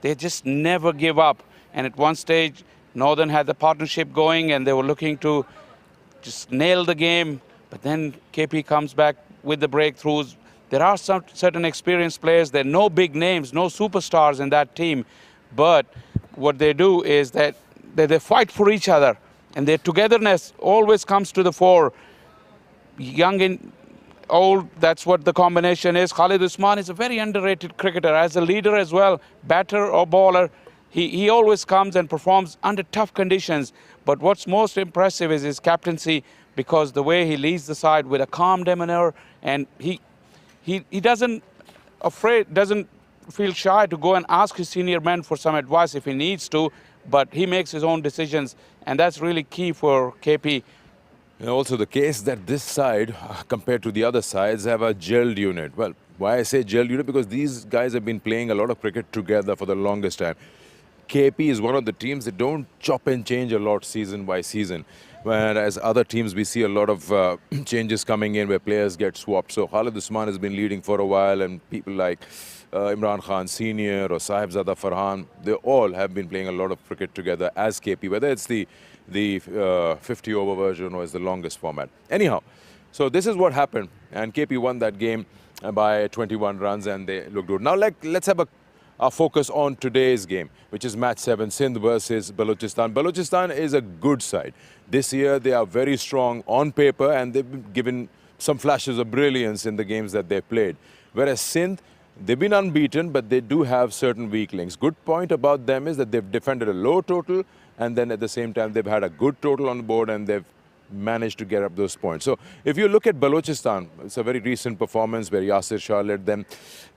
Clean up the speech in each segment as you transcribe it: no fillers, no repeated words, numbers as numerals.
they just never give up. And at one stage, Northern had the partnership going and they were looking to just nail the game. But then KP comes back with the breakthroughs. There are some certain experienced players. There are no big names, no superstars in that team. But what they do is that they fight for each other. And their togetherness always comes to the fore. Young and old, that's what the combination is. Khalid Usman is a very underrated cricketer as a leader as well, batter or bowler. He always comes and performs under tough conditions. But what's most impressive is his captaincy, because the way he leads the side with a calm demeanor, and he doesn't feel shy to go and ask his senior men for some advice if he needs to, but he makes his own decisions, and that's really key for KP. And also the case that this side, compared to the other sides, have a gelled unit. Well, why I say gelled unit? Because these guys have been playing a lot of cricket together for the longest time. KP is one of the teams that don't chop and change a lot season by season. Whereas other teams, we see a lot of changes coming in where players get swapped. So Khalid Usman has been leading for a while, and people like Imran Khan Senior or Sahibzada Farhan, they all have been playing a lot of cricket together as KP, whether it's the 50-over version or is the longest format. Anyhow, so this is what happened, and KP won that game by 21 runs, and they look good. Now let's have our focus on today's game, which is match 7, Sindh versus Balochistan. Balochistan is a good side. This year they are very strong on paper, and they've been given some flashes of brilliance in the games that they've played. Whereas Sindh, they've been unbeaten, but they do have certain weak links. Good point about them is that they've defended a low total, and then at the same time they've had a good total on the board, and they've managed to get up those points. So if you look at Balochistan, it's a very recent performance where Yasir Shah led them.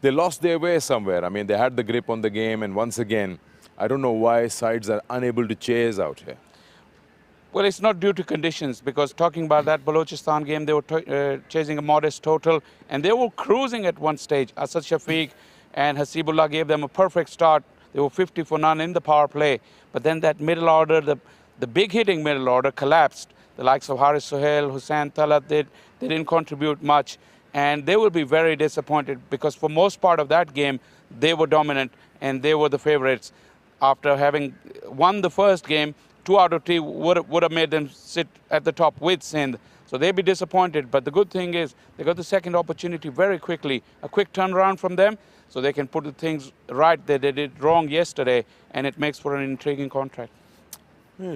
They lost their way somewhere. I mean, they had the grip on the game, and once again, I don't know why sides are unable to chase out here. Well, it's not due to conditions, because talking about that Balochistan game, they were chasing a modest total, and they were cruising at one stage. Asad Shafiq and Hasibullah gave them a perfect start. They were 50 for none in the power play. But then that middle order, the big hitting middle order collapsed. The likes of Haris Sohail, Hussain Talat, they didn't contribute much. And they will be very disappointed, because for most part of that game, they were dominant and they were the favorites. After having won the first game, 2 out of 3 would have made them sit at the top with Sindh. So they'd be disappointed. But the good thing is they got the second opportunity very quickly. A quick turnaround from them, so they can put the things right that they did wrong yesterday, and it makes for an intriguing contract.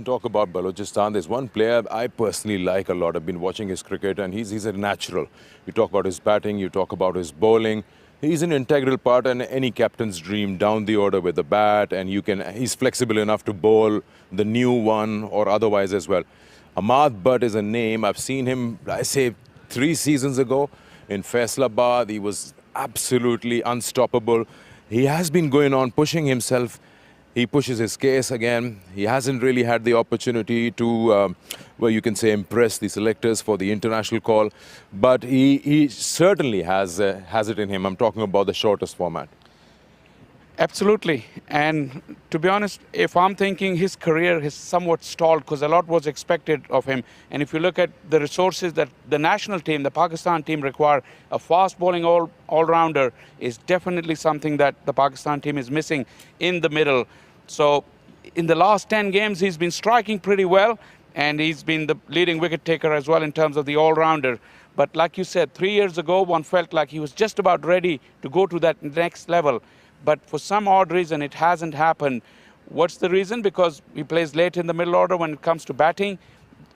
Talk about Balochistan. There's one player I personally like a lot. I've been watching his cricket, and he's a natural. You talk about his batting, you talk about his bowling. He's an integral part in any captain's dream down the order with the bat, and he's flexible enough to bowl the new one or otherwise as well. Ahmad Butt is a name. I've seen him, I say, 3 seasons ago in Faisalabad. He was absolutely unstoppable. He has been going on, pushing himself. He pushes his case again. He hasn't really had the opportunity to, well, you can say, impress the selectors for the international call. But he certainly has it in him. I'm talking about the shortest format. Absolutely. And to be honest, if I'm thinking his career has somewhat stalled, because a lot was expected of him. And if you look at the resources that the national team, the Pakistan team require, a fast bowling all-rounder is definitely something that the Pakistan team is missing in the middle. So in the last 10 games, he's been striking pretty well, and he's been the leading wicket taker as well in terms of the all-rounder. But like you said, 3 years ago, one felt like he was just about ready to go to that next level. But for some odd reason, it hasn't happened. What's the reason? Because he plays late in the middle order when it comes to batting.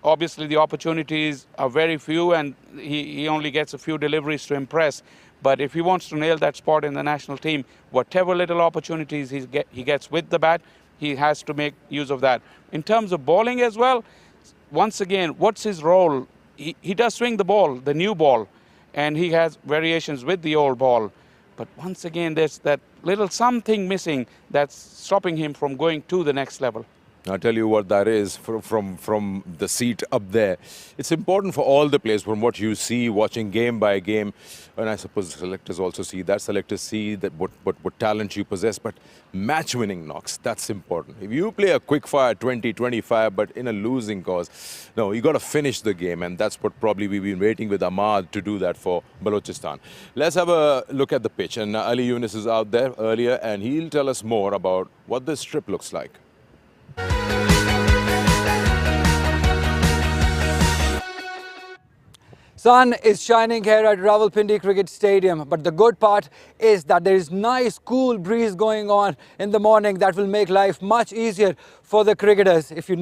Obviously, the opportunities are very few, and he only gets a few deliveries to impress. But if he wants to nail that spot in the national team, whatever little opportunities he gets with the bat, he has to make use of that. In terms of bowling as well, once again, what's his role? He does swing the ball, the new ball, and he has variations with the old ball. But once again, there's that little something missing that's stopping him from going to the next level. I'll tell you what that is from the seat up there. It's important for all the players from what you see, watching game by game. And I suppose selectors also see that. Selectors see that what talent you possess. But match-winning knocks, that's important. If you play a quick fire 20, 25, but in a losing cause, no, you got to finish the game. And that's what probably we've been waiting with Ahmad to do that for Balochistan. Let's have a look at the pitch. And Ali Yunus is out there earlier, and he'll tell us more about what this strip looks like. Sun is shining here at Rawalpindi Cricket Stadium, but the good part is that there is nice cool breeze going on in the morning that will make life much easier for the cricketers. If you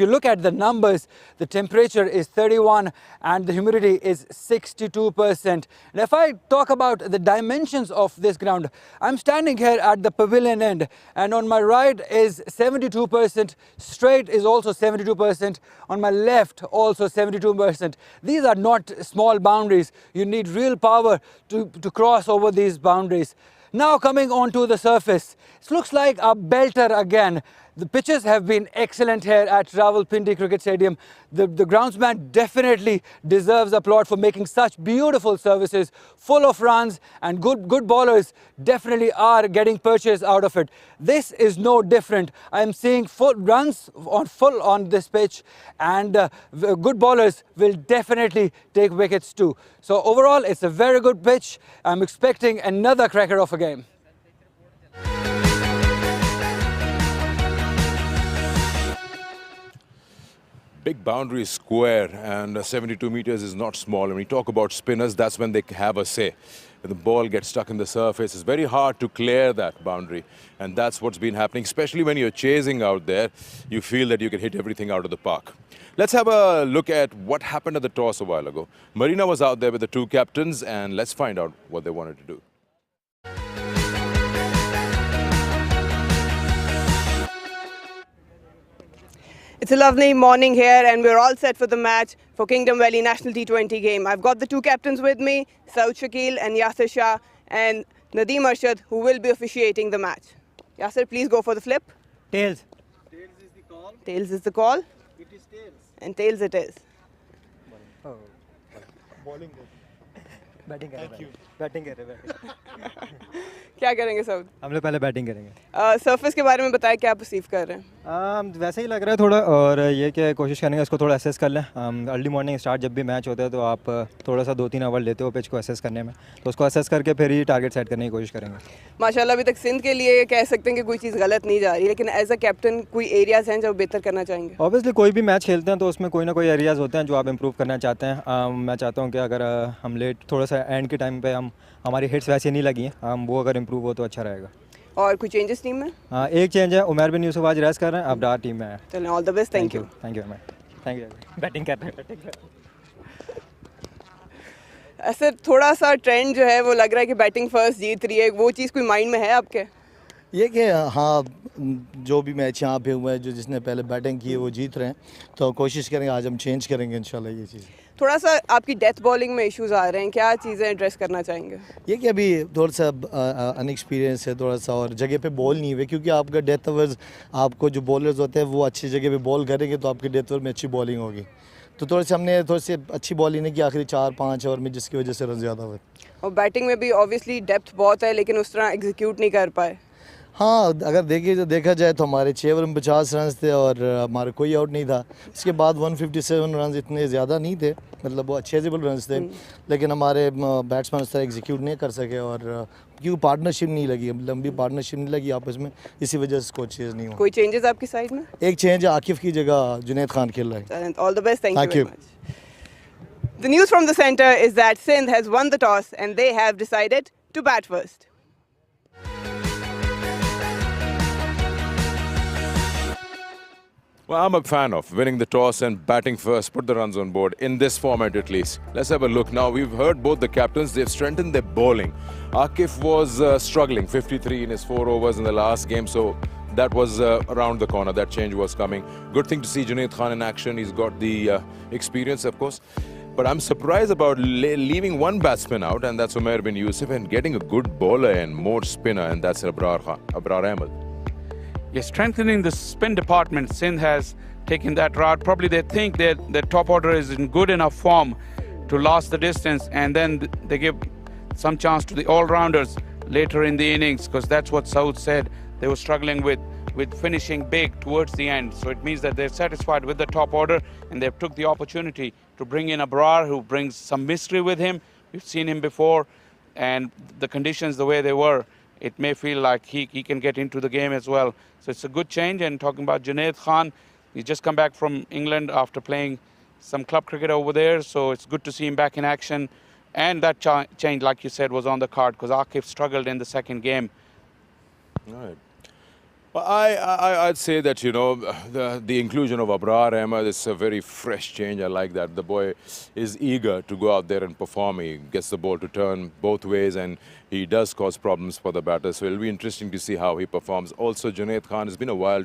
look at the numbers, the temperature is 31 and the humidity is 62%. And if I talk about the dimensions of this ground, I'm standing here at the pavilion end, and on my right is 72%, straight is also 72%, on my left also 72%. These are not small boundaries. You need real power to cross over these boundaries. Now coming onto the surface, it looks like a belter again. The pitches have been excellent here at Rawalpindi Cricket Stadium. The groundsman definitely deserves applaud for making such beautiful services, full of runs, and good bowlers definitely are getting purchase out of it. This is no different. I am seeing full runs on this pitch, and good bowlers will definitely take wickets too. So overall, it's a very good pitch. I'm expecting another cracker of a game. Big boundary square, and 72 meters is not small. When we talk about spinners, that's when they have a say. When the ball gets stuck in the surface, it's very hard to clear that boundary. And that's what's been happening, especially when you're chasing out there. You feel that you can hit everything out of the park. Let's have a look at what happened at the toss a while ago. Marina was out there with the two captains, and let's find out what they wanted to do. It's a lovely morning here, and we're all set for the match for Kingdom Valley National T20 game. I've got the two captains with me, Saud Shakil and Yasir Shah, and Nadeem Arshad, who will be officiating the match. Yasir, please go for the flip. Tails. Tails is the call. Tails is the call. It is tails. And tails it is. Oh. Bowling. Batting करेंगे क्या करेंगे सऊद? हम लोग पहले batting करेंगे। Surface के बारे में बताएं, क्या परसीव कर रहे हैं? वैसे ही लग रहा है थोड़ा, और ये कि कोशिश करेंगे इसको थोड़ा एसेस कर लें। अर्ली मॉर्निंग स्टार्ट जब भी मैच होता है तो आप थोड़ा सा 2-3 आवर लेते हो पिच को एसेस करने में, तो उसको एसेस करके फिर ही टारगेट सेट करने की कोशिश करेंगे। माशाल्लाह अभी तक सिंध के लिए कह सकते हैं कि कोई चीज़ गलत नहीं जा रही, लेकिन एज अ कैप्टन कोई एरियाज़ हैं जो बेहतर करना चाहेंगे? ऑब्वियसली कोई भी मैच खेलते हैं तो उसमें कोई ना कोई एरियाज़ होते हैं जो आप इम्प्रूव करना चाहते हैं। मैं चाहता हूँ कि अगर हम लेट थोड़ा सा एंड के टाइम पे हमारी हिट्स वैसे नहीं लगी हैं, वो अगर इम्प्रूव हो तो अच्छा रहेगा। और कुछ चेंजेस टीम में? एक चेंज है, उमर बिन यूसुफ आज रेस्ट कर रहे हैं, अब्रार टीम में है। चलें, all the best. Thank you. Thank you thank you. Batting कर रहे हैं। ऐसे थोड़ा सा ट्रेंड जो है वो लग रहा है कि बैटिंग फर्स्ट जीत रही है, वो चीज़ कोई माइंड में है आपके? ये कि हाँ, जो भी मैच यहाँ पे हुए हैं, जो जिसने पहले बैटिंग की है वो जीत रहे हैं, तो कोशिश करेंगे आज हम चेंज करेंगे इंशाल्लाह ये चीज़। थोड़ा सा आपकी डेथ बॉलिंग में इश्यूज आ रहे हैं, क्या चीज़ें एड्रेस करना चाहेंगे? ये कि अभी थोड़ा सा अनएक्सपीरियंस है थोड़ा सा, और जगह पे बॉल नहीं हुए, क्योंकि आपका डेथ ओवर्स, आपको जो बॉलर्स होते हैं वो अच्छी जगह पे बॉल करेंगे तो आपके डेथ ओवर में अच्छी बॉलिंग होगी। तो थोड़ी सी हमने थोड़ी सी अच्छी बॉलिंग नहीं की आखिरी 4-5 ओवर में, जिसकी वजह से रन ज़्यादा हुए। और बैटिंग में भी ऑब्वियसली डेप्थ बहुत है, लेकिन उस तरह एग्जीक्यूट नहीं कर पाए। हाँ, अगर देखा जाए तो हमारे 6 ओवर में 50 रन थे और हमारा कोई आउट नहीं था। इसके बाद 157 रन इतने ज़्यादा नहीं थे, मतलब वो अचेजेबल रन थे, लेकिन हमारे बैट्समैन उस तरह एग्जीक्यूट नहीं कर सके, और क्योंकि पार्टनरशिप नहीं लगी, लंबी पार्टनरशिप नहीं लगी आपस में, इसी वजह से कोई चेंज नहीं हुआ। कोई चेंजेस आपकी साइड में? एक चेंज आकिफ की जगह जुनैद खान खेल रहे हैं। All the best, thank you. The news from the center is that Sindh has won the toss and they have decided to bat first. Well, I'm a fan of winning the toss and batting first, put the runs on board, in this format at least. Let's have a look now. We've heard both the captains, they've strengthened their bowling. Akif was struggling, 53 in his 4 overs in the last game, so that was around the corner, that change was coming. Good thing to see Junaid Khan in action, he's got the experience of course. But I'm surprised about leaving one batsman out, and that's Umair bin Yusuf, and getting a good bowler and more spinner, and that's Abrar Ahmed. Yeah, strengthening the spin department, Sindh has taken that route. Probably they think that their top order is in good enough form to last the distance, and then they give some chance to the all-rounders later in the innings, because that's what Saud said. They were struggling with finishing big towards the end. So it means that they're satisfied with the top order, and they've took the opportunity to bring in Abrar, who brings some mystery with him. We've seen him before, and the conditions the way they were, it may feel like he can get into the game as well. So it's a good change. And talking about Junaid Khan, he's just come back from England after playing some club cricket over there. So it's good to see him back in action. And that change, like you said, was on the card because Akif struggled in the second game. All right. Well, I'd say that, you know, the inclusion of Abrar Ahmed is a very fresh change. I like that. The boy is eager to go out there and perform. He gets the ball to turn both ways, and he does cause problems for the batter. So it'll be interesting to see how he performs. Also, Junaid Khan, has been a while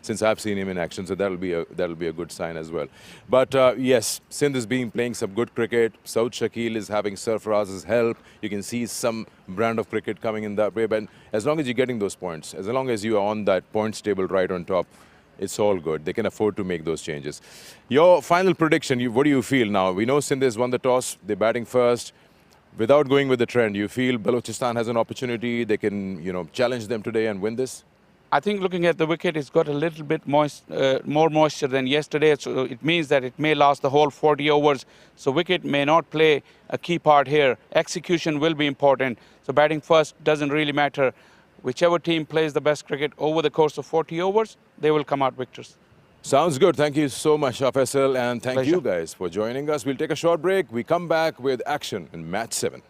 since I've seen him in action, so that'll be a good sign as well. But yes, Sindh is playing some good cricket. Saud Shakil is having Sarfaraz's help. You can see some brand of cricket coming in that way. But as long as you're getting those points, as long as you are on that points table right on top, it's all good. They can afford to make those changes. Your final prediction, what do you feel now? We know Sindh has won the toss. They're batting first. Without going with the trend, you feel Balochistan has an opportunity. They can, you know, challenge them today and win this? I think looking at the wicket, it's got a little bit more moisture than yesterday. So it means that it may last the whole 40 overs. So wicket may not play a key part here. Execution will be important. So batting first doesn't really matter. Whichever team plays the best cricket over the course of 40 overs, they will come out victors. Sounds good. Thank you so much, Faisal, and thank Pleasure. you guys for joining us. We'll take a short break. We come back with action in match 7.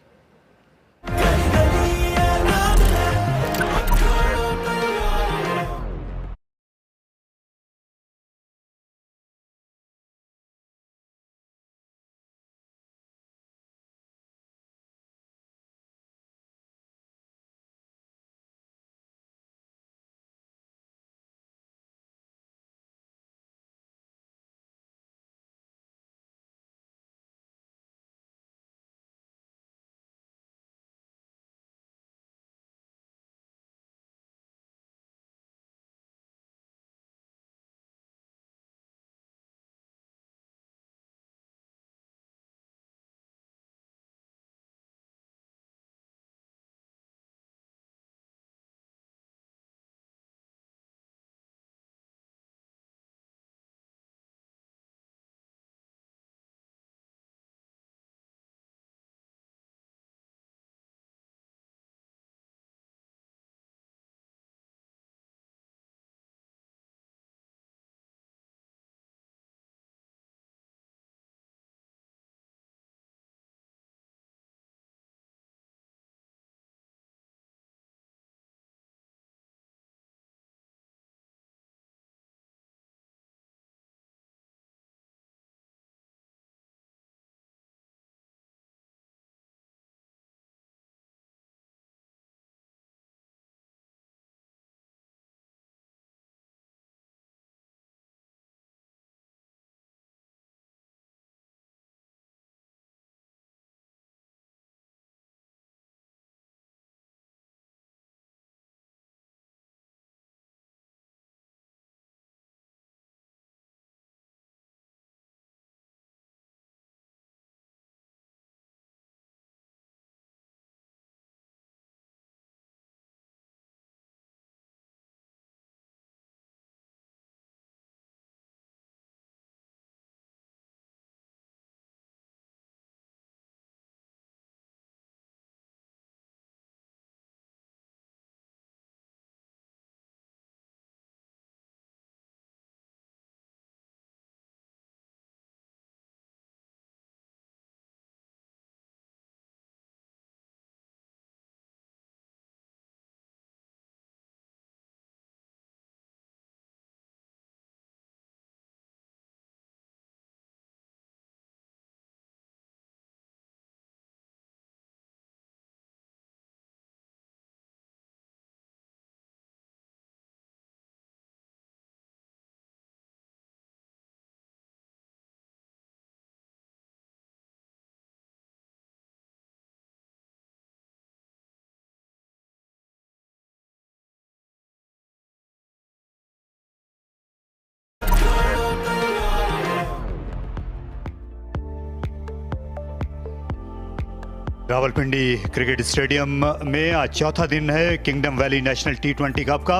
Rawalpindi cricket stadium में आज चौथा दिन है kingdom valley national T20 cup का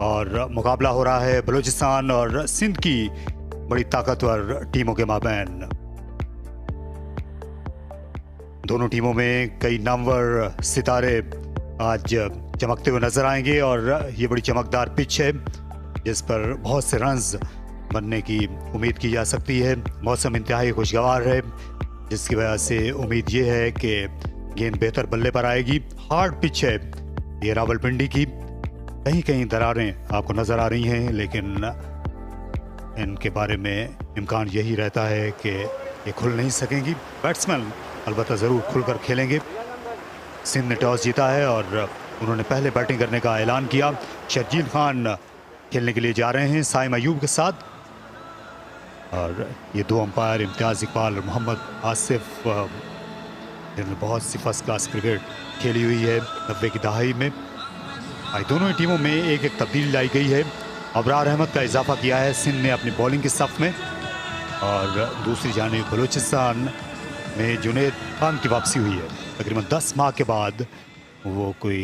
और मुकाबला हो रहा है बलूचिस्तान और सिंध की बड़ी ताकतवर टीमों के माबैन। दोनों टीमों में कई नामवर सितारे आज चमकते हुए नजर आएंगे और ये बड़ी चमकदार पिच है जिस पर बहुत से रन्स बनने की उम्मीद की जा सकती है। मौसम इंतहाई खुशगवार है जिसकी वजह से उम्मीद ये है कि गेंद बेहतर बल्ले पर आएगी। हार्ड पिच है ये रावलपिंडी की, कहीं कहीं दरारें आपको नजर आ रही हैं लेकिन इनके बारे में इम्कान यही रहता है कि ये खुल नहीं सकेंगी। बैट्समैन अलबत्ता ज़रूर खुलकर खेलेंगे। सिंध ने टॉस जीता है और उन्होंने पहले बैटिंग करने का ऐलान किया। शर्जील खान खेलने के लिए जा रहे हैं साइम अयूब के साथ और ये दो अंपायर इम्तियाज़ इकबाल और मोहम्मद आसिफ जिन्होंने बहुत सी फर्स्ट क्लास क्रिकेट खेली हुई है 90 की दहाई में। आज दोनों ही टीमों में एक एक तब्दीली लाई गई है। अबरार अहमद का इजाफा किया है सिंध ने अपनी बॉलिंग के सफ में और दूसरी जानिब बलूचिस्तान में जुनेद खान की वापसी हुई है। तकरीबन 10 माह के बाद वो कोई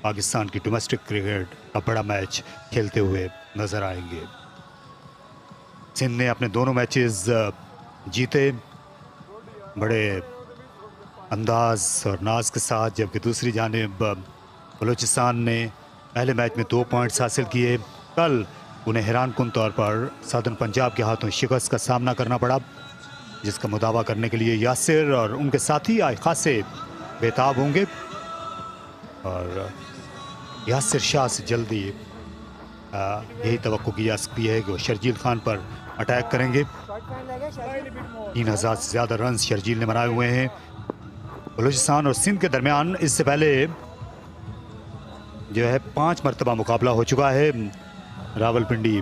पाकिस्तान की डोमेस्टिक क्रिकेट का बड़ा मैच खेलते हुए नजर आएंगे। सिंध ने अपने दोनों मैचेस जीते बड़े अंदाज और नाज के साथ, जबकि दूसरी जानिब बलूचिस्तान ने पहले मैच में 2 पॉइंट्स हासिल किए। कल उन्हें हैरानकुन तौर पर सदर्न पंजाब के हाथों शिकस्त का सामना करना पड़ा जिसका मुदावा करने के लिए यासिर और उनके साथी आज खासे बेताब होंगे और यासिर शाह से जल्दी यही तवक्को की जा सकती है कि वो शर्जील खान पर अटैक करेंगे। 3000 से ज़्यादा रन शर्जील ने बनाए हुए हैं। बलूचिस्तान और सिंध के दरमियान इससे पहले जो है 5 मरतबा मुकाबला हो चुका है रावलपिंडी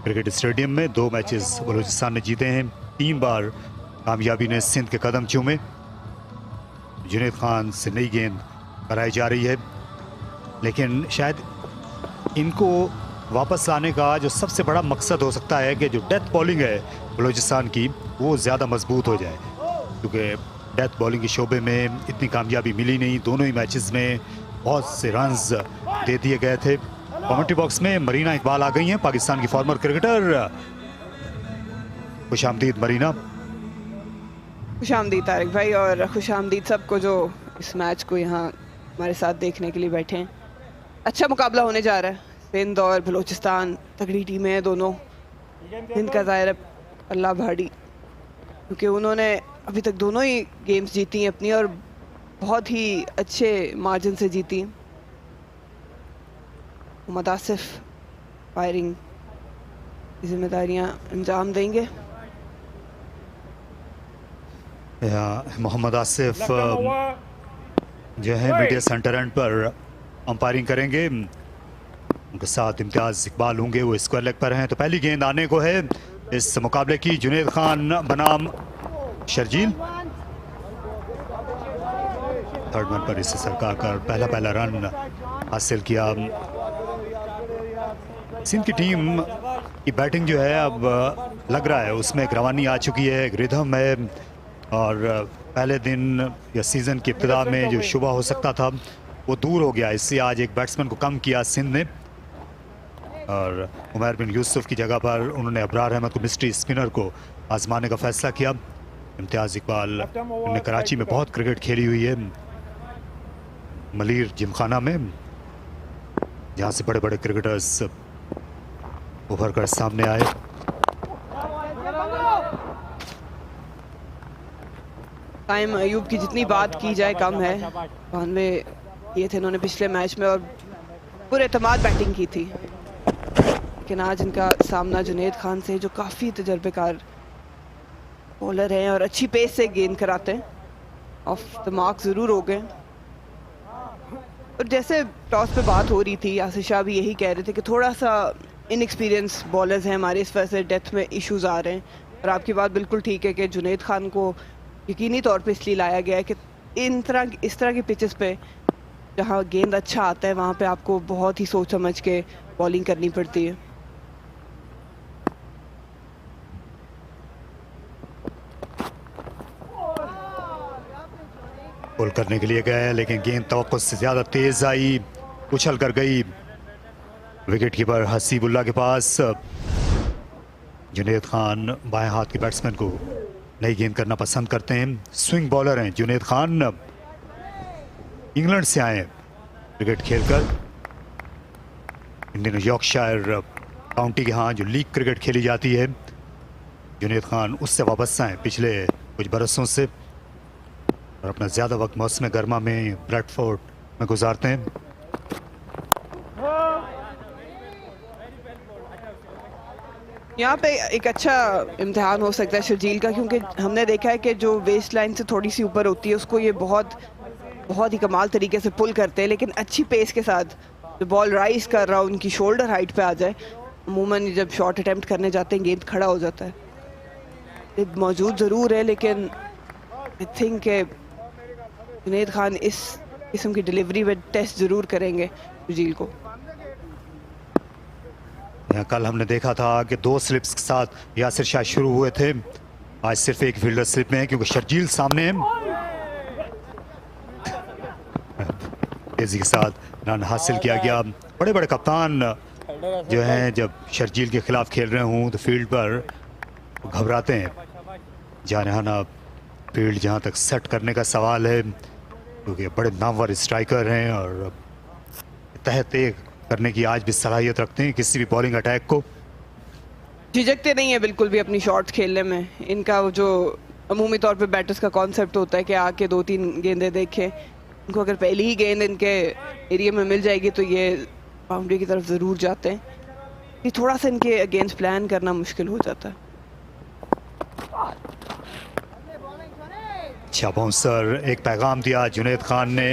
क्रिकेट स्टेडियम में। 2 मैचेस बलूचिस्तान ने जीते हैं, 3 बार कामयाबी ने सिंध के कदम चूमे। जुनेद खान से नई गेंद कराई जा रही है लेकिन शायद इनको वापस लाने का जो सबसे बड़ा मकसद हो सकता है कि जो डेथ बॉलिंग है बलूचिस्तान की वो ज़्यादा मजबूत हो जाए, क्योंकि डेथ बॉलिंग के शोबे में इतनी कामयाबी मिली नहीं। दोनों ही मैचेस में बहुत से रन्स दे दिए गए थे। कमेंट्री बॉक्स में मरीना इकबाल आ गई हैं, पाकिस्तान की फॉर्मर क्रिकेटर। खुशामदीद मरीना। खुशामदीद तारिक भाई और खुशामदीद सबको जो इस मैच को यहाँ हमारे साथ देखने के लिए बैठे हैं। अच्छा मुकाबला होने जा रहा है। सिंध और बलूचिस्तान तगड़ी टीमें हैं दोनों। सिंध का ज़ाहिर है अल्लाह भाड़ी, क्योंकि उन्होंने अभी तक दोनों ही गेम्स जीती हैं अपनी और बहुत ही अच्छे मार्जिन से जीती हैं। मोहम्मद आसिफ फायरिंग की जिम्मेदारियां अंजाम देंगे। मोहम्मद आसिफ जो है मीडिया सेंटर एंड पर अंपायरिंग करेंगे। उनके साथ इम्तियाज़ इकबाल होंगे, वो स्क्वायर लेग पर हैं। तो पहली गेंद आने को है इस मुकाबले की। जुनेद खान बनाम शर्जील। थर्ड वन पर इसे सरकार कर पहला रन हासिल किया। सिंध की टीम की बैटिंग जो है अब लग रहा है उसमें एक रवानी आ चुकी है, एक रिदम है और पहले दिन या सीज़न की इब्तिदा में जो शुबा हो सकता था वो दूर हो गया। इससे आज एक बैट्समैन को कम किया सिंध ने और उमर बिन यूसुफ की जगह पर उन्होंने अबरार अहमद को मिस्ट्री स्पिनर को आजमाने का फैसला किया। इम्तियाज़ इकबाल ने कराची में बहुत क्रिकेट खेली हुई है, मलीर जिमखाना में, जहाँ से बड़े बड़े क्रिकेटर्स उभर कर सामने आए। साइम अयूब की जितनी बात की जाए कम है। 92 ये थे इन्होंने पिछले मैच में और पूरे एतमाद बैटिंग की थी, लेकिन आज इनका सामना जुनेद खान से जो काफ़ी तजर्बेकार बॉलर हैं और अच्छी पेस से गेंद कराते हैं। ऑफ द मार्क ज़रूर हो गए। और जैसे टॉस पे बात हो रही थी, यासिर शाह भी यही कह रहे थे कि थोड़ा सा इनएक्सपीरियंस बॉलर्स हैं हमारे, इस वजह से डेथ में इश्यूज आ रहे हैं। और आपकी बात बिल्कुल ठीक है कि जुनेद खान को यकीनी तौर पे इसलिए लाया गया है कि इस तरह की पिचेस पे जहाँ गेंद अच्छा आता है वहाँ पे आपको बहुत ही सोच समझ के बॉलिंग करनी पड़ती है। पुल करने के लिए गए, लेकिन गेंद तवक्को से ज़्यादा तेज़ आई, उछल कर गई विकेट कीपर हसीबुल्ला के पास। जुनैद खान बाएं हाथ के बैट्समैन को नई गेंद करना पसंद करते हैं। स्विंग बॉलर हैं जुनैद खान, इंग्लैंड से आए हैं क्रिकेट खेलकर। इन दिनों यॉर्कशायर काउंटी के यहाँ जो लीग क्रिकेट खेली जाती है, जुनैद खान उससे वाबस्ता हैं पिछले कुछ बरसों से, और अपना ज़्यादा वक्त मौसम गर्मा में ब्रैडफोर्ड में गुजारते हैं। यहाँ पे एक अच्छा इम्तिहान हो सकता है शर्जील का, क्योंकि हमने देखा है कि जो वेस्ट लाइन से थोड़ी सी ऊपर होती है उसको ये बहुत ही कमाल तरीके से पुल करते हैं, लेकिन अच्छी पेस के साथ जो बॉल राइज कर रहा हो उनकी शोल्डर हाइट पे आ जाए, अमूमन जब शॉट अटेम्प्ट करने जाते हैं गेंद खड़ा हो जाता है। ये मौजूद ज़रूर है, लेकिन आई थिंक जुनैद खान इस किस्म की डिलीवरी में टेस्ट ज़रूर करेंगे शर्जील को। कल हमने देखा था कि 2 स्लिप्स के साथ यासिर शाह शुरू हुए थे, आज सिर्फ एक फील्डर स्लिप में है क्योंकि शर्जील सामने है। तेजी के साथ रन हासिल किया गया। बड़े बड़े कप्तान जो हैं जब शर्जील के खिलाफ खेल रहे हों तो फील्ड पर घबराते हैं। जानेहाना फील्ड जहां तक सेट करने का सवाल है, क्योंकि बड़े नामवर स्ट्राइकर हैं और तहत एक करने की आज भी सलाहियत रखते हैं किसी भी बॉलिंग अटैक को। झिझकते नहीं है बिल्कुल भी अपनी शॉट्स खेलने में। इनका वो जो अमूमी तौर पे बैटर्स का कॉन्सेप्ट होता है कि आके 2-3 गेंदें देखें, इनको अगर पहली ही गेंद इनके एरिया में मिल जाएगी तो ये बाउंड्री की तरफ ज़रूर जाते हैं। ये थोड़ा सा इनके अगेंस्ट प्लान करना मुश्किल हो जाता है। अच्छा बाउंसर, एक पैगाम दिया जुनैद खान ने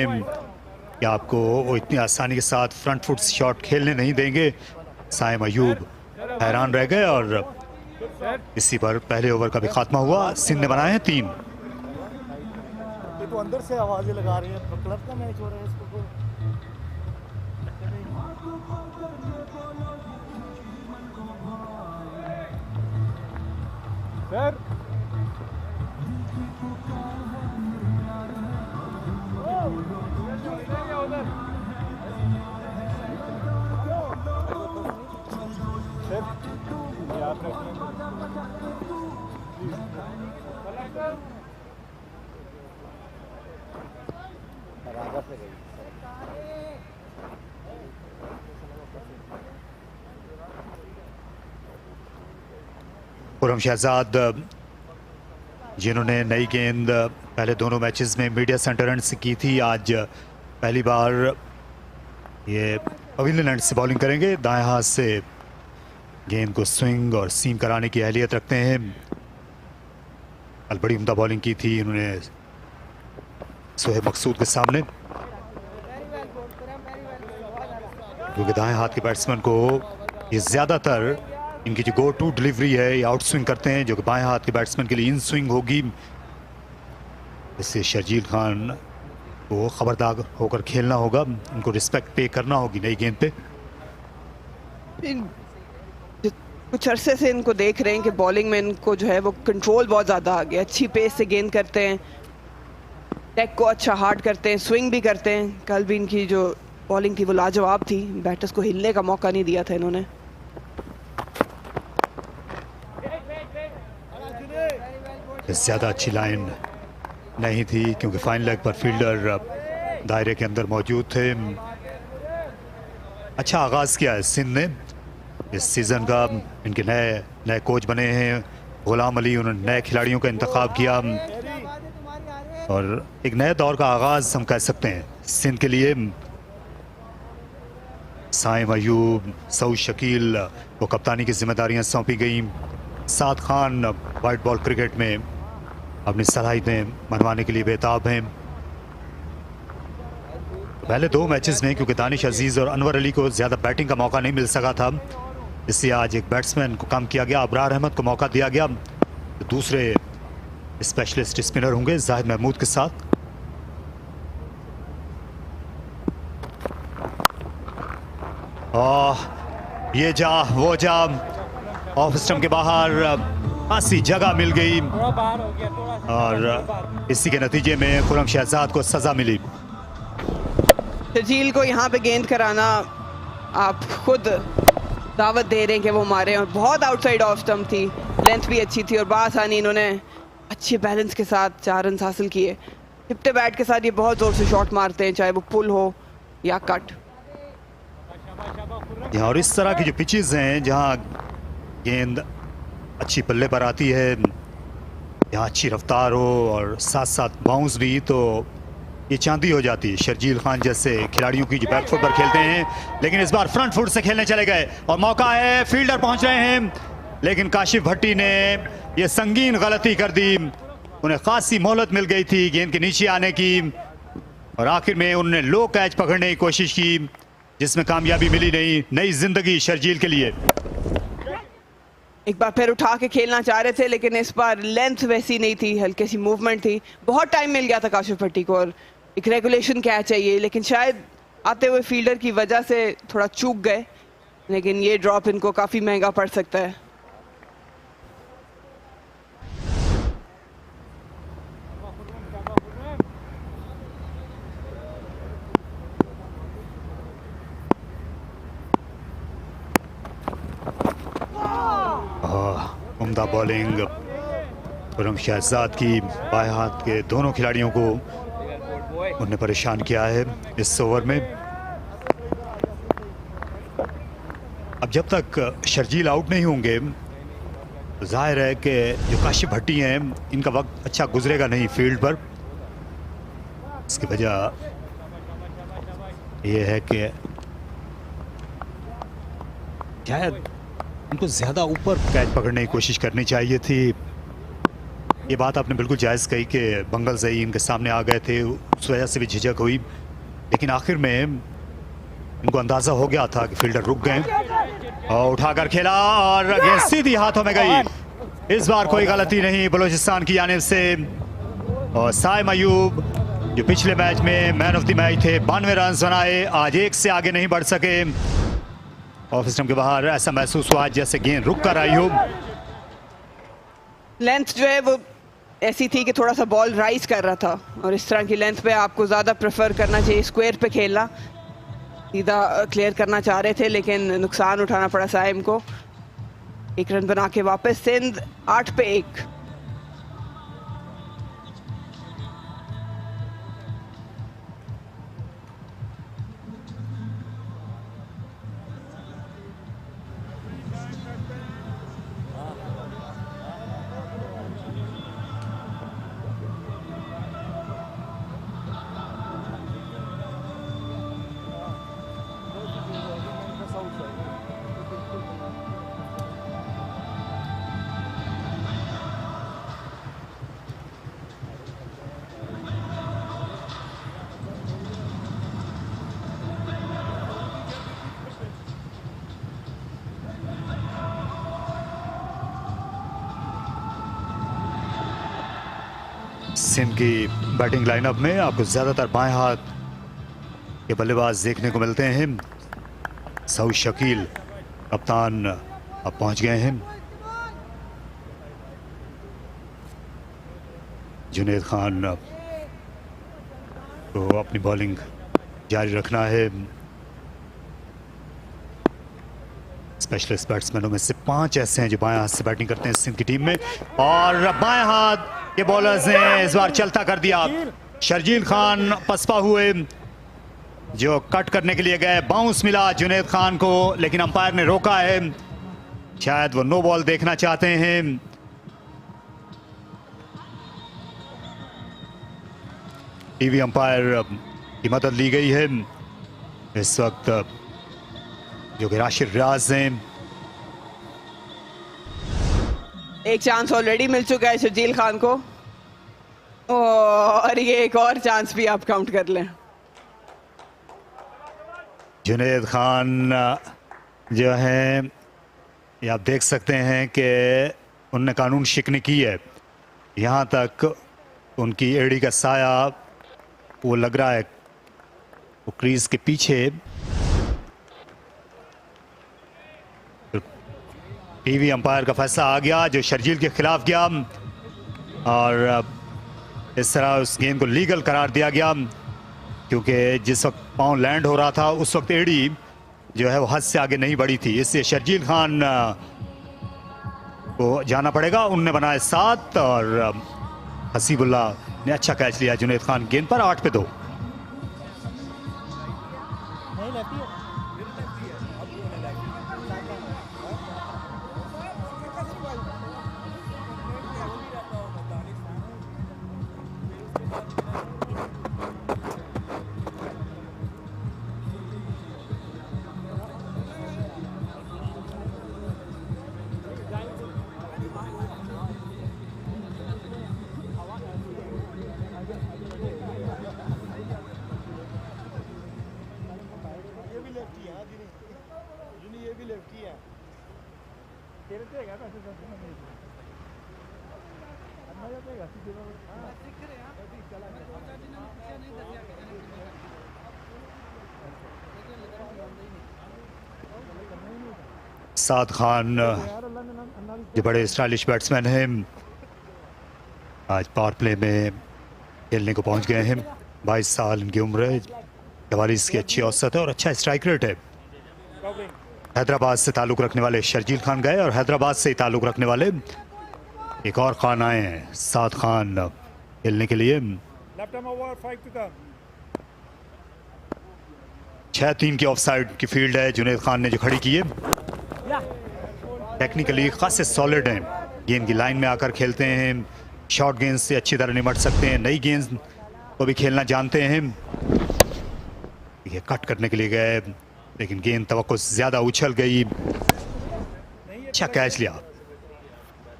कि आपको वो इतनी आसानी के साथ फ्रंट फुट शॉट खेलने नहीं देंगे। साइम अयूब हैरान रह गए और इसी पर पहले ओवर का भी खात्मा हुआ। सिंध ने बनाए हैं 3। तो अंदर से आवाजें लगा रही हैं, क्लब का मैच हो रहा है इसको। सर खुरम शहजाद जिन्होंने नई गेंद पहले दोनों मैचेस में मीडिया सेंटर एंड से की थी, आज पहली बार ये पवेलियन एंड से बॉलिंग करेंगे। दाएं हाथ से गेंद को स्विंग और सीम कराने की अहलियत रखते हैं। कल बड़ी उम्दा बॉलिंग की थी इन्होंने सोहेब मकसूद के सामने, क्योंकि दाएं हाथ के बैट्समैन को ये ज़्यादातर इनकी जो गो टू डिलीवरी है ये आउट स्विंग करते हैं, जो कि बाएं हाथ के बैट्समैन के लिए इन स्विंग होगी। इससे शर्जील खान को खबरदार होकर खेलना होगा, उनको रिस्पेक्ट पे करना होगी नई गेंद पे। कुछ अरसे से इनको देख रहे हैं कि बॉलिंग में इनको जो है वो कंट्रोल बहुत ज़्यादा आ गया। अच्छी पेस से गेंद करते हैं, टेक को अच्छा हार्ड करते हैं, स्विंग भी करते हैं। कल भी इनकी जो बॉलिंग थी वो लाजवाब थी, बैटर्स को हिलने का मौका नहीं दिया था इन्होंने। ज़्यादा अच्छी लाइन नहीं थी क्योंकि फाइन लेग पर फील्डर दायरे के अंदर मौजूद थे। अच्छा आगाज़ किया है सिंध ने इस सीज़न का। इनके नए कोच बने हैं गुलाम अली, उन्होंने नए खिलाड़ियों का इंतखाब किया और एक नए दौर का आगाज़ हम कह सकते हैं सिंध के लिए। साइम अयूब, सऊद शकील को कप्तानी की जिम्मेदारियां सौंपी गई। साद खान वाइट बॉल क्रिकेट में अपनी सलाहियतें मनवाने के लिए बेताब हैं। पहले 2 मैचेस में क्योंकि दानिश अजीज़ और अनवर अली को ज़्यादा बैटिंग का मौका नहीं मिल सका था, इसलिए आज एक बैट्समैन को कम किया गया, अबरार अहमद को मौका दिया गया। तो दूसरे स्पेशलिस्ट स्पिनर होंगे जाहिद महमूद के साथ। ये जा वो जा, ऑफ स्टंप के बाहर खासी जगह मिल गई और इसी के नतीजे में खुरम शहजाद को सजा मिली। शर्जील को यहाँ पे गेंद कराना, आप खुद दावत दे रहे हैं कि वो मारे, और बहुत आउटसाइड ऑफ स्टंप थी, लेंथ भी अच्छी थी और बासानी इन्होंने अच्छे बैलेंस के साथ 4 रन हासिल किए। टिप्टे बैट के साथ ये बहुत जोर से शॉट मारते हैं, चाहे वो पुल हो या कट। और इस तरह की जो पिचेस हैं जहां गेंद अच्छी पल्ले पर आती है, यहाँ अच्छी रफ्तार हो और साथ साथ बाउंस भी, तो ये चांदी हो जाती है। शर्जील खान जैसे खिलाड़ियों की जो बैक फुट पर खेलते हैं, लेकिन इस बार फ्रंट फुट से खेलने चले गए और मौका है, फील्डर पहुंच रहे हैं, लेकिन काशिफ भट्टी ने ये संगीन गलती कर दी। उन्हें खासी मोहलत मिल गई थी गेंद के नीचे आने की और आखिर में उन्होंने लो कैच पकड़ने की कोशिश की, जिसमें कामयाबी मिली नहीं। नई जिंदगी शर्जील के लिए। एक बार फिर उठा के खेलना चाह रहे थे, लेकिन इस बार लेंथ वैसी नहीं थी, हल्की सी मूवमेंट थी। बहुत टाइम मिल गया था काशिफ भट्टी को और एक रेगुलेशन कैच चाहिए, लेकिन शायद आते हुए फील्डर की वजह से थोड़ा चूक गए, लेकिन ये ड्रॉप इनको काफ़ी महंगा पड़ सकता है। उम्दा बॉलिंग खुरम शहजाद की, बाएं हाथ के दोनों खिलाड़ियों को उन्हें परेशान किया है इस ओवर में। अब जब तक शर्जील आउट नहीं होंगे तो जाहिर है कि जो काशिफ भट्टी हैं इनका वक्त अच्छा गुजरेगा नहीं फील्ड पर। इसकी वजह यह है कि शायद उनको ज्यादा ऊपर कैच पकड़ने की कोशिश करनी चाहिए थी। ये बात आपने बिल्कुल जायज़ कही कि बंगल ज़ई इनके सामने आ गए थे, उस वजह से भी झिझक हुई, लेकिन आखिर में इनको अंदाज़ा हो गया था कि फील्डर रुक गए और उठाकर खेला और गेंद सीधी हाथों में गई। इस बार कोई गलती नहीं बलोचिस्तान की जानिब से। और साइम अयूब जो पिछले मैच में मैन ऑफ द मैच थे, 92 रन बनाए, आज एक से आगे नहीं बढ़ सके। ऑफ स्टंप के बाहर ऐसा महसूस हुआ जैसे गेंद रुक कर आई हो। लेंथ जो है वो ऐसी थी कि थोड़ा सा बॉल राइज कर रहा था, और इस तरह की लेंथ पे आपको ज़्यादा प्रेफर करना चाहिए स्क्वायर पे खेलना। सीधा क्लियर करना चाह रहे थे, लेकिन नुकसान उठाना पड़ा साइम को। 1 रन बना के वापस सिंध 8 पे 1। सिंध की बैटिंग लाइनअप में आपको ज्यादातर बाएं हाथ के बल्लेबाज देखने को मिलते हैं। सऊद शकील कप्तान अब पहुंच गए हैं। जुनेद खान को अपनी बॉलिंग जारी रखना है। स्पेशलिस्ट बैट्समैनों में से 5 ऐसे हैं जो बाएं हाथ से बैटिंग करते हैं सिंध की टीम में, और बाएं हाथ के बॉलर्स ने इस बार चलता कर दिया। शर्जील खान पसपा हुए जो कट करने के लिए गए, बाउंस मिला जुनेद खान को, लेकिन अंपायर ने रोका है। शायद वो नो बॉल देखना चाहते हैं। टीवी अंपायर की मदद ली गई है इस वक्त, जो कि राशिद रियाज हैं। एक चांस ऑलरेडी मिल चुका है शर्जील खान को, और ये एक और चांस भी आप काउंट कर लें। जुनेद खान जो है, ये आप देख सकते हैं कि उनने कानून शिकनी की है। यहाँ तक उनकी एड़ी का साया वो लग रहा है वो क्रीज के पीछे। टीवी अंपायर का फैसला आ गया जो शर्जील के खिलाफ गया और इस तरह उस गेंद को लीगल करार दिया गया, क्योंकि जिस वक्त पाँव लैंड हो रहा था उस वक्त एड़ी जो है वो हद से आगे नहीं बढ़ी थी, इसलिए शर्जील खान को जाना पड़ेगा। उनने बनाए 7 और हसीबुल्लाह ने अच्छा कैच लिया जुनैद खान गेंद पर 8 पे 2। साद खान जो बड़े स्टाइलिश बैट्समैन हैं, आज पावर प्ले में खेलने को पहुंच गए हैं। 22 साल इनकी उम्र है, 44 की अच्छी औसत है और अच्छा स्ट्राइक रेट है। हैदराबाद से ताल्लुक़ रखने वाले शर्जील खान गए और हैदराबाद से ताल्लुक़ रखने वाले एक और खान आए हैं, साद खान खेलने के लिए। 6-3 की ऑफसाइड की फील्ड है जुनैद खान ने जो खड़ी की है। टेक्निकली खासे सॉलिड हैं, गेंद की लाइन में आकर खेलते हैं, शॉर्ट गेंद से अच्छी तरह निपट सकते हैं, नई गेंद को भी खेलना जानते हैं। ये कट करने के लिए गए लेकिन गेंद तवक्को से ज्यादा उछल गई, अच्छा कैच लिया।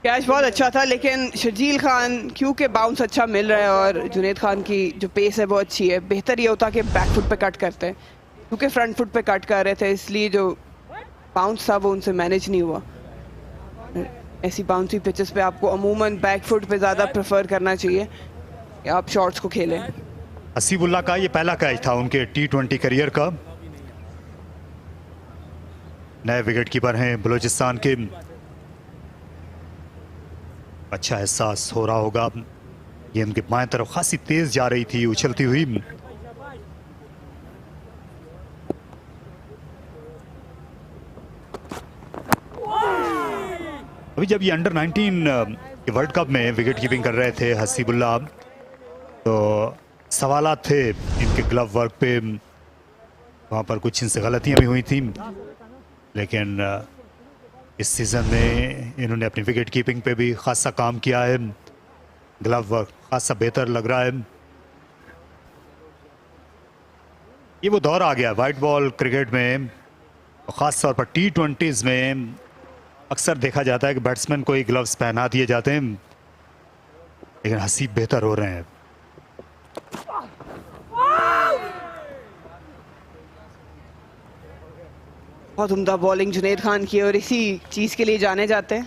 कैच बहुत अच्छा था, लेकिन शर्जील खान क्योंकि बाउंस अच्छा मिल रहा है और जुनैद खान की जो पेस है वो अच्छी है, बेहतर ये होता कि बैक फुट पे कट करते हैं, क्योंकि फ्रंट फुट पे कट कर रहे थे इसलिए जो बाउंस था वो उनसे मैनेज नहीं हुआ। ऐसी बाउंसी पिचेस पे आपको अमूमन बैक फुट पे ज़्यादा प्रेफर करना चाहिए कि आप शॉट्स को खेलें। हसीबुल्लाह का ये पहला कैच था उनके T20 करियर का। नए विकेट कीपर हैं बलोचिस्तान के, अच्छा एहसास हो रहा होगा। ये उनके बाएं तरफ खासी तेज जा रही थी उछलती हुई। अभी जब ये अंडर 19 के वर्ल्ड कप में विकेट कीपिंग कर रहे थे हसीबुल्लाह, तो सवालात थे इनके ग्लव वर्क पे, वहाँ पर कुछ इनसे गलतियाँ भी हुई थी, लेकिन इस सीज़न में इन्होंने अपनी विकेट कीपिंग पे भी खासा काम किया है, ग्लव वर्क खासा बेहतर लग रहा है। ये वो दौर आ गया वाइट बॉल क्रिकेट में, ख़ास तौर पर T20s में अक्सर देखा जाता है कि बैट्समैन को ही ग्लव्स पहना दिए जाते हैं, लेकिन हसीब बेहतर हो रहे हैं। बहुत उम्दा बॉलिंग जुनैद खान की और इसी चीज़ के लिए जाने जाते हैं।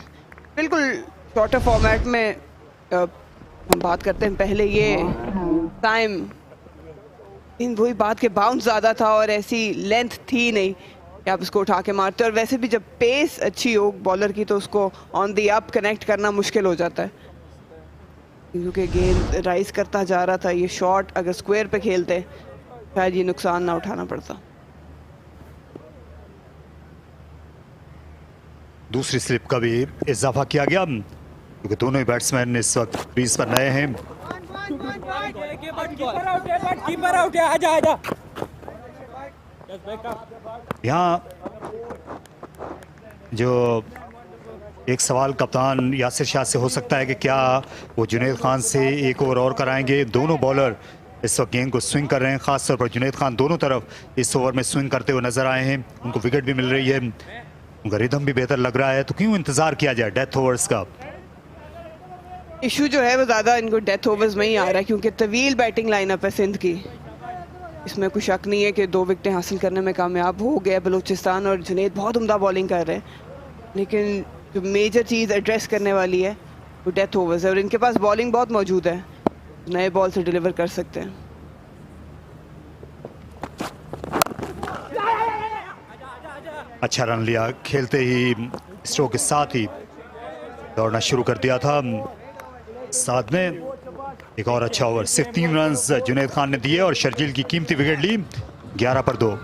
बिल्कुल शॉर्टर फॉर्मेट में हम बात करते हैं, पहले ये टाइम वही बात के बाउंस ज़्यादा था और ऐसी लेंथ थी नहीं कि आप उसको उठा के मारते, और वैसे भी जब पेस अच्छी हो बॉलर की तो उसको ऑन दी अप कनेक्ट करना मुश्किल हो जाता है, क्योंकि गेंद राइज करता जा रहा था। ये शॉट अगर स्क्वायर पे खेलते शायद ये नुकसान ना उठाना पड़ता। दूसरी स्लिप का भी इजाफा किया गया, क्योंकि दोनों ही बैट्समैन इस वक्त क्रीज पर नए हैं। यहाँ जो एक सवाल कप्तान यासिर शाह से हो सकता है कि क्या वो जुनैद खान से एक ओवर और कराएंगे। दोनों बॉलर इस वक्त गेंद को स्विंग कर रहे हैं, खासतौर पर जुनैद खान दोनों तरफ इस ओवर में स्विंग करते हुए नजर आए हैं, उनको विकेट भी मिल रही है, उनका रिदम भी बेहतर लग रहा है, तो क्यों इंतजार किया जाए डेथ ओवर्स का। इशू जो है वो ज़्यादा इनको डेथ ओवर्स में ही आ रहा है, क्योंकि तवील बैटिंग लाइनअप है सिंध की, इसमें कोई शक नहीं है कि 2 विकेटें हासिल करने में कामयाब हो गया बलूचिस्तान, और जुनैद बहुत उम्दा बॉलिंग कर रहे हैं, लेकिन जो मेजर चीज़ एड्रेस करने वाली है वो डेथ ओवर्स है, और इनके पास बॉलिंग बहुत मौजूद है, नए बॉल से डिलीवर कर सकते हैं। अच्छा रन लिया, खेलते ही स्ट्रोक के साथ ही दौड़ना शुरू कर दिया था। साथ में एक और अच्छा ओवर, सिर्फ 3 रन जुनैद खान ने दिए और शर्जील की कीमती विकेट ली 11 पर 2।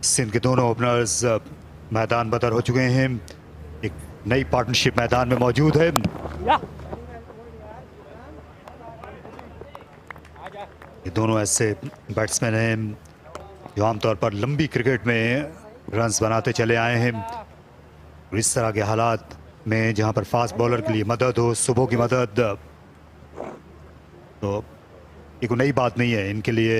सिंध के दोनों ओपनर्स मैदान बदर हो चुके हैं। एक नई पार्टनरशिप मैदान में मौजूद है। ये दोनों ऐसे बैट्समैन हैं जो आमतौर पर लंबी क्रिकेट में रन्स बनाते चले आए हैं। और इस तरह के हालात में जहां पर फास्ट बॉलर के लिए मदद हो, सुबह की मदद, तो ये कोई नई बात नहीं है इनके लिए।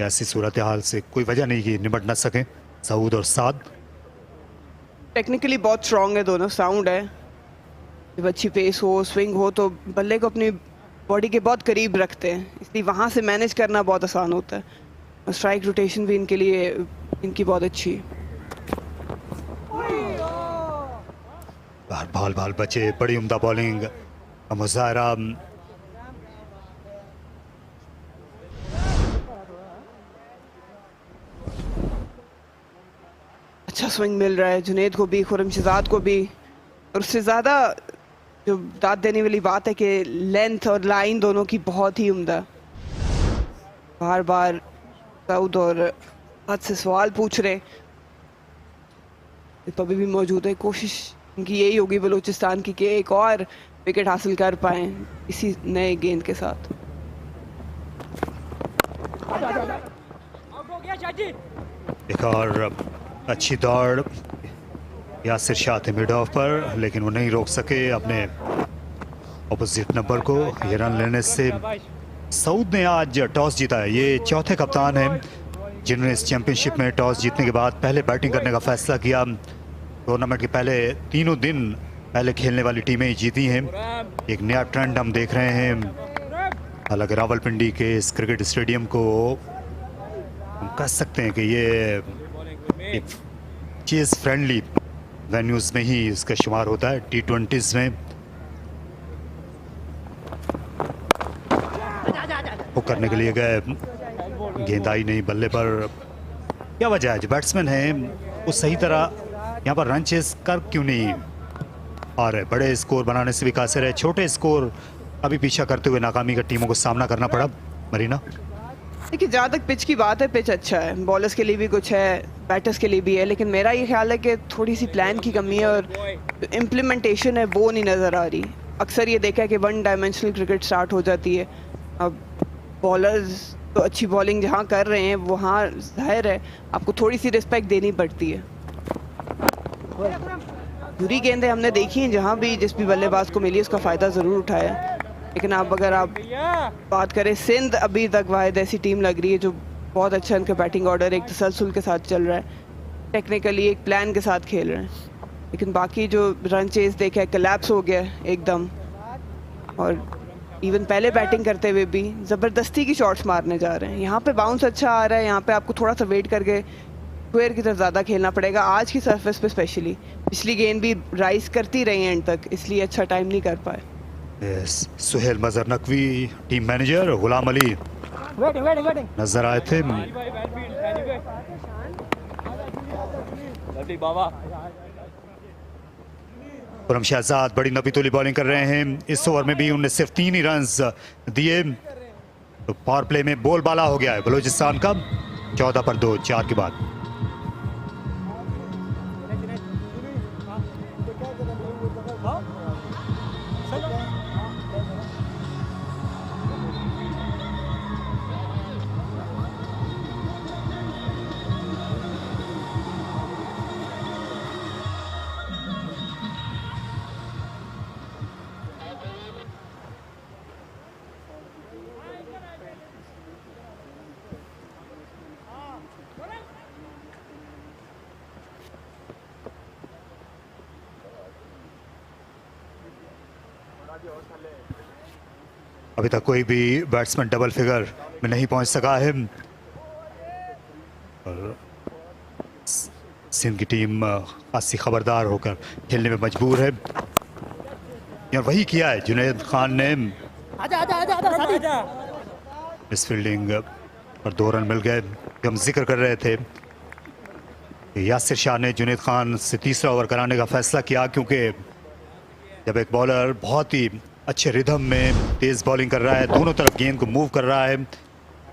ऐसी सूरत हाल से कोई वजह नहीं कि निपट न सकें सऊद और साद। टेक्निकली बहुत स्ट्रांग है दोनों, साउंड है। जब अच्छी पेस हो, स्विंग हो तो बल्ले को अपनी बॉडी के बहुत करीब रखते हैं, इसलिए वहाँ से मैनेज करना बहुत आसान होता है। और स्ट्राइक रोटेशन भी इनके लिए इनकी बहुत अच्छी है। बाल बाल बचे, बड़ी उम्दा बॉलिंग का मुजाहरा। अच्छा स्विंग मिल रहा है जुनैद को भी, खुरमशहजाद को भी। और उससे ज़्यादा जो दाद देने वाली बात है कि लेंथ और लाइन दोनों की बहुत ही उम्दा। बार बार सऊद और हद से सवाल पूछ रहे, तो अभी भी मौजूद है। कोशिश इनकी यही होगी बलूचिस्तान की कि एक और विकेट हासिल कर पाएं इसी नए गेंद के साथ। एक और अच्छी दौड़ यासिर शाह थे मिड ऑफ पर, लेकिन वो नहीं रोक सके अपने ऑपोजिट नंबर को ये रन लेने से। सऊद ने आज टॉस जीता है। ये चौथे कप्तान हैं जिन्होंने इस चैंपियनशिप में टॉस जीतने के बाद पहले बैटिंग करने का फैसला किया। टूर्नामेंट के पहले तीनों दिन पहले खेलने वाली टीमें ही जीती हैं। एक नया ट्रेंड हम देख रहे हैं। हालांकि रावलपिंडी के इस क्रिकेट स्टेडियम को हम कह सकते हैं कि ये चेस फ्रेंडली वेन्यूज में ही इसका शुमार होता है। T20s में हुक करने के लिए गए, गेंद आई नहीं बल्ले पर। क्या वजह है? जो बैट्समैन हैं वो सही तरह यहाँ पर रन चेस कर क्यों नहीं आ रहे? बड़े स्कोर बनाने से भी कासिर है, छोटे स्कोर अभी पीछा करते हुए नाकामी का टीमों को सामना करना पड़ा। मरीना, देखिए जहाँ तक पिच की बात है, पिच अच्छा है, बॉलर्स के लिए भी कुछ है, बैटर्स के लिए भी है, लेकिन मेरा ये ख्याल है कि थोड़ी सी प्लान की कमी है और इम्प्लीमेंटेशन है वो नहीं नज़र आ रही। अक्सर ये देखा है कि वन डायमेंशनल क्रिकेट स्टार्ट हो जाती है। अब बॉलर्स तो अच्छी बॉलिंग जहाँ कर रहे हैं वहाँ जाहिर है आपको थोड़ी सी रिस्पेक्ट देनी पड़ती है। बुरी गेंदें हमने देखी हैं, जहाँ भी जिस भी बल्लेबाज को मिली उसका फ़ायदा ज़रूर उठाया। लेकिन अगर आप बात करें, सिंध अभी तक वाहिद ऐसी टीम लग रही है जो बहुत अच्छा इनका बैटिंग ऑर्डर एक तसलसल के साथ चल रहा है, टेक्निकली एक प्लान के साथ खेल रहे हैं। लेकिन बाकी जो रन चेस देखा है, कोलैप्स हो गया एकदम। और इवन पहले बैटिंग करते हुए भी ज़बरदस्ती की शॉट्स मारने जा रहे हैं। यहाँ पे बाउंस अच्छा आ रहा है, यहाँ पे आपको थोड़ा सा वेट करके स्क्वायर की तरफ ज़्यादा खेलना पड़ेगा आज की सरफेस पे स्पेशली। पिछली गेंद भी राइज करती रही एंड तक, इसलिए अच्छा टाइम नहीं कर पाए। सुहेल मजहर नकवी, टीम मैनेजर गुलाम अली नजर आए थे। खुरमशहजाद बड़ी नबीतुली बॉलिंग कर रहे हैं। इस ओवर में भी उन्होंने सिर्फ 3 ही रन्स दिए, तो पावर प्ले में बोलबाला हो गया है बलूचिस्तान का 14 पर 2 4 के बाद। अभी तक कोई भी बैट्समैन डबल फिगर में नहीं पहुंच सका है और सिंध की टीम खासी खबरदार होकर खेलने में मजबूर है और वही किया है जुनैद खान ने। इस फील्डिंग पर 2 रन मिल गए जो हम जिक्र कर रहे थे। यासिर शाह ने जुनैद खान से तीसरा ओवर कराने का फैसला किया क्योंकि जब एक बॉलर बहुत ही अच्छे रिदम में तेज बॉलिंग कर रहा है, दोनों तरफ गेंद को मूव कर रहा है,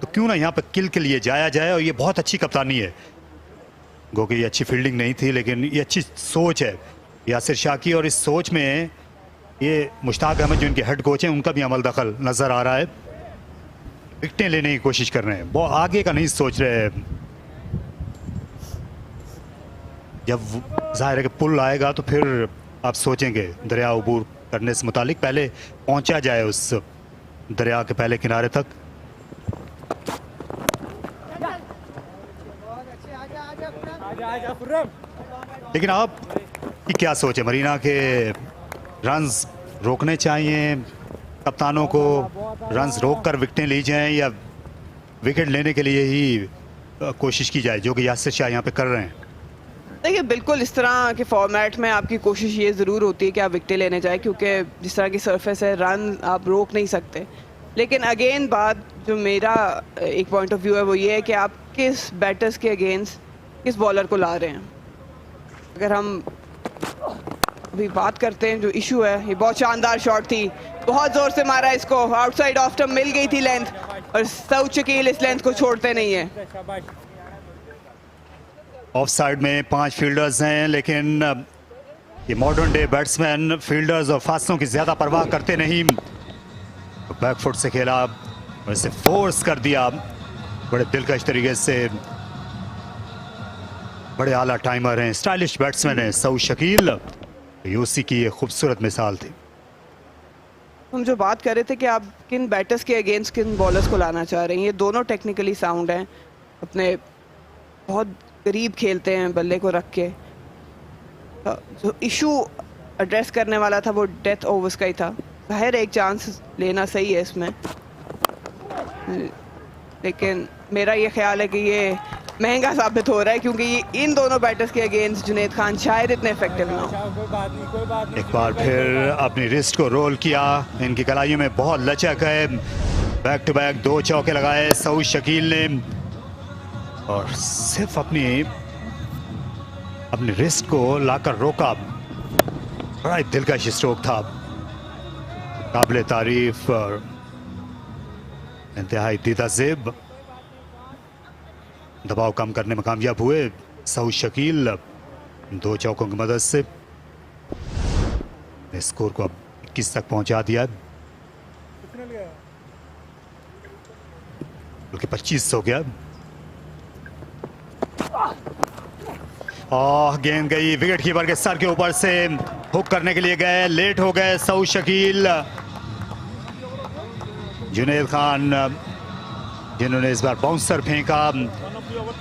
तो क्यों ना यहाँ पर किल के लिए जाया जाए। और ये बहुत अच्छी कप्तानी है। गो कि ये अच्छी फील्डिंग नहीं थी लेकिन ये अच्छी सोच है यासिर शाह की, और इस सोच में ये मुश्ताक अहमद जो इनके हेड कोच हैं उनका भी अमल दखल नजर आ रहा है। विकेटें लेने की कोशिश कर रहे हैं, वो आगे का नहीं सोच रहे हैं। जब जाहिर है कि पुल आएगा तो फिर आप सोचेंगे दरिया अबूर करने से मुतालिक, पहले पहुंचा जाए उस दरिया के पहले किनारे तक। लेकिन आप की क्या सोच है मरीना के? रन्स रोकने चाहिए कप्तानों को, रन्स रोककर विकेटें ली जाएं, या विकेट लेने के लिए ही कोशिश की जाए जो कि यासिर शाह यहाँ पे कर रहे हैं? देखिए, बिल्कुल इस तरह के फॉर्मेट में आपकी कोशिश ये ज़रूर होती है कि आप विकेटें लेने जाए, क्योंकि जिस तरह की सरफेस है रन आप रोक नहीं सकते। लेकिन अगेन बात जो मेरा एक पॉइंट ऑफ व्यू है वो ये है कि आप किस बैटर्स के अगेंस्ट किस बॉलर को ला रहे हैं। अगर हम अभी बात करते हैं जो इशू है, ये बहुत शानदार शॉट थी, बहुत ज़ोर से मारा इसको, आउटसाइड ऑफ स्टंप मिल गई थी लेंथ, और सऊद शकील इस लेंथ को छोड़ते नहीं है। ऑफ साइड में 5 फील्डर्स हैं, लेकिन ये मॉडर्न डे बैट्समैन फील्डर्स और फासलों की ज्यादा परवाह करते नहीं। बैकफुट से खेला और इसे फोर्स कर दिया बड़े दिलकश तरीके से। बड़े आला टाइमर हैं, स्टाइलिश बैट्समैन हैं सऊद शकील, यूसी की ये खूबसूरत मिसाल थी। हम जो बात कर रहे थे कि आप किन बैटर्स के अगेंस्ट किन बॉलर्स को लाना चाह रहे हैं, ये दोनों टेक्निकली साउंड हैं, अपने बहुत करीब खेलते हैं बल्ले को रख के। जो इशू एड्रेस करने वाला था वो डेथ ओवर्स का ही था। जाहिर एक चांस लेना सही है इसमें, लेकिन मेरा ये ख्याल है कि ये महंगा साबित हो रहा है, क्योंकि ये इन दोनों बैटर्स के अगेंस्ट जुनैद खान शायद इतने इफेक्टिव ना हो। एक बार फिर अपनी रिस्ट को रोल किया, इनकी कलाइयों में बहुत लचक है। बैक टू बैक 2 चौके लगाए सऊद शकील ने, और सिर्फ अपनी रिस्ट को लाकर रोका। बड़ा ही दिलकश स्ट्रोक था, काबिले तारीफ और इंतहाई दीदा ज़ेब। दबाव कम करने में कामयाब हुए सऊद शकील 2 चौकों की मदद से। स्कोर को अब 21 तक पहुंचा दिया, बल्कि 25 हो गया। गेंद गई विकेट कीपर के सर के ऊपर से, हुक करने के लिए गए, लेट हो गए सऊद शकील। जुनैद खान जिन्होंने इस बार बाउंसर फेंका,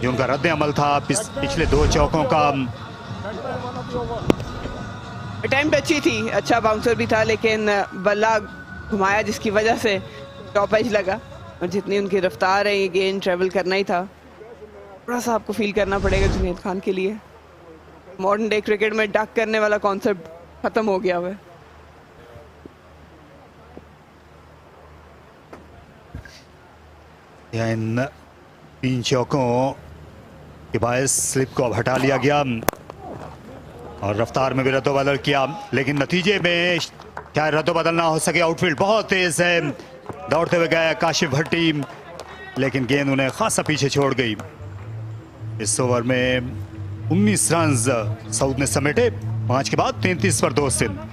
जो उनका रद्द अमल था पिछले 2 चौकों का। अटेम्प्ट अच्छी थी, अच्छा बाउंसर भी था, लेकिन बल्ला घुमाया जिसकी वजह से टॉप एज लगा, और जितनी उनकी रफ्तार है ये गेंद ट्रेवल करना ही था। थोड़ा सा आपको फील करना पड़ेगा जुनैद खान के लिए। मॉडर्न डे क्रिकेट में डक करने वाला कॉन्सेप्ट खत्म हो गया है। इन 3 चौकों के बायस स्लिप को अब हटा लिया गया और रफ्तार में भी रद्दोबदल किया, लेकिन नतीजे में चाहे रद्दोबदल ना हो सके। आउटफील्ड बहुत तेज है, दौड़ते हुए गए काशिफ भट्टी, लेकिन गेंद उन्हें खासा पीछे छोड़ गई। इस ओवर में 19 रन सऊद ने समेटे, 5 के बाद 33 पर 2 Sindh.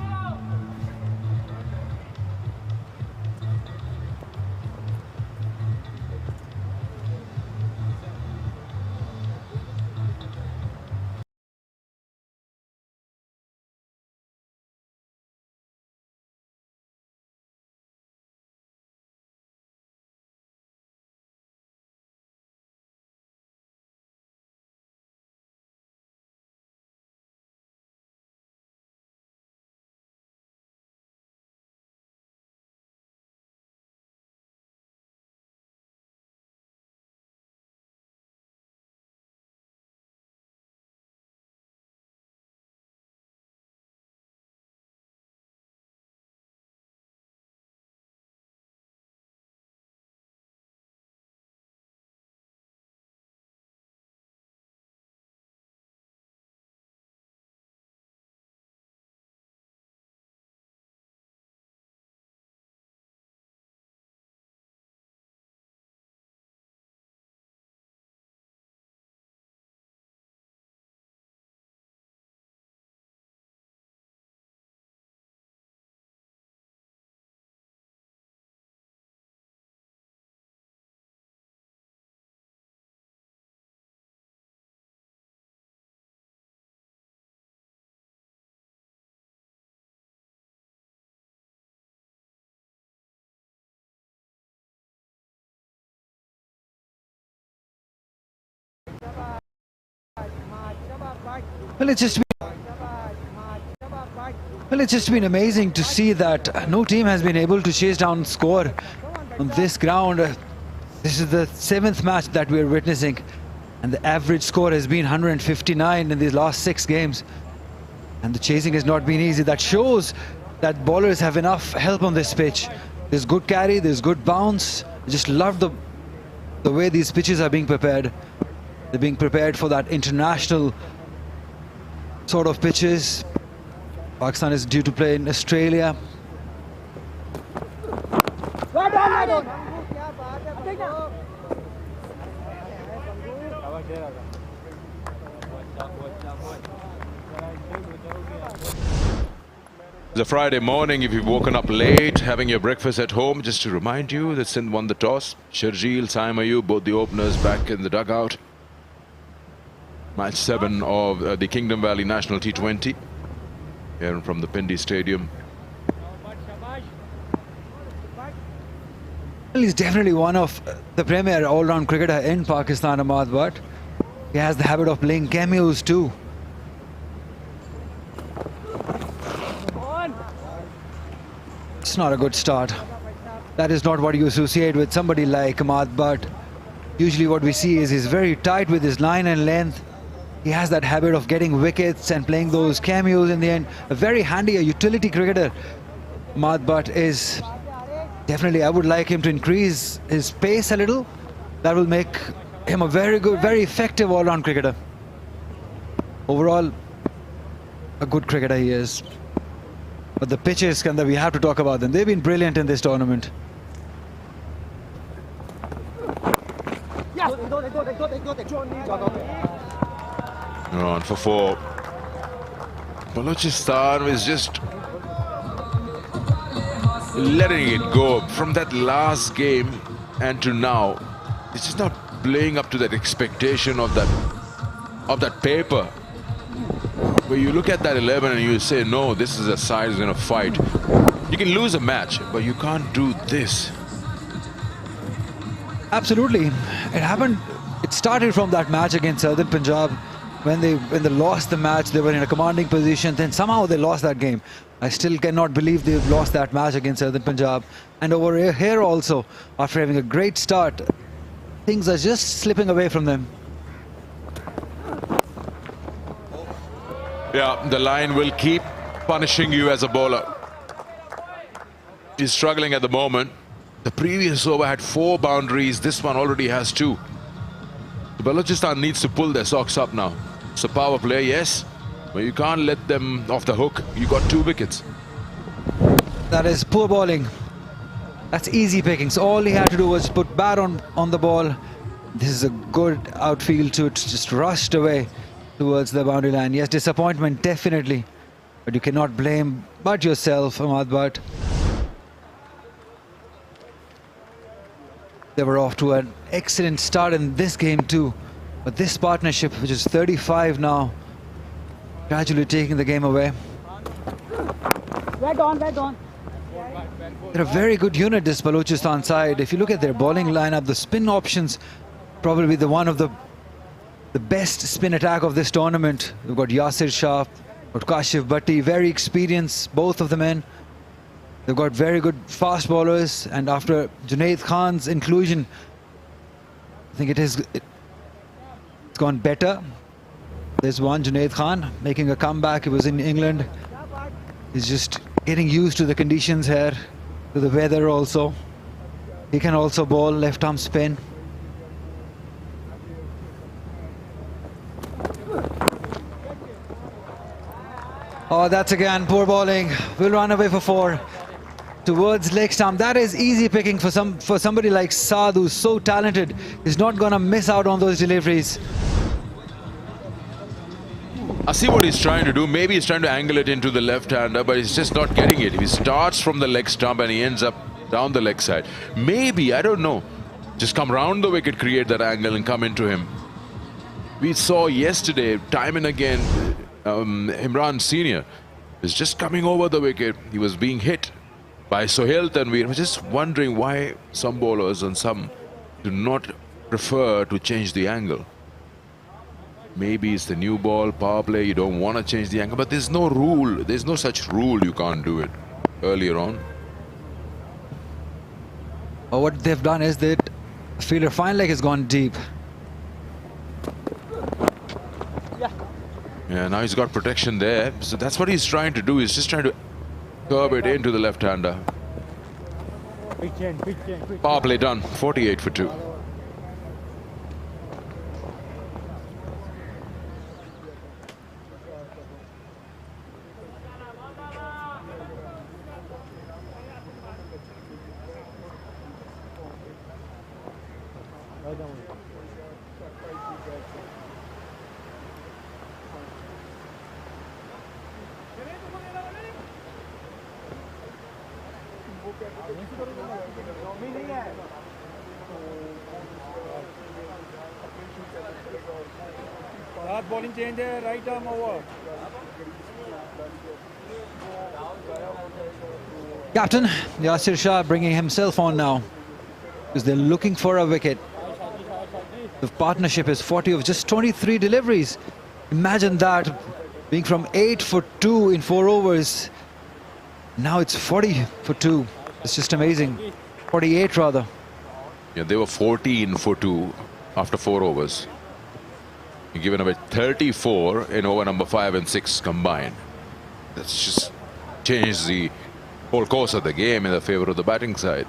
Well, it's just been amazing to see that no team has been able to chase down score on this ground. This is the 7th match that we're witnessing, and the average score has been 159 in these last 6 games. And the chasing has not been easy. That shows that bowlers have enough help on this pitch. There's good carry, there's good bounce. I just love the way these pitches are being prepared. They're being prepared for that international sort of pitches. Pakistan is due to play in Australia. It's a Friday morning. If you've woken up late, having your breakfast at home, just to remind you that Sindh won the toss. Sharjeel, Saim Ayub, both the openers back in the dugout. Match 7 of the Kingdom Valley National T20. Here from the Pindi Stadium. Well, he's definitely one of the premier all-round cricketer in Pakistan, Ahmad Butt. He has the habit of playing cameos too. It's not a good start. That is not what you associate with somebody like Ahmad Butt. Usually what we see is he's very tight with his line and length. He has that habit of getting wickets and playing those cameos in the end. A very handy, a utility cricketer. Ahmad Butt is definitely, I would like him to increase his pace a little. That will make him a very good, very effective all-round cricketer. Overall, a good cricketer he is. But the pitches, Skandar, we have to talk about them. They've been brilliant in this tournament. On for 4. Balochistan is just letting it go from that last game and to now. It's just not playing up to that expectation of that paper. Where you look at that 11 and you say, no, this is a side that's going to fight. You can lose a match, but you can't do this. Absolutely. It happened. It started from that match against Southern Punjab. When they lost the match, they were in a commanding position. Then somehow they lost that game. I still cannot believe they've lost that match against Southern Punjab. And over here also, after having a great start, things are just slipping away from them. Yeah, the line will keep punishing you as a bowler. He's struggling at the moment. The previous over had 4 boundaries. This one already has 2. Balochistan needs to pull their socks up now. It's a power play, yes, but you can't let them off the hook. You got 2 wickets. That is poor bowling. That's easy pickings. All he had to do was put bat on the ball. This is a good outfield to it. Just rushed away towards the boundary line. Yes, disappointment, definitely. But you cannot blame but yourself, Ahmad Butt. They were off to an excellent start in this game too. But this partnership, which is 35 now, gradually taking the game away. Red on, red on. They're a very good unit, this Balochistan side. If you look at their bowling lineup, the spin options, probably one of the best spin attack of this tournament. We've got Yasir Shah, got Kashif Bhatti, very experienced, both of the men. They've got very good fast bowlers, and after Junaid Khan's inclusion, I think it's gone better. There's one, Junaid Khan, making a comeback. He was in England. He's just getting used to the conditions here, to the weather also. He can also bowl left arm spin. Oh, that's again poor bowling. We'll run away for 4 towards leg stump. That is easy picking for somebody like Saad, who's so talented. He's not gonna miss out on those deliveries. I see what he's trying to do. Maybe he's trying to angle it into the left-hander, but he's just not getting it. He starts from the leg stump and he ends up down the leg side. Maybe, I don't know, just come round the wicket, create that angle and come into him. We saw yesterday, time and again, Imran Senior is just coming over the wicket. He was being hit by Sohail Tanveer. We're just wondering why some bowlers and some do not prefer to change the angle. maybe it's the new ball, power play, you don't want to change the angle, but there's no rule. There's no such rule you can't do it earlier on. What they've done is that fielder fine leg has gone deep. Yeah, now he's got protection there. So that's what he's trying to do. He's just trying to curb it into the left-hander. Power play done, 48 for 2. Last bowling change है, right arm over. Captain Yasir Shah bringing himself on now because they're looking for a wicket. The partnership is 40 of just 23 deliveries. Imagine that, being from 8 for 2 in 4 overs. Now it's 40 for 2. It's just amazing. 48 rather. Yeah, they were 14 for 2 after 4 overs. You've given away 34 in over number 5 and 6 combined. That's just changed the whole course of the game in the favor of the batting side.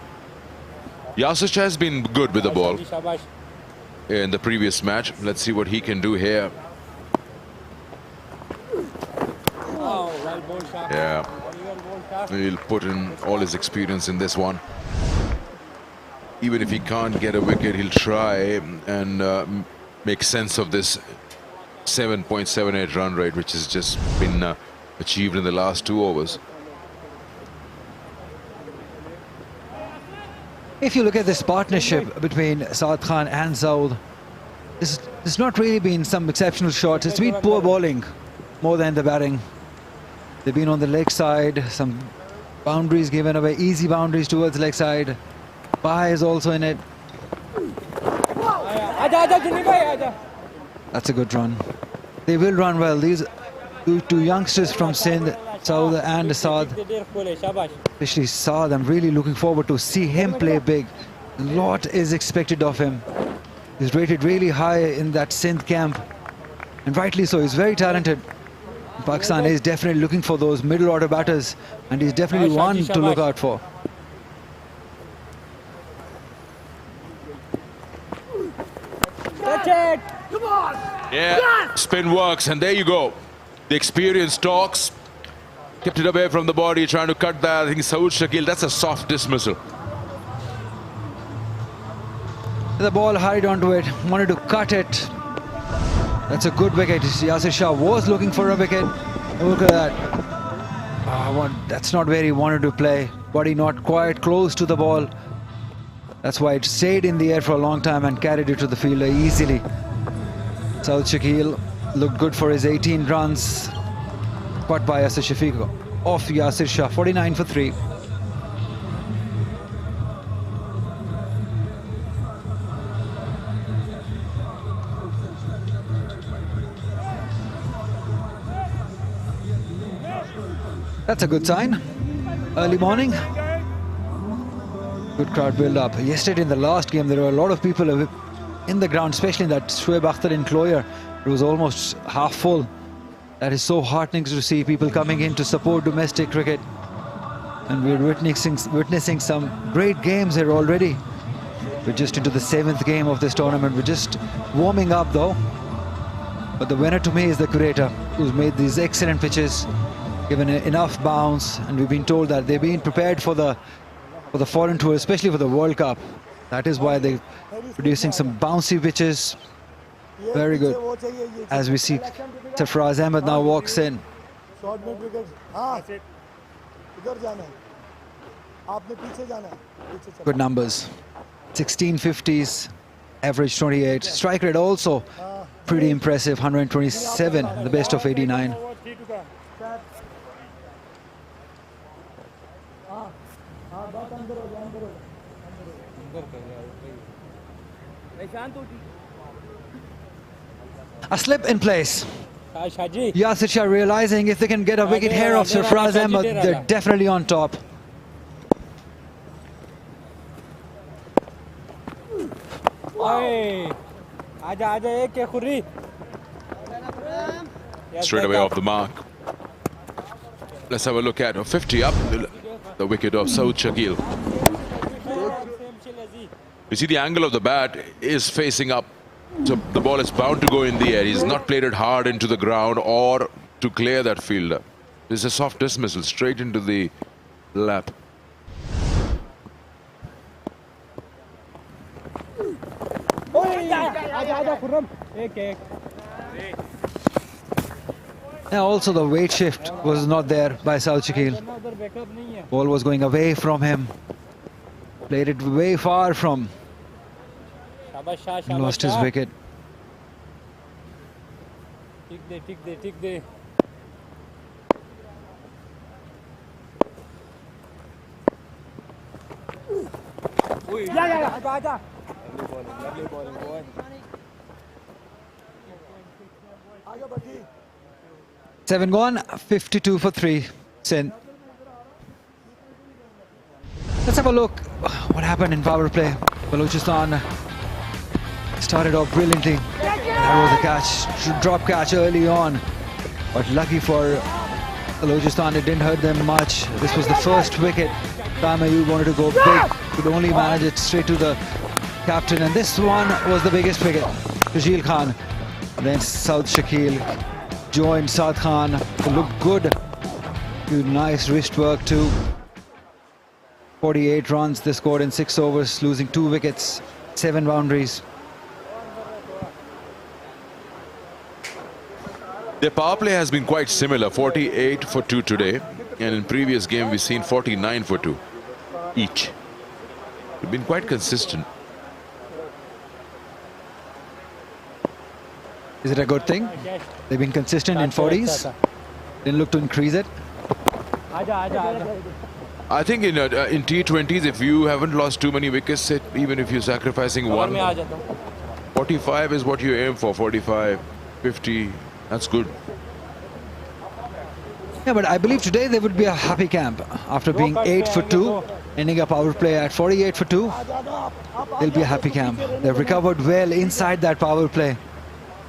Yasir Shah has been good with the ball in the previous match. Let's see what he can do here. Yeah, he'll put in all his experience in this one. Even if he can't get a wicket, he'll try and make sense of this 7.78 run rate, which has just been achieved in the last 2 overs. If you look at this partnership between Saad Khan and Saud, there's not really been some exceptional shots. It's been poor bowling more than the batting. They've been on the leg side, some boundaries given away, easy boundaries towards leg side. Baha is also in it. That's a good run. They will run well. These two youngsters from Sindh, Saud and Saad. Especially Saad, I'm really looking forward to see him play big. A lot is expected of him. He's rated really high in that Sindh camp, and rightly so. He's very talented. Pakistan is definitely looking for those middle order batters, and he's definitely one to look out for. Yeah, spin works, and there you go. The experience talks. Kept it away from the body, trying to cut that. I think Saud Shakil, that's a soft dismissal. The ball hurried onto it, wanted to cut it. That's a good wicket. Yasir Shah was looking for a wicket. Look at that. That's not where he wanted to play. Body not quite close to the ball. That's why it stayed in the air for a long time and carried it to the fielder easily. Saud Shakil looked good for his 18 runs. Caught by Asad Shafiq off Yasir Shah, 49 for 3. That's a good sign. Early morning. Good crowd build up. Yesterday in the last game, there were a lot of people in the ground, especially in that Shoaib Akhtar enclosure. It was almost half full. That is so heartening to see people coming in to support domestic cricket. And we're witnessing some great games here already. We're just into the 7th game of this tournament. We're just warming up though. But the winner to me is the curator, who's made these excellent pitches, given enough bounce, and we've been told that they've been prepared for the foreign tour, especially for the World Cup. That is why they're producing some bouncy pitches. Very good. As we see, Sarfaraz Ahmed now walks in. Good numbers. 16 50s, average 28. Strike rate also pretty impressive, 127, the best of 89. A slip in place. Shaji. Yasir Shah realizing if they can get a wicket here of Sarfraz Ahmed, they're definitely on top. Oi. Aja ek ke khurri. Straight away off the mark. Let's have a look at 50 up, the wicket of Saud Shakil. You see the angle of the bat is facing up, so the ball is bound to go in the air. He's not played it hard into the ground or to clear that fielder. This is a soft dismissal straight into the lap. Aja khurram. Ek. Now also the weight shift was not there by Saud Shakil. Ball was going away from him. Played it way far from. Lost his wicket. Tik de. Yeah. Aja. 7 gone, 52 for 3. Sindh. Let's have a look what happened in power play. Balochistan started off brilliantly. That was a catch, drop catch early on. But lucky for Balochistan, it didn't hurt them much. This was the first wicket. Tamayu wanted to go big, could only manage it straight to the captain. And this one was the biggest wicket. Shakil Khan. Then Saud Shakil joined Saad Khan. It looked good. Nice wrist work too. 48 runs they scored in 6 overs, losing 2 wickets, 7 boundaries. Their power play has been quite similar, 48 for 2 today, and in previous game we've seen 49 for 2 each. They've been quite consistent. Is it a good thing? They've been consistent in 40s. Didn't look to increase it. Aja. I think in T20s, if you haven't lost too many wickets, even if you're sacrificing one, 45 is what you aim for. 45, 50, that's good. Yeah, but I believe today there would be a happy camp after being 8 for 2, ending up power play at 48 for 2. There'll be a happy camp. They've recovered well inside that power play.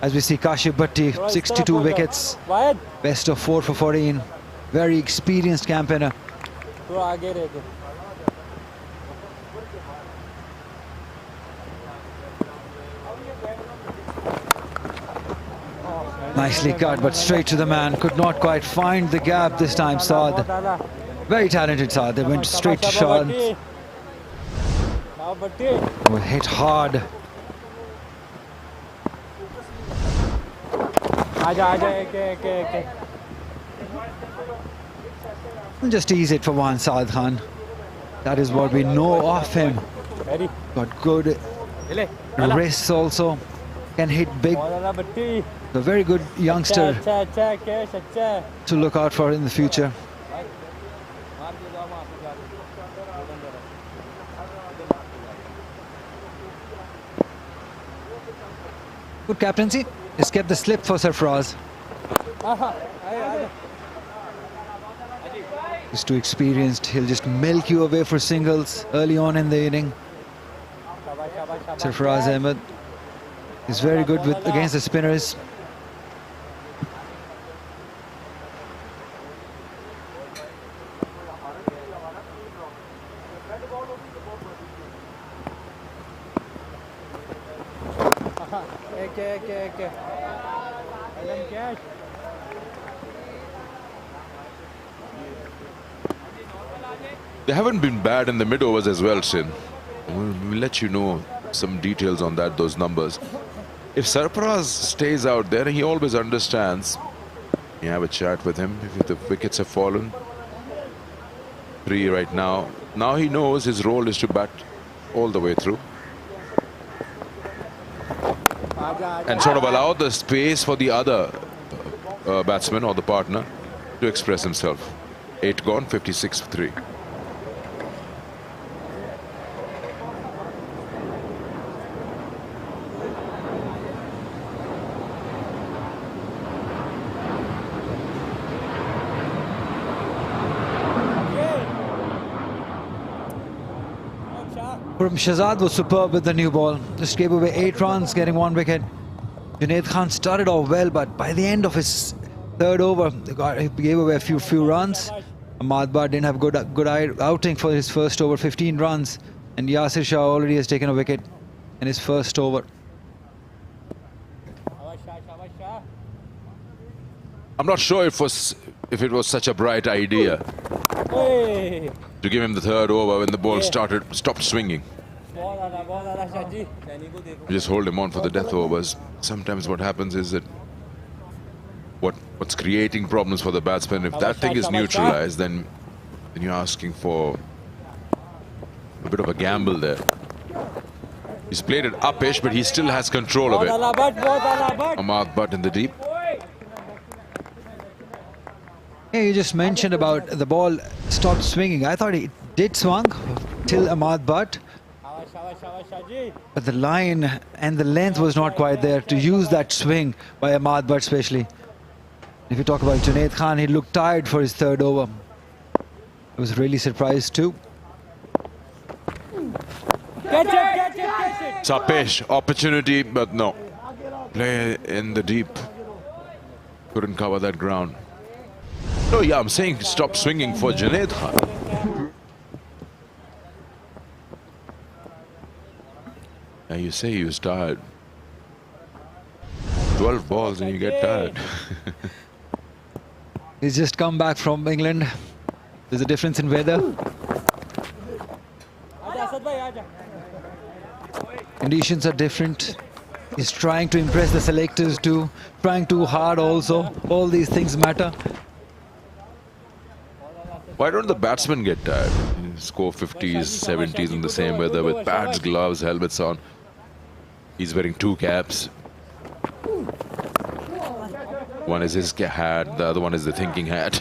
As we see Kashif Bhatti, 62 wickets, best of 4 for 14. Very experienced campaigner. Nicely cut, but straight to the man. Could not quite find the gap this time, Saad. Very talented Saad. They went straight to Shah. Hit hard. Aja. Just ease it for one, Saad Khan. That is what we know of him. Got good wrists also. Can hit big. A very good youngster to look out for in the future. Good captaincy. He's kept the slip for Sarfraz. He's too experienced. He'll just milk you away for singles early on in the inning. Sarfraz Ahmed is very good against the spinners. They haven't been bad in the mid overs as well, Sindh. We'll let you know some details on that, those numbers. If Sarfraz stays out there, he always understands. You have a chat with him if the wickets have fallen. 3 right now. Now he knows his role is to bat all the way through. And sort of allow the space for the other batsman or the partner to express himself. 8 gone, 56 for 3. Shahzad was superb with the new ball. Just gave away 8 runs, getting 1 wicket. Junaid Khan started off well, but by the end of his third over, he gave away a few runs. Ahmad Bhatt didn't have good outing for his first over, 15 runs. And Yasir Shah already has taken a wicket in his first over. I'm not sure if it was such a bright idea to give him the third over when the ball stopped swinging. Just hold him on for the death overs. Sometimes what happens is that what's creating problems for the batsman, if that thing is neutralized, then you're asking for a bit of a gamble there. He's played it upish, but he still has control of it. Ahmad Bhatt in the deep. Yeah, you just mentioned about the ball stopped swinging. I thought it did swung till Ahmad Bhatt, but the line and the length was not quite there to use that swing by Ahmad Bhatt especially. If you talk about Junaid Khan, he looked tired for his third over. I was really surprised too. Sapesh, opportunity, but no. Play in the deep. Couldn't cover that ground. No, yeah, I'm saying stop swinging for Junaid Khan. Now you say he was tired. 12 balls and you get tired. He's just come back from England. There's a difference in weather. Conditions are different. He's trying to impress the selectors too. Trying too hard also. All these things matter. Why don't the batsmen get tired? Score 50s, 70s in the same weather with pads, gloves, helmets on. He's wearing 2 caps. One is his hat, the other one is the thinking hat.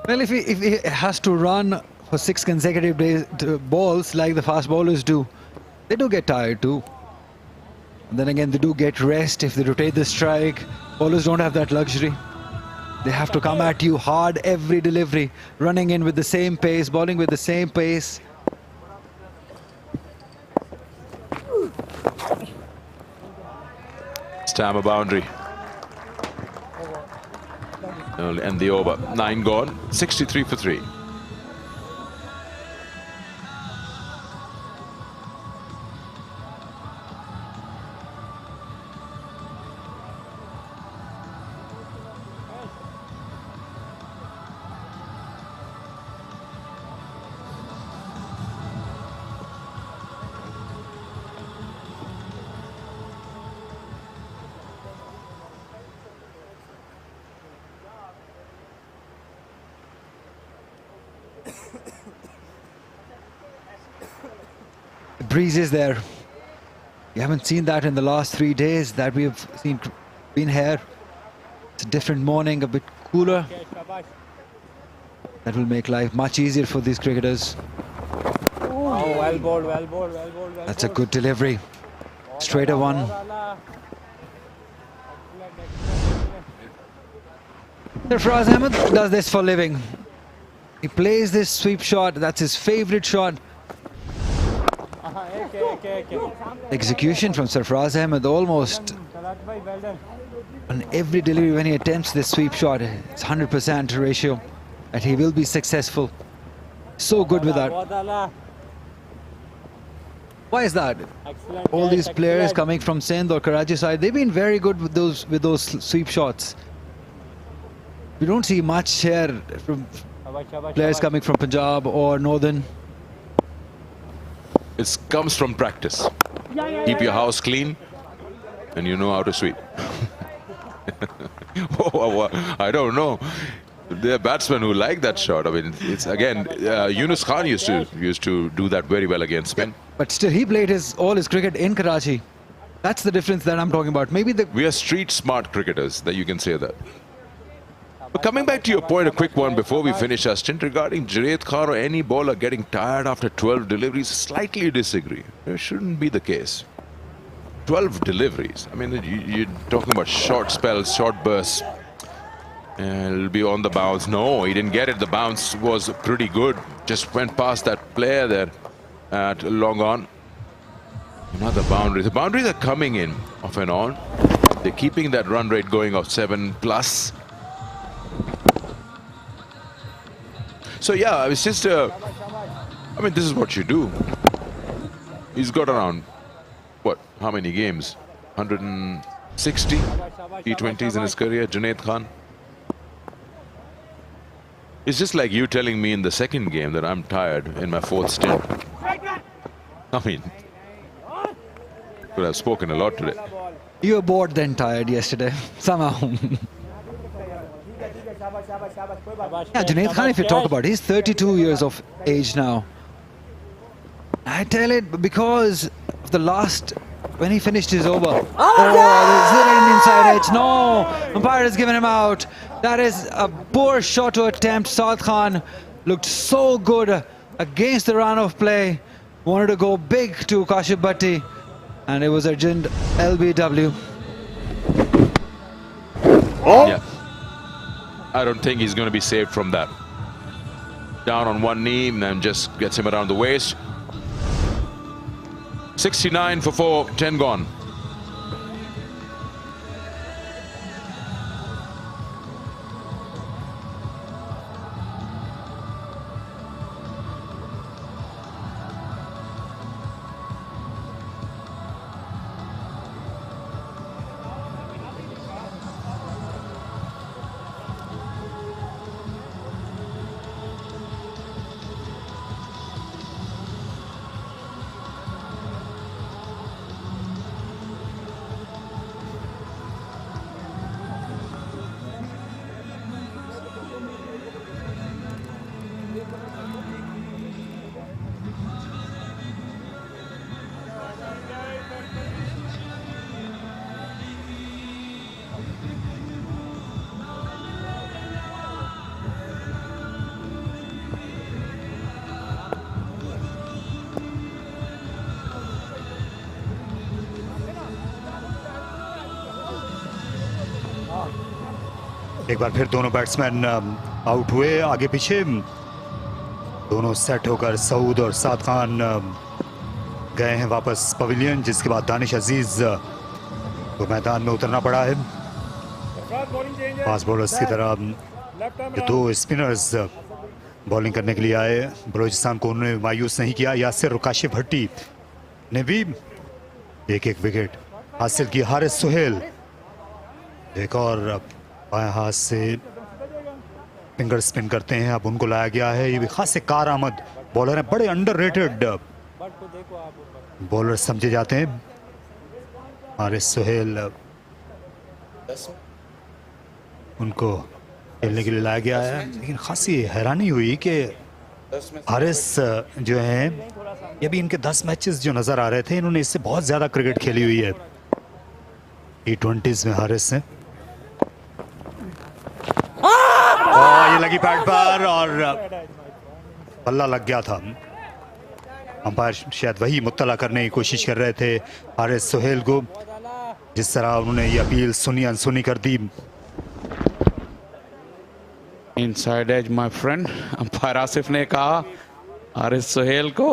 Well, if he has to run for 6 consecutive balls like the fast bowlers do, they do get tired too. And then again, they do get rest if they rotate the strike. Bowlers don't have that luxury. They have to come at you hard every delivery, running in with the same pace, bowling with the same pace. Stammer boundary. And the over. 9 gone, 63 for 3. The breeze is there. You haven't seen that in the last 3 days that we have been here. It's a different morning, a bit cooler. That will make life much easier for these cricketers. Oh, well bowled, well bowled, well bowled. That's a good delivery. Straighter one. Sarfraz Ahmed does this for a living. He plays this sweep shot. That's his favorite shot. Execution from Sarfraz Ahmed almost on every delivery when he attempts this sweep shot. It's 100% ratio that he will be successful. So good with that. Why is that? All these players coming from Sindh or Karachi side, they've been very good with those sweep shots. We don't see much here from players coming from Punjab or Northern. It comes from practice. Keep your house clean and you know how to sweep. I don't know. There are batsmen who like that shot. I mean, it's again, Yunus Khan used to do that very well against spin. But still, he played all his cricket in Karachi. That's the difference that I'm talking about. Maybe we are street smart cricketers, that you can say that. But coming back to your point, a quick one before we finish our stint regarding Junaid Khan or any bowler getting tired after 12 deliveries, slightly disagree. It shouldn't be the case. 12 deliveries. I mean, you're talking about short spells, short bursts. It'll be on the bounce. No, he didn't get it. The bounce was pretty good. Just went past that player there at long on. Another boundary. The boundaries are coming in off and on. They're keeping that run rate going of 7+. So yeah, it's just I mean, this is what you do. He's got around, what, how many games? 160 T20s in his career, Junaid Khan. It's just like you telling me in the second game that I'm tired in my 4th stint. I mean, could have spoken a lot today. You were bored then tired yesterday, somehow. Yeah, Junaid Khan, if you talk about it, he's 32 years of age now. I tell it because of the last, when he finished his over. There's an inside edge. No, umpire has given him out. That is a poor shot to attempt. Saad Khan looked so good against the run of play. Wanted to go big to Kashif Bhatti, and it was urgent LBW. Yeah. I don't think he's going to be saved from that. Down on one knee and then just gets him around the waist. 69 for 4, 10 gone. एक बार फिर दोनों batsman out हुए आगे पीछे। दोनों set होकर सऊद और साद खान गए हैं वापस पवेलियन, जिसके बाद दानिश अजीज को मैदान में उतरना पड़ा है। फास्ट बॉलर्स की तरह दो स्पिनर्स बॉलिंग करने के लिए आए। बलोचिस्तान को उन्होंने मायूस नहीं किया। यासिर और काशिफ भट्टी ने भी एक विकेट हासिल की। हारिस सुहेल एक और बाएं हाथ से फिंगर स्पिन करते हैं, अब उनको लाया गया है। ये भी खासे कारआमद बॉलर हैं, बड़े अंडररेटेड बॉलर समझे जाते हैं। हारिस सुहेल उनको खेलने के लिए लाया गया है, लेकिन खासी हैरानी हुई कि हारिस जो हैं, ये भी इनके 10 मैचेस जो नज़र आ रहे थे, इन्होंने इससे बहुत ज़्यादा क्रिकेट खेली हुई है T20s में हारिस ने। ये लगी पैड पर और बल्ला लग गया था। अंपायर शायद वही मुत्तला करने की कोशिश कर रहे थे हारिस सुहेल को, जिस तरह उन्होंने ये अपील सुनी अनसुनी कर दी। Inside edge my friend, umpire Asif ने कहा हारिस सुहेल को।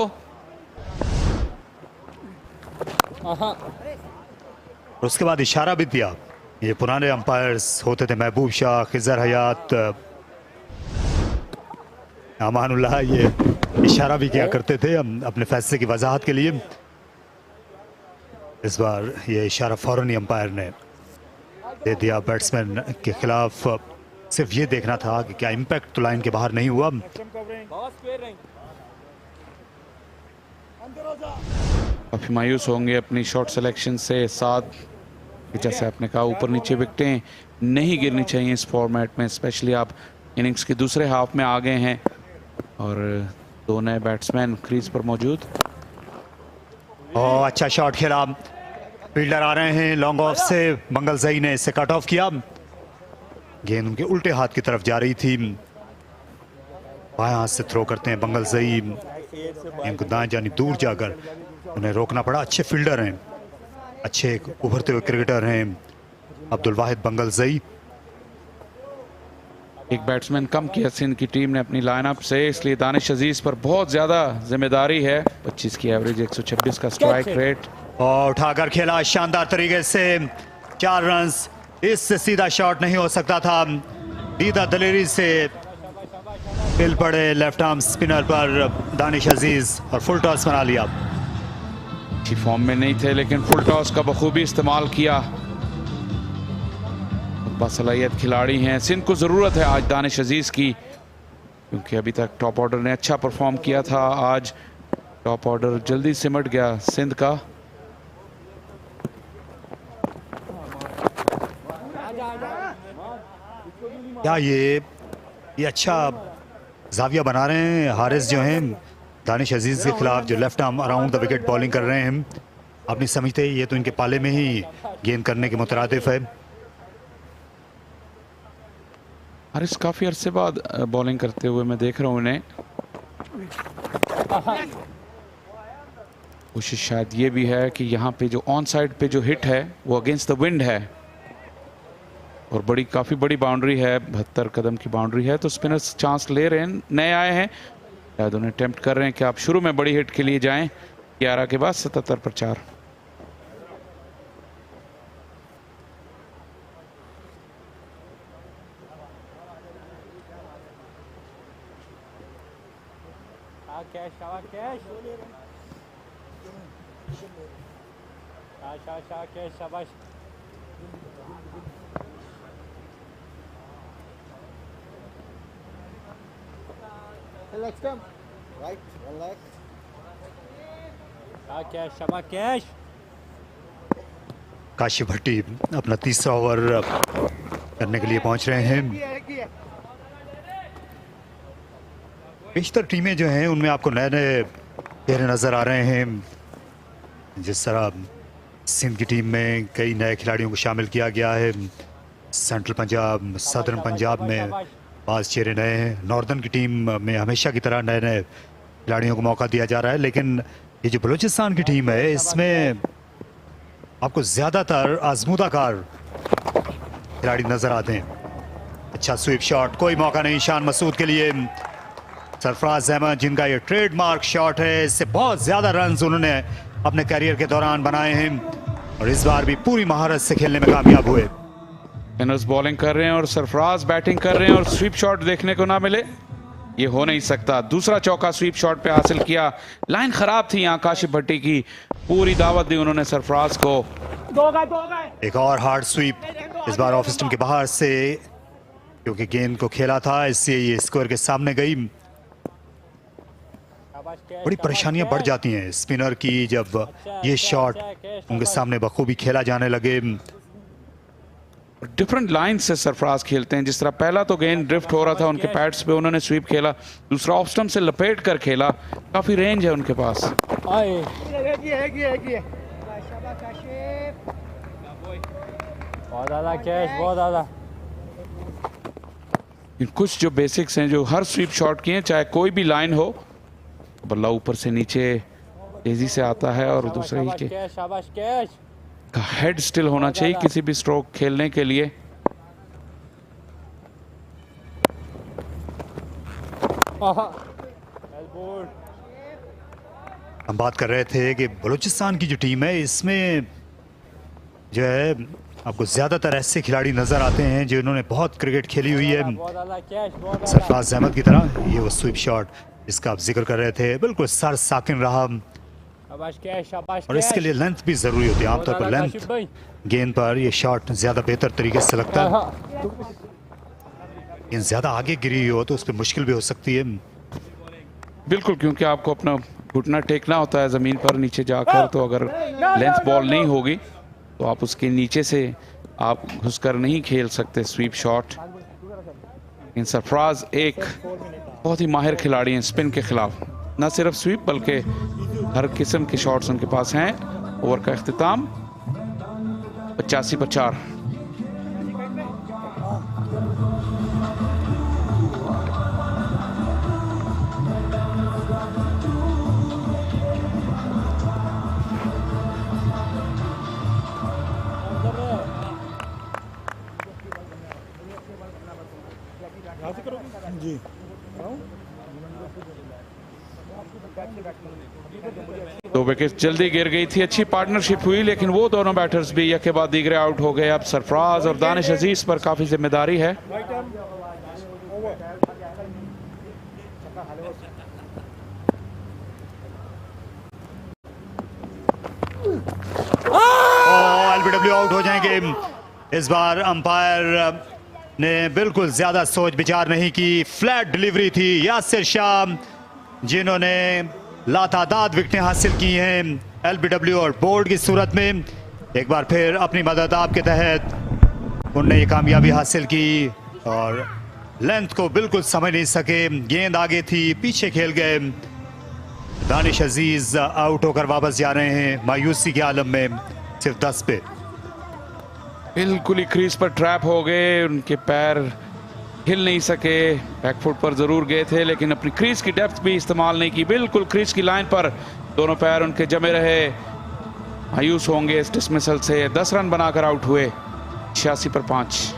और उसके बाद इशारा भी दिया। ये पुराने अंपायर्स होते थे, महबूब शाह, खिजर हयात, अमानुल्लाह, ये इशारा भी किया करते थे अपने फैसले की वजाहत के लिए। इस बार ये इशारा फौरन ही अंपायर ने दे दिया। बैट्समैन के खिलाफ सिर्फ ये देखना था कि क्या इम्पैक्ट तो लाइन के बाहर नहीं हुआ। काफी मायूस होंगे अपनी शॉट सिलेक्शन से। साथ जैसे आपने कहा, ऊपर नीचे विकेटें नहीं गिरनी चाहिए इस फॉर्मेट में, स्पेशली आप इनिंग्स के दूसरे हाफ में आ गए हैं और दो नए बैट्समैन क्रीज पर मौजूद। अच्छा शॉट खेला, फील्डर आ रहे हैं लॉन्ग ऑफ से। मंगल जई ने इसे कट ऑफ किया। गेंद उनके उल्टे हाथ की तरफ जा रही थी। बाएं हाथ से थ्रो करते हैं मंगल जई, इनको दाएं जानिब दूर जाकर उन्हें रोकना पड़ा। अच्छे फील्डर हैं, अच्छे उभरते हुए क्रिकेटर हैं अब्दुल वाहिद बंगल जई। एक बैट्समैन कम किया सिंध की टीम ने अपनी लाइनअप से, इसलिए दानिश अजीज पर बहुत ज़्यादा जिम्मेदारी है। 25 की एवरेज, 126 का स्ट्राइक रेट। और उठाकर खेला शानदार तरीके से, 4 रन। इससे सीधा शॉट नहीं हो सकता था। दीदा दलेरी से पिल पड़े लेफ्ट आर्म स्पिनर पर दानिश अजीज और फुल टॉस बना लिया। अच्छी फॉर्म में नहीं थे, लेकिन फुल टॉस का बखूबी इस्तेमाल किया। बासलाहियत खिलाड़ी हैं, सिंध को ज़रूरत है आज दानिश अजीज की, क्योंकि अभी तक टॉप ऑर्डर ने अच्छा परफॉर्म किया था। आज टॉप ऑर्डर जल्दी सिमट गया सिंध का। क्या ये अच्छा जाविया बना रहे हैं हारिस जो हैं दानिश अजीज के खिलाफ, जो left arm around the wicket bowling कर रहे हैं। आप नहीं समझते ये तो इनके पाले में ही गेंद करने के मुतरादिफ है। हारिस काफ़ी अरसे बाद बॉलिंग करते हुए मैं देख रहा हूँ उन्हें। कोशिश शायद ये भी है कि यहाँ पे जो ऑन साइड पे जो हिट है वो अगेंस्ट द विंड है, और काफ़ी बड़ी बाउंड्री है, 72 कदम की बाउंड्री है। तो स्पिनर्स चांस ले रहे हैं, नए आए हैं, शायद उन्हें अटेम्प्ट कर रहे हैं कि आप शुरू में बड़ी हिट के लिए जाएं। 11 के बाद 77 पर 4। शाबाश। Relax them. Right, relax. कैश। काशिफ भट्टी अपना तीसरा ओवर करने के लिए पहुंच रहे हैं। बेशतर टीमें जो हैं उनमें आपको नए नए चेहरे नजर आ रहे हैं। जिस तरह सिंध की टीम में कई नए खिलाड़ियों को शामिल किया गया है। सेंट्रल पंजाब, सदर्न पंजाब में पांच चेहरे नए हैं। नॉर्दर्न की टीम में हमेशा की तरह नए नए खिलाड़ियों को मौका दिया जा रहा है, लेकिन ये जो बलूचिस्तान की टीम है इसमें आपको ज़्यादातर आजमूदाकार खिलाड़ी नजर आते हैं। अच्छा स्वीप शॉट, कोई मौका नहीं शान मसूद के लिए। सरफराज अहमद जिनका ये ट्रेडमार्क शॉट है, इससे बहुत ज़्यादा रन्स उन्होंने अपने करियर के दौरान बनाए हैं और इस बार भी पूरी महारत से खेलने में कामयाब हुए। स्पिनर्स बॉलिंग कर रहे हैं और सरफराज बैटिंग कर रहे हैं और स्वीप शॉट देखने को ना मिले ये हो नहीं सकता। दूसरा चौका स्वीप शॉट पे हासिल किया। लाइन खराब थी यहाँ काशिफ भट्टी की, पूरी दावत दी उन्होंने सरफराज को। एक और हार्ड स्वीप, इस बार ऑफ स्टंप के बाहर से, क्योंकि गेंद को खेला था इसलिए ये स्क्वायर के सामने गई। बड़ी परेशानियां बढ़ जाती हैं स्पिनर की जब ये शॉट उनके सामने बखूबी खेला जाने लगे। डिफरेंट लाइन से सरफराज खेलते हैं। जिस तरह पहला तो गेंद ड्रिफ्ट हो रहा था उनके पैड्स पे, उन्होंने स्वीप खेला। दूसरा ऑफ स्टंप से लपेट कर खेला, काफी रेंज है उनके पास। बहुत ज़्यादा कैश, बहुत ज़्यादा। कुछ जो बेसिक्स हैं जो हर स्वीप शॉट की हैं, चाहे कोई भी लाइन हो, बल्ला ऊपर से नीचे तेजी से आता है और दूसरे ही के का हेड स्टिल होना चाहिए किसी भी स्ट्रोक खेलने के लिए। हम बात कर रहे थे कि बलूचिस्तान की जो टीम है इसमें जो है आपको ज्यादातर ऐसे खिलाड़ी नजर आते हैं जिन्होंने बहुत क्रिकेट खेली हुई है। सरफराज अहमद की तरह ये वो स्वीप शॉट जिसका आप जिक्र कर रहे थे, बिल्कुल सर साकिन रहा और इसके लिए लेंथ भी जरूरी होती है। आमतौर पर लेंथ गेंद पर ये शॉट ज्यादा बेहतर तरीके से लगता है। गेंद ज्यादा आगे गिरी हो तो उस पर मुश्किल भी हो सकती है। बिल्कुल, क्योंकि आपको अपना घुटना टेकना होता है जमीन पर नीचे जाकर, तो अगर लेंथ बॉल नहीं होगी तो आप उसके नीचे से आप घुसकर नहीं खेल सकते स्वीप शॉट। इन सरफराज एक बहुत ही माहिर खिलाड़ी हैं स्पिन के खिलाफ, न सिर्फ स्वीप बल्कि हर किस्म के शॉट्स उनके पास हैं। ओवर का इख्तिताम 85 पर 4। दो विकेट जल्दी गिर गई थी, अच्छी पार्टनरशिप हुई, लेकिन वो दोनों बैटर्स भी एक के बाद दीगरे आउट हो गए। अब सरफराज और दानिश अजीज पर काफी जिम्मेदारी है। एलबीडब्ल्यू आउट हो जाएंगे। इस बार अंपायर ने बिल्कुल ज्यादा सोच विचार नहीं की, फ्लैट डिलीवरी थी। यासिर शाह जिन्होंने लातादाद विकेटें हासिल की हैं एलबीडब्ल्यू और बोर्ड की सूरत में, एक बार फिर अपनी मदद आपके तहत उनने ये कामयाबी हासिल की और लेंथ को बिल्कुल समझ नहीं सके। गेंद आगे थी, पीछे खेल गए। दानिश अजीज आउट होकर वापस जा रहे हैं मायूसी के आलम में, सिर्फ 10 पे। बिल्कुल ही क्रीज पर ट्रैप हो गए, उनके पैर हिल नहीं सके। बैकफुट पर जरूर गए थे, लेकिन अपनी क्रीज की डेप्थ भी इस्तेमाल नहीं की। बिल्कुल क्रीज की लाइन पर दोनों पैर उनके जमे रहे। मायूस होंगे इस डिसमिसल से। 10 रन बनाकर आउट हुए, 86 पर 5।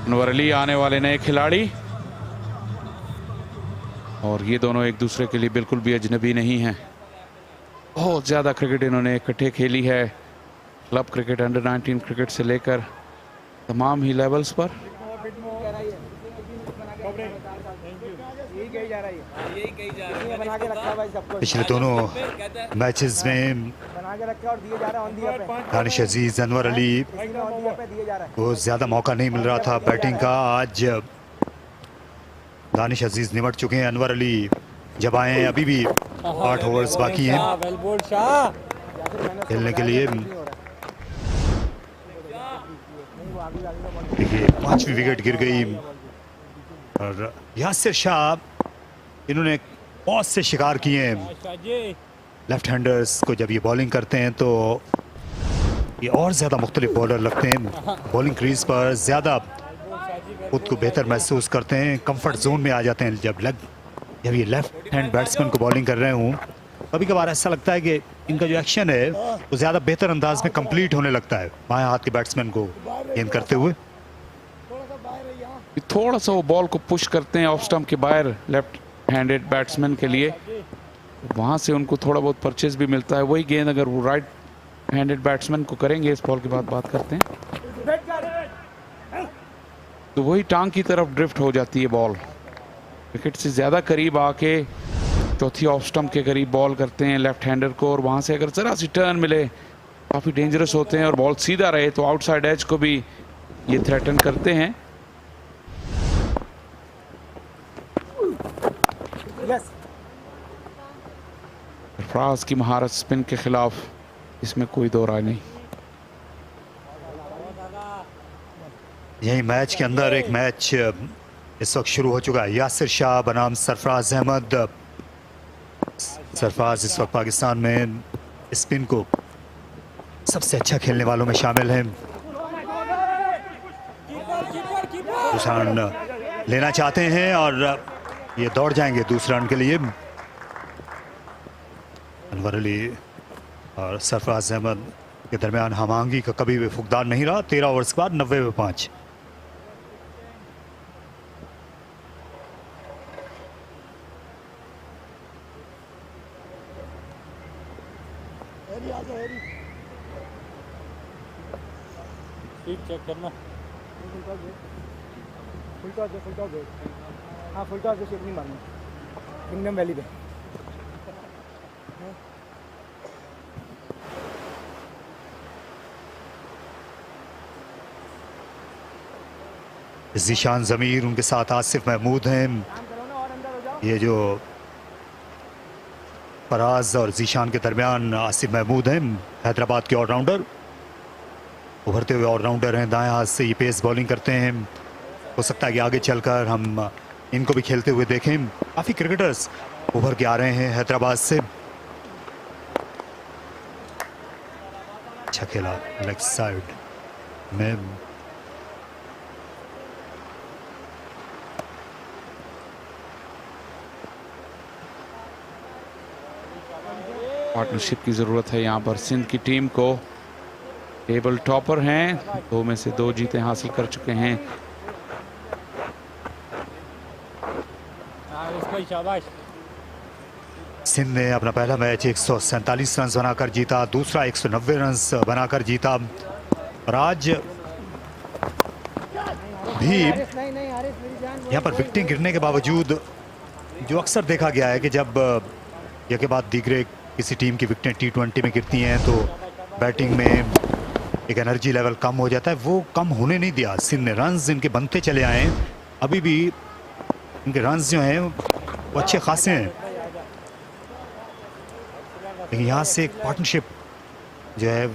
अनवर अली आने वाले नए खिलाड़ी, और ये दोनों एक दूसरे के लिए बिल्कुल भी अजनबी नहीं हैं। बहुत ज़्यादा क्रिकेट इन्होंने इकट्ठे खेली है, क्लब क्रिकेट, अंडर 19 क्रिकेट से लेकर तमाम ही लेवल्स पर। पिछले दोनों मैचेस में दानिश अजीज, अनवर अली को ज्यादा मौका नहीं मिल रहा था बैटिंग का। आज दानिश अजीज निमट चुके हैं, अनवर अली जब आए हैं। अभी भी 8 ओवर्स बाकी हैं खेलने के लिए। देखिए 5वीं विकेट गिर गई और यासिर शाह इन्होंने बहुत से शिकार किए हैं लेफ्ट हैंडर्स को। जब ये बॉलिंग करते हैं तो ये और ज़्यादा मुख्तलिफ बॉलर लगते हैं। बॉलिंग क्रीज पर ज़्यादा खुद को बेहतर महसूस करते हैं, कंफर्ट जोन में आ जाते हैं। जब ये लेफ्ट हैंड बैट्समैन को बॉलिंग कर रहे हूँ, कभी कभार ऐसा लगता है कि इनका जो एक्शन है वो ज़्यादा बेहतर अंदाज में कंप्लीट होने लगता है बाएं हाथ के बैट्समैन को गेंद करते हुए। थोड़ा सा वो बॉल को पुश करते हैं ऑफ स्टंप के बाहर लेफ्ट हैंडेड बैट्समैन के लिए, वहां से उनको थोड़ा बहुत परचेज भी मिलता है। वही गेंद अगर वो राइट हैंडेड बैट्समैन को करेंगे, इस बॉल के बाद बात करते हैं, तो वही टांग की तरफ ड्रिफ्ट हो जाती है बॉल। विकेट से ज़्यादा करीब आके चौथी ऑफ स्टंप के करीब बॉल करते हैं लेफ्ट हैंडर को, और वहां से अगर ज़रा सी टर्न मिले काफ़ी डेंजरस होते हैं, और बॉल सीधा रहे तो आउटसाइड एज को भी ये थ्रेटन करते हैं। सरफराज की महारत स्पिन के खिलाफ, इसमें कोई दो राय नहीं। यही मैच के अंदर एक मैच इस वक्त शुरू हो चुका है। यासिर शाह बनाम सरफराज अहमद। सरफराज इस वक्त पाकिस्तान में स्पिन को सबसे अच्छा खेलने वालों में शामिल हैं। दूसरा रन लेना चाहते हैं और ये दौड़ जाएंगे दूसरे रन के लिए। अनवर अली और सरफराज अहमद के दरमियान हमांगी का कभी भी फुकदान नहीं रहा। 13 ओवर्स के बाद 90 पे 5। चेक करना। हाँ फुल टॉस से नहीं मारना किंगडम वैली पे। ज़ीशान ज़मीर, उनके साथ आसिफ महमूद हैं। ये जो सरफराज और जीशान के दरमियान आसिफ महमूद हैं, हैदराबाद के ऑलराउंडर, उभरते हुए ऑलराउंडर हैं। दाएं हाथ से ये पेस बॉलिंग करते हैं। हो सकता है कि आगे चलकर हम इनको भी खेलते हुए देखें। काफ़ी क्रिकेटर्स उभर के आ रहे हैं हैदराबाद से। अच्छा खेला लेग साइड में। पार्टनरशिप की ज़रूरत है यहाँ पर सिंध की टीम को। टेबल टॉपर हैं, 2 में से 2 जीतें हासिल कर चुके हैं। शाबाश। सिंध ने अपना पहला मैच 147 रन बनाकर जीता, दूसरा 190 रन बनाकर जीता। और आज भी यहाँ पर विकेटें गिरने के बावजूद जो अक्सर देखा गया है कि जब यह के बाद दीगरे किसी टीम की विकेटें T20 में गिरती हैं तो बैटिंग में एक एनर्जी लेवल कम हो जाता है, वो कम होने नहीं दिया सिंध ने। रन्स इनके बनते चले आए हैं, अभी भी इनके रन्स जो हैं वो अच्छे खासे हैं। लेकिन यहाँ से एक पार्टनरशिप जो है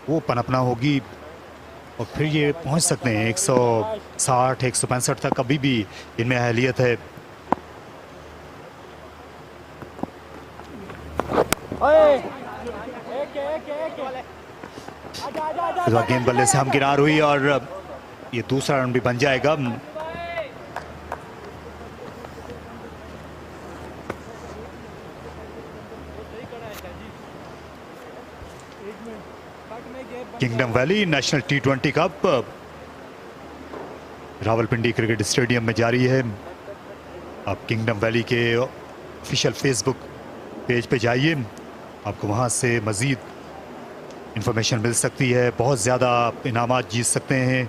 वो पनपना होगी और फिर ये पहुँच सकते हैं 160 165 तक, अभी भी इनमें अहलियत है। गेंद बल्ले से हम किनार हुई और ये दूसरा रन भी बन जाएगा। Kingdom valley national T20 cup Rawalpindi cricket stadium में जारी है। आप किंगडम वैली के ऑफिशियल फेसबुक पेज पे जाइए, आपको वहां से मजीद इंफॉर्मेशन मिल सकती है। बहुत ज़्यादा आप इनामात जीत सकते हैं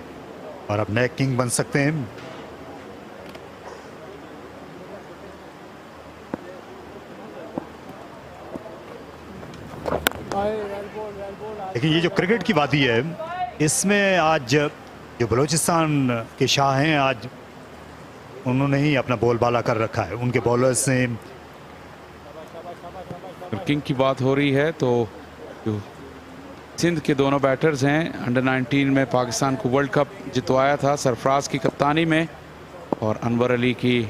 और आप नए किंग बन सकते हैं। लेकिन ये जो क्रिकेट की वादी है, इसमें आज जो बलोचिस्तान के शाह हैं, आज उन्होंने ही अपना बोलबाला कर रखा है। उनके बॉलर्स ने किंग की बात हो रही है तो जो सिंध के दोनों बैटर्स हैं, अंडर 19 में पाकिस्तान को वर्ल्ड कप जितवाया था सरफराज की कप्तानी में और अनवर अली की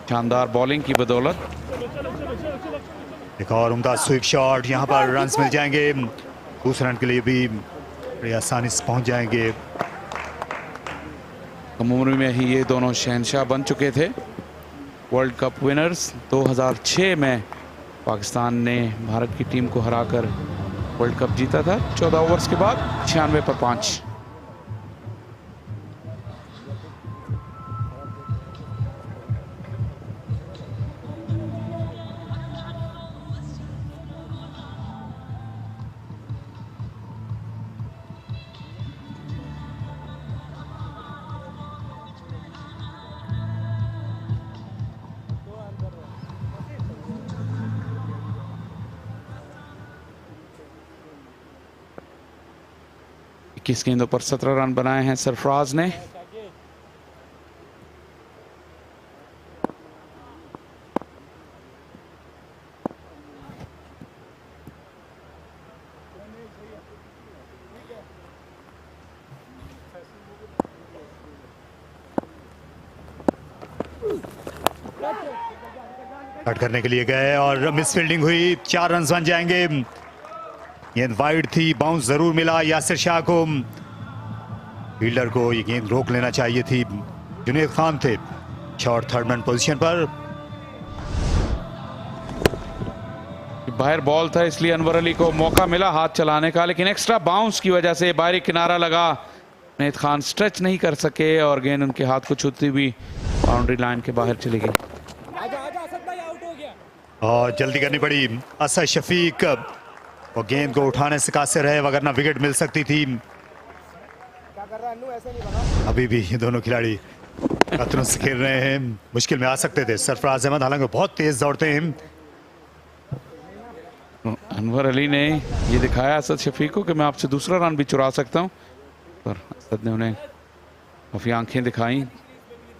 शानदार बॉलिंग की बदौलत। एक और उम्दा स्वीप शॉट, यहाँ पर रन्स मिल जाएंगे। दूसरे रन के लिए भी बड़ी आसानी से पहुंच जाएंगे। कम उम्र में ही ये दोनों शहनशाह बन चुके थे, वर्ल्ड कप विनर्स। 2006 में पाकिस्तान ने भारत की टीम को हराकर वर्ल्ड कप जीता था 14 ओवर्स के बाद 96 पर 5। इक्कीस गेंदों पर 17 रन बनाए हैं सरफराज ने। कट करने के लिए गए और मिस फील्डिंग हुई। 4 रन बन जाएंगे। गेंद वाइड थी, बाउंस जरूर मिला यासिर शाह को। फील्डर को ये गेंद रोक लेना चाहिए थी। जुनेद खान थे शॉर्ट थर्ड मैन पोजीशन पर। बाहर बॉल था इसलिए अनवर अली को मौका मिला हाथ चलाने का, लेकिन एक्स्ट्रा बाउंस की वजह से बाहरी किनारा लगा। जुनेद खान स्ट्रेच नहीं कर सके और गेंद उनके हाथ को छूती हुई बाउंड्री लाइन के बाहर चली गई। और जल्दी करनी पड़ी असद शफीक, और गेंद को उठाने से कासिर है, वगरना विकेट मिल सकती थी। अभी भी ये दोनों खिलाड़ी खतरों से खेल रहे हैं, मुश्किल में आ सकते थे। सरफराज अहमद हालांकि बहुत तेज दौड़ते हैं। अनवर अली ने ये दिखाया असद शफीक को कि मैं आपसे दूसरा रन भी चुरा सकता हूं, पर असद ने उन्हें काफ़ी आंखें दिखाई।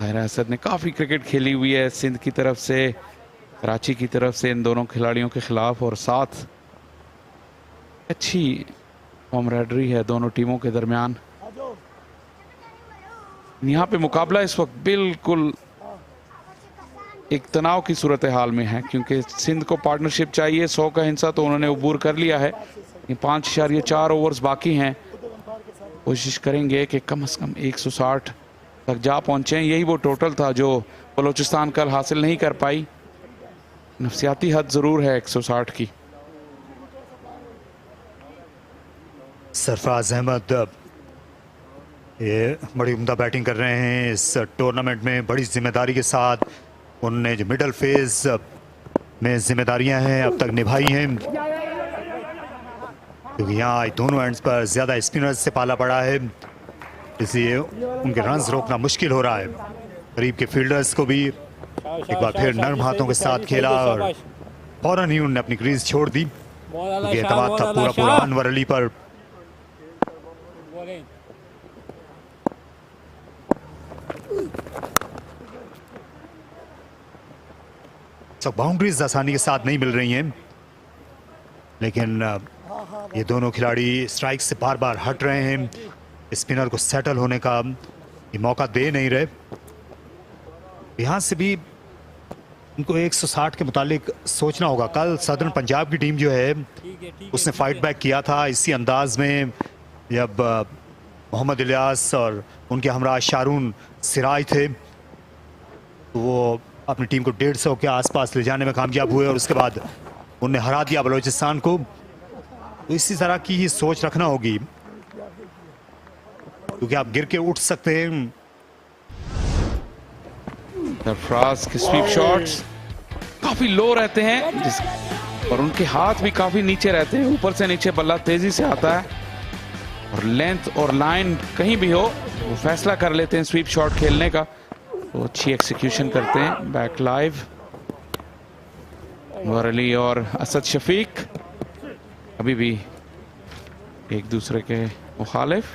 असद ने काफ़ी क्रिकेट खेली हुई है सिंध की तरफ से। कराची की तरफ से इन दोनों खिलाड़ियों के खिलाफ, और साथ अच्छी कॉमरेडरी है दोनों टीमों के दरमियान। यहाँ पे मुकाबला इस वक्त बिल्कुल एक तनाव की सूरत हाल में है, क्योंकि सिंध को पार्टनरशिप चाहिए। 100 का हिस्सा तो उन्होंने अबूर कर लिया है। 5.4 ओवर्स बाकी हैं। कोशिश करेंगे कि कम से कम 160 तक जा पहुंचे। यही वो टोटल था जो बलोचिस्तान कल हासिल नहीं कर पाई। नफसियाती हद जरूर है 160 की। सरफराज अहमद ये बड़ी उम्दा बैटिंग कर रहे हैं इस टूर्नामेंट में, बड़ी जिम्मेदारी के साथ। उन्होंने जो मिडल फेज में जिम्मेदारियां हैं अब तक निभाई हैं, क्योंकि यहाँ दोनों एंड्स पर ज़्यादा स्पिनर्स से पाला पड़ा है, इसलिए उनके रन्स रोकना मुश्किल हो रहा है। करीब के फील्डर्स को भी एक बार फिर नरम हाथों के साथ खेला और फौरन ही उन्होंने अपनी क्रीज छोड़ दी, क्योंकि एतमाद था पूरा अनवर अली पर। तो बाउंड्रीज आसानी के साथ नहीं मिल रही हैं, लेकिन ये दोनों खिलाड़ी स्ट्राइक से बार बार हट रहे हैं, स्पिनर को सेटल होने का ये मौका दे नहीं रहे। यहाँ से भी उनको 160 के मुतालिक सोचना होगा। कल सदर्न पंजाब की टीम जो है उसने फाइट बैक किया था इसी अंदाज में, जब मोहम्मद इलियास और उनके हमरा शारून सिराज थे, तो वो अपनी टीम को 150 के आसपास ले जाने में कामयाब हुए और उसके बाद उन्होंने हरा दिया बलोचिस्तान को। तो इसी तरह की ही सोच रखना होगी, क्योंकि आप गिर के उठ सकते हैं। सरफराज के स्वीप शॉट्स काफी लो रहते हैं और उनके हाथ भी काफी नीचे रहते हैं। ऊपर से नीचे बल्ला तेजी से आता है और लेंथ और लाइन कहीं भी हो वो फैसला कर लेते हैं स्वीप शॉट खेलने का। तो अच्छी एक्सिक्यूशन करते हैं। बैक लाइव अनवर अली और असद शफीक अभी भी एक दूसरे के मुखालिफ।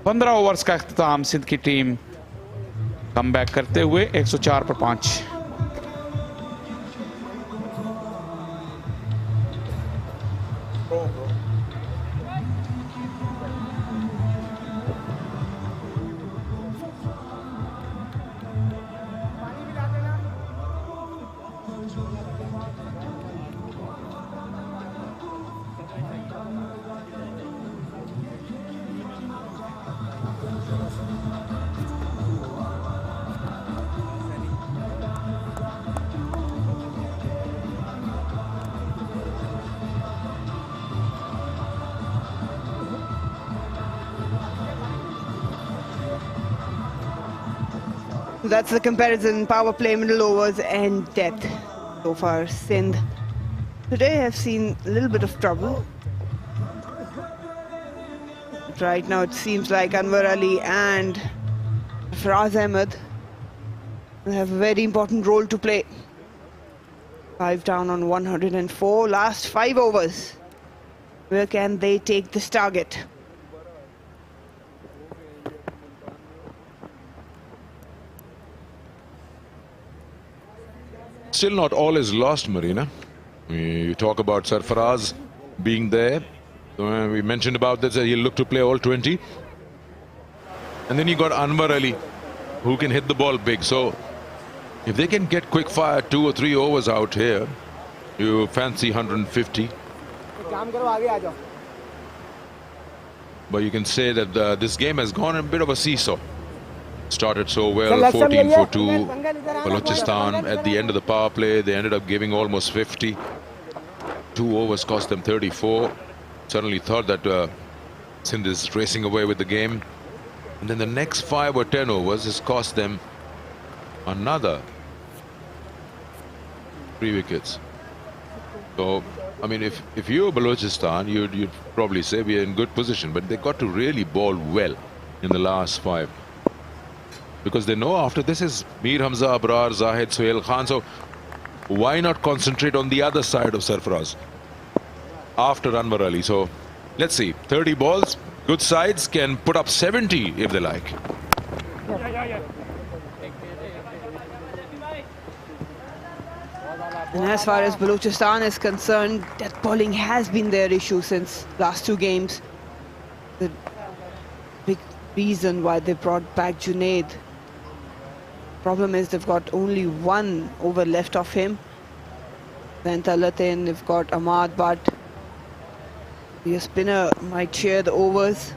15 ओवर्स का इख्तिताम, सिंध की टीम कम बैक करते हुए 104 पर 5। That's the comparison, power play, middle overs and depth. So far, Sindh today have seen a little bit of trouble. But right now it seems like Anwar Ali and Faraz Ahmed have a very important role to play. 5 down on 104, last 5 overs. Where can they take this target? Still not all is lost, Marina. You talk about Sarfaraz being there. We mentioned about this, he'll look to play all 20. And then you got Anwar Ali, who can hit the ball big. So if they can get quick fire 2 or 3 overs out here, you fancy 150. But you can say that this game has gone a bit of a seesaw. Started so well, 14 for 2. Balochistan at the end of the power play, they ended up giving almost 50. 2 overs cost them 34. Suddenly thought that Sindh is racing away with the game. And then the next 5 or 10 overs has cost them another 3 wickets. So, I mean, if you're Balochistan, you'd probably say we're in good position. But they got to really bowl well in the last 5. Because they know after this is Mir Hamza, Abrar, Zahid, Suhail Khan. So why not concentrate on the other side of Sarfaraz after Anwar Ali? So let's see. 30 balls, good sides can put up 70 if they like. And as far as Balochistan is concerned, death bowling has been their issue since last 2 games. The big reason why they brought back Junaid. Problem is they've got only 1 over left of him. Then Talatin, they've got Ahmad, but the spinner might share the overs.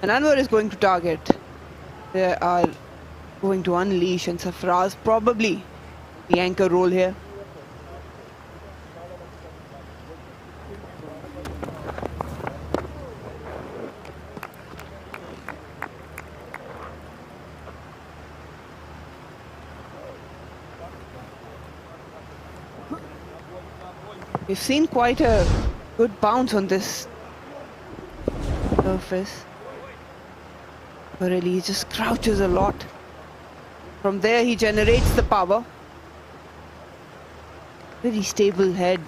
And Anwar is going to target. They are going to unleash, and Sarfaraz probably the anchor role here. We've seen quite a good bounce on this surface. But really, he just crouches a lot. From there, he generates the power. Very stable head.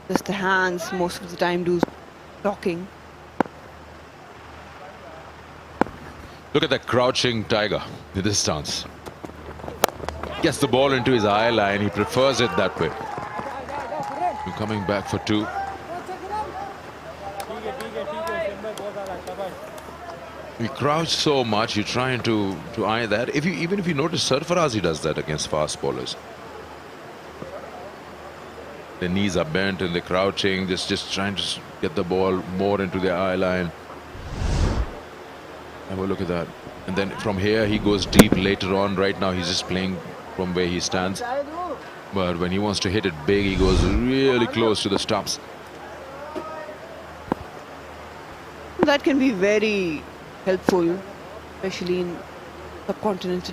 Just the hands most of the time do talking. Look at that crouching tiger in this stance. Gets the ball into his eye line. He prefers it that way. Coming back for 2. We crouch so much, you're trying to eye that. Even if you notice, Sarfaraz, he does that against fast bowlers. Their knees are bent and they're crouching, just trying to get the ball more into their eye line. Have a look at that. And then from here, he goes deep later on. Right now, he's just playing from where he stands. But when he wants to hit it big, he goes really close to the stumps. That can be very helpful, especially in subcontinent.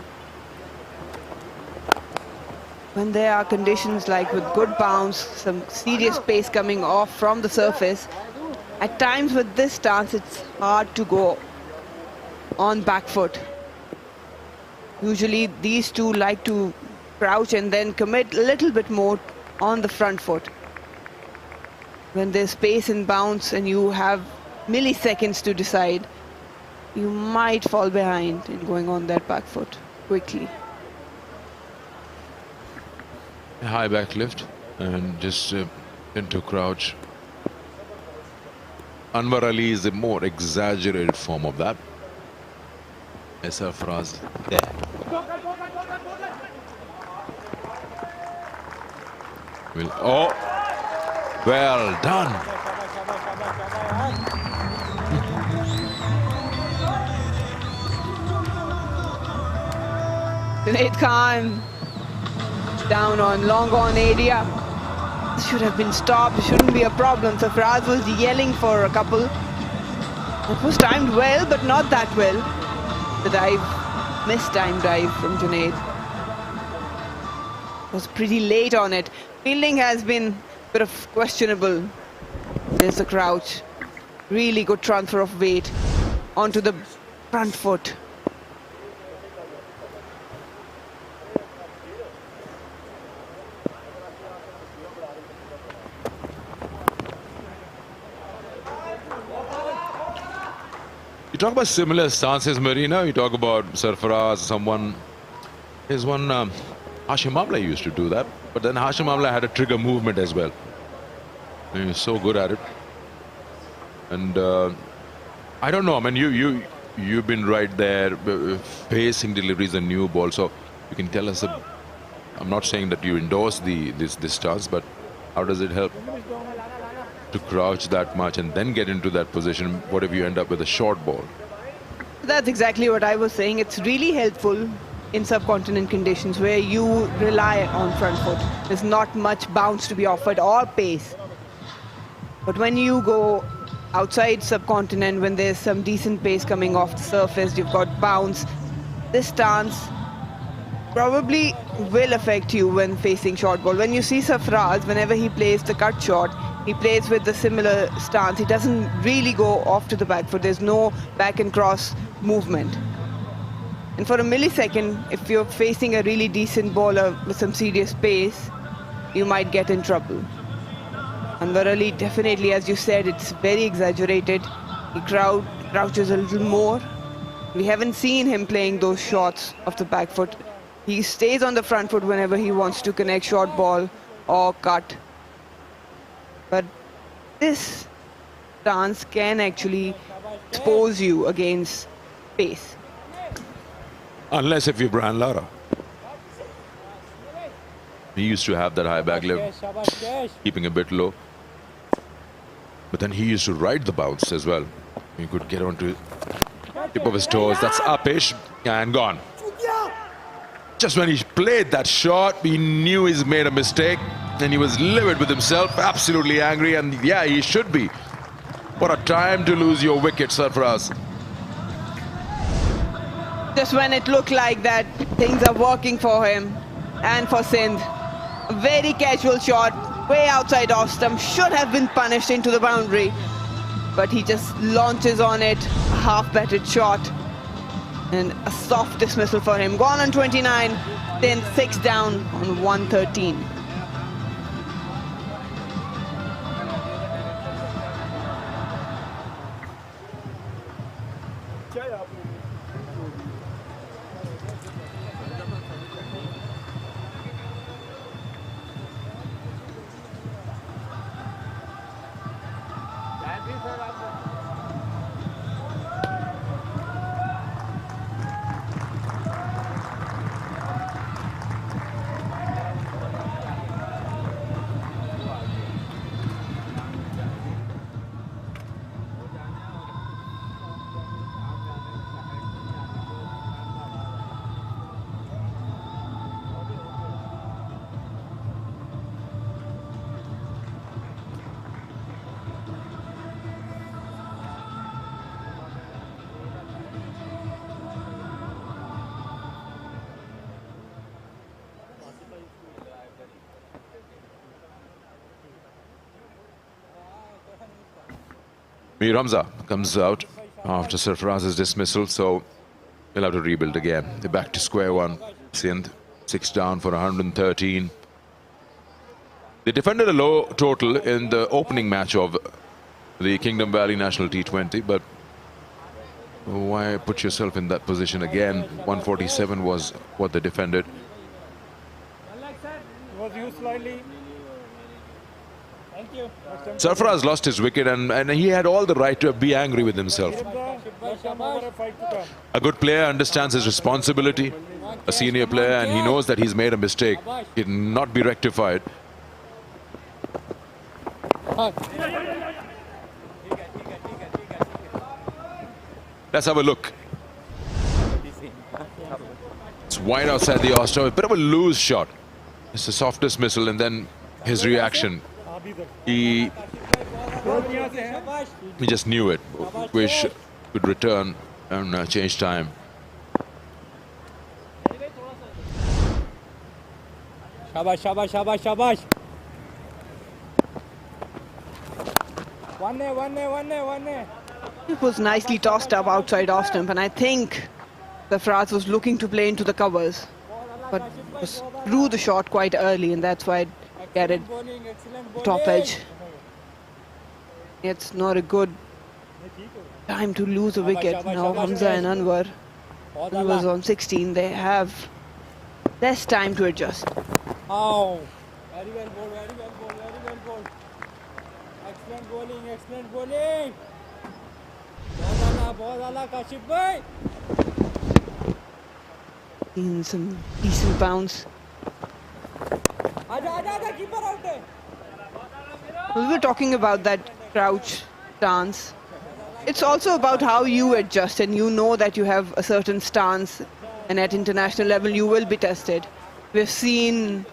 When there are conditions like with good bounce, some serious pace coming off from the surface, at times with this stance, it's hard to go on back foot. Usually these two like to crouch and then commit a little bit more on the front foot. When there's space and bounce and you have milliseconds to decide, you might fall behind in going on that back foot quickly. A high back lift and just into crouch. Anwar Ali is a more exaggerated form of that. Sarfaraz there. Oh, well done. Junaid Khan down on long on area. This should have been stopped. It shouldn't be a problem. Sarfaraz was yelling for a couple. It was timed well, but not that well. The dive, mistimed dive from Junaid. Was pretty late on it. Fielding has been a bit of questionable. There's the crouch. Really good transfer of weight onto the front foot. You talk about similar stances, Marina. You talk about Sarfaraz, someone. There's one, Hashim Amla used to do that. But then Hashim Amla had a trigger movement as well. He was so good at it. And I don't know. I mean, you've been right there. Pacing delivery is a new ball, so you can tell us. I'm not saying that you endorse this stance, but how does it help to crouch that much and then get into that position? What if you end up with a short ball? That's exactly what I was saying. It's really helpful in subcontinent conditions where you rely on front foot. There's not much bounce to be offered or pace. But when you go outside subcontinent, when there's some decent pace coming off the surface, you've got bounce, this stance probably will affect you when facing short ball. When you see Sarfaraz, whenever he plays the cut shot, he plays with the similar stance. He doesn't really go off to the back foot. There's no back and cross movement. And for a millisecond, if you're facing a really decent bowler with some serious pace, you might get in trouble. Anwar Ali, definitely, as you said, it's very exaggerated. He crouches a little more. We haven't seen him playing those shots off the back foot He stays on the front foot whenever he wants to connect short ball or cut. But this stance can actually expose you against pace. Unless if you're Brian Lara. He used to have that high back leg, keeping a bit low. But then he used to ride the bounce as well. He could get onto tip of his toes. That's upish and gone. Just when he played that shot, he knew he's made a mistake and he was livid with himself, absolutely angry, and yeah, he should be. What a time to lose your wicket, Sarfaraz. Just when it looked like that things are working for him and for Sindh. A very casual shot, way outside off stump, should have been punished into the boundary. But he just launches on it, a half-batted shot. And a soft dismissal for him. Gone on 29, then 6 down on 113. Mir Hamza comes out after Sarfaraz's dismissal, so he'll have to rebuild again. They're back to square one. Sindh 6 down for 113. They defended a low total in the opening match of the Kingdom Valley National T20, but why put yourself in that position again? 147 was what they defended. Was used slightly. Thank you. Sarfaraz lost his wicket and he had all the right to be angry with himself. A good player understands his responsibility, a senior player, and he knows that he's made a mistake. It cannot be rectified. Let's have a look. It's wide outside the off-stump, a bit of a loose shot. It's a soft dismissal and then his reaction. He just knew it. Wish could return and change time. Shabash, shabash, shabash, shabash. One day. It was nicely tossed up outside off stump, and I think the Sarfaraz was looking to play into the covers, but was threw the shot quite early, and that's why it carried top edge. It's not a good time to lose a wicket. Now Hamza and Anwar, who was on 16, they have less time to adjust. Oh, very well bowled, very well bowled, very well bowled. Excellent bowling, excellent bowling. बहुत आला काशिफ भाई. Seen some decent bounce. आजा keeper out है. We were talking about that crouch stance. It's also about how you adjust, and you know that you have a certain stance, and at international level you will be tested. We've seen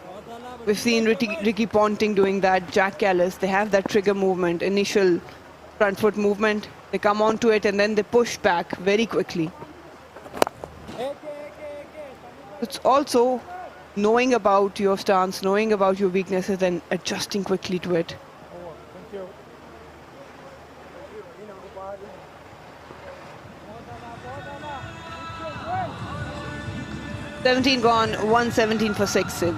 Ricky Ponting doing that, Jack Callis. They have that trigger movement, initial front foot movement. They come onto it and then they push back very quickly. It's also knowing about your stance, knowing about your weaknesses and adjusting quickly to it. 17 gone, 117 for 6 Sindh.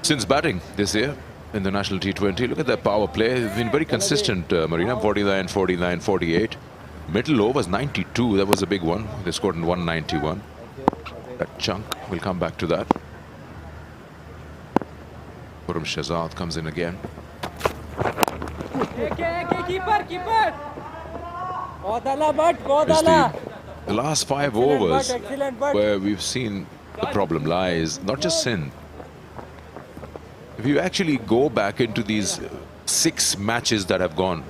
Sindh's batting this year in the national T20. Look at their power play. They've been very consistent, Marina. 49, 49, 48. Middle overs 92. That was a big one. They scored in 191. That chunk. We'll come back to that. Puram Shahzad comes in again. Keeper. The last 5 overs where we've seen the problem lies, not just Sindh. If you actually go back into these 6 matches that have gone,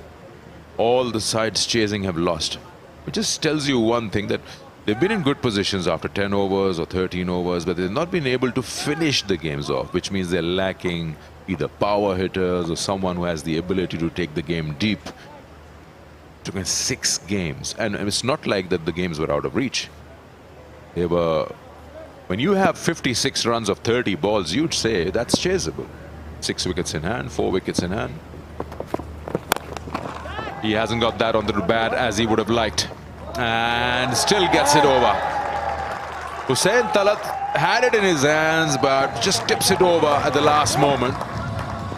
all the sides chasing have lost. It just tells you one thing, that they've been in good positions after 10 overs or 13 overs, but they've not been able to finish the games off, which means they're lacking either power hitters or someone who has the ability to take the game deep. Took in 6 games, and it's not like that the games were out of reach. They were, when you have 56 runs of 30 balls, you'd say that's chaseable. 6 wickets in hand, 4 wickets in hand. He hasn't got that on the bat as he would have liked, and still gets it over. Hussain Talat had it in his hands, but just tips it over at the last moment.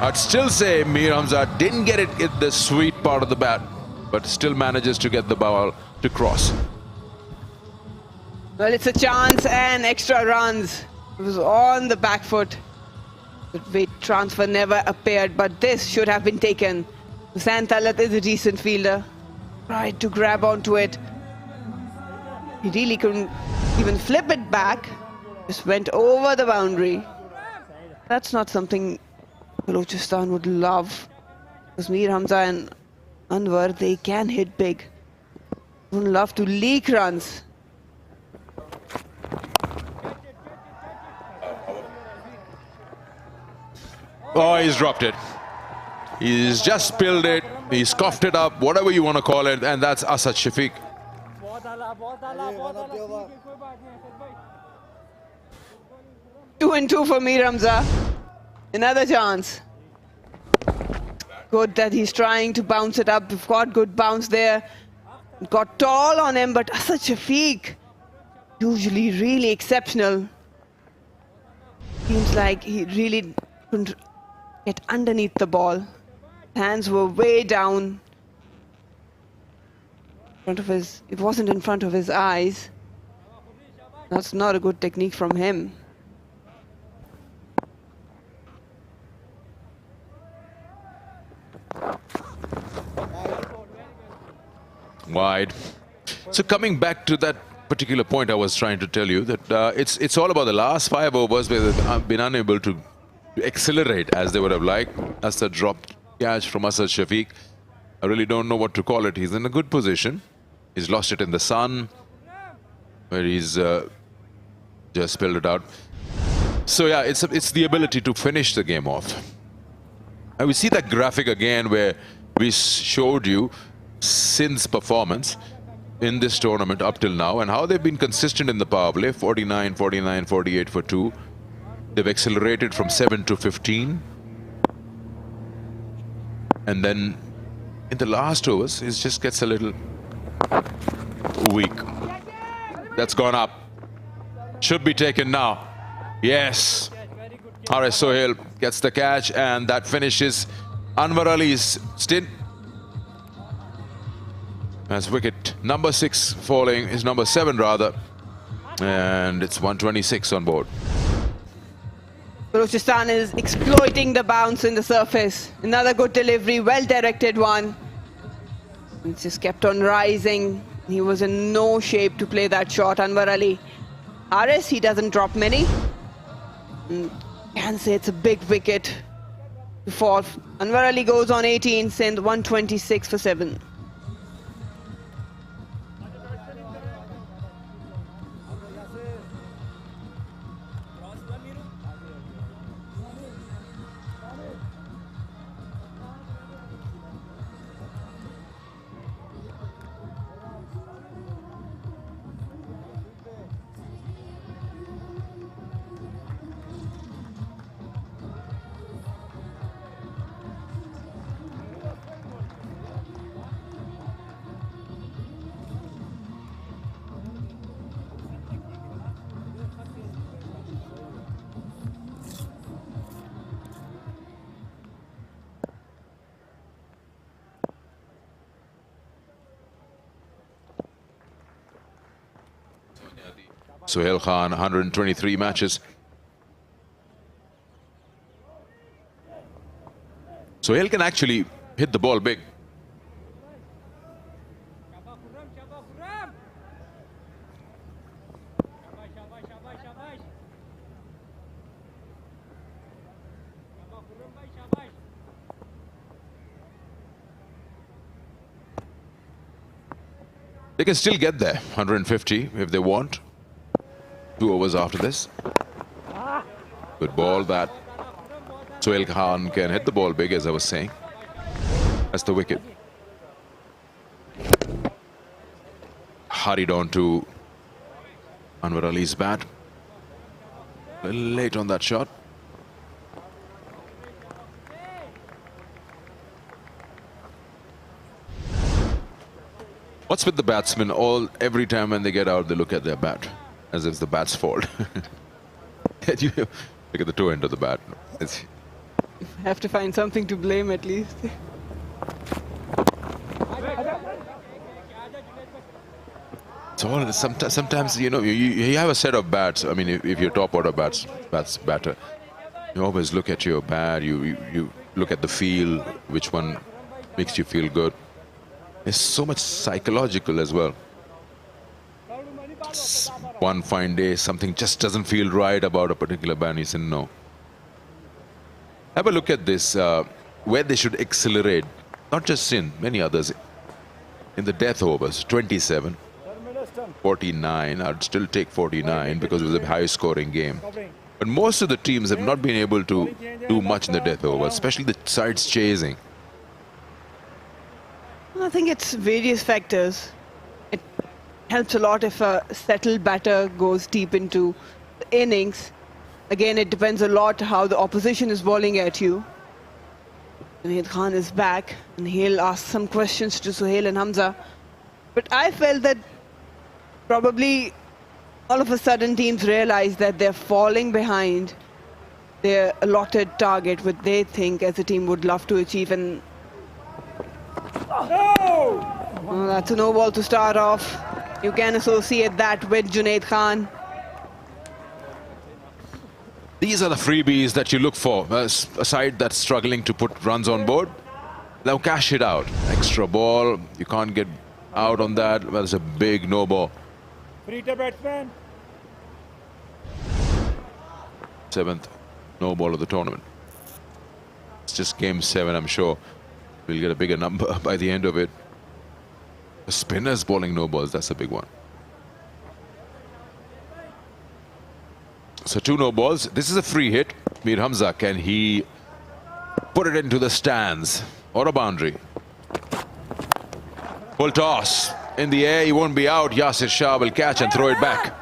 I'd still say Mir Hamza didn't get it in the sweet part of the bat, but still manages to get the ball to cross. Well, it's a chance and extra runs. It was on the back foot. The weight transfer never appeared, but this should have been taken. Hussain Talat is a decent fielder. Tried to grab onto it. He really couldn't even flip it back. Just went over the boundary. That's not something Balochistan would love. Because Mir Hamza and Anwar, they can hit big. Would love to leak runs. Oh, he's dropped it. He's just spilled it. He's coughed it up, whatever you want to call it, and that's Asad Shafiq. 2 and 2 for Mir Hamza. Another chance. Good that he's trying to bounce it up. We've got good bounce there. Got tall on him, but Asad Shafiq, usually really exceptional. Seems like he really couldn't get underneath the ball. Hands were way down. In front of his, it wasn't in front of his eyes. That's not a good technique from him. Wide. So coming back to that particular point I was trying to tell you, that it's all about the last 5 overs where they've been unable to accelerate as they would have liked. That's the dropped catch from Asad Shafiq. I really don't know what to call it. He's in a good position. He's lost it in the sun, where he's just spilled it out. So yeah, it's the ability to finish the game off. And we see that graphic again where we showed you Sindh's performance in this tournament up till now and how they've been consistent in the power play. 49, 49, 48 for 2. They've accelerated from 7 to 15. And then in the last overs, it just gets a little weak. That's gone up. Should be taken now. Yes. RS Sohail gets the catch, and that finishes Anwar Ali's stint. As wicket number 6 falling, is number 7 rather. And it's 126 on board. Balochistan is exploiting the bounce in the surface. Another good delivery, well-directed one. It just kept on rising. He was in no shape to play that shot, Anwar Ali. RS, he doesn't drop many. Can say it's a big wicket to fall. Anwar Ali goes on 18, Sindh 126 for 7. Sohail Khan, 123 matches. Sohail can actually hit the ball big. They can still get there, 150 if they want. 2 overs after this. Good ball that. Sohail Khan can hit the ball big, as I was saying. That's the wicket. Hurried on to Anwar Ali's bat. A little late on that shot. What's with the batsmen? Every time when they get out, they look at their bat as if the bat's fault. You look at the toe end of the bat. Have to find something to blame at least. So sometimes you know you have a set of bats. I mean, if you're top order batter, you always look at your bat. You look at the feel, which one makes you feel good. It's so much psychological as well. One fine day, something just doesn't feel right about a particular bat, and you say no. Have a look at this, where they should accelerate. Not just Sindh, many others. In the death overs, 27, 49. I'd still take 49 because it was a high-scoring game. But most of the teams have not been able to do much in the death overs, especially the sides chasing. I think it's various factors. It helps a lot if a settled batter goes deep into the innings. Again, it depends a lot how the opposition is bowling at you. Junaid Khan is back and he'll ask some questions to Sohail and Hamza. But I felt that probably all of a sudden teams realize that they're falling behind their allotted target, which they think as a team would love to achieve. And oh, that's a no ball to start off. You can associate that with Junaid Khan. These are the freebies that you look for. A side that's struggling to put runs on board, they'll cash it out. Extra ball, you can't get out on that. Well, it's a big no ball. Free to batsman. 7th no ball of the tournament. It's just game 7, I'm sure. We'll get a bigger number by the end of it. The spinners bowling no balls, that's a big one. So 2 no balls. This is a free hit. Mir Hamza, can he put it into the stands or a boundary? Full toss in the air. He won't be out. Yasir Shah will catch and throw it back.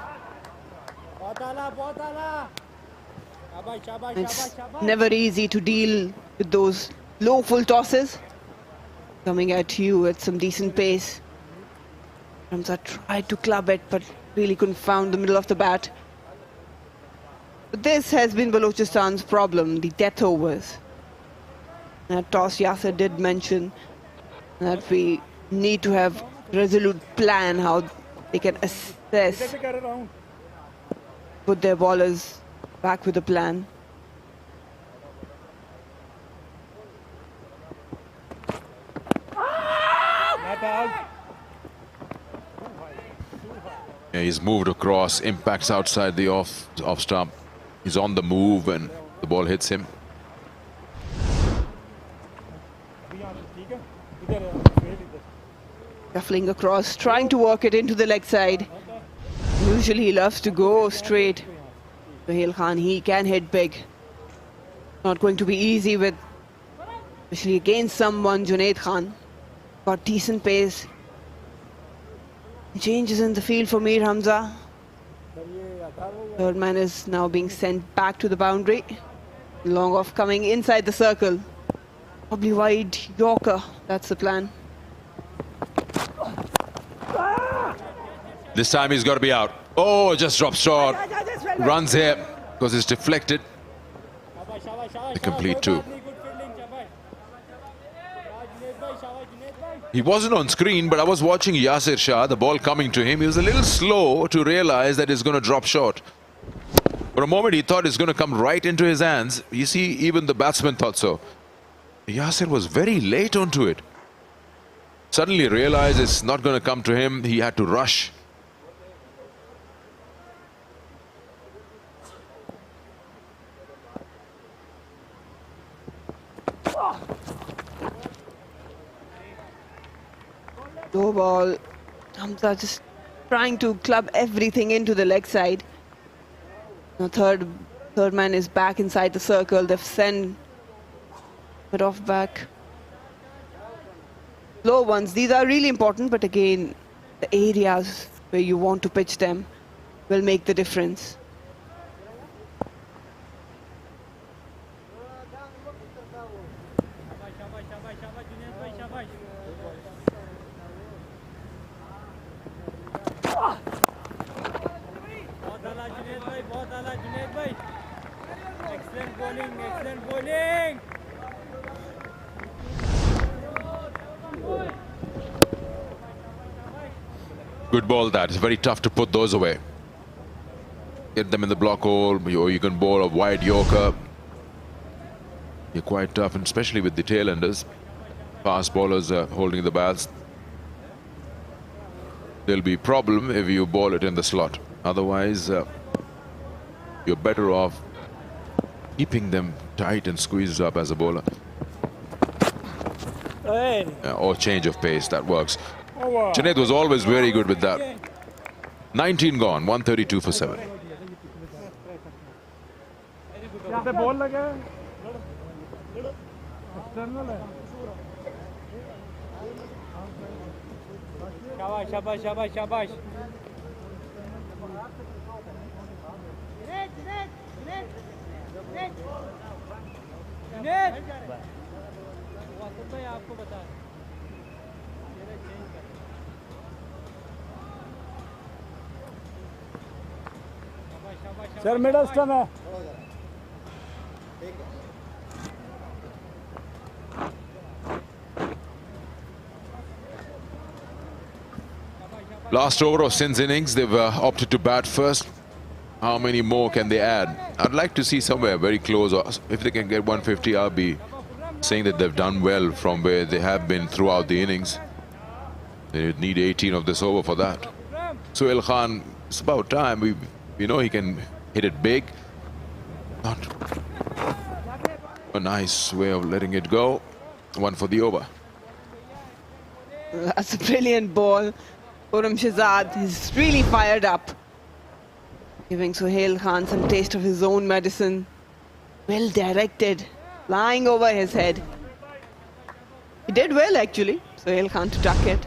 It's never easy to deal with those low full tosses coming at you at some decent pace. Hamza tried to club it but really couldn't find the middle of the bat. But this has been Balochistan's problem, the death overs. That toss, Yasir did mention that we need to have resolute plan how they can assess, put their bowlers back with a plan. Yeah, he's moved across, impacts outside the off stump. He's on the move and the ball hits him. Shuffling across, trying to work it into the leg side. Usually he loves to go straight. Sohail Khan, he can hit big. Not going to be easy with, especially against someone, Junaid Khan. Got decent pace. Changes in the field for Mir Hamza. Third man is now being sent back to the boundary. Long off coming inside the circle. Probably wide Yorker, that's the plan. This time he's got to be out. Oh, just drops short. Runs here because it's deflected. A complete 2. He wasn't on screen, but I was watching Yasir Shah, the ball coming to him. He was a little slow to realize that it's going to drop short. For a moment, he thought it's going to come right into his hands. You see, even the batsman thought so. Yasir was very late onto it. Suddenly realized it's not going to come to him. He had to rush. Low ball. Hamza just trying to club everything into the leg side. Now third man is back inside the circle. They've sent it off back. Low ones, these are really important, but again, the areas where you want to pitch them will make the difference. Excellent bowling, excellent bowling. Good ball that. It's very tough to put those away. Get them in the block hole, or you can bowl a wide yorker. You're quite tough, and especially with the tail-enders. Fast bowlers holding the bats. There'll be a problem if you bowl it in the slot. Otherwise, you're better off keeping them tight and squeezed up as a bowler. Hey. Or change of pace, that works. Oh, wow. Junaid was always very good with that. 19 gone, 132 for 7. यहाँ पे ball लगा है external है शाबाश शाबाश शाबाश शाबाश जुनैद वासिफ भाई आपको बता सर मिडल स्टम्प है Last over of Sindh's innings, they've opted to bat first. How many more can they add? I'd like to see somewhere very close. If they can get 150, I'll be saying that they've done well from where they have been throughout the innings. They need 18 of this over for that. Sohail Khan, it's about time. We know he can hit it big. Not a nice way of letting it go. One for the over. That's a brilliant ball. Khurram Shahzad is really fired up. Giving Sohail Khan some taste of his own medicine. Well directed, flying over his head. He did well actually, Sohail Khan, to duck it.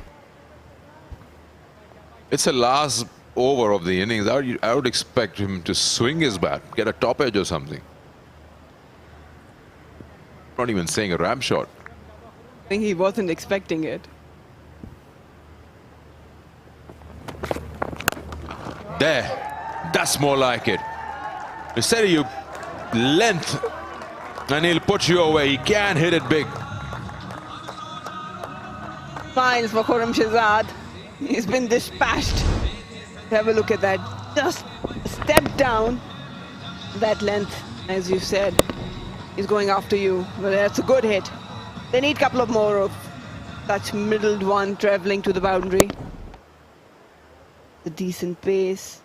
It's the last over of the innings. I would expect him to swing his bat, get a top edge or something. Not even saying a ram shot. I think he wasn't expecting it. There, that's more like it. Instead of you length, and he'll put you away. He can hit it big. Smiles for Khurram Shahzad. He's been dispatched. Have a look at that. Just a step down. That length, as you said, is going after you. But that's a good hit. They need a couple of more of such middled one traveling to the boundary. A decent pace.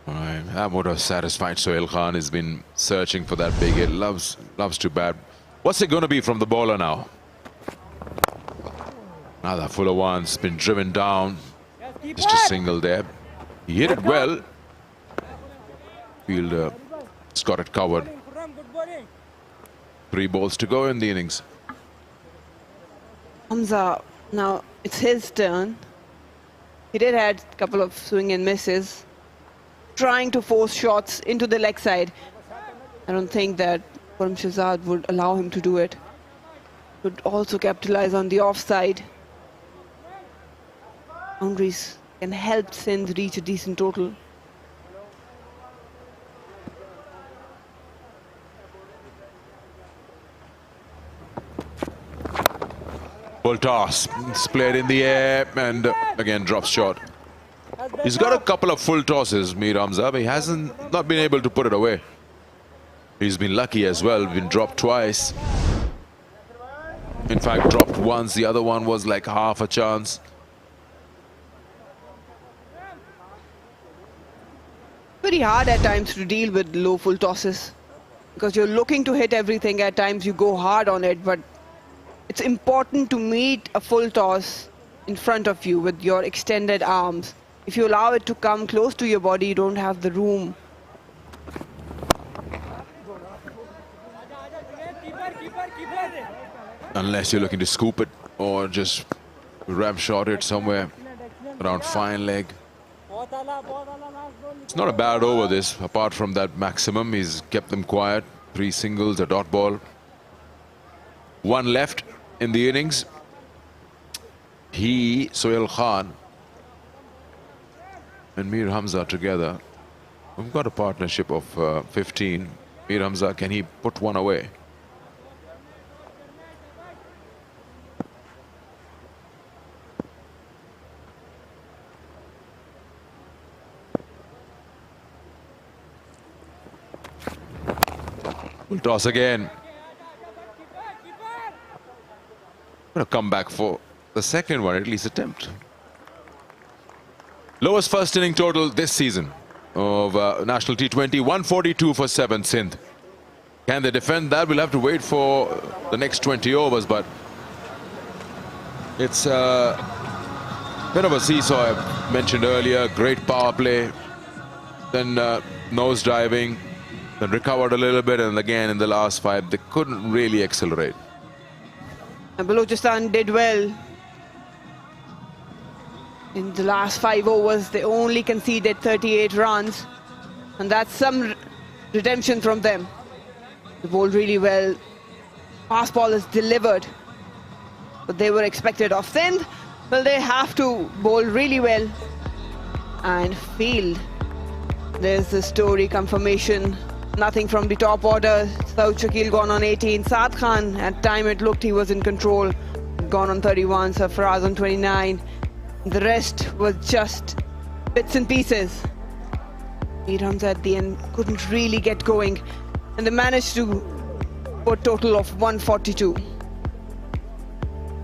All right, that would have satisfied Sohail Khan. Has been searching for that big hit. Loves to bat. What's it going to be from the bowler now? Another fuller one's been driven down. Just a single there. He hit it well. Fielder has got it covered. 3 balls to go in the innings. Hamza, now it's his turn. He did had a couple of swing and misses, trying to force shots into the leg side. I don't think that Khurram Shahzad would allow him to do it. Could also capitalize on the offside. Boundaries can help Sindh reach a decent total. Full toss. It's played in the air and again drops short. He's got a couple of full tosses, Mir Hamza, but he hasn't not been able to put it away. He's been lucky as well, been dropped twice. In fact, dropped once, the other one was like half a chance. Very hard at times to deal with low full tosses because you're looking to hit everything. At times you go hard on it, but it's important to meet a full toss in front of you with your extended arms. If you allow it to come close to your body, you don't have the room. Unless you're looking to scoop it or just ram shot it somewhere around fine leg. It's not a bad over this, apart from that maximum. He's kept them quiet. 3 singles, a dot ball. 1 left in the innings. He, Sohail Khan and Mir Hamza together. We've got a partnership of 15. Mir Hamza, can he put one away? We'll toss again. Going to come back for the second one, at least attempt. Lowest first inning total this season of National T20, 142 for 7 Sindh. Can they defend that? We'll have to wait for the next 20 overs, but it's a bit of a seesaw. I mentioned earlier, great power play, then nose diving, then recovered a little bit, and again in the last 5 they couldn't really accelerate. And Balochistan did well. In the last 5 overs, they only conceded 38 runs. And that's some redemption from them. They bowled really well. Fast ball is delivered. But they were expected of Sindh. Well, they have to bowl really well and field. There's the story confirmation. Nothing from the top order. Saud Shakil gone on 18. Saad Khan, at time it looked he was in control, gone on 31. Sarfaraz on 29. The rest was just bits and pieces. Mir Hamza at the end couldn't really get going, and they managed to put a total of 142.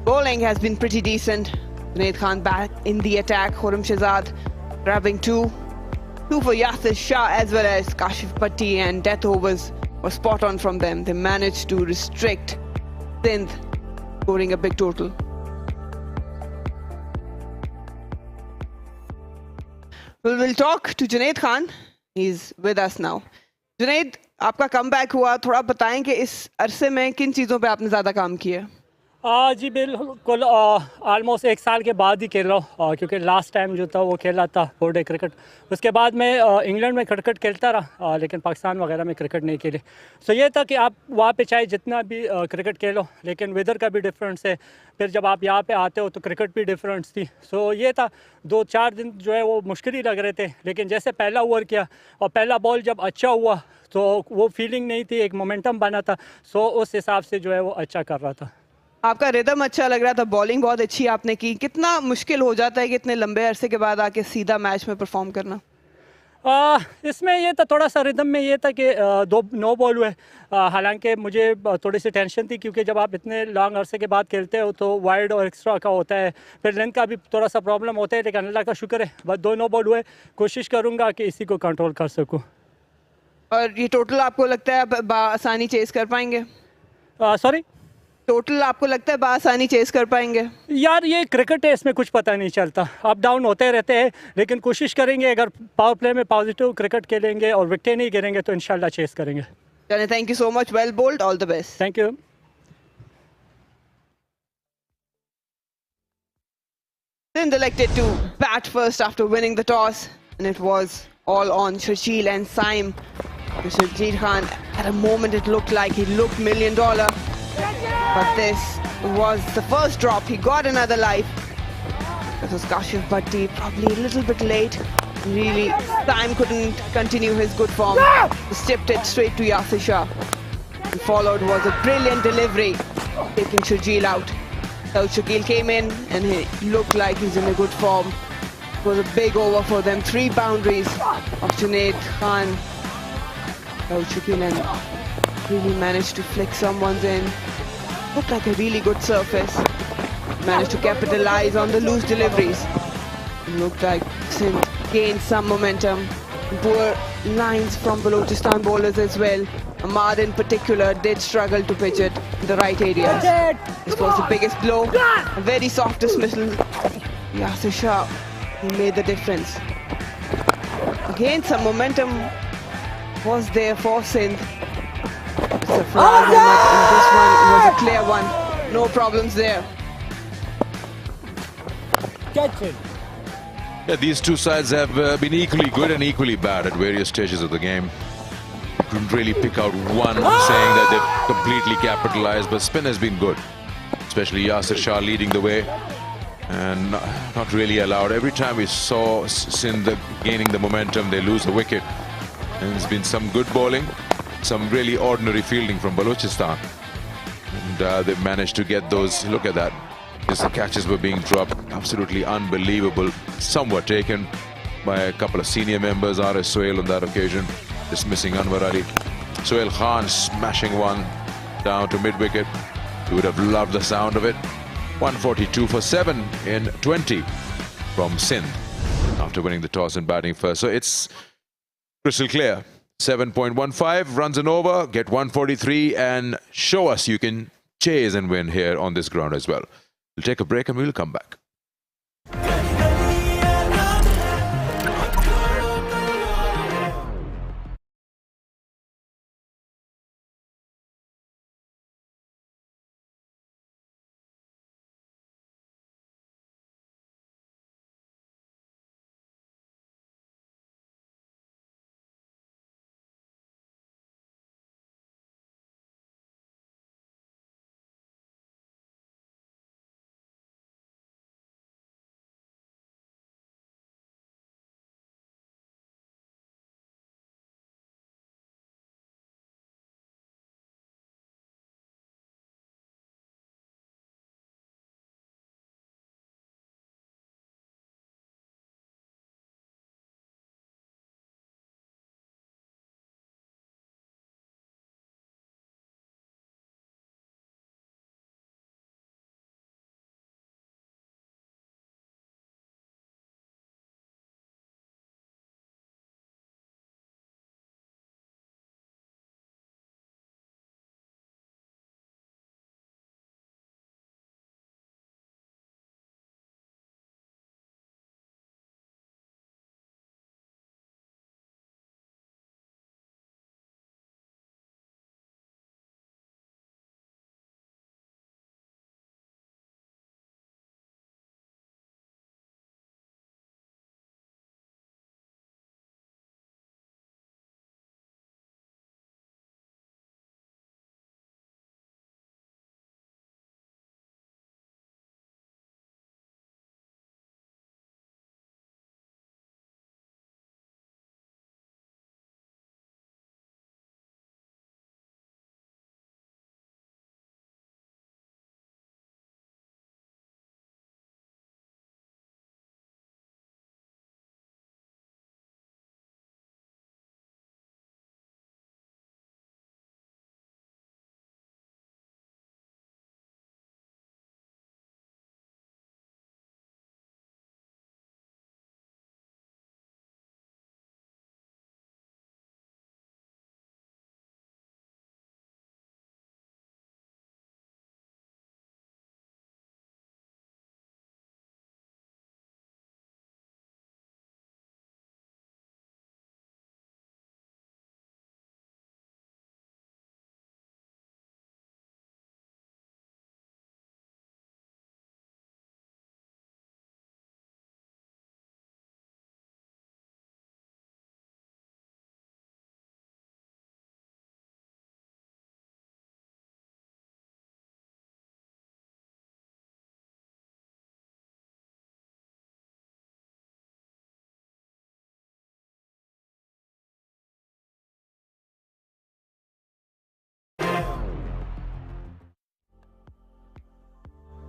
Bowling has been pretty decent. Junaid Khan back in the attack. Khurram Shahzad grabbing 2. 2 for Yasir Shah as well as Kashif Bhatti, and death overs were spot on from them. They managed to restrict Sindh, scoring a big total. Well, we'll talk to Junaid Khan. He's with us now. Junaid, आपका comeback हुआ. थोड़ा बताएं कि इस अरसे में किन चीज़ों पे आपने ज़्यादा काम किया? जी बिल्कुल ऑलमोस्ट 1 साल के बाद ही खेल रहा हूँ, क्योंकि लास्ट टाइम जो था वो खेला था 4 डे क्रिकेट। उसके बाद मैं इंग्लैंड में क्रिकेट खेलता रहा, लेकिन पाकिस्तान वगैरह में क्रिकेट नहीं खेले। सो ये था कि आप वहाँ पे चाहे जितना भी क्रिकेट खेलो, लेकिन वेदर का भी डिफरेंस है। फिर जब आप यहाँ पे आते हो तो क्रिकेट भी डिफरेंस थी। सो ये था 2-4 दिन जो है वो मुश्किल ही लग रहे थे, लेकिन जैसे पहला ओवर किया और पहला बॉल जब अच्छा हुआ तो वो फीलिंग नहीं थी, एक मोमेंटम बना था। सो उस हिसाब से जो है वो अच्छा कर रहा था। आपका रिदम अच्छा लग रहा था, बॉलिंग बहुत अच्छी आपने की। कितना मुश्किल हो जाता है कि इतने लंबे अरसे के बाद आके सीधा मैच में परफॉर्म करना? इसमें ये था थोड़ा सा रिदम में ये था कि 2 नो बॉल हुए। हालांकि मुझे थोड़ी सी टेंशन थी, क्योंकि जब आप इतने लॉन्ग अरसे के बाद खेलते हो तो वाइड और एक्स्ट्रा का होता है, फिर लेंथ का भी थोड़ा सा प्रॉब्लम होता है। लेकिन अल्लाह का शुक्र है बस 2 नो बॉल हुए। कोशिश करूँगा कि इसी को कंट्रोल कर सकूँ। और ये टोटल आपको लगता है बआसानी चेस कर पाएंगे? सॉरी, टोटल आपको लगता है बआसानी चेस कर पाएंगे? यार ये क्रिकेट है, इसमें कुछ पता नहीं चलता, अप डाउन होते रहते हैं। लेकिन कोशिश करेंगे, अगर पावर प्ले में पॉजिटिव क्रिकेट खेलेंगे और विकेट नहीं गिरेंगे तो इंशाल्लाह चेस करेंगे। चलिए, thank you so much, well bowled, all the best. Thank you. Sindh elected to bat first after winning the toss, and it was all on Shashil and Saim. Shashil Khan, at a moment it looked like he looked $1 million. But this was the first drop. He got another life. This was Kashif Bhatti, probably a little bit late. Really, Saim couldn't continue his good form. He tipped it straight to Yasir Shah. And followed was a brilliant delivery, taking Shurjeel out. So Shakil came in and he looked like he's in a good form. It was a big over for them. 3 boundaries of Junaid Khan. So Shakil and really managed to flick someone's in. Looked like a really good surface. Managed to capitalize on the loose deliveries. It looked like Sindh gained some momentum. Poor lines from Balochistan bowlers as well. Ahmad in particular did struggle to pitch it in the right areas. This was the biggest blow. A very soft dismissal. Yasir Shah, he made the difference. Again, some momentum was there for Sindh. Sarfaraz Ahmed, and this one was a clear one. No problems there. Catch it. Yeah, these two sides have been equally good and equally bad at various stages of the game. Couldn't really pick out one saying that they've completely capitalized, but spin has been good. Especially Yasir Shah leading the way and not really allowed. Every time we saw Sindh gaining the momentum, they lose the wicket. And there's been some good bowling, some really ordinary fielding from Balochistan. And they've managed to get those, look at that. Just the catches were being dropped, absolutely unbelievable. Some were taken by a couple of senior members, R.S. Sohail on that occasion, dismissing Anwar Ali. Sohail Khan smashing one down to mid-wicket. You would have loved the sound of it. 142 for 7 in 20 from Sindh after winning the toss and batting first. So it's crystal clear. 7.15 runs an over, get 143 and show us you can chase and win here on this ground as well. We'll take a break and we'll come back.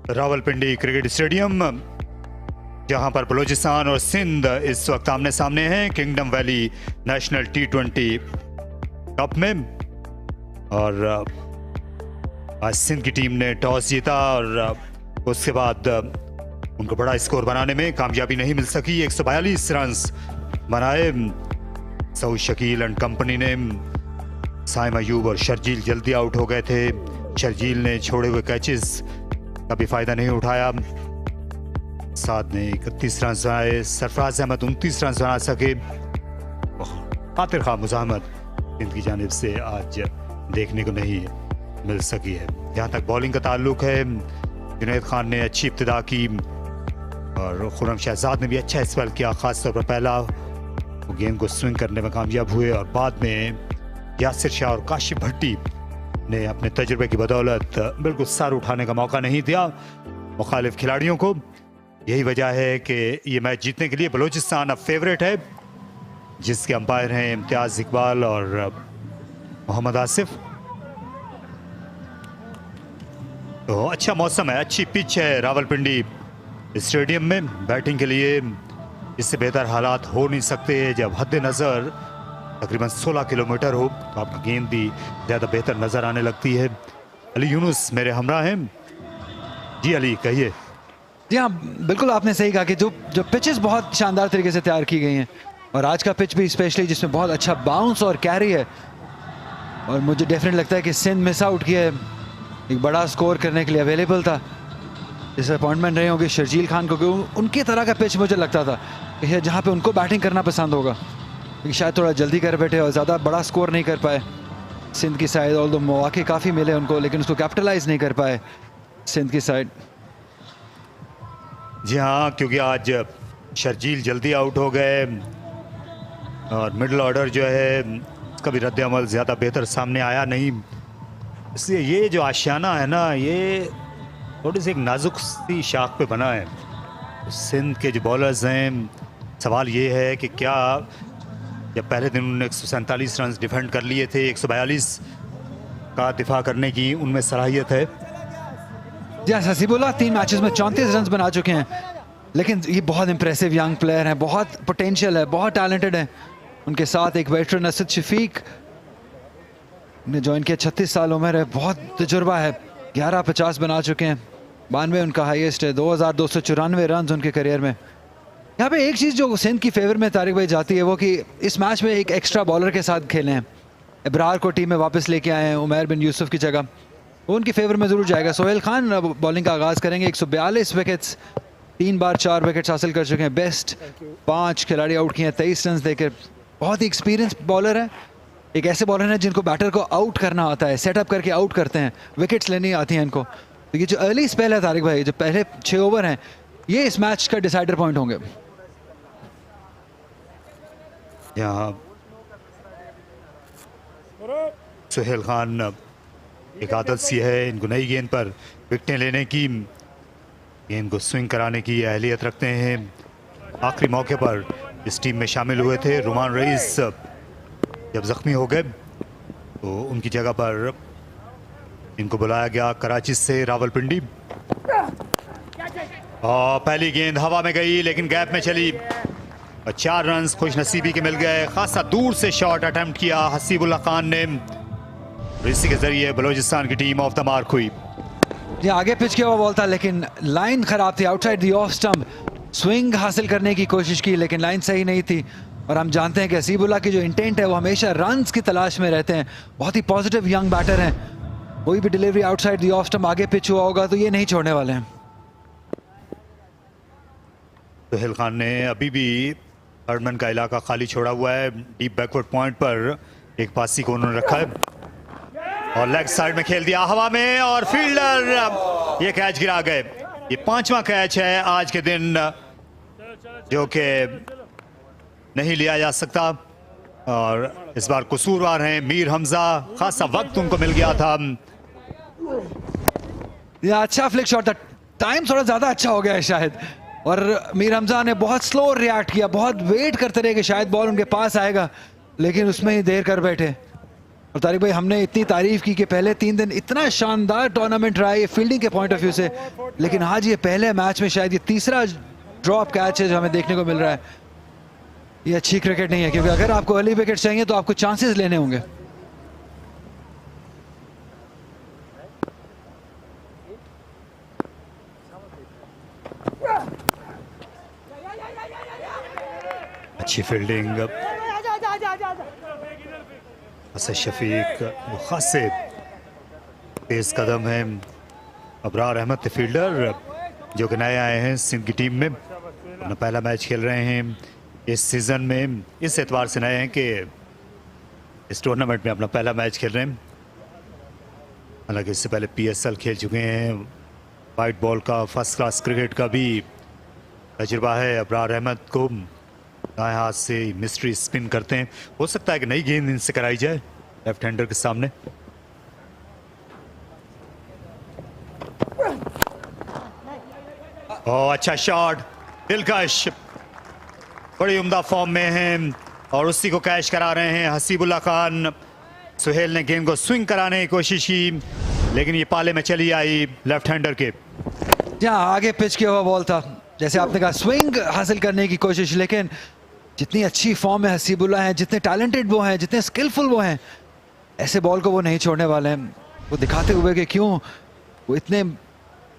Rawalpindi cricket stadium, जहां पर बलूचिस्तान और सिंध इस वक्त आमने सामने हैं kingdom valley national T20 cup में। और आज सिंध की टीम ने टॉस जीता और उसके बाद उनको बड़ा स्कोर बनाने में कामयाबी नहीं मिल सकी। 142 रन बनाए सऊद शकील एंड कंपनी ने। साइम अयूब और शर्जील जल्दी आउट हो गए थे। शर्जील ने छोड़े हुए कैचेस का भी फायदा नहीं उठाया। साथ ने 31 रन बनाए। सरफराज अहमद 29 रन बना सके। खातिर खां मुजाहमत सिंध की जानिब से आज देखने को नहीं मिल सकी है। जहाँ तक बॉलिंग का ताल्लुक है, जुनैद खान ने अच्छी इब्तिदा की और खुर्रम शहजाद ने भी अच्छा स्पेल किया। खासतौर पर पहला वो गेंद को स्विंग करने में कामयाब हुए और बाद में यासिर शाह और काशिफ भट्टी ने अपने तजुर्बे की बदौलत बिल्कुल सर उठाने का मौका नहीं दिया मुखालिफ खिलाड़ियों को। यही वजह है कि ये मैच जीतने के लिए बलूचिस्तान अब फेवरेट है, जिसके अंपायर हैं इम्तियाज़ इकबाल और मोहम्मद आसिफ। तो अच्छा मौसम है, अच्छी पिच है रावलपिंडी स्टेडियम में बैटिंग के लिए। इससे बेहतर हालात हो नहीं सकते। जब हद नज़र तकरीबन 16 किलोमीटर हो तो आपकी गेंद भी ज़्यादा बेहतर नज़र आने लगती है। अली यूनुस मेरे हमरा हैं। जी अली कहिए। जी हाँ, बिल्कुल आपने सही कहा कि जो पिचेस बहुत शानदार तरीके से तैयार की गई हैं और आज का पिच भी स्पेशली जिसमें बहुत अच्छा बाउंस और कैरी है। और मुझे डेफिनेट लगता है कि सिंध मिस आउट किया है, एक बड़ा स्कोर करने के लिए अवेलेबल था। डिसअपॉइंटमेंट रहे होंगे शर्जील खान को, क्योंकि उनकी तरह का पिच मुझे लगता था कि जहाँ पे उनको बैटिंग करना पसंद होगा, लेकिन शायद थोड़ा जल्दी कर बैठे और ज़्यादा बड़ा स्कोर नहीं कर पाए सिंध की साइड। और मौके काफ़ी मिले उनको, लेकिन उसको कैपिटलाइज नहीं कर पाए सिंध की साइड। जी हाँ, क्योंकि आज शर्जील जल्दी आउट हो गए और मिडल ऑर्डर जो है उसका भी रद्द अमल ज़्यादा बेहतर सामने आया नहीं। इसलिए ये जो आशियाना है ना, ये थोड़ी सी एक नाजुक सी शाख पे बना है। सिंध के जो बॉलर्स हैं, सवाल ये है कि क्या जब पहले दिन उन्होंने 147 रन डिफेंड कर लिए थे, 142 का दिफा करने की उनमें सलाहियत है। जी हसीबुल्लाह 3 मैचेस में 34 रन बना चुके हैं, लेकिन ये बहुत इंप्रेसिव यंग प्लेयर हैं, बहुत पोटेंशियल है, बहुत टैलेंटेड है। उनके साथ एक वेटरन असद शफीक ने ज्वाइन किया, 36 साल उम्र है, बहुत तजुर्बा है। 1150 बना चुके हैं, 92 उनका हाईएस्ट है, 2294 रन उनके करियर में। यहाँ पे एक चीज़ जो सिंध की फेवर में तारिक भाई जाती है वो कि इस मैच में एक एक्स्ट्रा बॉलर के साथ खेले हैं। इब्रार को टीम में वापस लेके आए हैं उमैर बिन यूसुफ की जगह, वो उनकी फेवर में ज़रूर जाएगा। सोहेल खान बॉलिंग का आगाज़ करेंगे। 142 विकेट्स, 3 बार 4 विकेट्स हासिल कर चुके हैं। बेस्ट 5 खिलाड़ी आउट किए हैं 23 रन देकर। बहुत ही एक्सपीरियंस बॉलर है, एक ऐसे बॉलर हैं जिनको बैटर को आउट करना आता है, सेटअप करके आउट करते हैं, विकेट्स लेनी आती हैं इनको। तो ये जो अर्ली स्पेल है तारिक भाई, जो पहले 6 ओवर हैं, ये इस मैच का डिसाइडर पॉइंट होंगे। यहाँ सोहेल खान एक आदत सी है इनको नई गेंद पर विकेटें लेने की, गेंद को स्विंग कराने की अहलियत रखते हैं। आखिरी मौके पर इस टीम में शामिल हुए थे रुमान रईस, जब जख्मी हो गए तो उनकी जगह पर इनको बुलाया गया कराची से रावलपिंडी। और पहली गेंद हवा में गई लेकिन गैप में चली और 4 रन खुश नसीबी के मिल गए। खासा दूर से शॉट अटेम्प्ट किया हसीबुल्लाह खान ने, इसी के जरिए बलूचिस्तान की टीम ऑफ द मार्क हुई। ये आगे पिच किया हुआ बॉल था लेकिन लाइन खराब थी, outside the off stump. Swing हासिल करने की कोशिश की लेकिन लाइन सही नहीं थी। और हम जानते हैं कि हसीबुल्लाह की जो इंटेंट है वो हमेशा रन्स की तलाश में रहते हैं, बहुत ही पॉजिटिव यंग बैटर हैं। कोई भी delivery outside the off stump आगे पिच हुआ होगा तो ये नहीं छोड़ने वाले हैं। सोहेल खान ने अभी भी हर्डमैन का इलाका खाली छोड़ा हुआ है। डीप बैकवर्ड पॉइंट पर एक पासी को उन्होंने रखा है और लेग साइड में खेल दिया हवा में और फील्डर ये कैच गिरा गए। ये 5वां कैच है आज के दिन जो कि नहीं लिया जा सकता और इस बार कसूरवार हैं मीर हमजा। खासा वक्त उनको मिल गया था। ये अच्छा फ्लिक शॉट था, टाइम थोड़ा ज़्यादा अच्छा हो गया है शायद। और मीर हमजा ने बहुत स्लो रिएक्ट किया, बहुत वेट करते रहे कि शायद बॉल उनके पास आएगा, लेकिन उसमें ही देर कर बैठे। और तारिक भाई, हमने इतनी तारीफ की कि पहले 3 दिन इतना शानदार टूर्नामेंट रहा है ये फील्डिंग के पॉइंट ऑफ व्यू से, लेकिन आज ये पहले मैच में शायद ये तीसरा ड्रॉप कैच है जो हमें देखने को मिल रहा है। ये अच्छी क्रिकेट नहीं है, क्योंकि अगर आपको अर्ली विकेट चाहिए तो आपको चांसेस लेने होंगे। अच्छी फील्डिंग असद शफीक, वो खासे तेज कदम है। अबरार अहमद फील्डर जो कि नए आए हैं सिंध की टीम में, अपना पहला मैच खेल रहे हैं इस सीज़न में। इस एतबार से नए हैं कि इस टूर्नामेंट में अपना पहला मैच खेल रहे हैं। हालांकि इससे पहले PSL खेल चुके हैं, वाइट बॉल का फर्स्ट क्लास क्रिकेट का भी तजुर्बा है अबरार अहमद को। दाएं हाथ से मिस्ट्री स्पिन करते हैं, हो सकता है कि नई गेंद इनसे कराई जाए लेफ्ट हैंडर के सामने। अच्छा शॉट, दिलकश, बड़ी उम्दा फॉर्म में हैं और उसी को कैच करा रहे हैं हसीबुल्ला खान। सुहेल ने गेंद को स्विंग कराने की कोशिश की, लेकिन ये पाले में चली आई लेफ्ट हैंडर के। जहाँ आगे पिच किया हुआ बॉल था, जैसे आपने कहा स्विंग हासिल करने की कोशिश, लेकिन जितनी अच्छी फॉर्म में हसीबुल्ला हैं, जितने टैलेंटेड वो हैं, जितने स्किलफुल वो हैं, ऐसे बॉल को वो नहीं छोड़ने वाले हैं। वो दिखाते हुए कि क्यों वो इतने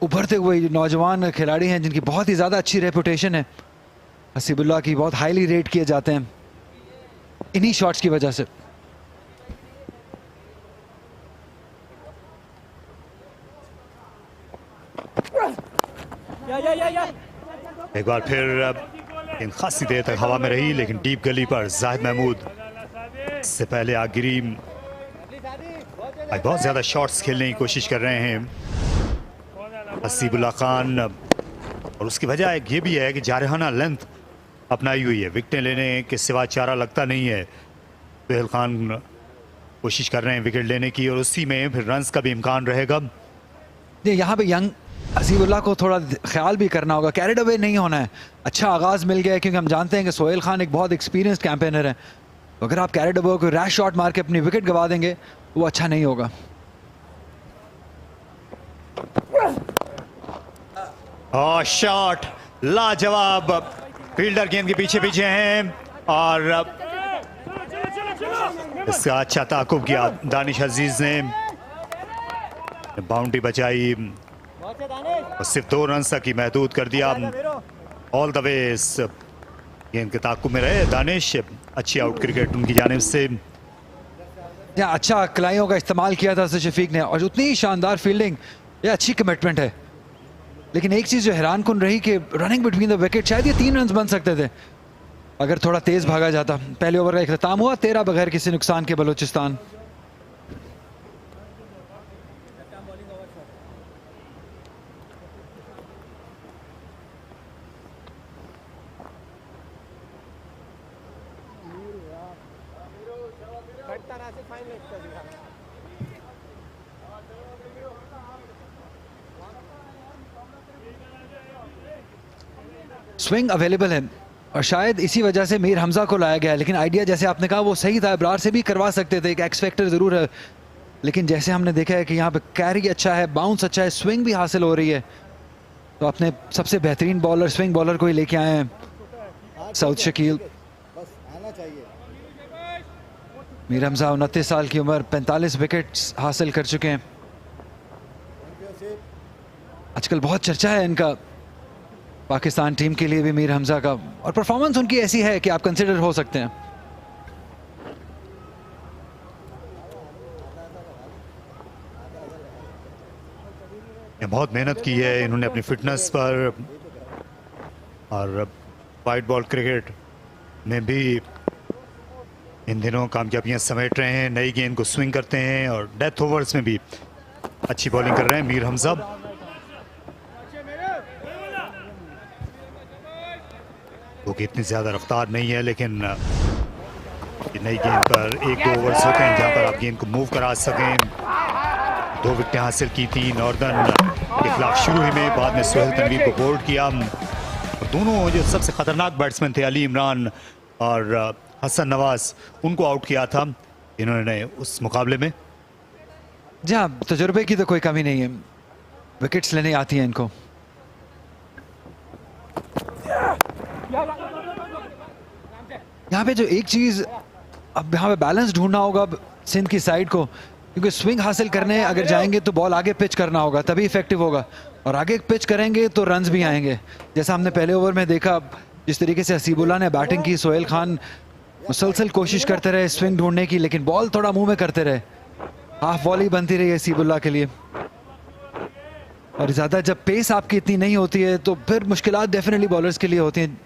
उभरते हुए नौजवान खिलाड़ी हैं जिनकी बहुत ही ज़्यादा अच्छी रेपुटेशन है। हसीबुल्ला की बहुत हाईली रेट किए जाते हैं इन्हीं शॉट्स की वजह से। एक बार फिर इन खासी देर तक हवा में रही, लेकिन डीप गली पर जाहिद महमूद से पहले आगिरी बहुत ज्यादा शॉट्स खेलने की कोशिश कर रहे हैं हसीबुल्ला खान। और उसकी वजह एक ये भी है कि जारहाना लेंथ अपनाई हुई है, विकेटें लेने के सिवा चारा लगता नहीं है। सुहेल खान कोशिश कर रहे हैं विकेट लेने की, और उसी में फिर रन्स का भी इम्कान रहेगा। यहाँ पे यंग हसीबुल्ला को थोड़ा ख्याल भी करना होगा, कैरिड अवे नहीं होना है। अच्छा आगाज़ मिल गया है, क्योंकि हम जानते हैं कि सुहेल खान एक बहुत एक्सपीरियंस्ड कैंपेनर है। अगर आप कैरिड अवे को रैश शॉट मार के अपनी विकेट गवा देंगे, वो अच्छा नहीं होगा। शॉट लाजवाब, फील्डर गेंद के पीछे पीछे हैं और इसका अच्छा ताकुब किया दानिश अजीज ने, बाउंड्री बचाई और सिर्फ 2 रन तक ही महदूद कर दिया। ऑल द वे इस गेंद के ताकुब में रहे दानिश, अच्छी आउट क्रिकेट उनकी जानिब से। अच्छा कलाइयों का इस्तेमाल किया था शफीक ने, और उतनी ही शानदार फील्डिंग, ये अच्छी कमिटमेंट है। लेकिन एक चीज़ जो हैरान कुन रही कि रनिंग बिटवीन द विकेट, शायद ये 3 रन बन सकते थे अगर थोड़ा तेज़ भागा जाता। पहले ओवर का इख्तिताम हुआ 13 बगैर किसी नुकसान के बलोचिस्तान। स्विंग अवेलेबल है और शायद इसी वजह से मीर हमजा को लाया गया है, लेकिन आइडिया जैसे आपने कहा वो सही था, अबरार से भी करवा सकते थे, एक एक्स फैक्टर ज़रूर है। लेकिन जैसे हमने देखा है कि यहाँ पे कैरी अच्छा है, बाउंस अच्छा है, स्विंग भी हासिल हो रही है, तो अपने सबसे बेहतरीन बॉलर स्विंग बॉलर को ही लेके आए हैं सऊद शकील। मीर हमजा 29 साल की उम्र, 45 विकेट्स हासिल कर चुके हैं। आजकल बहुत चर्चा है इनका पाकिस्तान टीम के लिए भी मीर हमजा का, और परफॉर्मेंस उनकी ऐसी है कि आप कंसिडर हो सकते हैं। बहुत मेहनत की है इन्होंने अपनी फिटनेस पर, और वाइट बॉल क्रिकेट में भी इन दिनों कामयाबियां समेट रहे हैं। नई गेंद को स्विंग करते हैं और डेथ ओवर्स में भी अच्छी बॉलिंग कर रहे हैं मीर हमजा। वो कि इतनी ज़्यादा रफ्तार नहीं है, लेकिन नई गेंद पर 1-2 ओवर्स होते हैं जहां पर आप गेंद को मूव करा सकें। 2 विकेटें हासिल की थी नॉर्दर्न के खिलाफ शुरू ही में, बाद में सुहेल तनवीर को बोल्ड किया। दोनों जो सबसे खतरनाक बैट्समैन थे अली इमरान और हसन नवाज, उनको आउट किया था। इन्होंने उस मुकाबले में। जी हाँ, तजुर्बे की तो कोई कमी नहीं है, विकेट्स लेने आती हैं इनको। यहाँ पे जो एक चीज़ अब यहाँ पे बैलेंस ढूंढना होगा अब सिंध की साइड को, क्योंकि स्विंग हासिल करने अगर जाएंगे तो बॉल आगे पिच करना होगा, तभी इफेक्टिव होगा, और आगे पिच करेंगे तो रन्स भी आएंगे। जैसा हमने पहले ओवर में देखा, जिस तरीके से हसीबुल्लाह ने बैटिंग की, सोहेल खान मुसलसल कोशिश करते रहे स्विंग ढूंढने की, लेकिन बॉल थोड़ा मुंह में करते रहे, हाफ बॉल ही बनती रही हसीबुल्लाह के लिए। और ज़्यादा जब पेस आपकी इतनी नहीं होती है तो फिर मुश्किलात डेफिनेटली बॉलर्स के लिए होती हैं,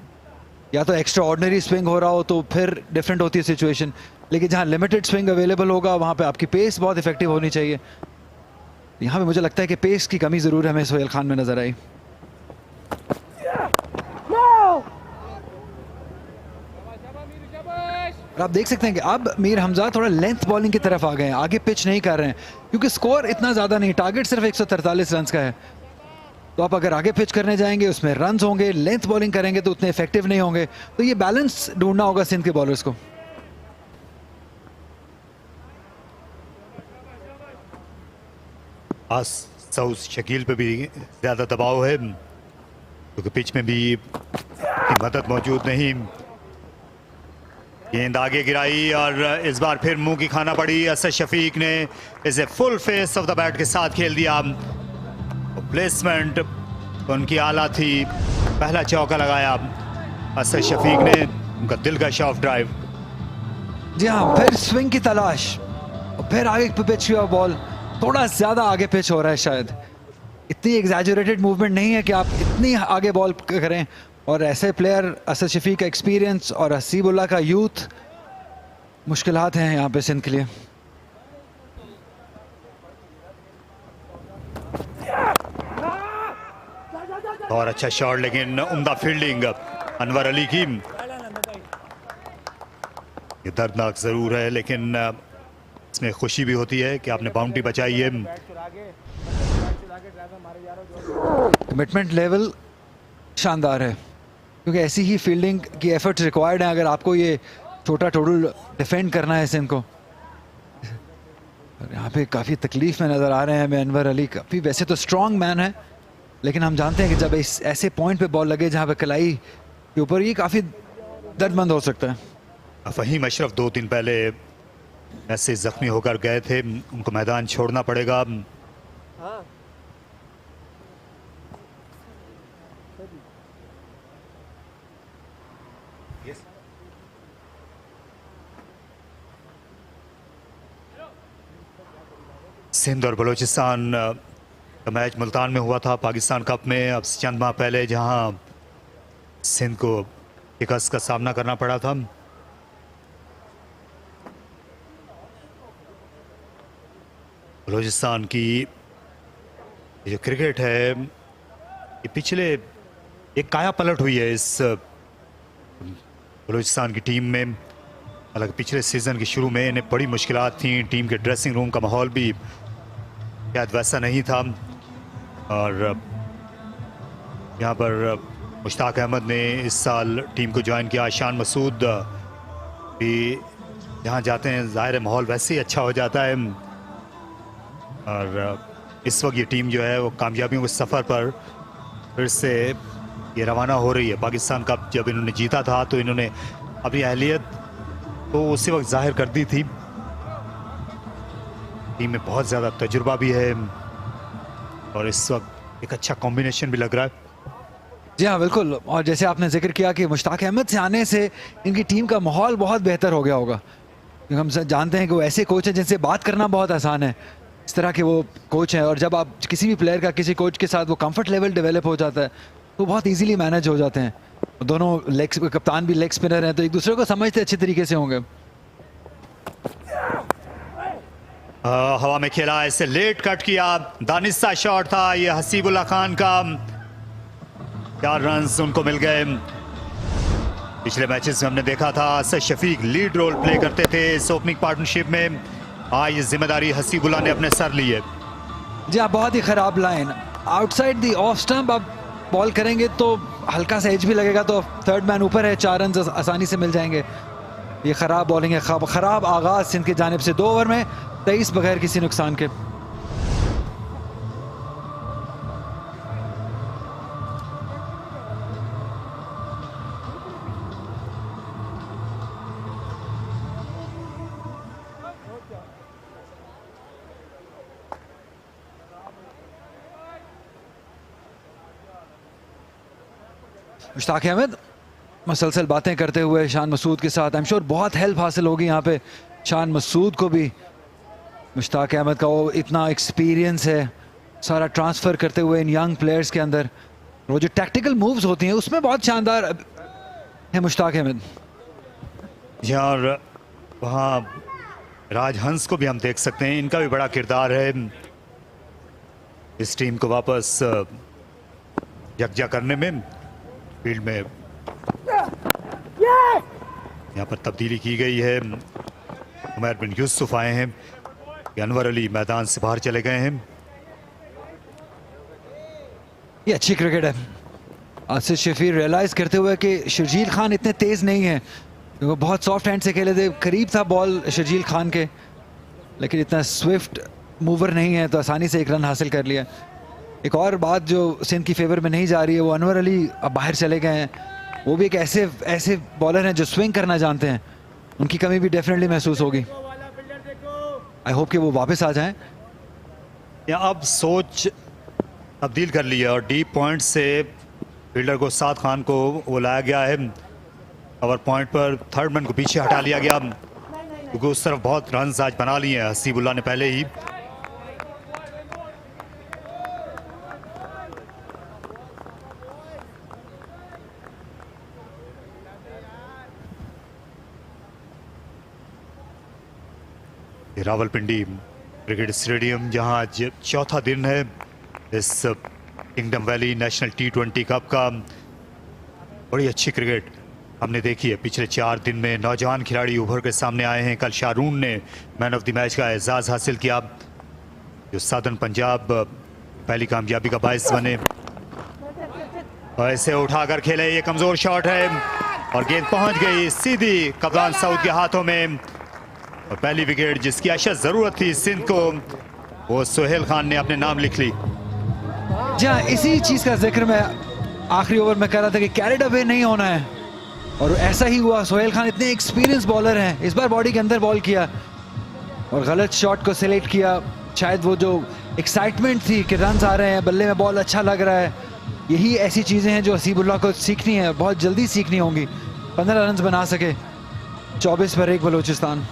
या तो एक्स्ट्रा ऑर्डिनरी स्विंग हो रहा हो तो फिर डिफरेंट होती है सिचुएशन, लेकिन जहाँ लिमिटेड स्विंग अवेलेबल होगा वहाँ पे आपकी पेस बहुत इफेक्टिव होनी चाहिए। यहाँ पे मुझे लगता है कि पेस की कमी ज़रूर हमें सोहेल खान में नज़र आई। और आप देख सकते हैं कि अब मीर हमजा थोड़ा लेंथ बॉलिंग की तरफ आ गए हैं, आगे पिच नहीं कर रहे हैं, क्योंकि स्कोर इतना ज़्यादा नहीं, टारगेट सिर्फ 143 रन का है। तो आप अगर आगे पिच करने जाएंगे उसमें रन्स होंगे, लेंथ बॉलिंग करेंगे तो उतने इफेक्टिव नहीं होंगे। तो ये बैलेंस ढूंढना होगा सिंध के बॉलर्स को। सऊद शकील पे भी ज़्यादा दबाव है, क्योंकि पिच में भी मदद मौजूद नहीं। गेंद आगे गिराई और इस बार फिर मुंह की खाना पड़ी। असद शफीक ने इसे full face of the bat के साथ खेल दिया। प्लेसमेंट उनकी आला थी, पहला चौका लगाया असद शफीक ने, उनका दिलकश ऑफ ड्राइव। जी हाँ, फिर स्विंग की तलाश, फिर आगे पिच हुआ बॉल, थोड़ा ज़्यादा आगे पिच हो रहा है, शायद इतनी एग्जैजुरेटेड मूवमेंट नहीं है कि आप इतनी आगे बॉल करें। और ऐसे प्लेयर, असद शफीक का एक्सपीरियंस और हसीबुल्लाह का यूथ, मुश्किलात हैं यहाँ पे सिंध के लिए। और अच्छा शॉट, लेकिन उम्दा फील्डिंग अनवर अली की। ये दर्दनाक जरूर है, लेकिन इसमें खुशी भी होती है कि आपने बाउंड्री बचाई है। कमिटमेंट लेवल शानदार है, क्योंकि ऐसी ही फील्डिंग की एफर्ट्स रिक्वायर्ड हैं अगर आपको ये छोटा टोटल डिफेंड करना है सिंध को। और यहाँ पे काफ़ी तकलीफ में नज़र आ रहे हैं हमें अनवर अली। काफ़ी वैसे तो स्ट्रॉन्ग मैन है, लेकिन हम जानते हैं कि जब इस ऐसे पॉइंट पे बॉल लगे जहाँ पे कलाई के ऊपर, ये काफ़ी दर्दमंद हो सकता है। फहीम अशरफ 2 दिन पहले ऐसे जख्मी होकर गए थे, उनको मैदान छोड़ना पड़ेगा। सिंध और बलोचिस्तान का मैच मुल्तान में हुआ था पाकिस्तान कप में, अब चंद माह पहले, जहां सिंध को शिकस्त का सामना करना पड़ा था। बलोचिस्तान की जो क्रिकेट है, ये पिछले एक काया पलट हुई है इस बलोचिस्तान की टीम में। हालांकि पिछले सीज़न के शुरू में इन्हें बड़ी मुश्किलात थी, टीम के ड्रेसिंग रूम का माहौल भी शायद वैसा नहीं था। और यहाँ पर मुश्ताक अहमद ने इस साल टीम को ज्वाइन किया, आशान मसूद भी जहाँ जाते हैं ज़ाहिर है माहौल वैसे ही अच्छा हो जाता है। और इस वक्त ये टीम जो है वो कामयाबियों के सफ़र पर फिर से ये रवाना हो रही है। पाकिस्तान कप जब इन्होंने जीता था तो इन्होंने अपनी अहलियत तो उसी वक्त जाहिर कर दी थी। टीम में बहुत ज़्यादा तजुर्बा भी है और इस वक्त एक अच्छा कॉम्बिनेशन भी लग रहा है। जी हाँ बिल्कुल, और जैसे आपने जिक्र किया कि मुश्ताक अहमद से आने से इनकी टीम का माहौल बहुत बेहतर हो गया होगा, क्योंकि हम जानते हैं कि वो ऐसे कोच हैं जिनसे बात करना बहुत आसान है, इस तरह के वो कोच हैं। और जब आप किसी भी प्लेयर का किसी कोच के साथ वो कंफर्ट लेवल डेवलप हो जाता है तो बहुत इजीली मैनेज हो जाते हैं। दोनों कप्तान भी लेग स्पिनर हैं, तो एक दूसरे को समझते अच्छे तरीके से होंगे। हवा में खेला, इसे लेट कट किया, दानिस्ता शॉट था ये हसीबुल्लाह खान का। 4 रन्स उनको मिल गए। पिछले मैचेस में हमने देखा था Asad Shafiq lead role play करते थे इस ओपनिंग पार्टनरशिप में। ये जिम्मेदारी हसीबुल्लाह ने अपने सर ली है। जी हाँ, बहुत ही ख़राब line, outside the off stump. अब बॉल करेंगे तो हल्का सा एज भी लगेगा, तो थर्ड मैन ऊपर है, 4 रन आसानी से मिल जाएंगे। ये ख़राब बॉलिंग है, ख़राब आगाज़ सिंध की जानिब से। 2 ओवर में 23 बगैर किसी नुकसान के। मुश्ताक अहमद मसलसल बातें करते हुए शान मसूद के साथ। आई एम श्योर बहुत हेल्प हासिल होगी यहाँ पे शान मसूद को भी। मुश्ताक अहमद का वो इतना एक्सपीरियंस है सारा ट्रांसफ़र करते हुए इन यंग प्लेयर्स के अंदर, वो जो टैक्टिकल मूव्स होती हैं उसमें बहुत शानदार है मुश्ताक अहमद। और वहाँ राजहंस को भी हम देख सकते हैं, इनका भी बड़ा किरदार है इस टीम को वापस यकजा करने में। फील्ड में यहाँ पर तब्दीली की गई है। उमर बिन यूसुफ आए हैं, अनवर अली मैदान से बाहर चले गए हैं। ये अच्छी क्रिकेट है। आसिफ शफीर रियलाइज करते हुए कि शर्जील खान इतने तेज़ नहीं है, वो बहुत सॉफ्ट हैंड से खेले थे, करीब था बॉल शर्जील खान के, लेकिन इतना स्विफ्ट मूवर नहीं है तो आसानी से एक रन हासिल कर लिया। एक और बात जो सिंध की फेवर में नहीं जा रही है, वो अनवर अली अब बाहर चले गए हैं। वो भी एक ऐसे बॉलर हैं जो स्विंग करना जानते हैं, उनकी कमी भी डेफिनेटली महसूस होगी। आई होप कि वो वापस आ जाएं। या अब सोच तब्दील कर ली है और डीप पॉइंट से फील्डर को साद खान को वो लाया गया है। कवर पॉइंट पर थर्ड मैन को पीछे हटा लिया गया क्योंकि उस तरफ बहुत रन आज बना लिए हैं हसीबुल्लाह ने पहले ही। रावलपिंडी क्रिकेट स्टेडियम जहां आज चौथा दिन है इस kingdom valley national T20 cup का। बड़ी अच्छी क्रिकेट हमने देखी है पिछले 4 दिन में। नौजवान खिलाड़ी उभर के सामने आए हैं। कल शाहरून ने मैन ऑफ द मैच का एजाज़ हासिल किया, जो साधन पंजाब पहली कामयाबी का बायस बने। ऐसे उठाकर खेले, ये कमज़ोर शॉट है और गेंद पहुंच गई सीधी कप्तान सऊद के हाथों में। और पहली विकेट जिसकी अशद ज़रूरत थी सिंध को, वो सोहेल खान ने अपने नाम लिख ली। जहाँ इसी चीज़ का जिक्र मैं आखिरी ओवर में कर रहा था कि कैरिड अवे नहीं होना है, और ऐसा ही हुआ। सोहेल खान इतने एक्सपीरियंस बॉलर हैं, इस बार बॉडी के अंदर बॉल किया और गलत शॉट को सिलेक्ट किया। शायद वो जो एक्साइटमेंट थी कि रन आ रहे हैं, बल्ले में बॉल अच्छा लग रहा है, यही ऐसी चीज़ें हैं जो हसीबुल्लाह को सीखनी है, बहुत जल्दी सीखनी होंगी। 15 रन बना सके 24 पर 1 बलोचिस्तान।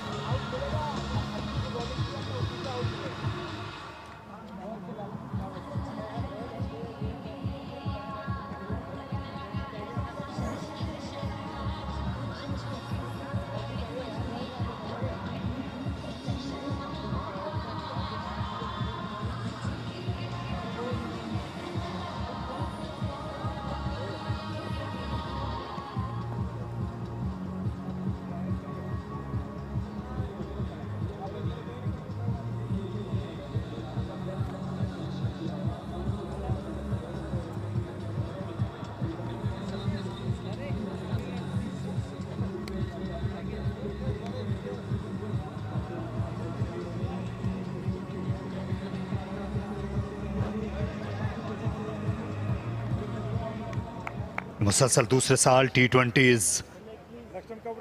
मुसलसल दूसरे साल T20s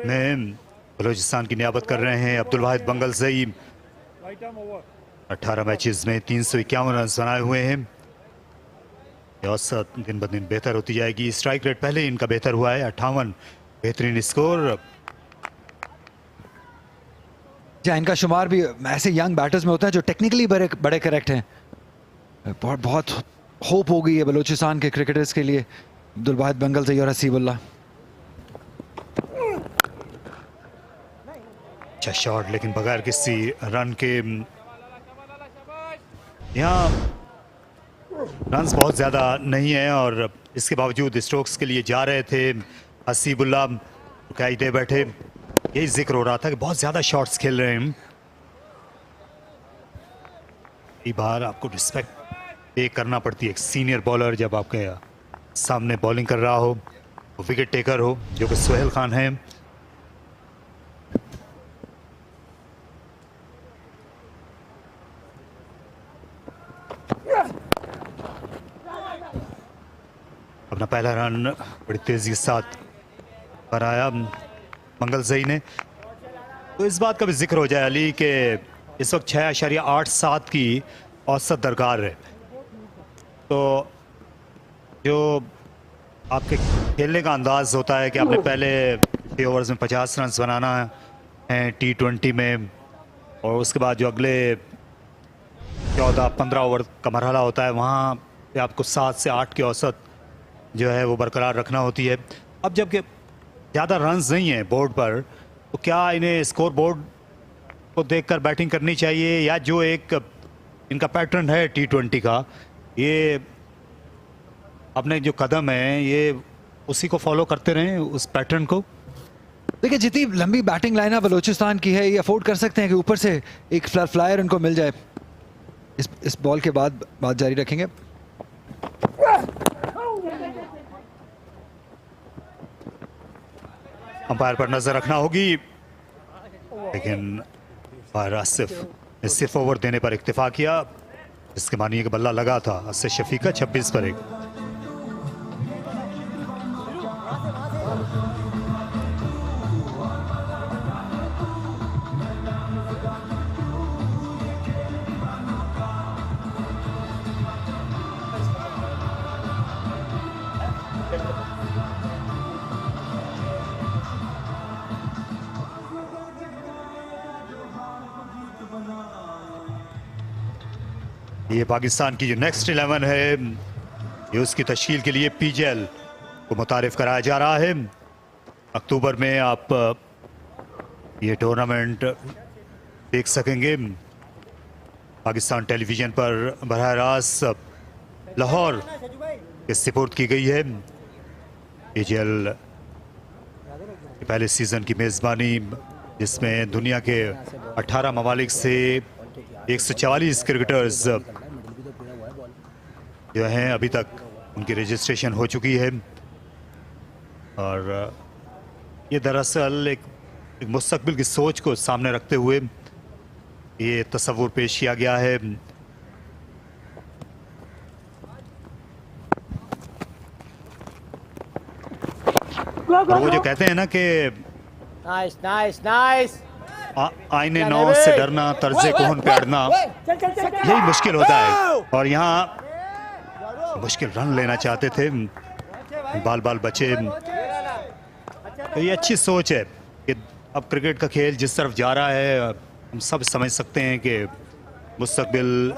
में बलोचिस्तान की नियाबत कर रहे हैं अब्दुल वाहिद बंगलज़ई। 18 मैचेस में 351 रन बनाए हुए हैं। औसत दिन ब दिन बेहतर होती जाएगी। स्ट्राइक रेट पहले ही इनका बेहतर हुआ है, 58 बेहतरीन स्कोर। जहाँ इनका शुमार भी ऐसे यंग बैटर्स में होता है जो टेक्निकली बड़े करेक्ट हैं। बहुत होप हो गई है बलोचिस्तान के क्रिकेटर्स के लिए। अब्दुल वाहिद बंगलज़ई और हसीबुल्लाह। अच्छा शॉट लेकिन बगैर किसी रन के। यहाँ रन्स बहुत ज़्यादा नहीं है और इसके बावजूद स्ट्रोक्स के लिए जा रहे थे हसीबुल्लाह। रुकाई दे बैठे, यही जिक्र हो रहा था कि बहुत ज़्यादा शॉट्स खेल रहे हैं। कई बार आपको रिस्पेक्ट पे करना पड़ती है एक सीनियर बॉलर जब आपके सामने बॉलिंग कर रहा हो, विकेट टेकर हो, जो कि सोहेल खान है। अपना पहला रन बड़ी तेजी के साथ बनाया मंगल जई ने। तो इस बात का भी जिक्र हो जाए अली कि इस वक्त 6.87 की औसत दरकार है। तो जो आपके खेलने का अंदाज होता है कि आपने पहले 6 ओवर्स में 50 रन बनाना है T20 में, और उसके बाद जो अगले 14-15 ओवर का मरहला होता है वहाँ पे आपको 7 से 8 की औसत जो है वो बरकरार रखना होती है। अब जबकि ज़्यादा रन्स नहीं हैं बोर्ड पर, तो क्या इन्हें स्कोर बोर्ड को देखकर बैटिंग करनी चाहिए, या जो एक इनका पैटर्न है T20 का, ये अपने जो कदम है ये उसी को फॉलो करते रहें, उस पैटर्न को? देखिए, जितनी लंबी बैटिंग लाइन बलोचिस्तान की है, ये अफोर्ड कर सकते हैं कि ऊपर से एक फ्लायर उनको मिल जाए। इस बॉल के बाद बात जारी रखेंगे। अंपायर पर नजर रखना होगी, लेकिन सिर्फ ओवर देने पर इक्तिफा किया, इसके मानिए कि बल्ला लगा था असद शफीक का 26 पर 1। ये पाकिस्तान की जो नेक्स्ट 11 है, ये उसकी तश्कील के लिए PJL को मुतारिफ कराया जा रहा है। अक्टूबर में आप ये टूर्नामेंट देख सकेंगे पाकिस्तान टेलीविज़न पर बराह रास्त लाहौर के सपोर्ट की गई है। PJL के पहले सीज़न की मेज़बानी, जिसमें दुनिया के 18 ममालिक से 144 क्रिकेटर्स जो हैं अभी तक उनकी रजिस्ट्रेशन हो चुकी है। और ये दरअसल एक मुस्तकबिल की सोच को सामने रखते हुए ये तस्वुर पेश किया गया है। और वो जो कहते हैं ना कि नाइस नाइस नाइस, आईने नौ से डरना, तर्जे कोहन पे अड़ना, यही मुश्किल होता है। और यहाँ मुश्किल रन लेना चाहते थे, बाल बाल बचे। तो ये अच्छी सोच है कि अब क्रिकेट का खेल जिस तरफ जा रहा है, हम सब समझ सकते हैं कि मुस्तकबिल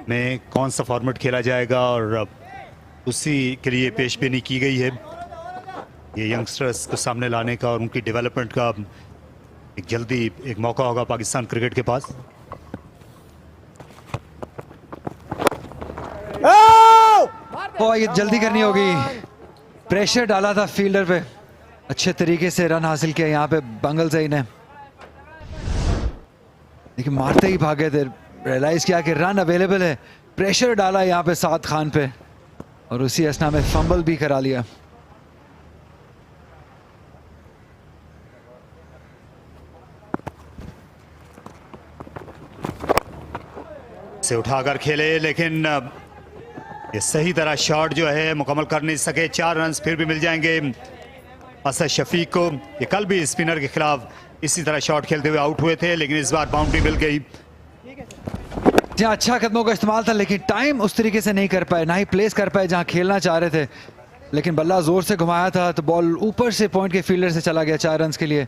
में कौन सा फॉर्मेट खेला जाएगा, और उसी के लिए पेशबीनी की गई है। ये यंगस्टर्स को सामने लाने का और उनकी डेवलपमेंट का एक जल्दी एक मौका होगा पाकिस्तान क्रिकेट के पास। और ये जल्दी करनी होगी, प्रेशर डाला था फील्डर पे, अच्छे तरीके से रन हासिल किया यहाँ पे बंगल सही ने, लेकिन मारते ही भागे थे। रियलाइज किया कि रन अवेलेबल है, प्रेशर डाला यहाँ पे साद खान पे, और उसी असना में फंबल भी करा लिया। से उठाकर खेले, लेकिन ये सही तरह शॉट जो है मुकम्मल कर नहीं सके। 4 रन फिर भी मिल जाएंगे असद शफीक को। ये कल भी स्पिनर के खिलाफ इसी तरह शॉट खेलते हुए आउट हुए थे, लेकिन इस बार बाउंड्री मिल गई। जहाँ अच्छा कदमों का इस्तेमाल था, लेकिन टाइम उस तरीके से नहीं कर पाए, ना ही प्लेस कर पाए जहाँ खेलना चाह रहे थे। लेकिन बल्ला जोर से घुमाया था तो बॉल ऊपर से पॉइंट के फील्डर से चला गया। 4 रन के लिए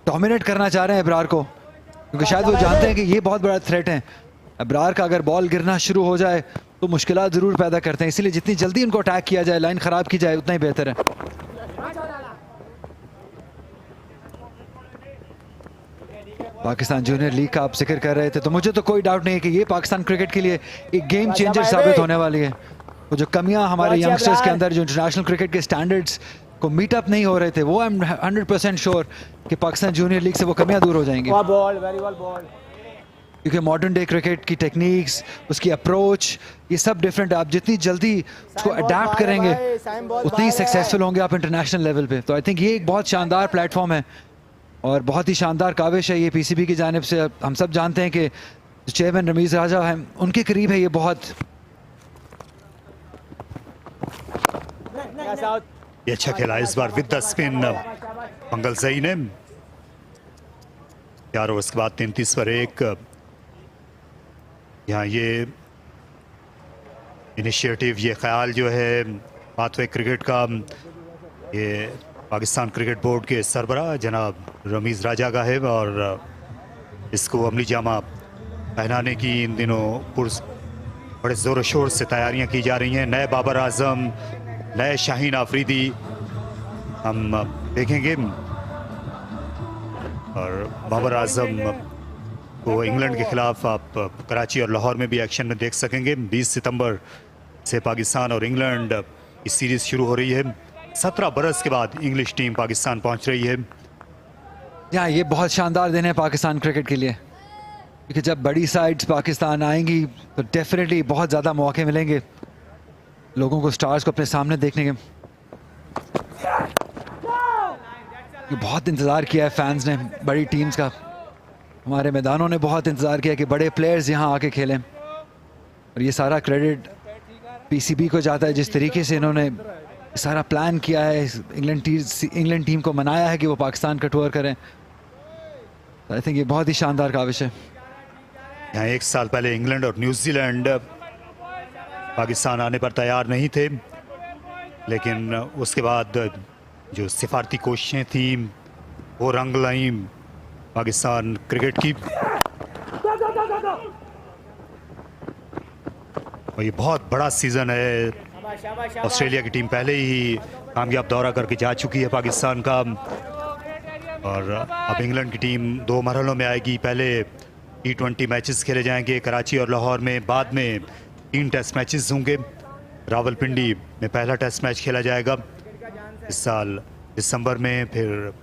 डोमिनेट करना चाह रहे हैं अबरार को, क्योंकि शायद वो जानते हैं कि ये बहुत बड़ा थ्रेट है। अबरार का अगर बॉल गिरना शुरू हो जाए तो मुश्किलात ज़रूर पैदा करते हैं, इसीलिए जितनी जल्दी उनको अटैक किया जाए, लाइन ख़राब की जाए, उतना ही बेहतर है। पाकिस्तान जूनियर लीग का आप जिक्र कर रहे थे, तो मुझे तो कोई डाउट नहीं है कि ये पाकिस्तान क्रिकेट के लिए एक गेम चेंजर साबित होने वाली है। वो जो कमियां हमारे यंगस्टर्स के अंदर, जो इंटरनेशनल क्रिकेट के स्टैंडर्ड्स को मीटअप नहीं हो रहे थे, वो आई एम 100% श्योर कि पाकिस्तान जूनियर लीग से वो कमियां दूर हो जाएंगी। क्योंकि मॉडर्न डे क्रिकेट की टेक्निक्स, उसकी अप्रोच, ये सब डिफरेंट है। आप जितनी जल्दी उसको अडेप्ट करेंगे उतनी ही सक्सेसफुल होंगे आप इंटरनेशनल लेवल पे। तो आई थिंक ये एक बहुत शानदार प्लेटफॉर्म है और बहुत ही शानदार काविश है ये PCB की जानिब से। हम सब जानते हैं कि चेयरमैन रमीज़ राजा हैं, उनके करीब है ये बहुत, Yes, out. ये अच्छा खेला इस बार विद द स्पिन मंगल जई ने। 4 ओवर्स के बाद 33 पर 1। यहाँ ये इनिशिएटिव, ये ख्याल जो है पाथवे क्रिकेट का, ये पाकिस्तान क्रिकेट बोर्ड के सरबराह जनाब रमीज़ राजा का है और इसको अमली जामा पहनाने की इन दिनों बड़े ज़ोर शोर से तैयारियां की जा रही हैं। नए बाबर आजम, नए शाहीन आफरीदी हम देखेंगे और बाबर आजम को इंग्लैंड के खिलाफ आप कराची और लाहौर में भी एक्शन में देख सकेंगे। 20 सितंबर से पाकिस्तान और इंग्लैंड की सीरीज़ शुरू हो रही है। 17 बरस के बाद इंग्लिश टीम पाकिस्तान पहुंच रही है। यहाँ ये बहुत शानदार दिन है पाकिस्तान क्रिकेट के लिए, क्योंकि जब बड़ी साइड्स पाकिस्तान आएंगी तो डेफिनेटली बहुत ज़्यादा मौके मिलेंगे लोगों को स्टार्स को अपने सामने देखने के। ये बहुत इंतज़ार किया है फैंस ने बड़ी टीम्स का, हमारे मैदानों ने बहुत इंतज़ार किया कि बड़े प्लेयर्स यहाँ आके खेलें और ये सारा क्रेडिट पीसीबी को जाता है। जिस तरीके से इन्होंने सारा प्लान किया है, इंग्लैंड टीम को मनाया है कि वो पाकिस्तान का टूर करें, आई थिंक ये बहुत ही शानदार काविश है। यहाँ 1 साल पहले इंग्लैंड और न्यूजीलैंड पाकिस्तान आने पर तैयार नहीं थे, लेकिन उसके बाद जो सिफारती कोशिशें थी वो रंग लाई पाकिस्तान क्रिकेट की। और ये बहुत बड़ा सीज़न है। ऑस्ट्रेलिया की टीम पहले ही कामयाब दौरा करके जा चुकी है पाकिस्तान का और अब इंग्लैंड की टीम 2 मरहलों में आएगी। पहले T20 मैचेस खेले जाएंगे कराची और लाहौर में, बाद में 3 टेस्ट मैचेस होंगे। रावलपिंडी में पहला टेस्ट मैच खेला जाएगा इस साल दिसंबर में। फिर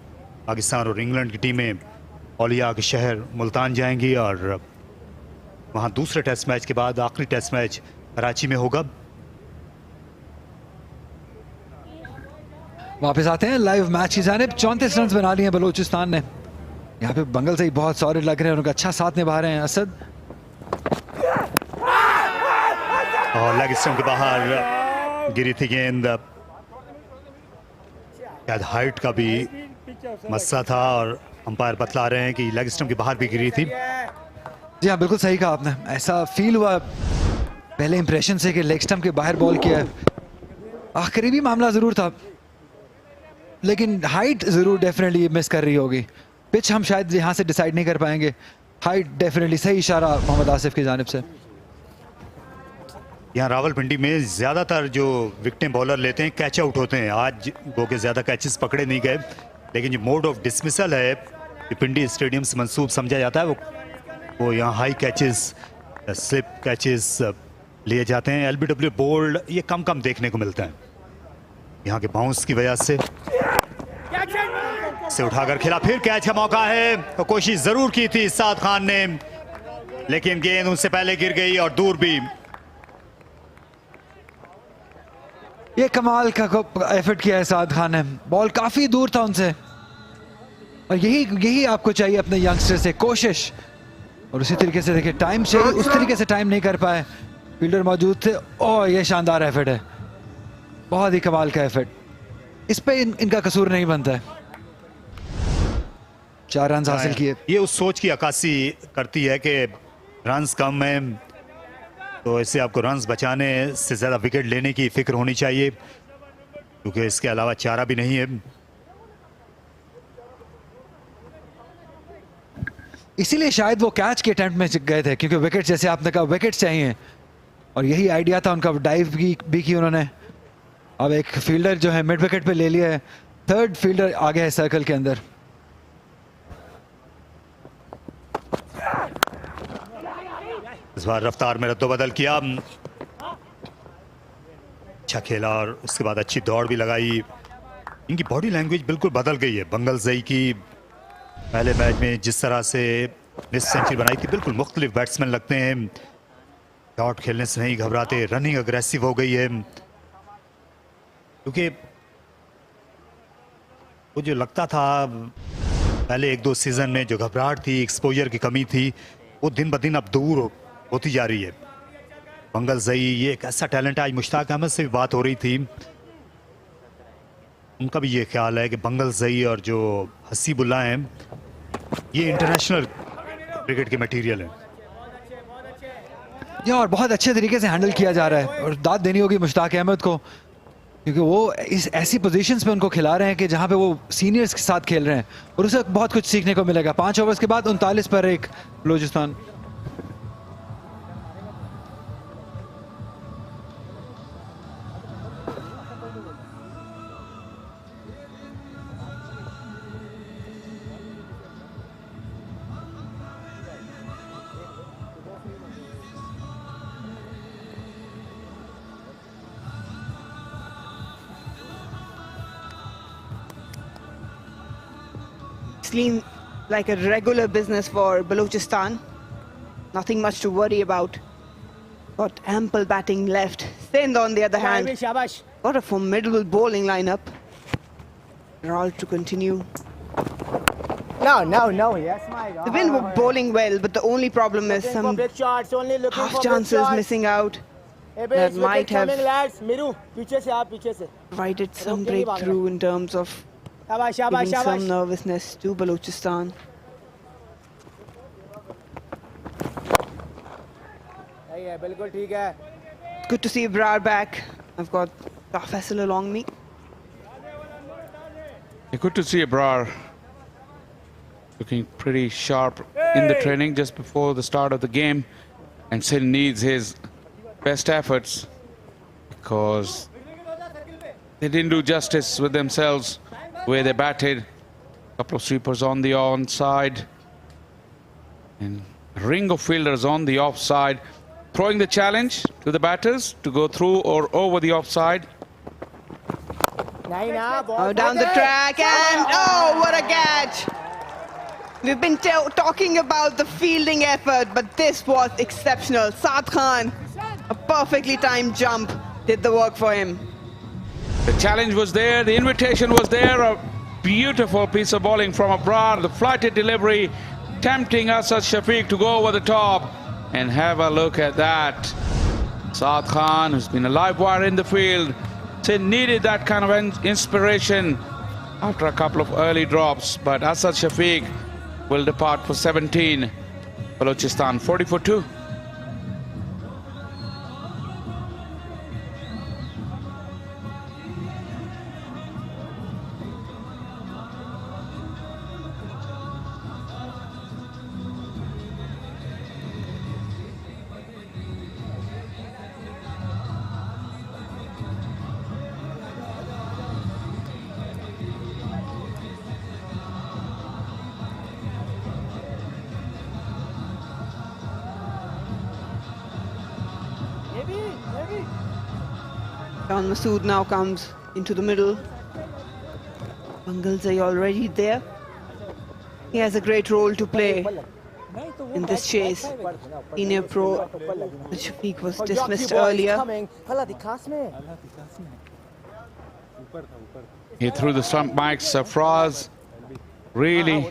पाकिस्तान और इंग्लैंड की टीमें औलिया के शहर मुल्तान जाएंगी और वहाँ दूसरे टेस्ट मैच के बाद आखिरी टेस्ट मैच कराची में होगा। वापस आते हैं लाइव मैच की जानिब। 34 रन बना लिए हैं बलोचिस्तान ने। यहाँ पे बंगल से ही बहुत सॉलिड लग रहे हैं, उनका अच्छा साथ निभा रहे हैं असद। और लेग स्टंप के बाहर गिरी थी गेंद। शायद हाइट का भी मसला था और अंपायर बतला रहे हैं कि लेग स्टंप के बाहर भी गिरी थी। जी हाँ, बिल्कुल सही कहा आपने। ऐसा फील हुआ पहले इंप्रेशन से कि लेग स्टंप के बाहर बॉल किया है। करीबी मामला ज़रूर था, लेकिन हाइट ज़रूर डेफिनेटली मिस कर रही होगी। पिच हम शायद यहाँ से डिसाइड नहीं कर पाएंगे। हाइट डेफिनेटली सही इशारा मोहम्मद आसिफ की जानिब से। यहाँ रावलपिंडी में ज़्यादातर जो विकेटें बॉलर लेते हैं कैच आउट होते हैं। आज वो के ज़्यादा कैचेस पकड़े नहीं गए, लेकिन जो मोड ऑफ डिसमिसल है कि पिंडी स्टेडियम से मंसूब समझा जाता है, वो यहाँ हाई कैचेस, स्लिप कैचेस लिए जाते हैं। LBW बोल्ड ये कम देखने को मिलता है। यहाँ के बाउंस की वजह से उठाकर खेला, फिर कैच का मौका है। तो कोशिश जरूर की थी साद खान ने, लेकिन गेंद उनसे पहले गिर गई और दूर भी। ये कमाल का एफर्ट किया है साद खान ने। बॉल काफी दूर था उनसे और यही आपको चाहिए अपने यंगस्टर से, कोशिश। और उसी तरीके से देखिए टाइम से उस तरीके से टाइम नहीं कर पाए, फील्डर मौजूद थे। ओह, ये शानदार एफर्ट है, बहुत ही कमाल का एफर्ट। इस पे इनका कसूर नहीं बनता है। 4 रन हासिल किए। ये उस सोच की अक्कासी करती है कि रन्स कम है तो इससे आपको रन्स बचाने से ज़्यादा विकेट लेने की फिक्र होनी चाहिए, क्योंकि इसके अलावा चारा भी नहीं है। इसीलिए शायद वो कैच के अटेम्प्ट में गए थे, क्योंकि विकेट, जैसे आपने कहा, विकेट चाहिए और यही आइडिया था उनका। डाइव भी की उन्होंने। अब एक फील्डर जो है मिड विकेट पे ले लिया है, 3rd फील्डर आ गया है सर्कल के अंदर। इस बार रफ्तार में रद्दोबदल किया, अच्छा खेला और उसके बाद अच्छी दौड़ भी लगाई। इनकी बॉडी लैंग्वेज बिल्कुल बदल गई है। बंगल जई की पहले मैच में जिस तरह से मिस सेंचुरी बनाई थी, बिल्कुल मुख्तलिफ बैट्समैन लगते हैं। शॉट खेलने से नहीं घबराते, रनिंग अग्रेसिव हो गई है। क्योंकि वो जो लगता था पहले 1-2 सीजन में, जो घबराहट थी, एक्सपोजर की कमी थी, वो दिन ब दिन अब दूर होती जा रही है। बंगल जई ये एक ऐसा टैलेंट है। आज मुश्ताक अहमद से भी बात हो रही थी उनका भी ये ख्याल है कि बंगल जई और जो हसीबुल्ला हैं ये इंटरनेशनल क्रिकेट के मटेरियल हैं। या और बहुत अच्छे तरीके से हैंडल किया जा रहा है और दाद देनी होगी मुश्ताक अहमद को, क्योंकि वो इस ऐसी पोजीशंस पे उनको खिला रहे हैं कि जहां पे वो सीनियर्स के साथ खेल रहे हैं और उसे बहुत कुछ सीखने को मिलेगा। 5 ओवर्स के बाद 39 पर 1 Balochistan. Seems like a regular business for Balochistan. Nothing much to worry about. Got ample batting left. Sindh, on the other hand, Shabash. got a formidable bowling lineup. They're all to continue. No. Yes, my God. They've been bowling well, but the only problem is Looking for some big shots, only looking half for big chances shots. missing out Hey, that base, might wicket coming, have lads. Miru, पीछे से आप पीछे से. provided some Okay, breakthrough in terms of शाबाश giving शाबाश some शाबाश. nervousness to Balochistan. सही है, बिल्कुल ठीक है. Good to see Brar back. I've got Faisal along me. Yeah, good to see Abrar looking pretty sharp in the training just before the start of the game, and Sindh needs his best efforts because they didn't do justice with themselves where they batted. A couple of sweepers on the onside and a ring of fielders on the offside, throwing the challenge to the batters to go through or over the offside. नहीं ना, बहुत Oh, down the track and oh, what a catch! We've been talking about the fielding effort, but this was exceptional. Saad Khan, a perfectly timed jump, did the work for him. The challenge was there, the invitation was there, a beautiful piece of bowling from Abrar, the flighted delivery, tempting Asad Shafiq to go over the top. And have a look at that. Saad Khan, who's been a live wire in the field, needed that kind of inspiration after a couple of early drops, but Asad Shafiq will depart for 17. Balochistan 40 for 2. John Masood now comes into the middle. Bangalzai already there. He has a great role to play in this chase. Senior pro Shafiq was dismissed earlier. He threw the stump mics. Safraz really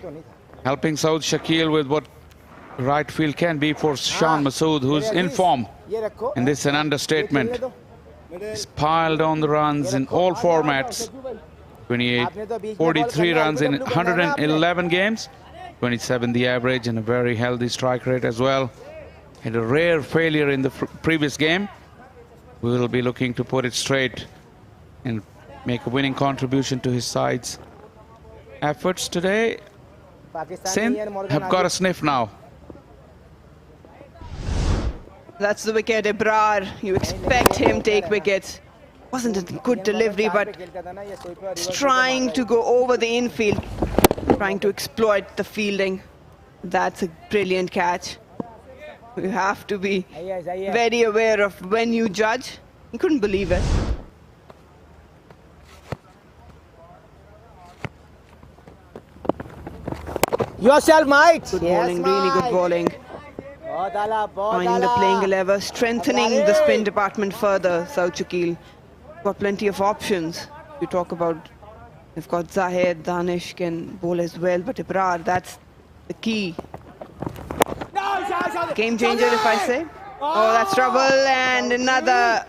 helping Saud Shakil with what right field can be for Shan Masood, who's in form. And this is an understatement. He's piled on the runs in all formats. 28, 43 runs in 111 games. 27 the average, and a very healthy strike rate as well. Had a rare failure in the previous game. We will be looking to put it straight and make a winning contribution to his side's efforts today. Sindh have got a sniff now. That's the wicket, Abrar. You expect him take wickets. Wasn't a good delivery, but he's trying to go over the infield, trying to exploit the fielding. That's a brilliant catch. You have to be very aware of when you judge. He couldn't believe it. Yourself, Mike. Good bowling, really good bowling. Finding the playing 11, strengthening the spin department further. Saud Shakil got plenty of options. You talk about, they've got Zahid, Danish can bowl as well, but Abrar, that's the key. Game changer, if I say. Oh, that's trouble, and another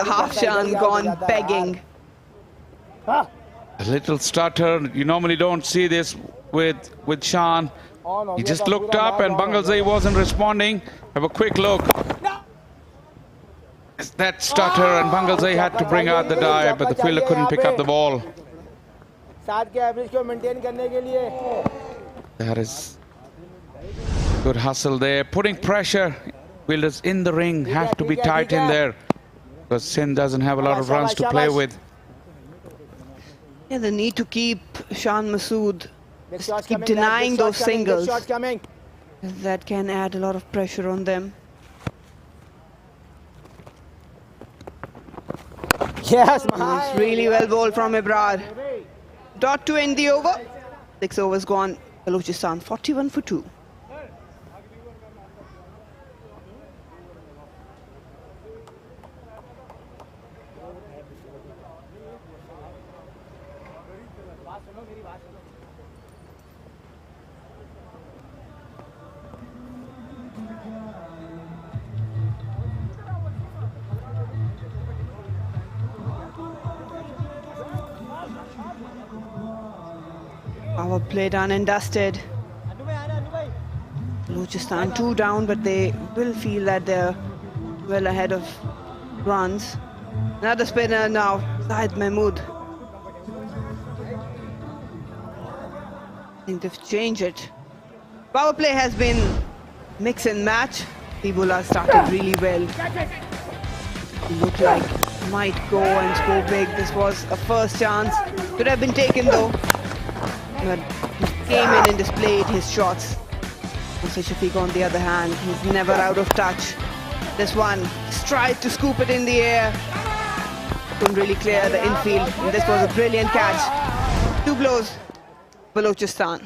half shan gone begging. हाँ A little stutter. You normally don't see this with Shan. He just looked up and Bangalzai wasn't responding. Have a quick look. That stutter and Bangalzai had to bring out the dive, but the fielder couldn't pick up the ball. साथ के average को maintain करने के लिए That is good hustle there. Putting pressure. Fielders in the ring have to be tight in there because Sindh doesn't have a lot of runs to play with. Yeah, the need to keep Shan Masood, just keep denying those singles. That can add a lot of pressure on them. Yes, It's really well bowled from Ibrar. Dot to end the over. 6 overs gone. Balochistan 41 for 2. Power play done and dusted. Balochistan 2 down, but they will feel that they're well ahead of runs. Another spinner now, Zahid Mahmood. I think they've changed it. Power play has been mix and match. Tibola started really well. Looked like might go and score big. This was a first chance. Could have been taken though. But he came in and displayed his shots. Nasir Shafiq on the other hand, he's never out of touch. This one, tried to scoop it in the air. Couldn't really clear the infield. And this was a brilliant catch. 2 blows, Balochistan.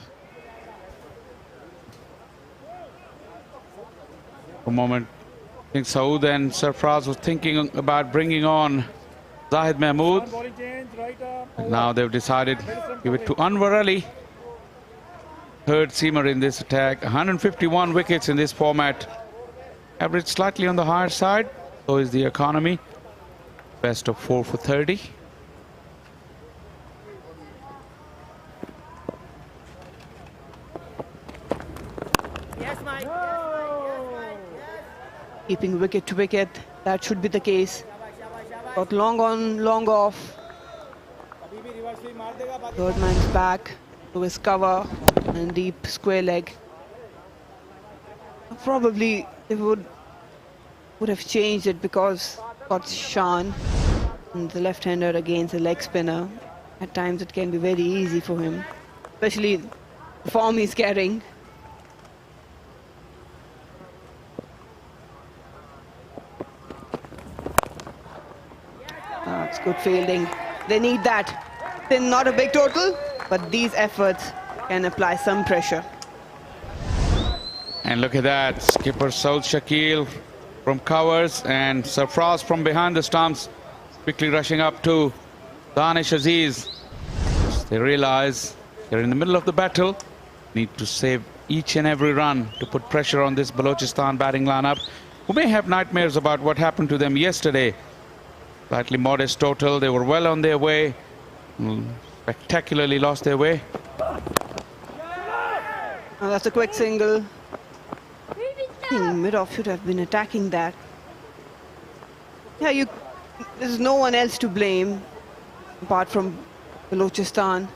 For a moment, I think Saud and Sarfraz was thinking about bringing on Zahid Mahmood. But now they've decided to give it to Anwar Ali. Third seamer in this attack. 151 wickets in this format. Average slightly on the higher side. So is the economy. Best of 4 for 30. Keeping wicket to wicket, that should be the case. Got long on, long off. Third man's back to his cover and deep square leg. Probably they would have changed it because got Shan and the left-hander against a leg spinner. At times it can be very easy for him, especially the form he's carrying. That's good fielding. They need that. Then not a big total, but these efforts can apply some pressure. And look at that. Skipper Saud Shakil from covers and Sarfraz from behind the stumps. Quickly rushing up to Danish Aziz. They realize they're in the middle of the battle. Need to save each and every run to put pressure on this Balochistan batting lineup, who may have nightmares about what happened to them yesterday. Slightly modest total. They were well on their way. Spectacularly lost their way. Oh, that's a quick single. I think mid-off should have been attacking that. Yeah, there's no one else to blame apart from Balochistan.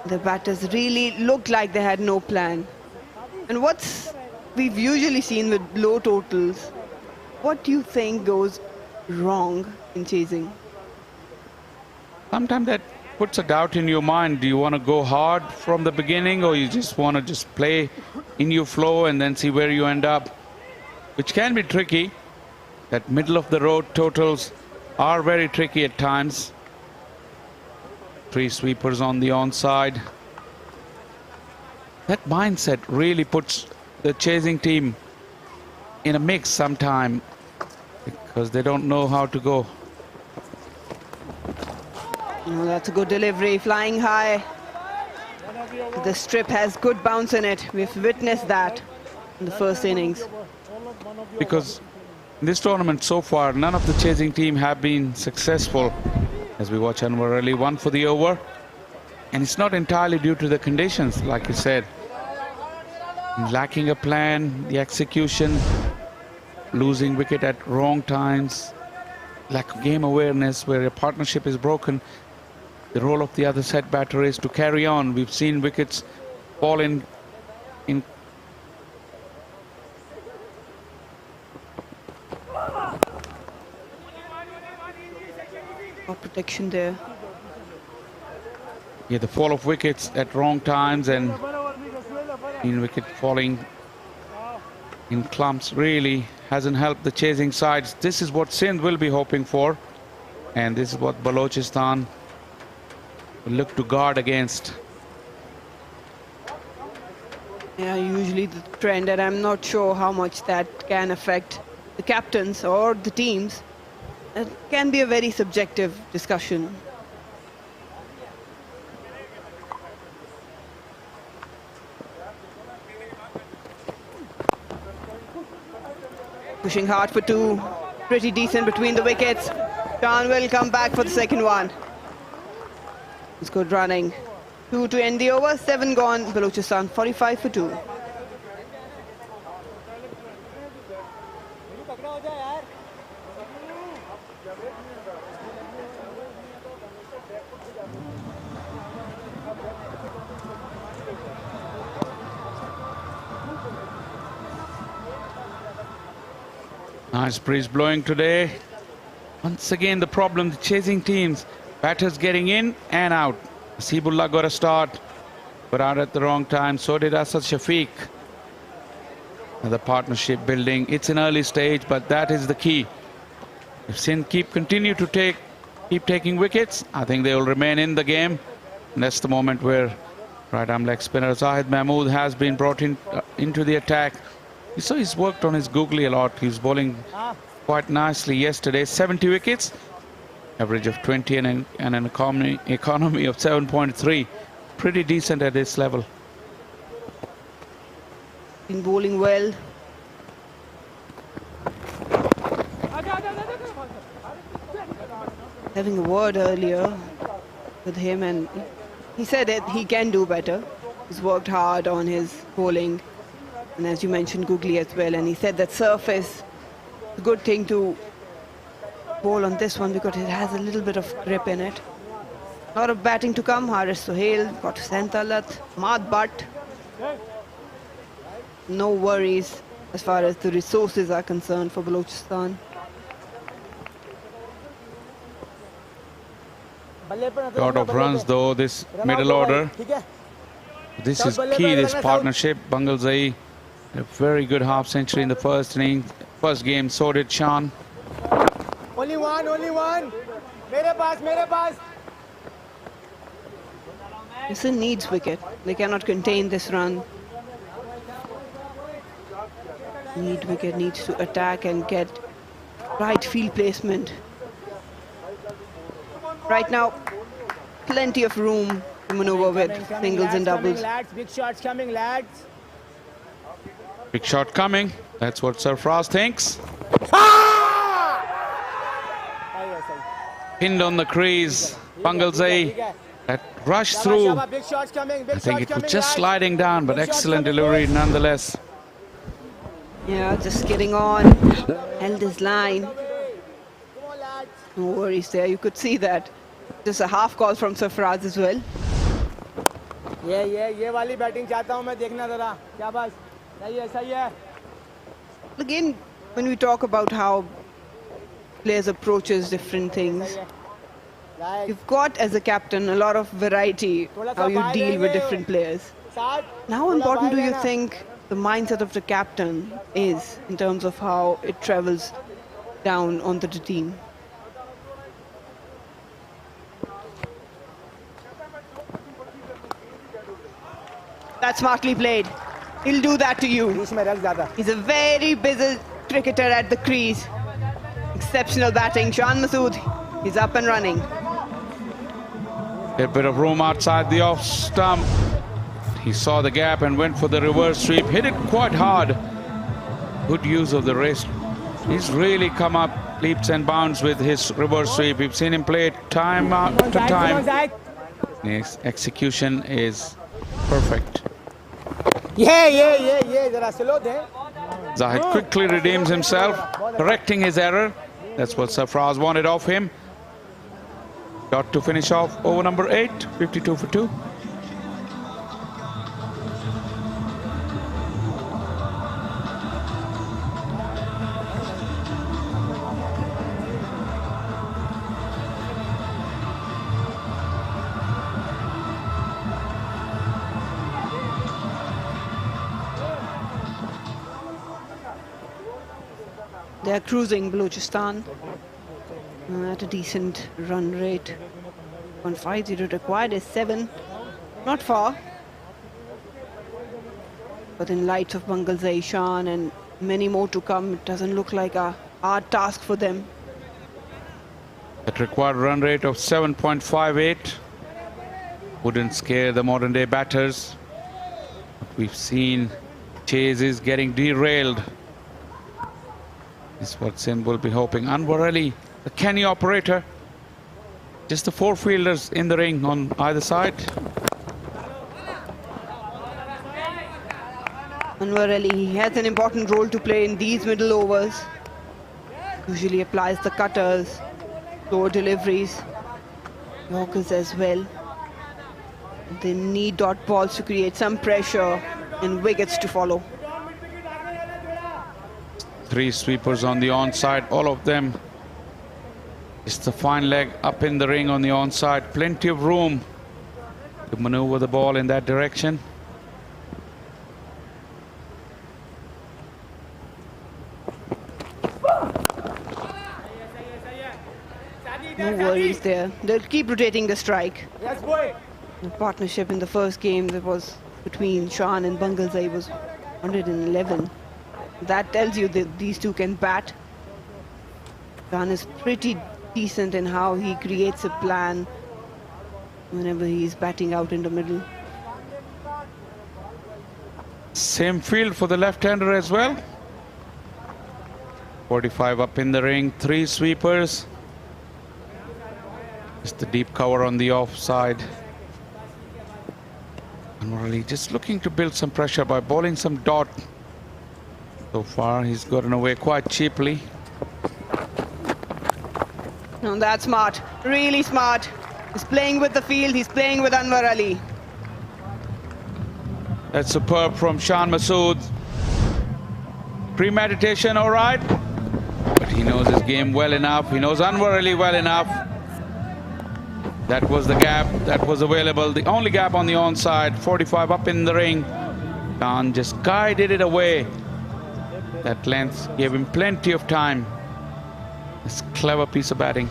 The batters really looked like they had no plan. And we've usually seen with low totals, what do you think goes wrong in chasing? Sometimes that puts a doubt in your mind. Do you want to go hard from the beginning, or you just want to just play in your flow and then see where you end up? Which can be tricky. That middle of the road totals are very tricky at times. 3 sweepers on the onside. That mindset really puts the chasing team in a mix sometime, because they don't know how to go. Oh, that's a good delivery, flying high. The strip has good bounce in it. We've witnessed that in the first innings. Because in this tournament so far, none of the chasing team have been successful as we watch Anwar Ali, 1 for the over. And it's not entirely due to the conditions, like you said. Lacking a plan, the execution, losing wicket at wrong times, lack of game awareness where a partnership is broken. The role of the other set batter is to carry on. We've seen wickets fall in protection there. Yeah, the fall of wickets at wrong times and in wicket falling in clumps really hasn't helped the chasing sides. This is what Sindh will be hoping for, and this is what Balochistan will look to guard against. Yeah, usually the trend, and I'm not sure how much that can affect the captains or the teams. It can be a very subjective discussion. Pushing hard for 2, pretty decent between the wickets. Khan will come back for the second one. It's good running. 2 to end the over, 7 gone. Balochistan 45 for 2. Nice breeze blowing today. Once again, the problem, the chasing teams. Batters getting in and out. Nasibullah got a start, but out at the wrong time. So did Asad Shafiq. The partnership building. It's an early stage, but that is the key. If Sindh keep taking wickets, I think they will remain in the game. And that's the moment where right arm leg spinner Zahid Mahmood has been brought in into the attack. So he's worked on his googly a lot. He's bowling quite nicely yesterday. 70 wickets, average of 20 and an economy of 7.3. Pretty decent at this level. Been bowling well. Having a word earlier with him, and he said that he can do better. He's worked hard on his bowling. And as you mentioned, googly as well. And he said that surface, a good thing to bowl on this one because it has a little bit of grip in it. A lot of batting to come. Haris Sohail, got Sentalat, Mad Butt. No worries as far as the resources are concerned for Balochistan. Lot of runs though, this middle order. This is key, this partnership. Bangal Zai, a very good half century in the first inning, first game. So did Shan. Only one. Mere paas. Sindh needs wicket. They cannot contain this run. Need wicket, needs to attack and get right field placement. Right now, plenty of room to maneuver with singles and doubles. Big shots coming, lads. Big shot coming. That's what Sarfraz thinks. Pinned on the crease. Bangal Zai, that rush through. I think it was just sliding down, but excellent delivery nonetheless. Yeah, just getting on. Held his line. No worries there. You could see that. Just a half call from Sarfraz as well. ये वाली batting चाहता हूं मैं देखना जरा क्या बात सही है Again, when we talk about how players approaches different things, you've got as a captain a lot of variety how you deal with different players. How important do you think the mindset of the captain is in terms of how it travels down onto the team? That's smartly played. He'll do that to you. He's a very busy cricketer at the crease. Exceptional batting. Shan Masood, he's up and running. A bit of room outside the off stump. He saw the gap and went for the reverse sweep. Hit it quite hard. Good use of the wrist. He's really come up leaps and bounds with his reverse sweep. We've seen him play it time after time. His execution is perfect. Zahid quickly redeems himself, correcting his error. That's what Sarfraz wanted of him. Got to finish off over number 8, 52 for 2. They're cruising Balochistan at a decent run rate. 150 required is 7. Not far. But in light of Bangalzai, Shan and many more to come, it doesn't look like a hard task for them. That required run rate of 7.58 wouldn't scare the modern day batters. We've seen chases getting derailed. This is what Sindh will be hoping. Anwar Ali, the Kenny operator. Just the 4 fielders in the ring on either side. Anwar Ali, he has an important role to play in these middle overs. Usually applies the cutters, lower deliveries, Yorkers as well. They need dot balls to create some pressure and wickets to follow. 3 sweepers on the onside, all of them. It's the fine leg up in the ring on the onside. Plenty of room to maneuver the ball in that direction. No worries there. They'll keep rotating the strike. The partnership in the first game that was between Shan and Bangalzai was 111. That tells you that these two can bat. Shan is pretty decent in how he creates a plan whenever he's batting out in the middle. Same field for the left-hander as well. 45 up in the ring, 3 sweepers. Just the deep cover on the offside. And really just looking to build some pressure by bowling some dot. So far, he's gotten away quite cheaply. No, that's smart. Really smart. He's playing with the field. He's playing with Anwar Ali. That's superb from Shan Masood. Premeditation, all right. But he knows his game well enough. He knows Anwar Ali well enough. That was the gap that was available. The only gap on the onside. 45 up in the ring. Shan just guided it away. That length gave him plenty of time. It's a clever piece of batting.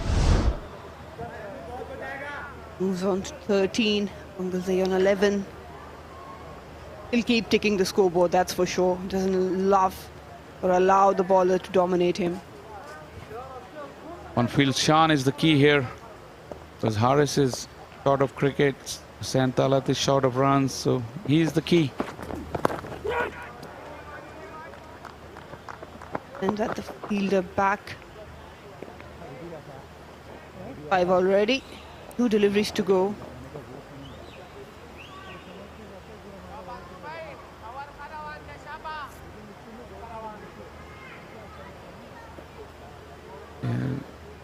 Moves on to 13. Bangalzai on 11. He'll keep ticking the scoreboard, that's for sure. He doesn't love or allow the bowler to dominate him. One feels Shan is the key here. Because Haris is short of cricket. Santalat is short of runs. So he's the key. And at the fielder back. 5 already. 2 deliveries to go.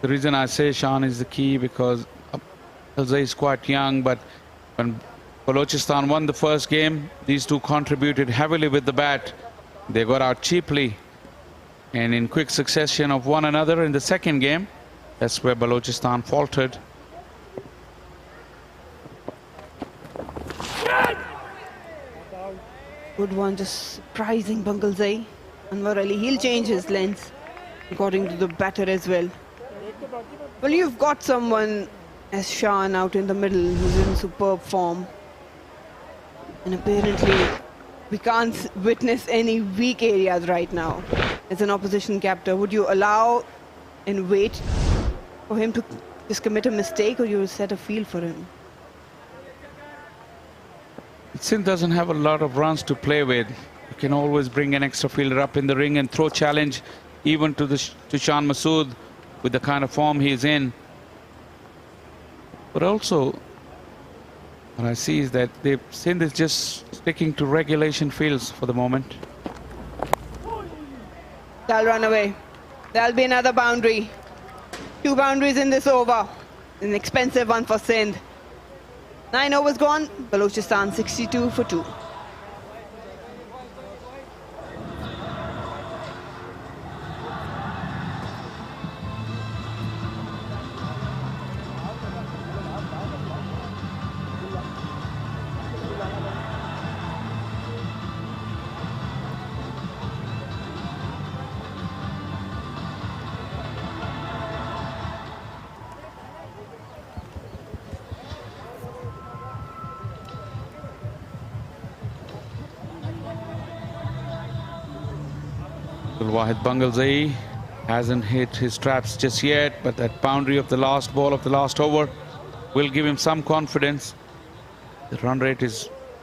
The reason I say Shan is the key because Bangalzai is quite young, but when Balochistan won the first game, these two contributed heavily with the bat. They got out cheaply and in quick succession of one another in the second game. That's where Balochistan faltered. Good one, just surprising Bangalzai. Anwar Ali, he'll change his length according to the batter as well. Well, you've got someone as Shan out in the middle who's in superb form. And apparently we can't witness any weak areas right now. As an opposition captain, would you allow and wait for him to just commit a mistake, or you will set a field for him? Sindh doesn't have a lot of runs to play with. You can always bring an extra fielder up in the ring and throw challenge even to Shan Masood with the kind of form he's in. But also, what I see is that Sindh is just sticking to regulation fields for the moment. They'll run away. There'll be another boundary. 2 boundaries in this over. An expensive one for Sindh. 9 overs gone. Balochistan 62 for 2. Wahid Bangalzai hasn't hit his traps just yet, but that boundary of the last ball of the last over will give him some confidence. The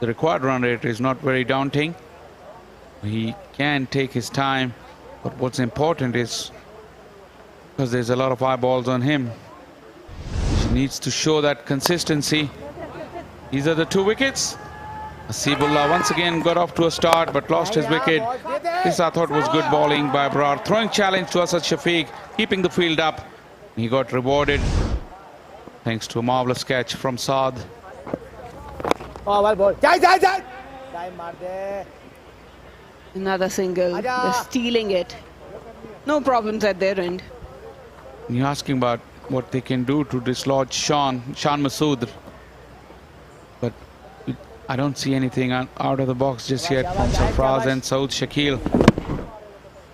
required run rate is not very daunting. He can take his time, but what's important is, because there's a lot of eyeballs on him, he needs to show that consistency. These are the 2 wickets. Asibullah once again got off to a start but lost his wicket. This I thought was good bowling by Abrar. Throwing challenge to Asad Shafiq, keeping the field up. He got rewarded thanks to a marvellous catch from Saad. Oh, well ball. Another single. They're stealing it. No problems at their end. You're asking about what they can do to dislodge Shan Masood. But I don't see anything out of the box just yet from Sarfraz and Saud Shakil.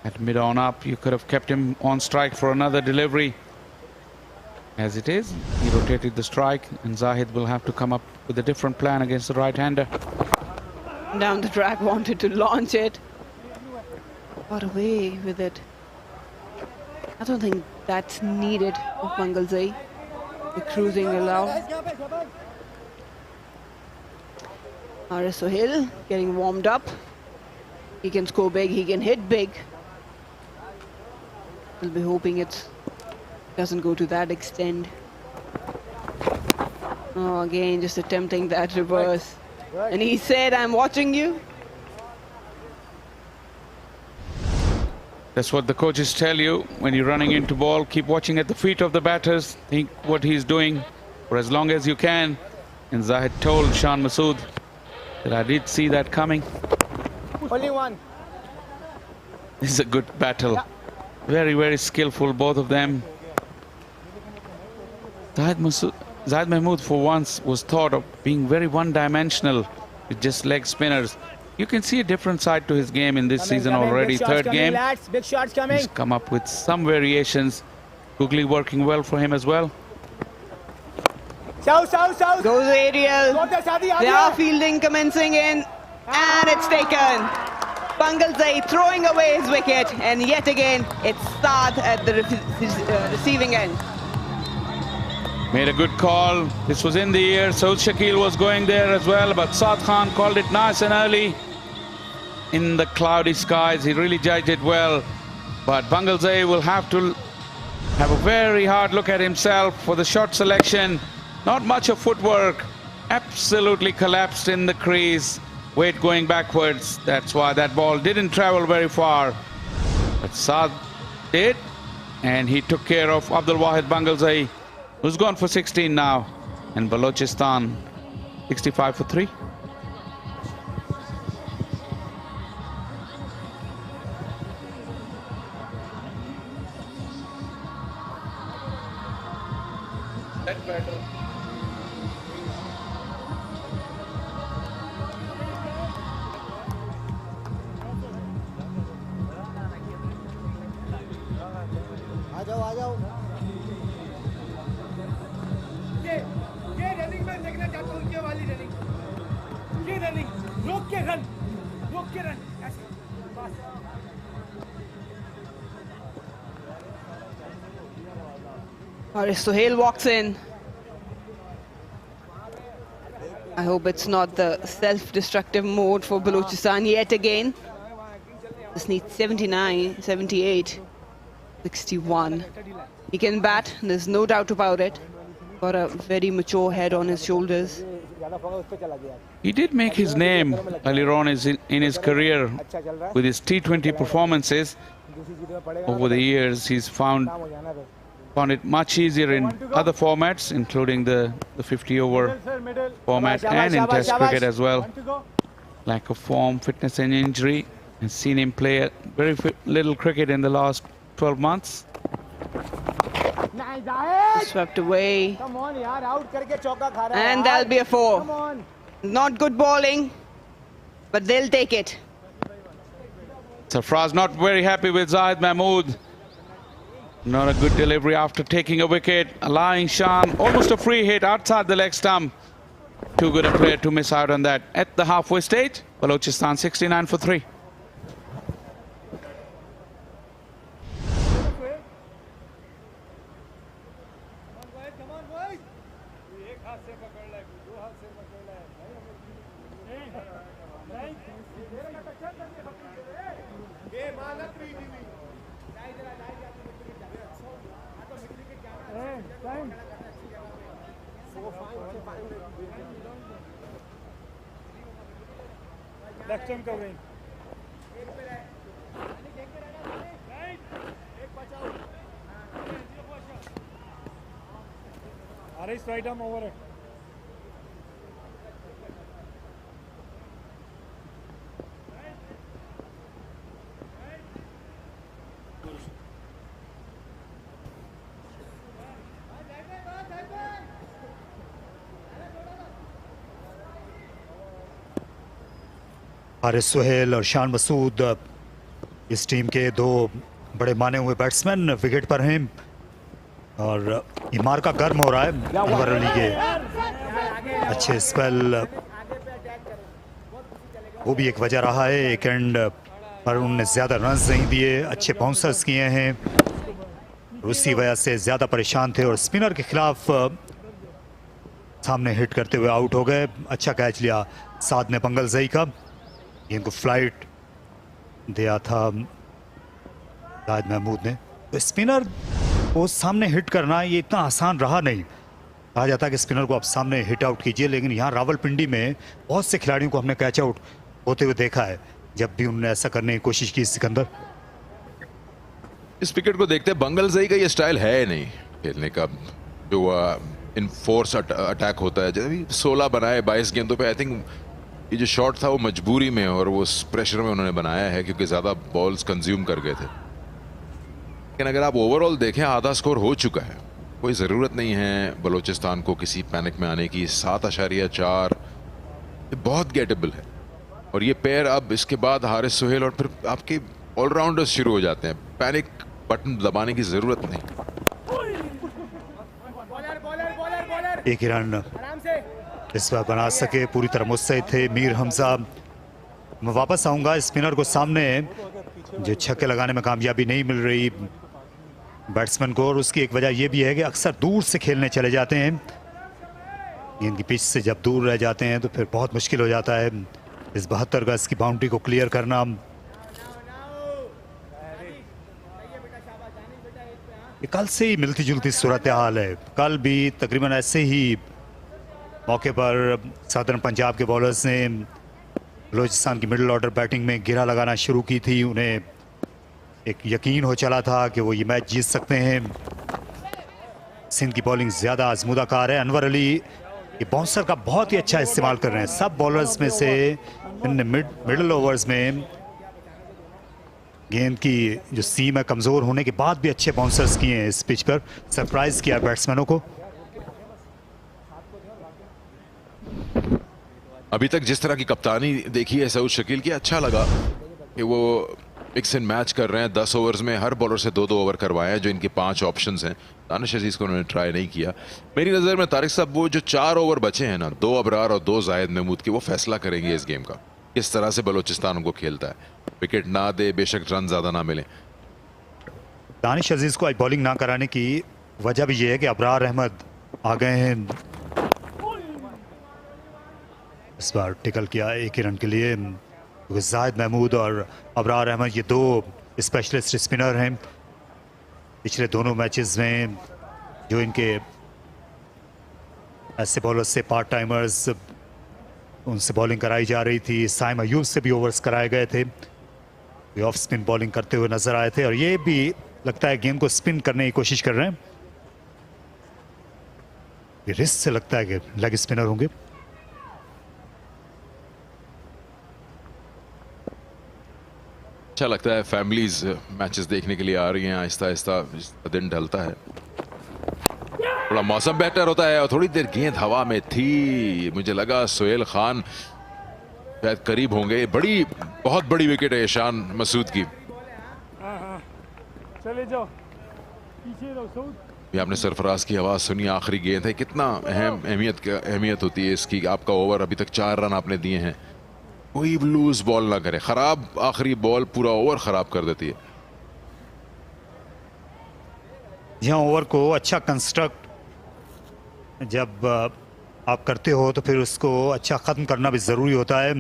At mid-on up, you could have kept him on strike for another delivery. As it is, he rotated the strike, and Zahid will have to come up with a different plan against the right-hander. Down the track, wanted to launch it. Got away with it. I don't think that's needed of Bangalzai. The cruising allowed. Sohail getting warmed up. He can score big, he can hit big. We'll be hoping it doesn't go to that extent. Oh, again, just attempting that reverse. And he said, I'm watching you. That's what the coaches tell you when you're running into ball. Keep watching at the feet of the batters. Think what he's doing for as long as you can. And Zahid told Shan Masood that I did see that coming. Only one. This is a good battle. Very, very skillful, both of them. Zahid Mahmood for once was thought of being very one-dimensional with just leg spinners. You can see a different side to his game in this season already. Third game, big shots coming. He's come up with some variations. Googly working well for him as well. South. Goes aerial. They are fielding commencing in. And it's taken. Bangalzai throwing away his wicket. And yet again, it's Saad at the receiving end. Made a good call. This was in the air. Saud Shakil was going there as well. But Saad Khan called it nice and early. In the cloudy skies, he really judged it well. But Bangalzai will have to have a very hard look at himself for the shot selection. Not much of footwork. Absolutely collapsed in the crease. Weight going backwards. That's why that ball didn't travel very far. But Saad did. And he took care of Abdul Wahid Bangalzai, who's gone for 16 now. And Balochistan 65 for 3. That better. आ जाओ ये running में देखना चाहता हूँ, ये वाली running, ये running रोक के रन ऐसे बस. Sohail walks in. I hope it's not the self-destructive mode for Balochistan yet again. Just needs 79, 78, 61. He can bat, there's no doubt about it. Got a very mature head on his shoulders. He did make his name earlier on in his career with his T20 performances. Over the years, he's found it much easier in other formats, including the 50-over format and in Test cricket as well. Lack of form, fitness and injury. I've seen him play very little cricket in the last 12 months. Swept away. And that'll be a 4. Not good bowling, but they'll take it. Sarfraz not very happy with Zahid Mahmood. Not a good delivery after taking a wicket. Allowing Shan almost a free hit outside the leg stump. Too good a player to miss out on that. At the halfway stage, Balochistan 69 for 3. Left arm covering. Arish, right arm over it. Haris Suhail और शान मसूद इस team के दो बड़े माने हुए batsman wicket पर हैं और ये मार्का गर्म हो रहा है अनवर अली के अच्छे स्पेल वो भी एक वजह रहा है। एक एंड पर उन्होंने ज़्यादा रन्स नहीं दिए, अच्छे बाउंसर्स किए हैं, उसी वजह से ज़्यादा परेशान थे और स्पिनर के खिलाफ सामने हिट करते हुए आउट हो गए। अच्छा कैच लिया साद ने पंगल जई का, इनको फ्लाइट दिया था जाहिद महमूद ने। तो स्पिनर को सामने हिट करना ये इतना आसान रहा नहीं। कहा जाता है कि स्पिनर को आप सामने हिट आउट कीजिए, लेकिन यहाँ रावलपिंडी में बहुत से खिलाड़ियों को हमने कैच आउट होते हुए देखा है जब भी उन्होंने ऐसा करने की कोशिश की। सिकंदर, इस विकेट को देखते बंगल जई का ये स्टाइल है नहीं खेलने का, जो इन फोर्स अटैक होता है। जब 16 बनाए 22 गेंदों पे, आई थिंक ये जो शॉट था वो मजबूरी में और वो प्रेशर में उन्होंने बनाया है क्योंकि ज़्यादा बॉल्स कंज्यूम कर गए थे। लेकिन अगर आप ओवरऑल देखें आधा स्कोर हो चुका है, कोई ज़रूरत नहीं है बलूचिस्तान को किसी पैनिक में आने की। 7.4 बहुत गेटेबल है और ये पेयर अब इसके बाद हारिस सुहेल और फिर आपके ऑलराउंडर्स शुरू हो जाते हैं। पैनिक बटन दबाने की ज़रूरत नहीं। एक ही रन इस बार बना सके, पूरी तरह मुस्तैद थे मीर हमजा। मैं वापस आऊंगा स्पिनर को सामने जो छक्के लगाने में कामयाबी नहीं मिल रही बैट्समैन को, और उसकी एक वजह यह भी है कि अक्सर दूर से खेलने चले जाते हैं। इनकी पिच से जब दूर रह जाते हैं तो फिर बहुत मुश्किल हो जाता है इस 72 गज की बाउंड्री को क्लियर करना। कल से ही मिलती जुलती सूरत हाल है। कल भी तकरीबन ऐसे ही मौके पर सदर्न पंजाब के बॉलर्स ने बलूचिस्तान की मिडिल ऑर्डर बैटिंग में गिरा लगाना शुरू की थी। उन्हें एक यकीन हो चला था कि वो ये मैच जीत सकते हैं। सिंध की बॉलिंग ज़्यादा आजमूदा कार है। अनवर अली ये बाउंसर का बहुत ही अच्छा इस्तेमाल कर रहे हैं। सब बॉलर्स में से इनने मिडिल ओवर्स में गेंद की जो सीम है कमज़ोर होने के बाद भी अच्छे बाउंसर्स किए हैं। इस पिच पर सरप्राइज़ किया बैट्समैनों को। अभी तक जिस तरह की कप्तानी देखी है सऊद शकील की, अच्छा लगा कि वो मिक्स एंड मैच कर रहे हैं। 10 ओवर्स में हर बॉलर से 2-2 ओवर करवाए हैं, जो इनके 5 ऑप्शंस हैं। दानिश अजीज को उन्होंने ट्राई नहीं किया। मेरी नज़र में तारिक साहब वो जो 4 ओवर बचे हैं ना, 2 अबरार और 2 जाहिद महमूद के, वो फैसला करेंगे इस गेम का किस तरह से बलूचिस्तान उनको खेलता है। विकेट ना दे, बेशक रन ज़्यादा ना मिले। दानिश अजीज को आज बॉलिंग ना कराने की वजह भी ये है कि अबरार अहमद आ गए हैं। इस बार टिकल किया एक ही रन के लिए। जाहिद महमूद और अबरार अहमद ये 2 स्पेशलिस्ट स्पिनर हैं। पिछले दोनों मैचेस में जो इनके ऐसे बॉलर से पार्ट टाइमर्स उनसे बॉलिंग कराई जा रही थी, साइम अयूब से भी ओवर्स कराए गए थे, वे ऑफ स्पिन बॉलिंग करते हुए नजर आए थे और ये भी लगता है गेम को स्पिन करने की कोशिश कर रहे हैं। ये रिस्ट से लगता है कि लेग स्पिनर होंगे। अच्छा लगता है, फैमिलीज मैचेस देखने के लिए आ रही हैं आहिस्ता आहिस्ता, दिन ढलता है, थोड़ा मौसम बेहतर होता है और थोड़ी देर गेंद हवा में थी, मुझे लगा सोहेल खान शायद करीब होंगे। बड़ी बहुत बड़ी विकेट है ईशान मसूद की। चले जाओ पीछे रहो सऊद। ये आपने सरफराज की आवाज सुनी, आखिरी गेंद है, कितना अहमियत होती है इसकी। आपका ओवर अभी तक 4 रन आपने दिए हैं, कोई लूज बॉल ना करे, खराब आखिरी बॉल पूरा ओवर खराब कर देती है। यहाँ ओवर को अच्छा कंस्ट्रक्ट जब आप करते हो तो फिर उसको अच्छा ख़त्म करना भी ज़रूरी होता है।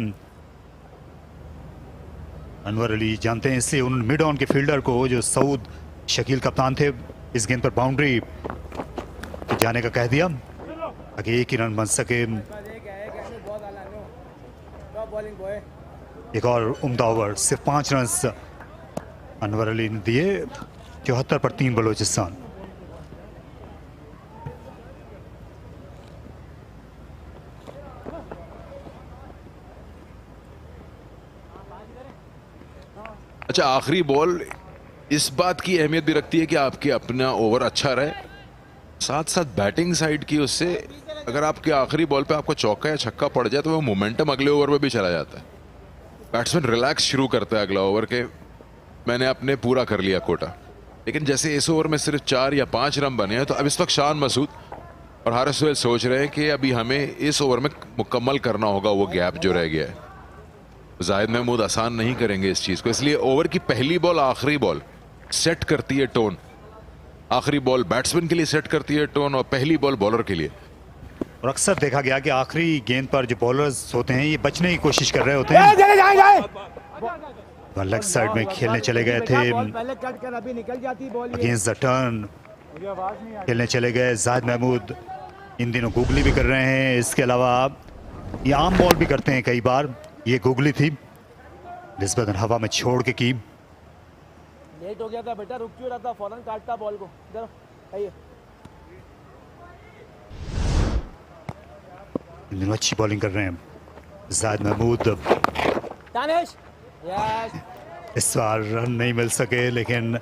अनवर अली जानते हैं, इसलिए उन मिड ऑन के फील्डर को जो सऊद शकील कप्तान थे, इस गेंद पर बाउंड्री जाने का कह दिया ताकि एक ही रन बन सके। एक और उम्दा ओवर, सिर्फ 5 रन अनवर अली ने दिए। 74 पर 3 बलोचिस्तान। अच्छा, आखिरी बॉल इस बात की अहमियत भी रखती है कि आपके अपना ओवर अच्छा रहे, साथ साथ बैटिंग साइड की, उससे अगर आपके आखिरी बॉल पे आपको चौका या छक्का पड़ जाए तो वो मोमेंटम अगले ओवर में भी चला जाता है। बैट्समैन रिलैक्स शुरू करता है अगला ओवर के, मैंने अपने पूरा कर लिया कोटा। लेकिन जैसे इस ओवर में सिर्फ 4 या 5 रन बने हैं, तो अब इस वक्त शान मसूद और हारिस सोहेल सोच रहे हैं कि अभी हमें इस ओवर में मुकम्मल करना होगा वो गैप जो रह गया है। जाहिद महमूद आसान नहीं करेंगे इस चीज़ को, इसलिए ओवर की पहली बॉल आखिरी बॉल सेट करती है टोन। आखिरी बॉल बैट्समैन के लिए सेट करती है टोन और पहली बॉल बॉलर के लिए। और अक्सर देखा गया कि आखिरी गेंद पर जो बॉलर्स होते हैं ये बचने की कोशिश कर रहे होते हैं। लेग साइड में खेलने चले गए थे, अगेंस्ट द टर्न खेलने चले गए। जाहिद महमूद इन दिनों गूगली भी कर रहे हैं, इसके अलावा ये आम बॉल भी करते हैं कई बार। ये गूगली थी, निस्बतन हवा में छोड़ के की। लेट हो गया था बेटा, रुक क्यों रहा था, फौरन काटता बॉल को। इधर आइए। इन दिनों अच्छी बॉलिंग कर रहे हैं जाहिद महमूद। दानिश यस, इस बार रन नहीं मिल सके, लेकिन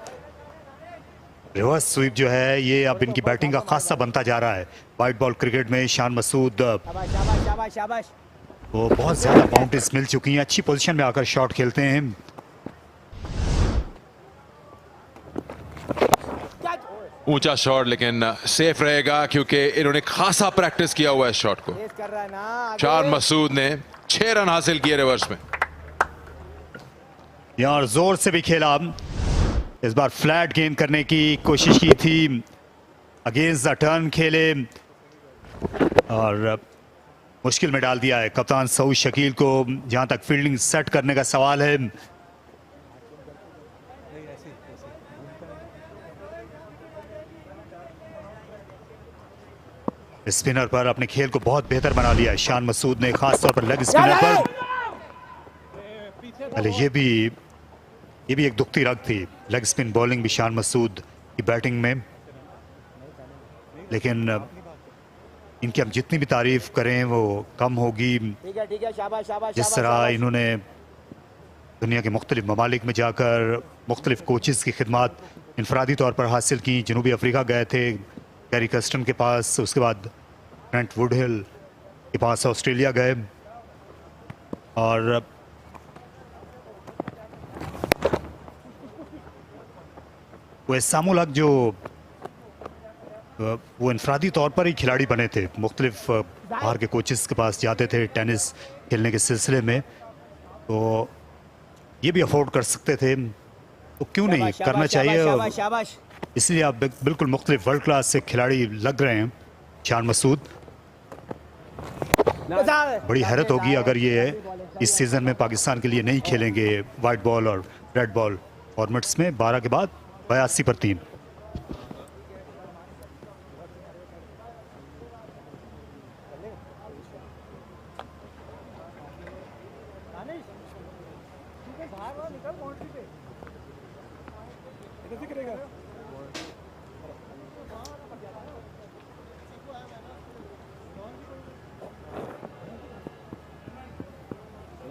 रिवर्स स्वीप जो है ये अब इनकी बैटिंग का खासा बनता जा रहा है। वाइट बॉल क्रिकेट में शान मसूद शाबाश शाबाश शाबाश शाबाश, वो बहुत ज्यादा बाउंड्रीज मिल चुकी हैं, अच्छी पोजीशन में आकर शॉट खेलते हैं। ऊंचा शॉट लेकिन सेफ रहेगा क्योंकि इन्होंने खासा प्रैक्टिस किया हुआ है शॉट को। कर रहा है ना शान मसूद ने 6 रन हासिल किए रिवर्स में। यार जोर से भी खेला, इस बार फ्लैट गेंद करने की कोशिश की थी, अगेंस्ट द टर्न खेले और मुश्किल में डाल दिया है कप्तान सऊद शकील को। जहां तक फील्डिंग सेट करने का सवाल है, स्पिनर पर अपने खेल को बहुत बेहतर बना लिया है शान मसूद ने, खासतौर पर लेग स्पिनर पर। अरे ये भी एक दुखती रग थी, लेग स्पिन बॉलिंग भी शान मसूद की बैटिंग में। लेकिन इनकी हम जितनी भी तारीफ करें वो कम होगी। ठीक है शाबाश शाबाश। जिस तरह इन्होंने दुनिया के मुख्तलिफ ममालिक में जाकर मुख्तलिफ कोचेस की खिदमत इनफरादी तौर पर हासिल की। जनूबी अफ्रीका गए थे कैरी कस्टन के पास, उसके बाद ब्रेंट वुडहिल के पास ऑस्ट्रेलिया गए और वो सामुल हक जो वो इनफरादी तौर पर ही खिलाड़ी बने थे, मुख्तलिफ बाहर के कोचेस के पास जाते थे टेनिस खेलने के सिलसिले में, तो ये भी अफोर्ड कर सकते थे, तो क्यों नहीं करना चाहिए। इसलिए आप बिल्कुल मुख्तलिफ वर्ल्ड क्लास से खिलाड़ी लग रहे हैं शान मसूद। बड़ी हैरत होगी अगर ये इस सीज़न में पाकिस्तान के लिए नहीं खेलेंगे वाइट बॉल और रेड बॉल फॉर्मेट्स में। 12 के बाद 82 पर 3।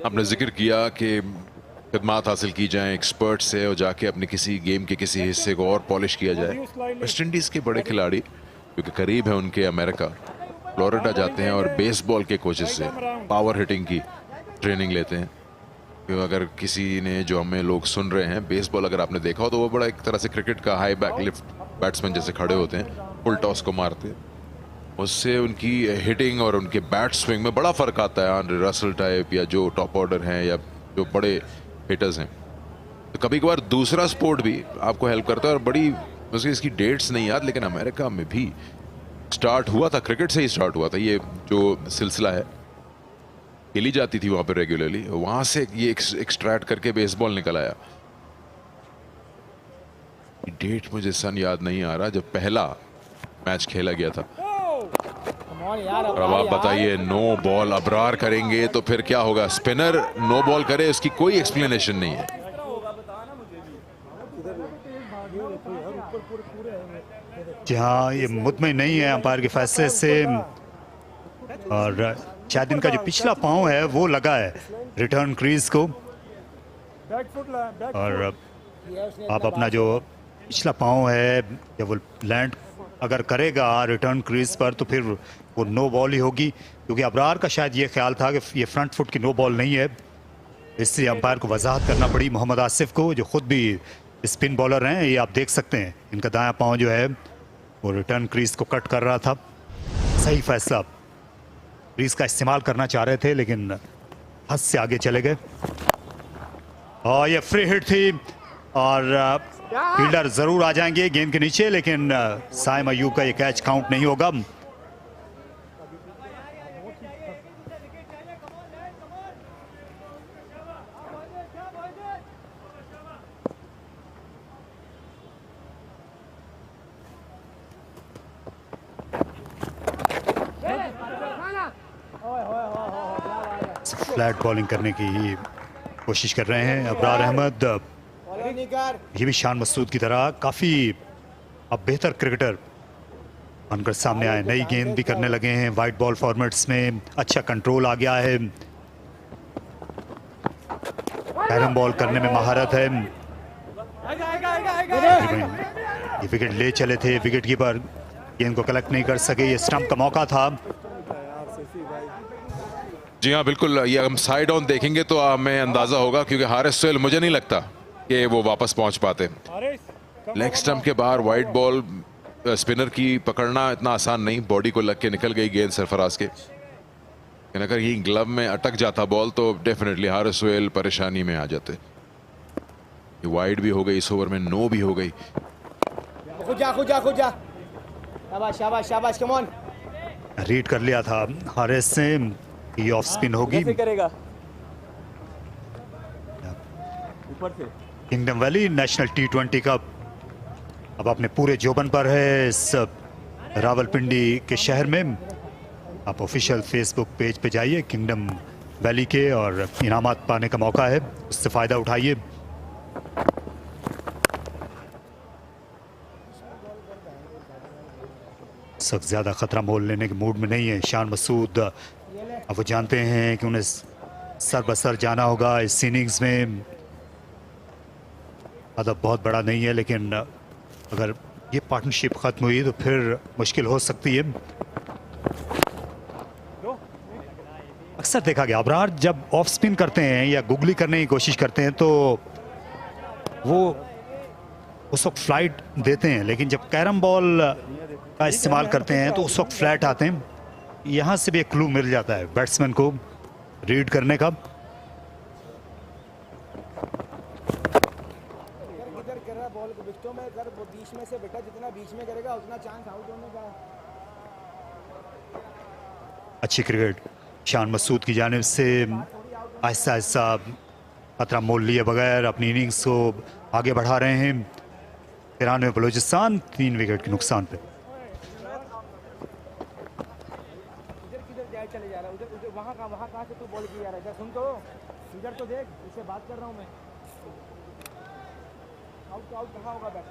आपने जिक्र किया कि खिदमात हासिल की जाएं एक्सपर्ट से और जाके अपने किसी गेम के किसी हिस्से को और पॉलिश किया जाए। वेस्ट इंडीज़ के बड़े खिलाड़ी क्योंकि करीब है उनके अमेरिका, फ्लोरिडा जाते हैं और बेसबॉल के कोचेस से पावर हिटिंग की ट्रेनिंग लेते हैं। क्योंकि अगर किसी ने, जो हमें लोग सुन रहे हैं, बेसबॉल अगर आपने देखा हो तो वो बड़ा एक तरह से क्रिकेट का हाई बैक लिफ्ट बैट्समैन जैसे खड़े होते हैं, फुल टॉस को मारते हैं। उससे उनकी हिटिंग और उनके बैट स्विंग में बड़ा फ़र्क आता है आंद्रे रसल टाइप या जो टॉप ऑर्डर हैं या जो बड़े हिटर्स हैं। तो कभी कभार दूसरा स्पोर्ट भी आपको हेल्प करता है और बड़ी, मुझे इसकी डेट्स नहीं याद, लेकिन अमेरिका में भी स्टार्ट हुआ था, क्रिकेट से ही स्टार्ट हुआ था ये जो सिलसिला है। खेली जाती थी वहाँ पे रेगुलरली, वहाँ से ये एक्सट्रैक्ट करके बेसबॉल निकल आया। डेट मुझे सन याद नहीं आ रहा जब पहला मैच खेला गया था। और अब आप बताइए, नो बॉल अबरार करेंगे तो फिर क्या होगा? स्पिनर नो बॉल करे, उसकी कोई एक्सप्लेनेशन नहीं है। जी हाँ, ये मुतमिन नहीं है अंपायर के फैसले से और शायद इनका जो पिछला पांव है वो लगा है रिटर्न क्रीज को और आप अपना जो पिछला पांव है जब वो लैंड अगर करेगा रिटर्न क्रीज पर तो फिर वो नो बॉल ही होगी, क्योंकि अबरार का शायद ये ख्याल था कि ये फ्रंट फुट की नो बॉल नहीं है। इससे अंपायर को वजाहत करना पड़ी मोहम्मद आसिफ को, जो खुद भी स्पिन बॉलर हैं। ये आप देख सकते हैं इनका दायां पांव जो है वो रिटर्न क्रीज को कट कर रहा था। सही फैसला, क्रीज का इस्तेमाल करना चाह रहे थे लेकिन हद से आगे चले गए और ये फ्री हिट थी और फील्डर जरूर आ जाएंगे गेंद के नीचे, लेकिन साइम अयूब का ये कैच काउंट नहीं होगा। फ्लैट बॉलिंग करने की कोशिश कर रहे हैं अबरार अहमद। ये भी शान मसूद की तरह काफ़ी अब बेहतर क्रिकेटर बनकर सामने आए, नई गेंद भी करने लगे हैं। वाइट बॉल फॉर्मेट्स में अच्छा कंट्रोल आ गया है, कैरम बॉल करने में महारत है। ये विकेट ले चले थे, विकेट कीपर गेंद को कलेक्ट नहीं कर सके, ये स्टंप का मौका था। जी हाँ बिल्कुल, ये हम साइड ऑन देखेंगे तो हमें अंदाजा होगा, क्योंकि हारिस सोहेल मुझे नहीं लगता कि वो वापस पहुंच पाते। लेग स्टंप के बाहर वाइट बॉल स्पिनर की पकड़ना इतना आसान नहीं, बॉडी को लग के निकल गई गेंद सरफराज के। लेकिन अगर ये ग्लव में अटक जाता बॉल तो डेफिनेटली हारिस सोहेल परेशानी में आ जाते। ये वाइड भी हो गई इस ओवर में, नो भी हो गई। खुद जा शाबाश शाबाश शाबाश, कम ऑन। रीड कर लिया था हारिस से, ये ऑफ स्पिन होगी। करेगा ऊपर से। Kingdom valley national T20 cup अब अपने पूरे जोबन पर है इस रावलपिंडी के शहर में। आप ऑफिशियल फेसबुक पेज पे जाइए किंगडम वैली के और इनामात पाने का मौका है, उससे फ़ायदा उठाइए। सब ज़्यादा ख़तरा मोल लेने के मूड में नहीं है शान मसूद। अब वो जानते हैं कि उन्हें सर बसर जाना होगा इस इनिंग्स में। अदब बहुत बड़ा नहीं है, लेकिन अगर ये पार्टनरशिप ख़त्म हुई तो फिर मुश्किल हो सकती है। अक्सर देखा गया अबरार जब ऑफ स्पिन करते हैं या गुगली करने की कोशिश करते हैं तो वो उस वक्त फ्लाइट देते हैं, लेकिन जब कैरम बॉल का इस्तेमाल करते हैं तो उस वक्त फ्लैट आते हैं। यहाँ से भी एक क्लू मिल जाता है बैट्समैन को रीड करने का। बॉल को विकेटों में कर, बीच में से बेटा जितना बीच में करेगा उतना चांस आउट होने का। अच्छी क्रिकेट शान मसूद की जानिब से, आहिस्ता आहिस्ता खतरा मोल लिए बगैर अपनी इनिंग्स को आगे बढ़ा रहे हैं। 93 बलोचिस्तान 3 विकेट के नुकसान पे। चले जा रहा है उधर उधर, वहाँ कहाँ से तू बॉल किया जा रहा है? इधर सुन तो, इधर तो देख, इससे बात कर रहा हूँ मैं। आउट आउट कहाँ होगा बैट?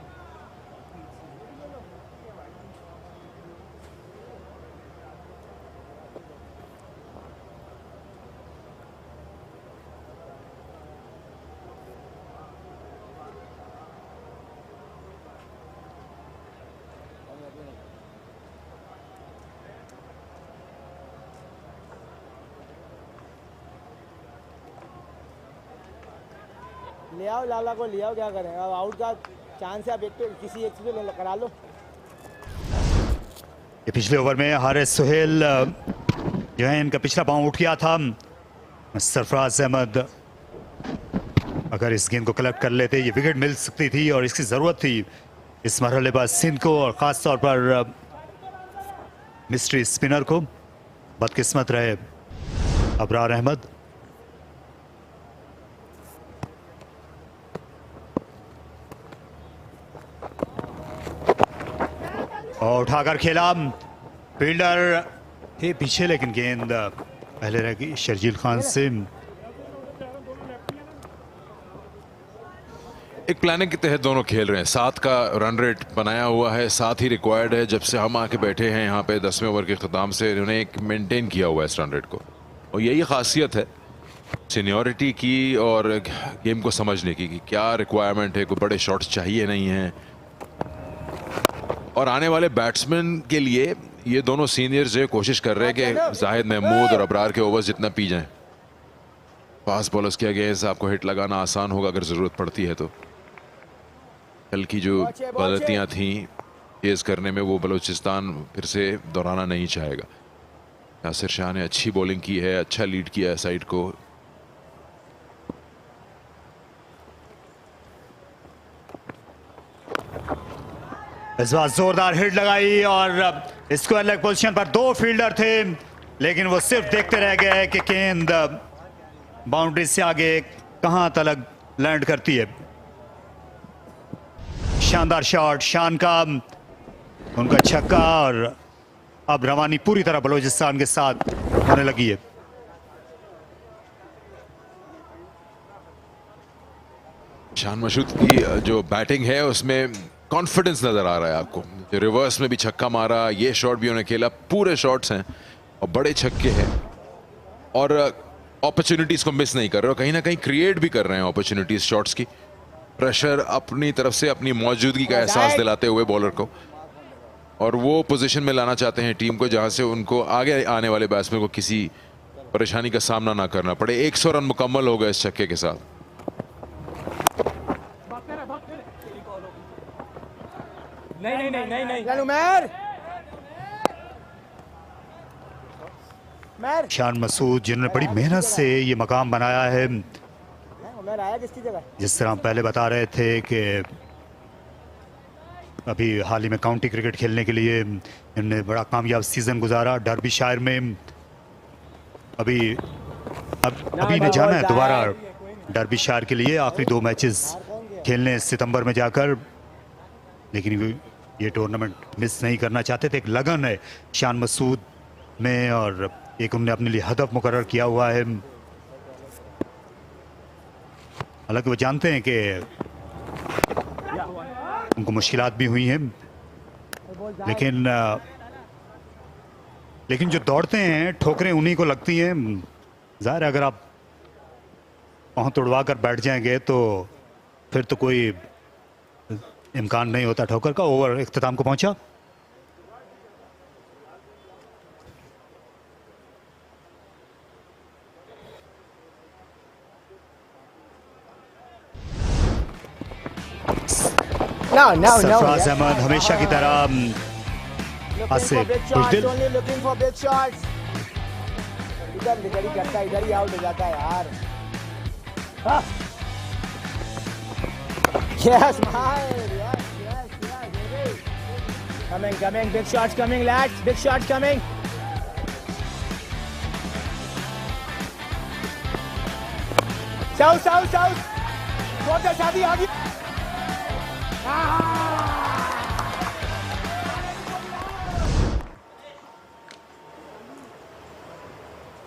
ले आओ लाला को, ले आओ, क्या करें, अब आउट का चांस है, अब एक तो किसी एक से तो करा लो। ये पिछले ओवर में हारिस सुहेल जो है इनका पिछला पांव उठ गया था। सरफराज अहमद अगर इस गेंद को कलेक्ट कर लेते ये विकेट मिल सकती थी और इसकी ज़रूरत थी इस मरहले पर सिंध को, और ख़ास तौर पर मिस्ट्री स्पिनर को। बदकिस्मत रहे अबरार अहमद। और उठाकर खेला, फील्डर थे पीछे, लेकिन गेंद पहले रह गई शर्जील खान से। एक प्लानिंग के तहत दोनों खेल रहे हैं। 7 का रन रेट बनाया हुआ है, 7 ही रिक्वायर्ड है। जब से हम आके बैठे हैं यहाँ पे 10वें ओवर के ख़त्म से इन्होंने एक मेंटेन किया हुआ है इस रन रेट को, और यही खासियत है सीनियरिटी की और गेम को समझने की कि क्या रिक्वायरमेंट है, कोई बड़े शॉट्स चाहिए नहीं है। और आने वाले बैट्समैन के लिए ये दोनों सीनियर्स जो कोशिश कर रहे हैं कि जाहिद महमूद और अबरार के ओवर्स जितना पी जाएं। फास्ट बॉलर्स के अगेंस्ट आपको हिट लगाना आसान होगा अगर ज़रूरत पड़ती है तो। कल की जो गलतियां थी तेज करने में वो बलोचिस्तान फिर से दोहराना नहीं चाहेगा। यासिर शाह ने अच्छी बॉलिंग की है, अच्छा लीड किया है साइड को। इस बार जोरदार हिट लगाई और स्क्वायर लेग पोजीशन पर 2 फील्डर थे, लेकिन वो सिर्फ देखते रह गए कि गेंद बाउंड्री से आगे कहां तक लैंड करती है। शानदार शॉट शान का, उनका छक्का, और अब रवानी पूरी तरह बलोचिस्तान के साथ होने लगी है। शान मशूद की जो बैटिंग है उसमें कॉन्फिडेंस नजर आ रहा है आपको। जो रिवर्स में भी छक्का मारा, ये शॉट भी उन्होंने खेला, पूरे शॉट्स हैं और बड़े छक्के हैं और अपॉर्चुनिटीज को मिस नहीं कर रहे हो, कहीं ना कहीं क्रिएट भी कर रहे हैं अपॉर्चुनिटीज शॉट्स की। प्रेशर अपनी तरफ से अपनी मौजूदगी का एहसास दिलाते हुए बॉलर को, और वो पोजीशन में लाना चाहते हैं टीम को जहां से उनको आगे आने वाले बैट्समैन को किसी परेशानी का सामना ना करना पड़े। 100 रन मुकम्मल हो गए इस छक्के के साथ। शान मसूद जिन्होंने बड़ी मेहनत से ये मकाम बनाया है। जिस तरह हम पहले बता रहे थे कि अभी हाल ही में काउंटी क्रिकेट खेलने के लिए इन्होंने बड़ा कामयाब सीजन गुजारा डर्बीशायर में। अभी इन्हें जाना है दोबारा डर्बीशायर के लिए, आखिरी 2 मैचेस खेलने सितंबर में जाकर, लेकिन ये टूर्नामेंट मिस नहीं करना चाहते थे। एक लगन है शान मसूद में और एक उन्होंने अपने लिए हदफ मुकर्रर किया हुआ है। हालांकि वो जानते हैं कि उनको मुश्किलात भी हुई हैं, लेकिन जो दौड़ते हैं ठोकरें उन्हीं को लगती हैं। ज़ाहिर है अगर आप पाँव तोड़वा कर बैठ जाएंगे तो फिर तो कोई इम्कान नहीं होता ठोकर का। ओवर इख्तिताम को पहुंचा। सरफराज अहमद हमेशा की तरह आज से खुशदिल। इधर ही आउट हो जाता है यार। Yes, man. Yes. Coming. Big shots coming, lads. Big shots coming. South. बहुत शादी आ गई।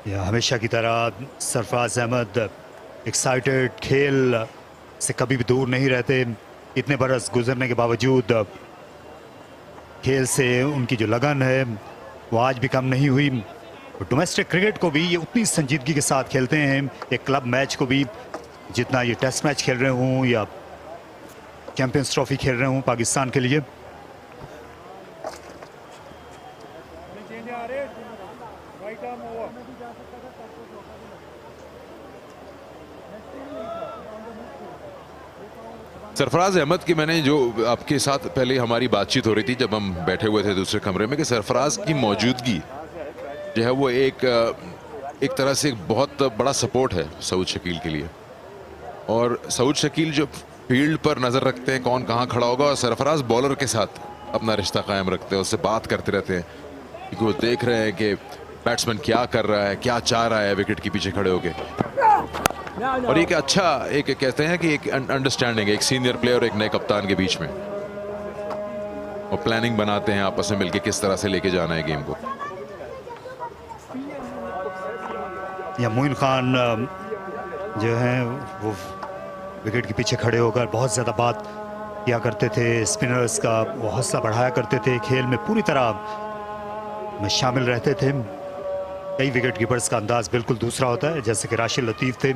या हमेशा की तरह सरफराज अहमद एक्साइटेड, खेल से कभी भी दूर नहीं रहते। इतने बरस गुजरने के बावजूद खेल से उनकी जो लगन है वो आज भी कम नहीं हुई। डोमेस्टिक क्रिकेट को भी ये उतनी संजीदगी के साथ खेलते हैं, एक क्लब मैच को भी जितना ये टेस्ट मैच खेल रहे हों या चैंपियंस ट्रॉफी खेल रहे हों पाकिस्तान के लिए। सरफराज अहमद की मैंने जो आपके साथ पहले हमारी बातचीत हो रही थी जब हम बैठे हुए थे दूसरे कमरे में, कि सरफराज की मौजूदगी जो है वो एक तरह से एक बहुत बड़ा सपोर्ट है सऊद शकील के लिए। और सऊद शकील जो फील्ड पर नज़र रखते हैं कौन कहाँ खड़ा होगा, और सरफराज बॉलर के साथ अपना रिश्ता कायम रखते हैं, उससे बात करते रहते हैं क्योंकि वो देख रहे हैं कि बैट्समैन क्या कर रहा है, क्या चाह रहा है विकेट के पीछे खड़े होके। और एक अच्छा एक कहते हैं कि एक अंडरस्टैंडिंग एक सीनियर प्लेयर और एक नए कप्तान के बीच में, और प्लानिंग बनाते हैं आपस में मिलके किस तरह से लेके जाना है गेम को। या मोइन खान जो हैं वो विकेट के पीछे खड़े होकर बहुत ज़्यादा बात किया करते थे, स्पिनर्स का वो हौसला बढ़ाया करते थे, खेल में पूरी तरह में शामिल रहते थे। कई विकेट कीपर्स का अंदाज बिल्कुल दूसरा होता है, जैसे कि राशिद लतीफ़ थे,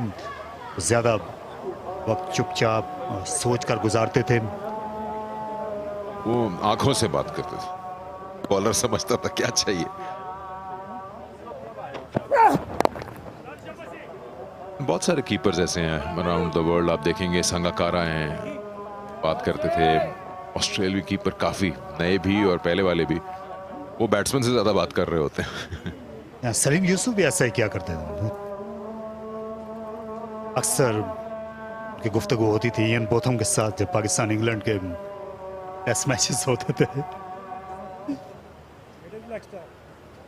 ज़्यादा वक्त चुपचाप सोच कर गुजारते थे। वो आंखों से बात करते थे, बॉलर समझता था क्या चाहिए। बहुत सारे कीपर्स ऐसे हैं अराउंड द वर्ल्ड, आप देखेंगे संगाकारा हैं, बात करते थे। ऑस्ट्रेलियाई कीपर काफ़ी नए भी और पहले वाले भी, वो बैट्समैन से ज़्यादा बात कर रहे होते हैं। सलीम यूसुफ भी ऐसा ही किया करते थे, अक्सर की गुफ्तगू होती थी इयन बोथम के साथ जब पाकिस्तान इंग्लैंड के टेस्ट मैचेस होते थे।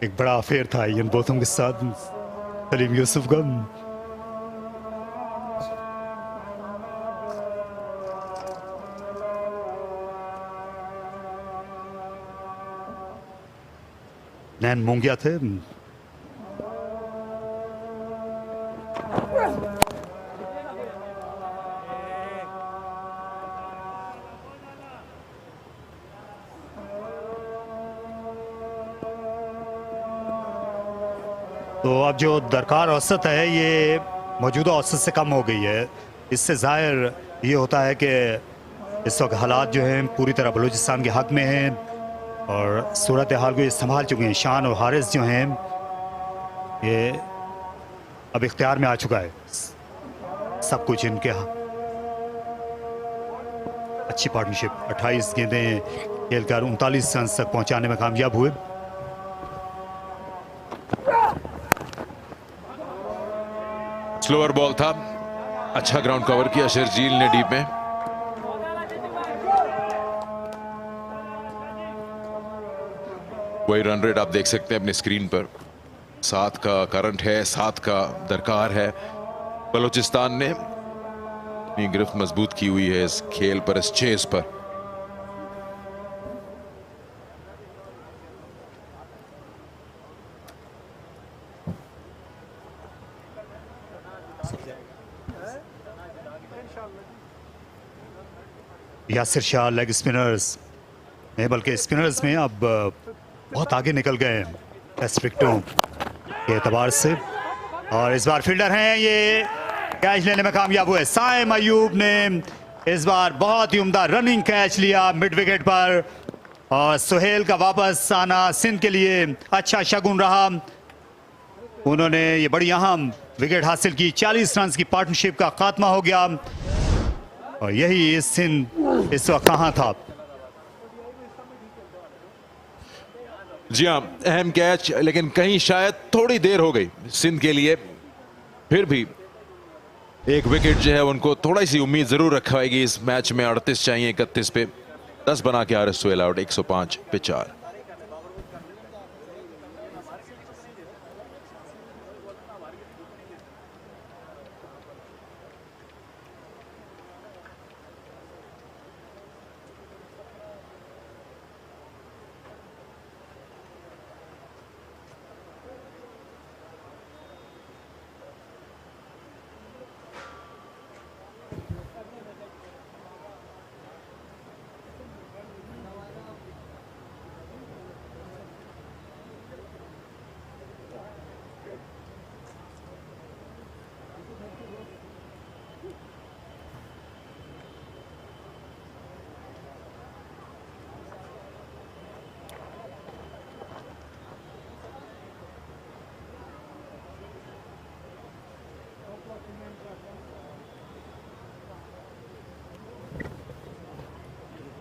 एक बड़ा अफेयर था इयन बोथम के साथ सलीम यूसुफ का। नैन मूंगिया थे। तो अब जो दरकार औसत है ये मौजूदा औसत से कम हो गई है। इससे ज़ाहिर ये होता है कि इस वक्त हालात जो हैं पूरी तरह बलूचिस्तान के हक में हैं और सूरत हाल को ये संभाल चुके हैं। शान और हारिस जो हैं ये अब इख्तियार में आ चुका है सब कुछ इनके। अच्छी पार्टनरशिप, 28 गेंदें खेलकर 39 रन तक पहुंचाने में कामयाब हुए। स्लोअर बॉल था, अच्छा ग्राउंड कवर किया शर्जील ने डीप में। वही रन रेट आप देख सकते हैं अपने स्क्रीन पर, 7 का करंट है, 7 का दरकार है। बलूचिस्तान ने अपनी गिरफ्त मजबूत की हुई है इस खेल पर, इस चेस पर। यासिर शाह लेग स्पिनर्स में, बल्कि स्पिनर्स में अब बहुत आगे निकल गए हैं टेस्ट विकेटों के एतबार से। और इस बार फील्डर हैं ये कैच लेने में कामयाब हुए। साइम अयूब ने इस बार बहुत ही उम्दा रनिंग कैच लिया मिड विकेट पर, और सुहेल का वापस आना सिंध के लिए अच्छा शगुन रहा। उन्होंने ये बड़ी अहम विकेट हासिल की, 40 रन की पार्टनरशिप का खात्मा हो गया। और यही सिंध इस वक्त कहां था। जी हाँ, अहम कैच, लेकिन कहीं शायद थोड़ी देर हो गई सिंध के लिए। फिर भी एक विकेट जो है उनको थोड़ी सी उम्मीद जरूर रखाएगी इस मैच में। 38 चाहिए 31 पे, 10 बना के हारिस सुहेल आउट, 105 पे 4।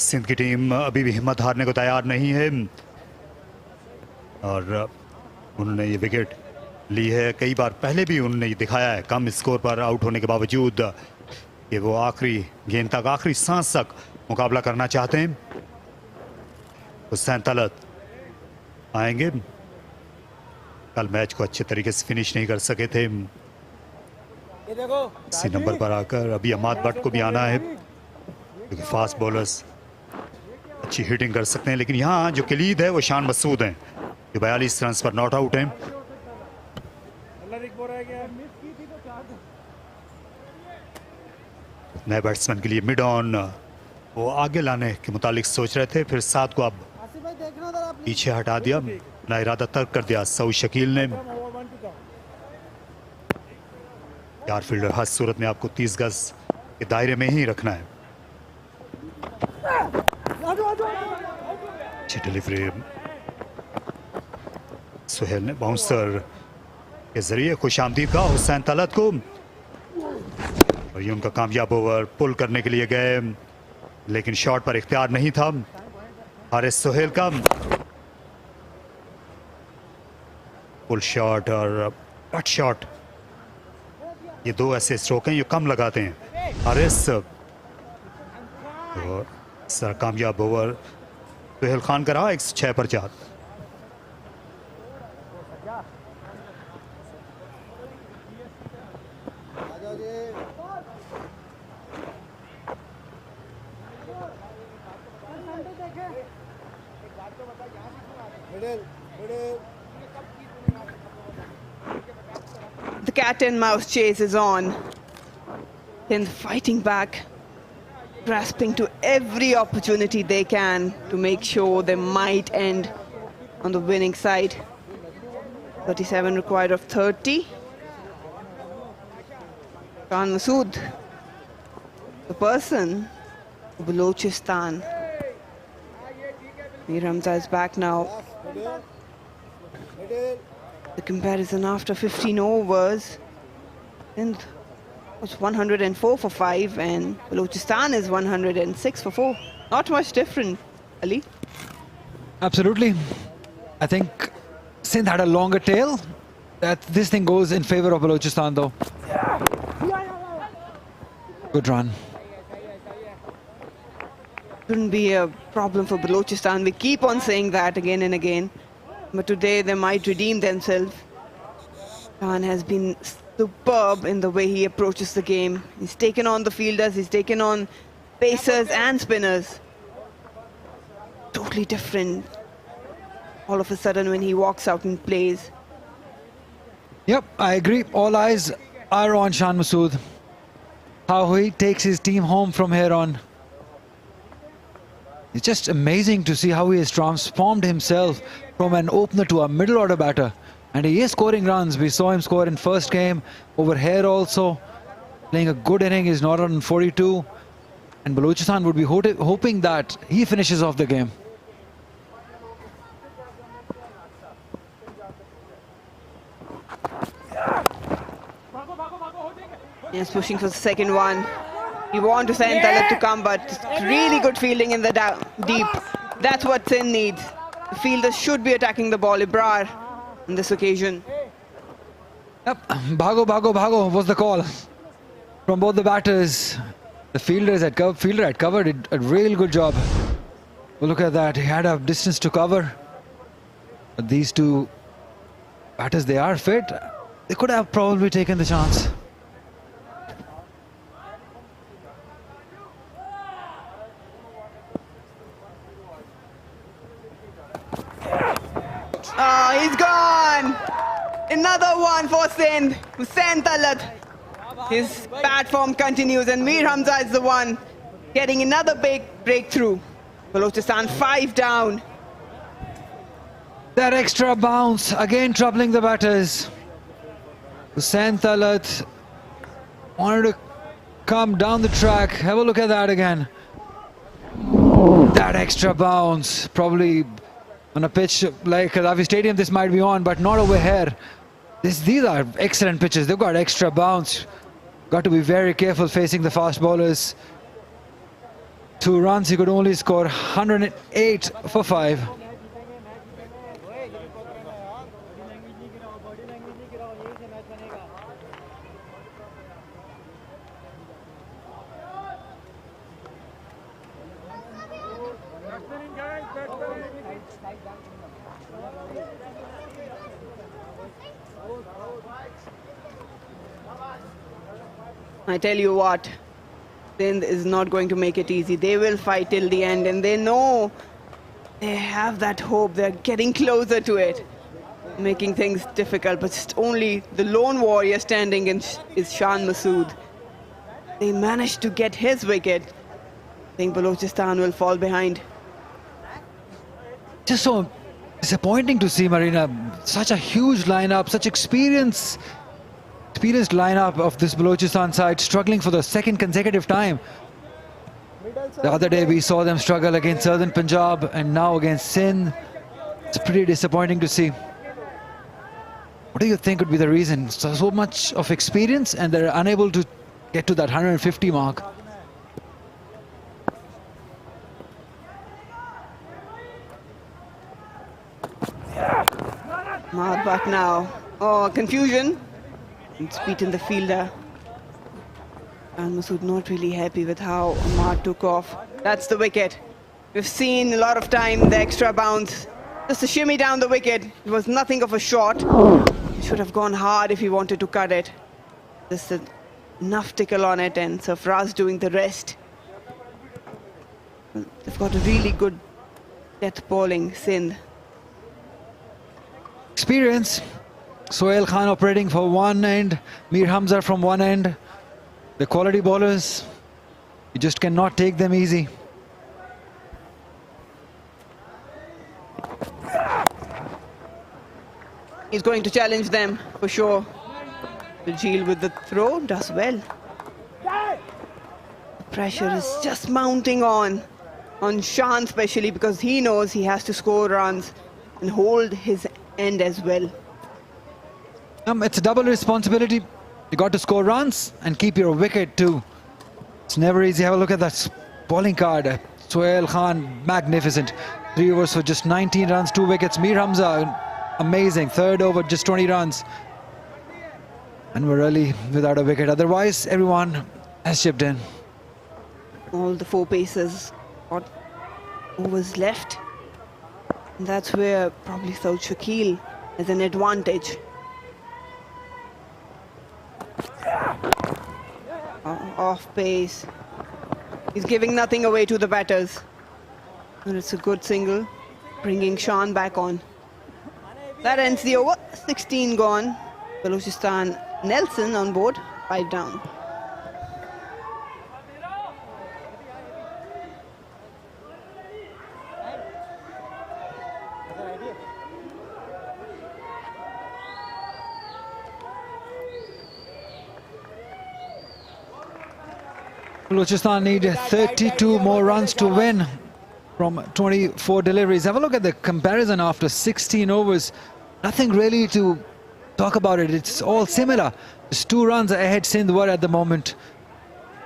सिंध की टीम अभी भी हिम्मत हारने को तैयार नहीं है और उन्होंने ये विकेट ली है। कई बार पहले भी उन्होंने ये दिखाया है कम स्कोर पर आउट होने के बावजूद कि वो आखिरी गेंद तक, आखिरी सांस तक मुकाबला करना चाहते हैं। हुसैन तलत आएंगे, कल मैच को अच्छे तरीके से फिनिश नहीं कर सके थे। इसी नंबर पर आकर अभी अमाद भट्ट को भी आना है क्योंकि फास्ट बॉलर्स अच्छी हिटिंग कर सकते हैं, लेकिन यहाँ जो कलीद है वो शान मसूद हैं जो 42 रन पर नॉट आउट हैं। नए बैट्समैन के लिए मिड ऑन वो आगे लाने के मुतालिक सोच रहे थे, फिर 7 को अब पीछे हटा दिया, ना इरादा तर्क कर दिया सऊद शकील ने। 4 फील्डर हर सूरत में आपको 30 गज के दायरे में ही रखना है। अच्छी डिलीवरी सुहेल ने बाउंसर के जरिए खुशामदीद कहा हुसैन तलत को और ये उनका कामयाब ओवर पुल करने के लिए गए, लेकिन शॉट पर इख्तियार नहीं था हारिस सुहेल का। पुल शॉट और कट शॉट, ये 2 ऐसे स्ट्रोक हैं ये कम लगाते हैं हारिस। और सर कामयाब ओवर सुहेल खान का रहा 106 पर 4। The cat and mouse chase is on. Then fighting back, grasping to every opportunity they can to make sure they might end on the winning side. 37 required of 30. Khan Masood, the person, Balochistan. Mir Hamza is back now. The comparison after 15 overs, and was 104 for 5 and Balochistan is 106 for 4. Not much different, Ali. Absolutely. I think Sindh had a longer tail. That this thing goes in favor of Balochistan though. Good run. Shouldn't be a problem for Balochistan. We keep on saying that again and again. But today they might redeem themselves. Khan has been superb in the way he approaches the game. He's taken on the fielders, he's taken on pacers and spinners. Totally different all of a sudden when he walks out and plays. Yep, I agree. All eyes are on Shan Masood. How he takes his team home from here on. It's just amazing to see how he has transformed himself from an opener to a middle order batter. And he is scoring runs. We saw him score in first game, over here also. Playing a good inning, he's not on 42. And Balochistan would be hoping that he finishes off the game. He's pushing for the second one. You want Hussain Talat to come, but really good fielding in the deep. That's what Sindh needs. The fielders should be attacking the ball. Ibrar on this occasion. Yep, bhago, bhago, bhago was the call from both the batters. The fielder had covered a really good job. Well, look at that, he had a distance to cover. But these two batters, they are fit. They could have probably taken the chance. Oh, he's gone! Another one for Sindh. Hussain Talat. His bad form continues and Mir Hamza is the one getting another big breakthrough. Balochistan 5 down. That extra bounce, again troubling the batters. Hussain Talat wanted to come down the track. Have a look at that again. That extra bounce, probably on a pitch like Ravi Stadium this might be on, but not over here. These are excellent pitches. They've got extra bounce. Got to be very careful facing the fast bowlers. 2 runs, he could only score 108 for 5. I tell you what, Sindh is not going to make it easy. They will fight till the end, and they know they have that hope. They're getting closer to it, making things difficult. But just only the lone warrior standing is Shan Masood. They managed to get his wicket. I think Balochistan will fall behind. Just so disappointing to see, Marina. Such a huge lineup, such experienced lineup of this Balochistan side struggling for the second consecutive time. The other day we saw them struggle against Southern Punjab and now against Sindh. It's pretty disappointing to see. What do you think would be the reason? So much of experience and they're unable to get to that 150 mark. Ahmad back now. Oh, confusion. It's beaten the fielder. And Masood not really happy with how Ahmad took off. That's the wicket. We've seen a lot of time the extra bounce. Just a shimmy down the wicket. It was nothing of a shot. It should have gone hard if he wanted to cut it. Just enough tickle on it and Sarfaraz doing the rest. They've got a really good death bowling, Sindh. Experience. Sohail Khan operating for one end, Mir Hamza from one end. The quality bowlers, you just cannot take them easy. He's going to challenge them for sure. Jil with the throw does well. The pressure is just mounting on Shan, especially because he knows he has to score runs and hold his end as well. It's a double responsibility. You got to score runs and keep your wicket too. It's never easy. Have a look at that bowling card. Sohail Khan, magnificent. 3 overs for just 19 runs, 2 wickets. Mir Hamza, amazing. 3rd over, just 20 runs. And we're really without a wicket. Otherwise, everyone has chipped in. All the 4 pacers got overs left. And that's where probably Saud Shakil has an advantage. Off pace. He's giving nothing away to the batters. And it's a good single, bringing Shan back on. That ends the over. 16 gone. Balochistan, Nelson on board, 5 down. Balochistan need 32 more runs to win from 24 deliveries. Have a look at the comparison after 16 overs. Nothing really to talk about it. It's all similar. Just 2 runs ahead Sindh were at the moment.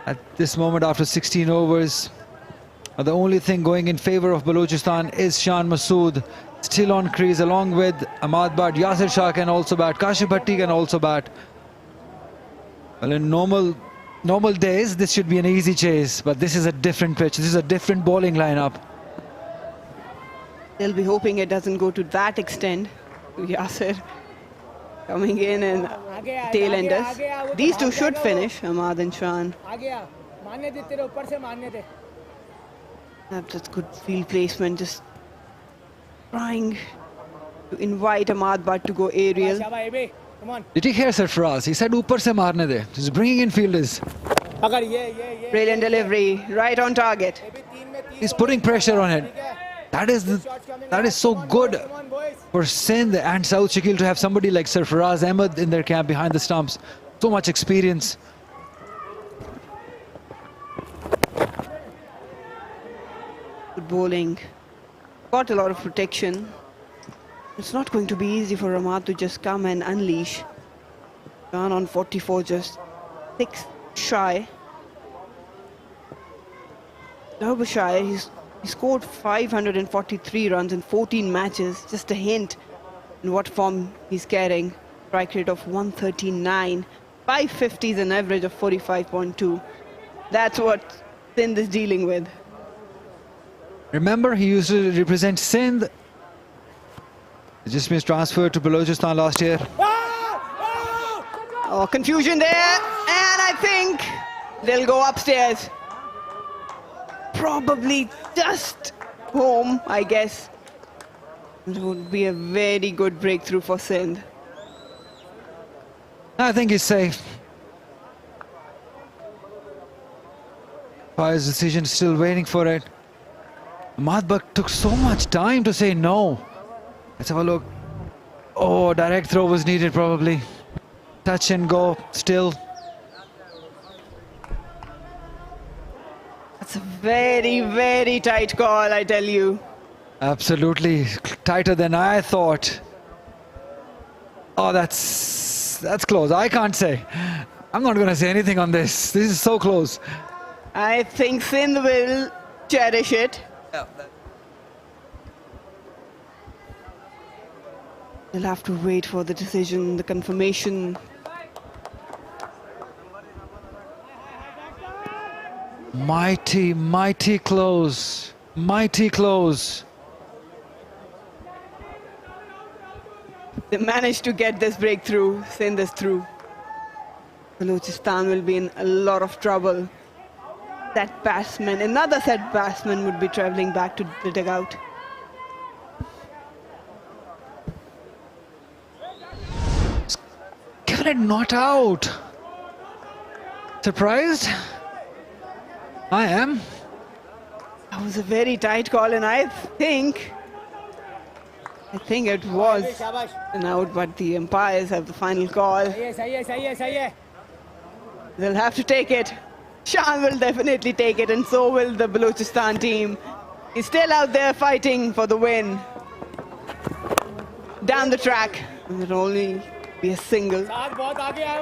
At this moment after 16 overs. The only thing going in favor of Balochistan is Shan Masood. Still on crease along with Ahmad Bhat. Yasir Shah can also bat. Kashif Bhatti can also bat. Well, in normal days, this should be an easy chase, but this is a different pitch. This is a different bowling lineup. They'll be hoping it doesn't go to that extent. Yasir coming in and tail-enders. These two should finish, Ahmad and Shan. That's good field placement, just trying to invite Ahmad Bhat to go aerial. Did you hear Sarfaraz? He said, "Upar se marne de." He's bringing in fielders. Brilliant delivery, right on target. He's putting pressure on it. That is so good for Sindh and Saud Shakil to have somebody like Sarfaraz Ahmed in their camp behind the stumps. So much experience. Good bowling. Got a lot of protection. It's not going to be easy for Ahmad to just come and unleash. Shan on 44, just 6 shy. Derbyshire, he scored 543 runs in 14 matches. Just a hint in what form he's carrying. Strike rate of 139, 550s, an average of 45.2. That's what Sindh is dealing with. Remember, he used to represent Sindh. He just missed transfer to Balochistan last year. Oh, confusion there, and I think they'll go upstairs. Probably just home, I guess. It would be a very good breakthrough for Sindh. I think he's safe. Umpire's decision, still waiting for it. Madbak took so much time to say no. Let's have a look. Oh, direct throw was needed probably. Touch and go still. That's a very, very tight call, I tell you. Absolutely tighter than I thought. Oh, that's close. I can't say. I'm not going to say anything on this. This is so close. I think Sindh will cherish it. They'll have to wait for the decision, the confirmation. Mighty, mighty close. Mighty close. They managed to get this breakthrough. Sindh is through. Balochistan will be in a lot of trouble. That batsman, another set batsman would be travelling back to the dugout. Given it not out. Surprised? I am. That was a very tight call, and I think it was an out, but the umpires have the final call. They'll have to take it. Shan will definitely take it, and so will the Balochistan team. He's still out there fighting for the win. Down the track, it'll only be a single.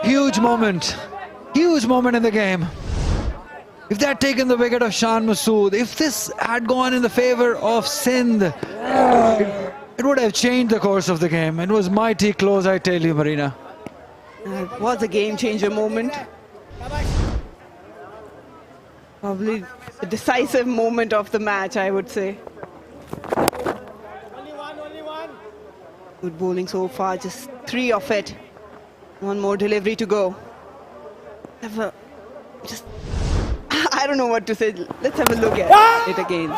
Huge moment. Huge moment in the game. If they had taken the wicket of Shan Masood, if this had gone in the favour of Sindh, it would have changed the course of the game. It was mighty close, I tell you, Marina. It was a game-changer moment. Probably a decisive moment of the match, I would say. Good bowling so far, just 3 of it. One more delivery to go. I don't know what to say. Let's have a look at it again.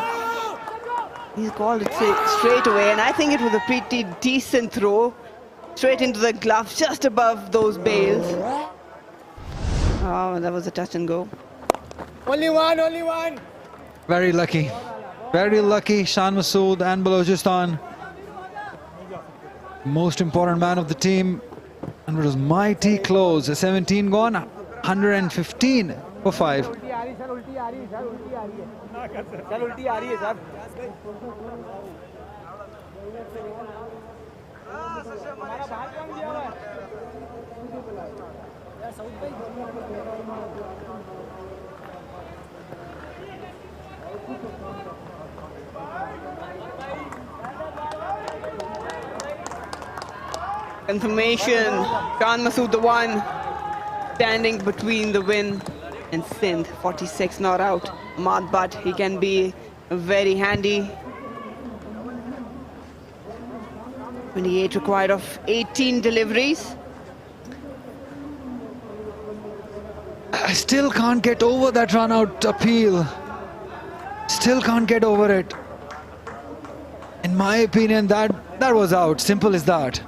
He's called it straight away, and I think it was a pretty decent throw. Straight into the glove, just above those bails. Oh, that was a touch and go. Only one. Very lucky. Very lucky, Shan Masood and Balochistan. Most important man of the team. And it was mighty close. 17 gone, 115 for 5. Confirmation. Shan Masood, the one standing between the win and Sindh. 46 not out. Ahmad Butt, he can be very handy. 28 required of 18 deliveries. I still can't get over that run-out appeal. Still can't get over it. In my opinion, that was out. Simple as that.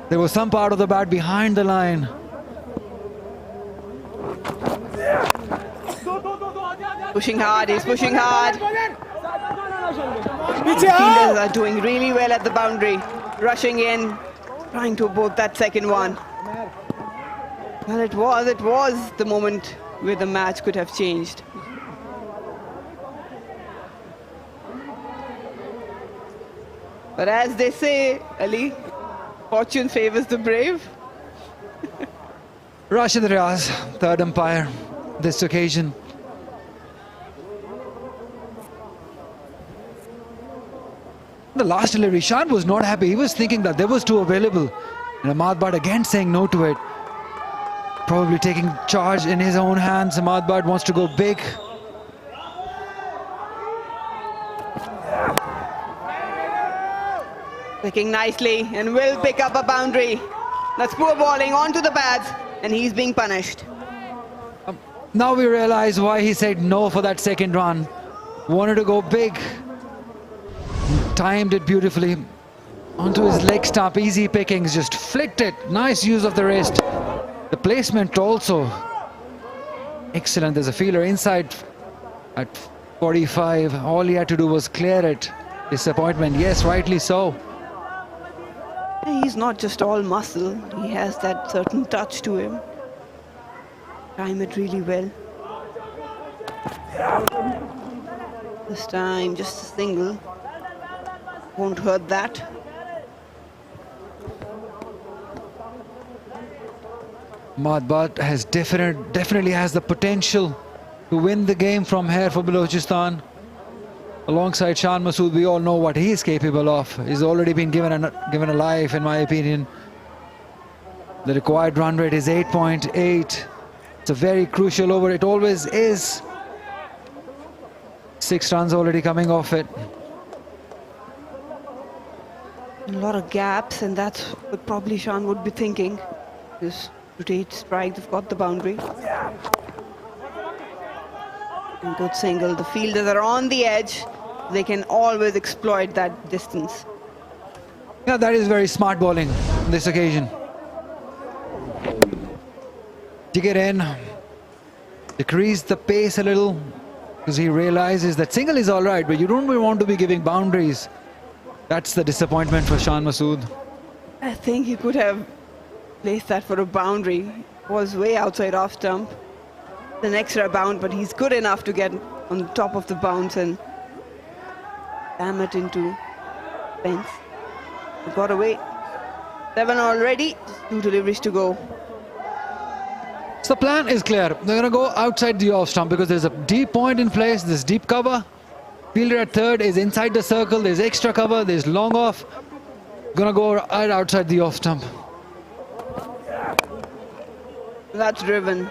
There was some part of the bat behind the line. Pushing hard, he's pushing hard. The fielders are doing really well at the boundary. Rushing in, trying to board that second one. Well, it was the moment where the match could have changed. But as they say, Ali, fortune favors the brave. Rashid Riaz, third umpire, this occasion. The last delivery, Shan was not happy. He was thinking that there was two available. And Ahmad Bhatt again saying no to it. Probably taking charge in his own hands. Ahmad Bhatt wants to go big. Picking nicely and will pick up a boundary. That's poor bowling onto the pads and he's being punished. Now we realize why he said no for that second run. Wanted to go big. Timed it beautifully. Onto his leg stump, easy pickings, just flicked it. Nice use of the wrist. The placement also excellent. There's a fielder inside at 45. All he had to do was clear it. Disappointment, yes, rightly so. He's not just all muscle, he has that certain touch to him. Time it really well. This time just a single. Won't hurt that. Ahmad Bhatt has definitely has the potential to win the game from here for Balochistan. Alongside Shan Masood, we all know what he is capable of. He's already been given a life, in my opinion. The required run rate is 8.8. It's a very crucial over. It always is. 6 runs already coming off it. A lot of gaps, and that's what probably Shan would be thinking. This rotate strike, they've got the boundary. And good single. The fielders are on the edge. They can always exploit that distance. Yeah, that is very smart bowling on this occasion. Dig it in, decrease the pace a little, because he realizes that single is all right, but you don't want to be giving boundaries. That's the disappointment for Shan Masood. I think he could have placed that for a boundary. Was way outside off stump. An extra bound, but he's good enough to get on top of the bounce and jam it into fence. He got away. 7 already, just 2 deliveries to go. So the plan is clear. They're going to go outside the off stump because there's a deep point in place, there's deep cover. Fielder at third is inside the circle, there's extra cover, there's long off. Going to go right outside the off stump. That's driven.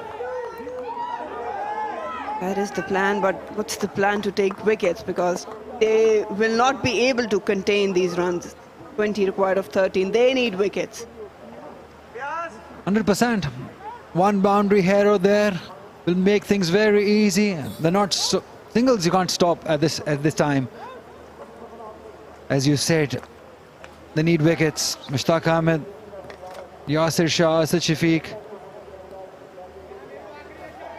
That is the plan, but what's the plan to take wickets? Because they will not be able to contain these runs. 20 required of 13. They need wickets. 100%. One boundary here or there will make things very easy. They're not singles. You can't stop at this time. As you said, they need wickets. Mushtaq Ahmed, Yasir Shah, Asad Shafiq.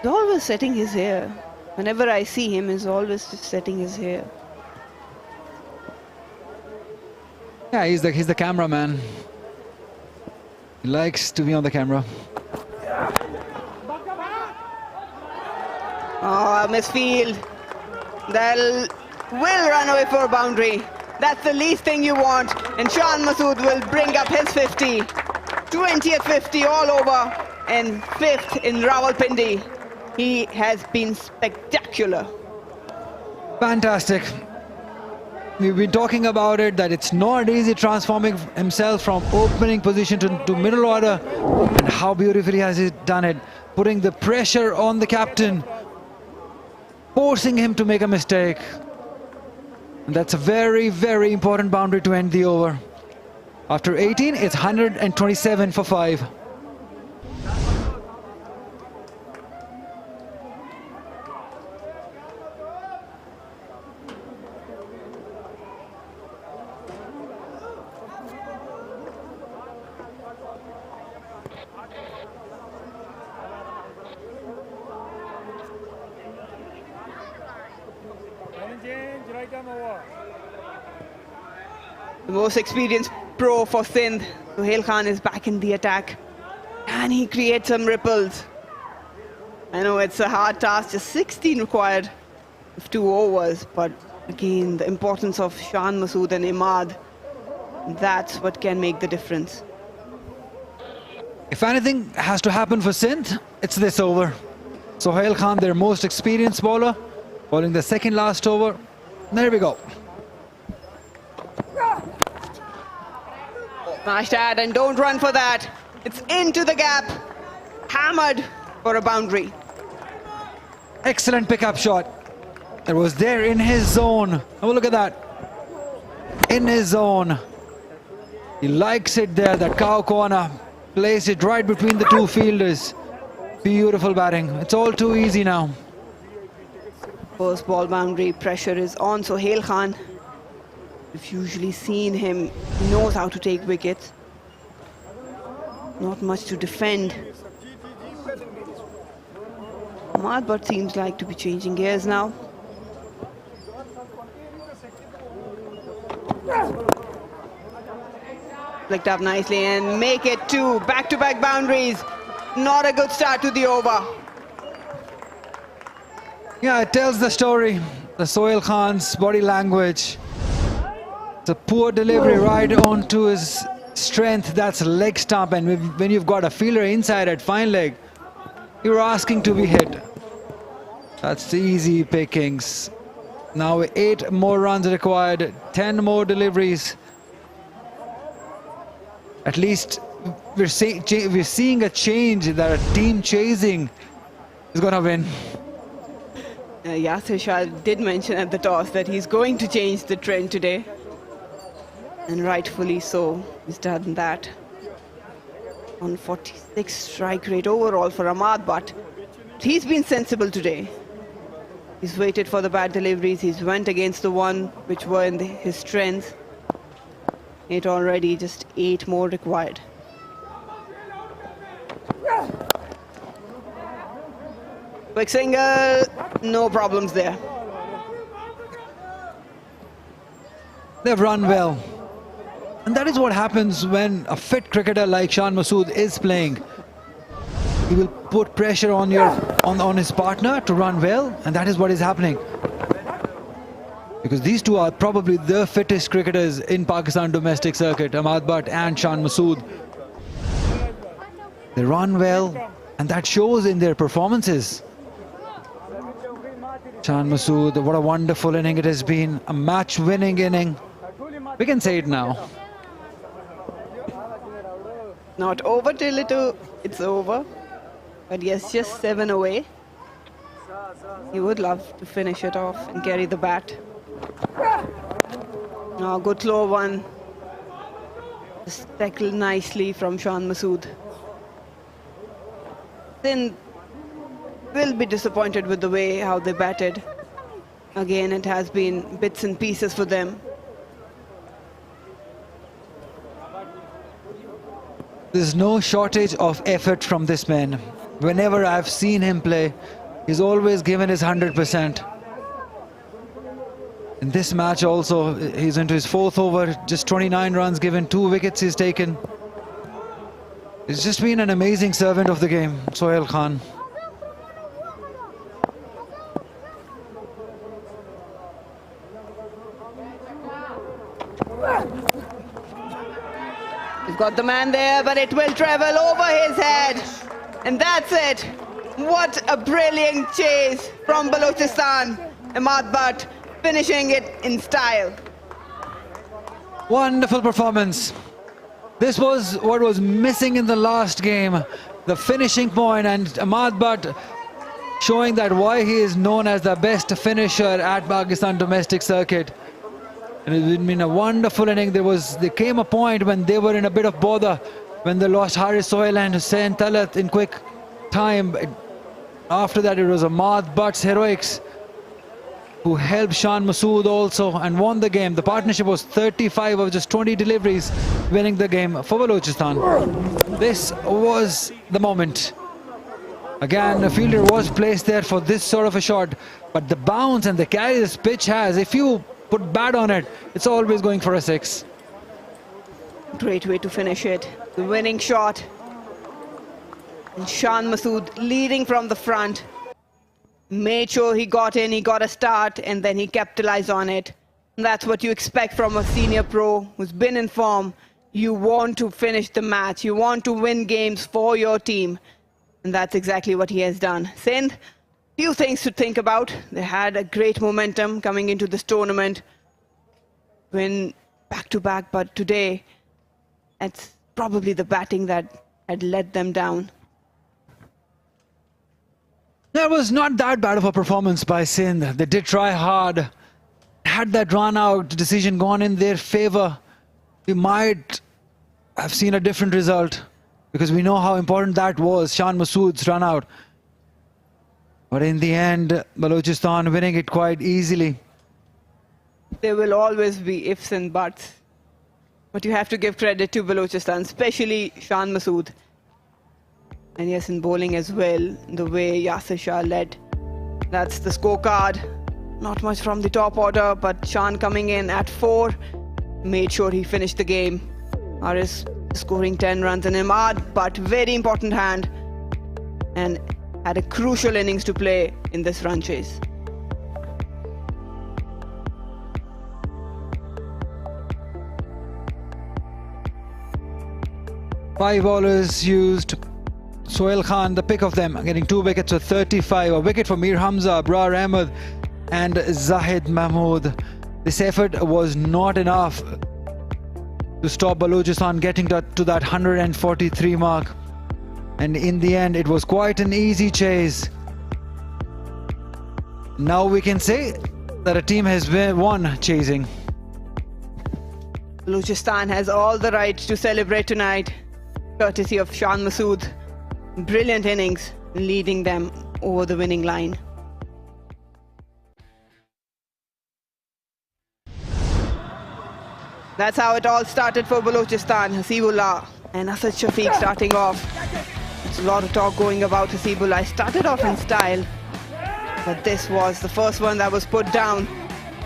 He's always setting his hair. Whenever I see him, he's always just setting his hair. Yeah, he's the cameraman. He likes to be on the camera. Oh, misfield. They'll will run away for a boundary. That's the least thing you want. And Shan Masood will bring up his 50. 20 at 50 all over. And 5th in Rawalpindi. He has been spectacular. Fantastic. We've been talking about it, that it's not easy transforming himself from opening position to middle order. And how beautifully has he done it. Putting the pressure on the captain. Forcing him to make a mistake. And that's a very, very important boundary to end the over. After 18, it's 127 for 5. The most experienced pro for Sindh, Sohail Khan, is back in the attack. Can he create some ripples? I know it's a hard task, just 16 required of 2 overs, but again, the importance of Shan Masood and Imad, that's what can make the difference. If anything has to happen for Sindh, it's this over. Sohail Khan, their most experienced bowler, bowling the second last over. There we go. Smash that and don't run for that. It's into the gap. Hammered for a boundary. Excellent pickup shot. It was there in his zone. Have a look at that. In his zone. He likes it there, that cow corner. Placed it right between the two fielders. Beautiful batting. It's all too easy now. First ball boundary, pressure is on Sohail Khan. We've usually seen him, he knows how to take wickets. Not much to defend. Ahmad Butt seems like to be changing gears now. Flicked up nicely and make it two back-to-back boundaries. Not a good start to the over. Yeah, it tells the story. The Sohail Khan's body language. It's a poor delivery right onto his strength. That's leg stump, and when you've got a fielder inside at fine leg, you're asking to be hit. That's easy pickings. Now 8 more runs required, 10 more deliveries. At least we're seeing a change that a team chasing is going to win. Yasir Shah did mention at the toss that he's going to change the trend today. And rightfully so, he's done that. 146 strike rate overall for Ahmad Butt. He's been sensible today. He's waited for the bad deliveries. He's went against the one which were in his strengths. 8 already, just 8 more required. Quick single, no problems there. They've run well. And that is what happens when a fit cricketer like Shan Masood is playing. He will put pressure on on his partner to run well, and that is what is happening. Because these two are probably the fittest cricketers in Pakistan domestic circuit, Ahmad Butt and Shan Masood. They run well, and that shows in their performances. Shan Masood, what a wonderful inning it has been, a match-winning inning. We can say it now. Not over till it's over. But yes, just 7 away. He would love to finish it off and carry the bat. Oh, good slow one. Just tackled nicely from Shan Masood. Sindh will be disappointed with the way how they batted. Again, it has been bits and pieces for them. There's no shortage of effort from this man. Whenever I've seen him play, he's always given his 100%. In this match also, he's into his 4th over, just 29 runs given, 2 wickets he's taken. He's just been an amazing servant of the game, Sohail Khan. He's got the man there, but it will travel over his head. And that's it. What a brilliant chase from Balochistan. Ahmad Butt finishing it in style. Wonderful performance. This was what was missing in the last game. The finishing point, and Ahmad Butt showing that why he is known as the best finisher at Pakistan domestic circuit. And it's been a wonderful inning. There came a point when they were in a bit of bother when they lost Haris Sohail and Hussain Talat in quick time. After that, it was Ahmad Butt's heroics who helped Shan Masood also and won the game. The partnership was 35 of just 20 deliveries, winning the game for Balochistan. This was the moment. Again, the fielder was placed there for this sort of a shot, but the bounce and the carry this pitch has, if you put bat on it, it's always going for a 6. Great way to finish it. The winning shot. And Shan Masood leading from the front. Made sure he got in, he got a start, and then he capitalized on it. And that's what you expect from a senior pro who's been in form. You want to finish the match. You want to win games for your team. And that's exactly what he has done. Sindh, few things to think about. They had a great momentum coming into this tournament. Win back-to-back, but today, it's probably the batting that had let them down. That was not that bad of a performance by Sindh. They did try hard. Had that run out decision gone in their favor, we might have seen a different result, because we know how important that was, Shan Masood's run out. But in the end, Balochistan winning it quite easily. There will always be ifs and buts. But you have to give credit to Balochistan, especially Shan Masood. And yes, in bowling as well, the way Yasir Shah led. That's the scorecard. Not much from the top order, but Shan coming in at 4 made sure he finished the game. Aris scoring 10 runs and Ahmad, but very important hand, and had a crucial innings to play in this run chase. Five bowlers used. Sohail Khan, the pick of them, getting 2 wickets with 35. A wicket for Mir Hamza, Abrar Ahmed and Zahid Mahmood. This effort was not enough to stop Balochistan getting to that 143 mark. And in the end, it was quite an easy chase. Now we can say that a team has won chasing. Balochistan has all the right to celebrate tonight, courtesy of Shan Masood. Brilliant innings, leading them over the winning line. That's how it all started for Balochistan. Hasibullah and Asad Shafiq starting off. There's a lot of talk going about Hasibullah. He started off in style, but this was the first one that was put down.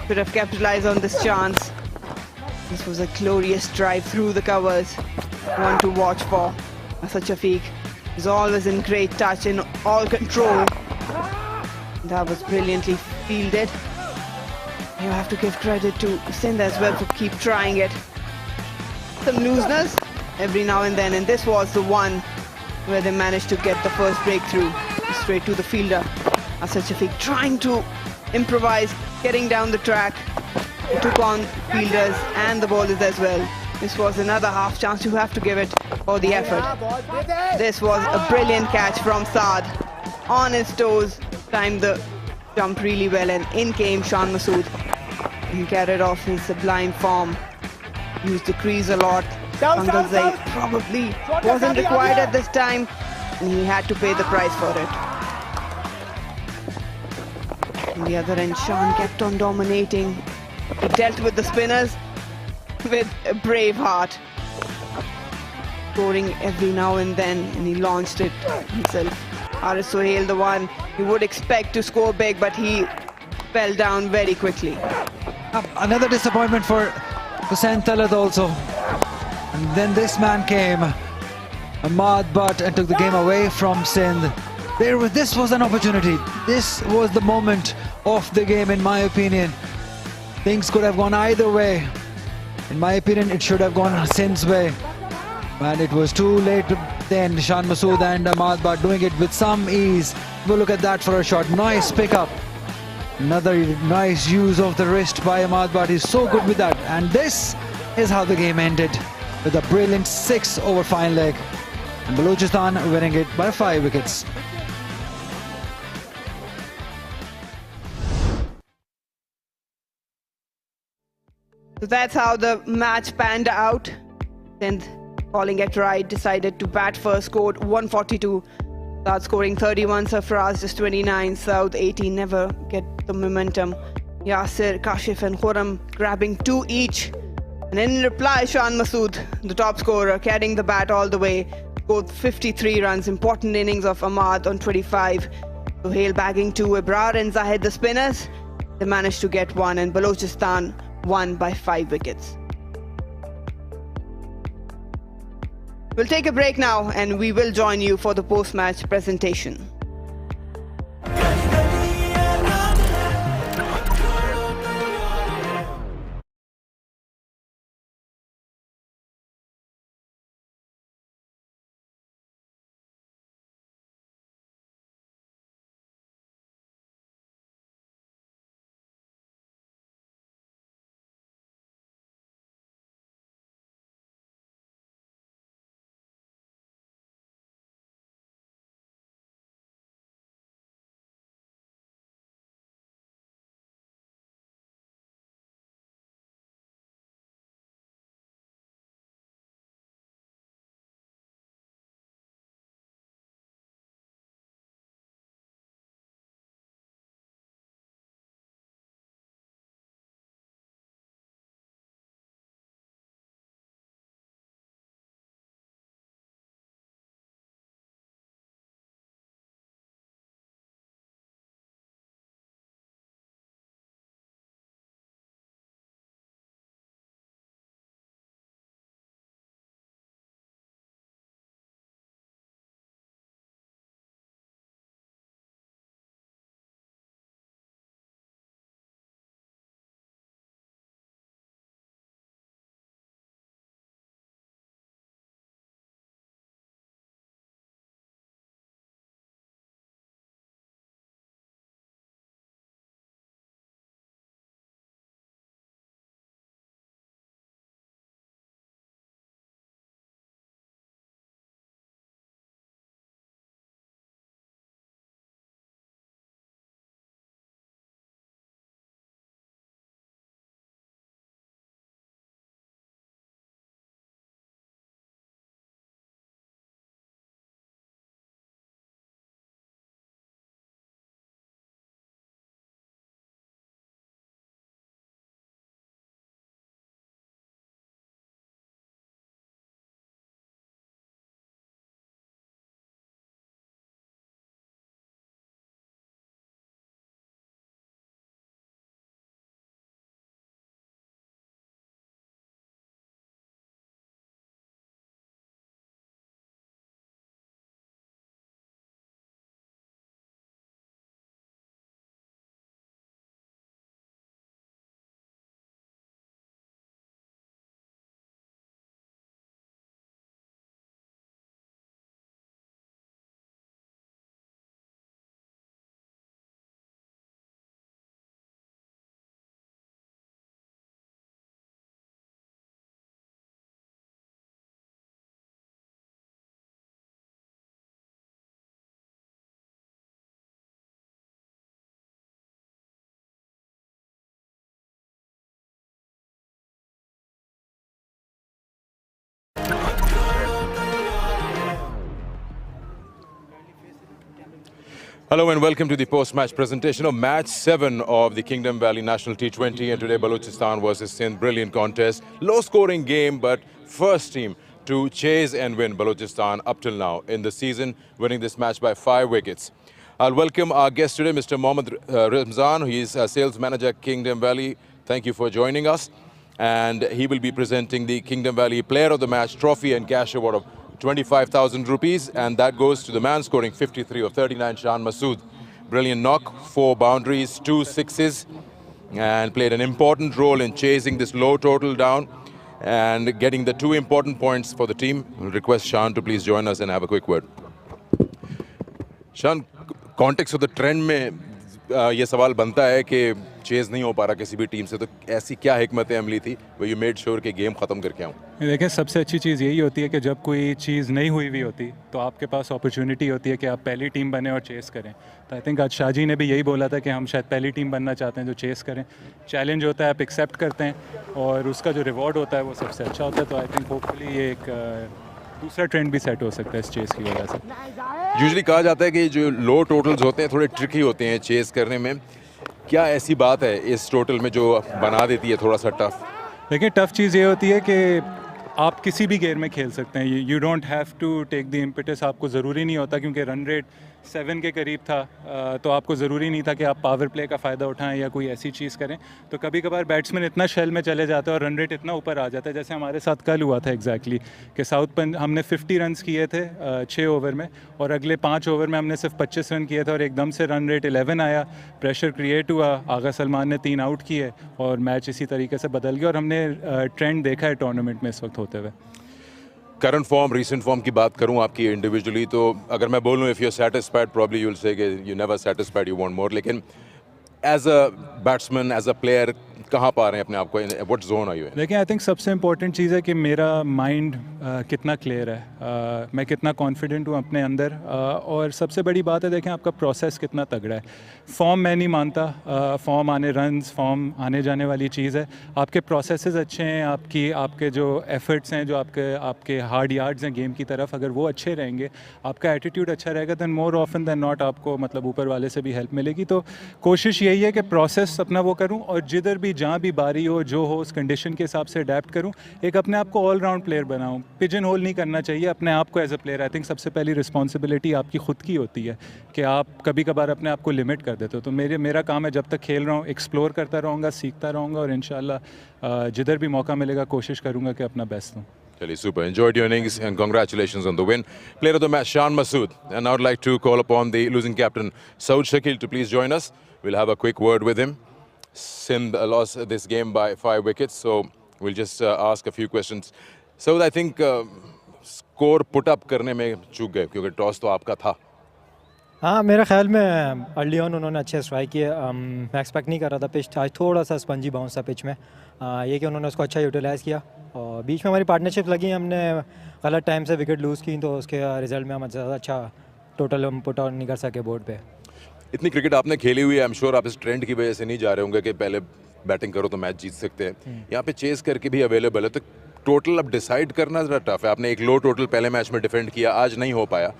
Could have capitalized on this chance. This was a glorious drive through the covers. One to watch for. Asad Shafiq is always in great touch, in all control. That was brilliantly fielded. You have to give credit to Sindh as well for keep trying it. Some looseness every now and then, and this was the one where they managed to get the first breakthrough straight to the fielder. Asad Shafiq trying to improvise, getting down the track. He took on fielders and the bowlers as well. This was another half chance. You have to give it for the effort. This was a brilliant catch from Saad. On his toes, timed the jump really well, and in came Shan Masood. He carried off his sublime form. Used the crease a lot. Uncle Zaid probably wasn't required at this time, and he had to pay the price for it. On the other end, Shan kept on dominating. He dealt with the spinners with a brave heart, scoring every now and then, and he launched it himself. Aris Sohail, the one you would expect to score big, but he fell down very quickly. Another disappointment for Hussain Talat also. And then this man came, Ahmad Butt, and took the game away from Sindh. This was an opportunity. This was the moment of the game, in my opinion. Things could have gone either way. In my opinion, it should have gone Sindh's way. And it was too late then. Shan Masood and Ahmad Butt doing it with some ease. We'll look at that for a shot. Nice pickup. Another nice use of the wrist by Ahmad Butt. He's so good with that. And this is how the game ended, with a brilliant 6 over fine leg. And Balochistan winning it by 5 wickets. So that's how the match panned out. Sindh, calling it right, decided to bat first, scored 142. South scoring 31, Sarfaraz just 29, South 18, never get the momentum. Yasir, Kashif and Khurram grabbing 2 each. And in reply, Shan Masood, the top scorer, carrying the bat all the way, scored 53 runs. Important innings of Ahmad on 25. Sohail bagging 2, Abrar and Zahid, the spinners. They managed to get 1, and Balochistan won by 5 wickets. We'll take a break now, and we will join you for the post-match presentation. Hello and welcome to the post-match presentation of Match 7 of the Kingdom Valley National T20, and today Balochistan versus Sindh. Brilliant contest, low-scoring game, but first team to chase and win Balochistan up till now in the season, winning this match by 5 wickets. I'll welcome our guest today, Mr. Mohammad Ramzan. He is a sales manager at Kingdom Valley. Thank you for joining us. And he will be presenting the Kingdom Valley Player of the Match trophy and cash award of 25,000 rupees, and that goes to the man scoring 53 of 39, Shan Masood. Brilliant knock, 4 boundaries, 2 sixes, and played an important role in chasing this low total down and getting the 2 important points for the team. We'll request Shan to please join us and have a quick word. Shan, context of the trend में ये सवाल बनता है कि Chase नहीं हो पा रहा किसी भी टीम से, तो ऐसी क्या हिकमत अमली थी वो यू मेड श्योर कि गेम ख़त्म करके आऊँ? देखें, सबसे अच्छी चीज़ यही होती है कि जब कोई चीज़ नहीं हुई भी होती तो आपके पास अपॉर्चुनिटी होती है कि आप पहली टीम बने और चेस करें। तो आई थिंक आज शाहजी ने भी यही बोला था कि हम शायद पहली टीम बनना चाहते हैं जो चेस करें। चैलेंज होता है, आप एक्सेप्ट करते हैं और उसका जो रिवॉर्ड होता है वो सबसे अच्छा होता है। तो आई थिंक होपफुली ये एक दूसरा ट्रेंड भी सेट हो सकता है इस चेस की वजह से। यूजुअली कहा जाता है कि जो लो टोटल्स होते हैं थोड़े ट्रिकी होते हैं चेस करने में। क्या ऐसी बात है इस टोटल में जो बना देती है थोड़ा सा टफ? देखिए, टफ चीज़ ये होती है कि आप किसी भी गेयर में खेल सकते हैं। You don't have to take the impetus. आपको ज़रूरी नहीं होता, क्योंकि रन रेट 7 के करीब था, तो आपको ज़रूरी नहीं था कि आप पावर प्ले का फ़ायदा उठाएं या कोई ऐसी चीज़ करें। तो कभी कभार बैट्समैन इतना शेल में चले जाता है और रन रेट इतना ऊपर आ जाता है, जैसे हमारे साथ कल हुआ था एग्जैक्टली कि हमने 50 रन्स किए थे 6 ओवर में, और अगले 5 ओवर में हमने सिर्फ 25 रन किए थे और एकदम से रन रेट 11 आया। प्रेशर क्रिएट हुआ, आगा सलमान ने 3 आउट किए और मैच इसी तरीके से बदल गया और हमने ट्रेंड देखा है टूर्नामेंट में इस वक्त होते हुए। करंट फॉर्म, रीसेंट फॉर्म की बात करूं आपकी इंडिविजुअली, तो अगर मैं बोलूं if you are satisfied probably you will say कि you never satisfied, you want more, लेकिन as a batsman, as a player, कहाँ पा रहे हैं अपने आप को? What zone are you in? देखिए, आई थिंक सबसे इंपॉर्टेंट चीज़ है कि मेरा माइंड कितना क्लियर है, मैं कितना कॉन्फिडेंट हूँ अपने अंदर, और सबसे बड़ी बात है देखें आपका प्रोसेस कितना तगड़ा है। फॉर्म मैं नहीं मानता, फॉर्म आने रन्स, फॉर्म आने जाने वाली चीज़ है। आपके प्रोसेसेस अच्छे हैं, आपके जो एफर्ट्स हैं, जो आपके हार्ड यार्ड्स हैं गेम की तरफ, अगर वो अच्छे रहेंगे, आपका एटीट्यूड अच्छा रहेगा, then more often than not आपको मतलब ऊपर वाले से भी हेल्प मिलेगी। तो कोशिश यही है कि प्रोसेस अपना वो करूँ और जिधर भी जहाँ भी बारी हो, जो हो, उस कंडीशन के हिसाब से अडेप्ट करूँ, एक अपने आप को ऑल राउंड प्लेयर बनाऊँ। पिजन होल नहीं करना चाहिए अपने आप को as a player. I think सबसे पहली रिस्पॉन्सिबिलिटी आपकी खुद की होती है कि आप कभी कभार अपने आप को लिमिट कर देते हो। तो मेरा काम है जब तक खेल रहा हूँ एक्सप्लोर करता रहूँगा, सीखता रहूँगा और इंशाल्लाह जिधर भी मौका मिलेगा कोशिश करूँगा कि अपना बेस्ट दूँ। Really super. Enjoyed your innings and congratulations on the win. Player of the match, Shan Masood. And I would like to call upon the losing captain, Saud Shakil, to please join us. We'll have a quick word with him. Sindh lost this game by 5 wickets, so we'll just ask a few questions. Saud, I think score put up करने में चूक गए क्योंकि toss तो आपका था। हाँ, मेरे ख्याल में अर्ली ऑन उन्होंने अच्छे स्ट्राइक किए। मैं एक्सपेक्ट नहीं कर रहा था, पिच आज थोड़ा सा स्पंजी बाउंस था पिच में। ये कि उन्होंने उसको अच्छा यूटिलाइज़ किया और बीच में हमारी पार्टनरशिप लगी, हमने गलत टाइम से विकेट लूज़ की, तो उसके रिजल्ट में हम ज़्यादा अच्छा टोटल हम पुट आउट नहीं कर सके बोर्ड पे। इतनी क्रिकेट आपने खेली हुई है, आई एम श्योर आप इस ट्रेंड की वजह से नहीं जा रहे होंगे कि पहले बैटिंग करो तो मैच जीत सकते हैं। यहाँ पे चेस करके भी अवेलेबल है, तो टोटल अब डिसाइड करना ज़रा टफ है। आपने एक लो टोटल पहले मैच में डिफेंड किया, आज नहीं हो पाया।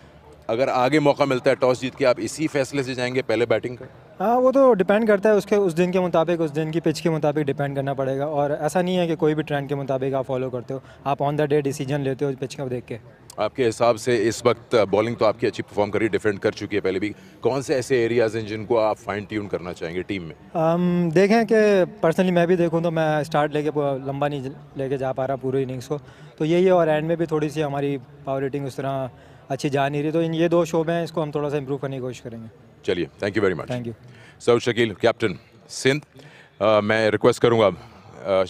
अगर आगे मौका मिलता है टॉस जीत के, आप इसी फैसले से जाएंगे पहले बैटिंग का? हाँ, वो तो डिपेंड करता है उस दिन के मुताबिक, उस दिन की पिच के मुताबिक डिपेंड करना पड़ेगा। और ऐसा नहीं है कि कोई भी ट्रेंड के मुताबिक आप फॉलो करते हो, आप ऑन द डे डिसीजन लेते हो पिच को देख के। आपके हिसाब से इस वक्त बॉलिंग तो आपकी अच्छी परफॉर्म करी, डिफेंड कर चुकी है पहले भी, कौन से ऐसे एरियाज हैं जिनको आप फाइन ट्यून करना चाहेंगे टीम में? देखें कि पर्सनली मैं भी देखूं तो मैं स्टार्ट लेके लंबा नहीं लेके जा पा रहा पूरी इनिंग्स को, तो यही है। और एंड में भी थोड़ी सी हमारी पावर रेटिंग उस तरह अच्छी जा नहीं रही, तो ये 2 शोबे हैं, इसको हम थोड़ा सा इंप्रूव करने की कोशिश करेंगे। चलिए, thank you very much. Thank you. Saud Shakeel, captain Sindh. मैं रिक्वेस्ट करूँगा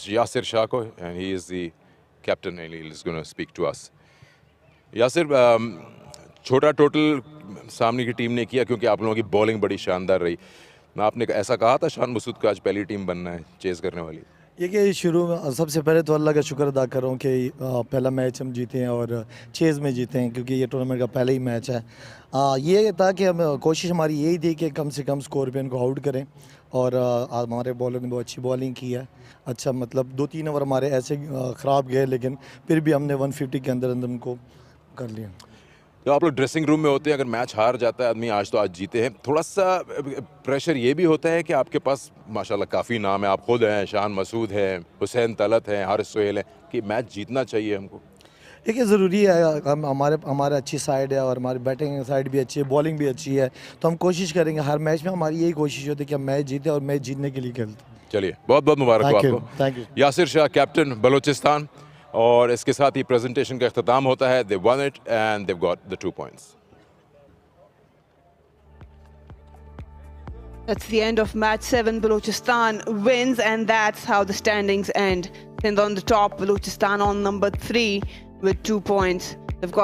यासिर शाह को, and he is the captain and he is gonna speak to us. Yasir, छोटा टोटल सामने की टीम ने किया क्योंकि आप लोगों की बॉलिंग बड़ी शानदार रही। आपने ऐसा कहा था शान मसूद का आज पहली टीम बनना है चेस करने वाली? ये कि शुरू में सबसे पहले तो अल्लाह का शुक्र अदा कर रहा हूँ कि पहला मैच हम जीते हैं और चेज़ में जीते हैं, क्योंकि ये टूर्नामेंट का पहला ही मैच है। ये था कि हम कोशिश हमारी यही थी कि कम से कम स्कोर पे इनको आउट करें, और हमारे बॉलर ने बहुत अच्छी बॉलिंग की है। अच्छा, मतलब 2-3 ओवर हमारे ऐसे ख़राब गए, लेकिन फिर भी हमने 150 के अंदर अंदर उनको कर लिया। तो आप लोग ड्रेसिंग रूम में होते हैं, अगर मैच हार जाता है आदमी, आज तो आज जीते हैं, थोड़ा सा प्रेशर ये भी होता है कि आपके पास माशाल्लाह काफ़ी नाम है, आप खुद हैं, शान मसूद हैं, हुसैन तलत हैं, हारिस सोहेल हैं, कि मैच जीतना चाहिए हमको? देखिए ज़रूरी है, हमारे अच्छी साइड है और हमारी बैटिंग साइड भी अच्छी है, बॉलिंग भी अच्छी है, तो हम कोशिश करेंगे हर मैच में, हमारी यही कोशिश होती है कि हम मैच जीतें और मैच जीतने के लिए खेलते हैं। चलिए, बहुत बहुत मुबारक हो आपको। Thank you. Yasir Shah, captain Balochistan, और इसके साथ ही प्रेजेंटेशन का अख्ताम होता है। They won it and they've got the 2 points. That's the end of match 7. Balochistan wins, and that's how the standings end. Sindh on the top, Balochistan on number 3 with 2 points. They've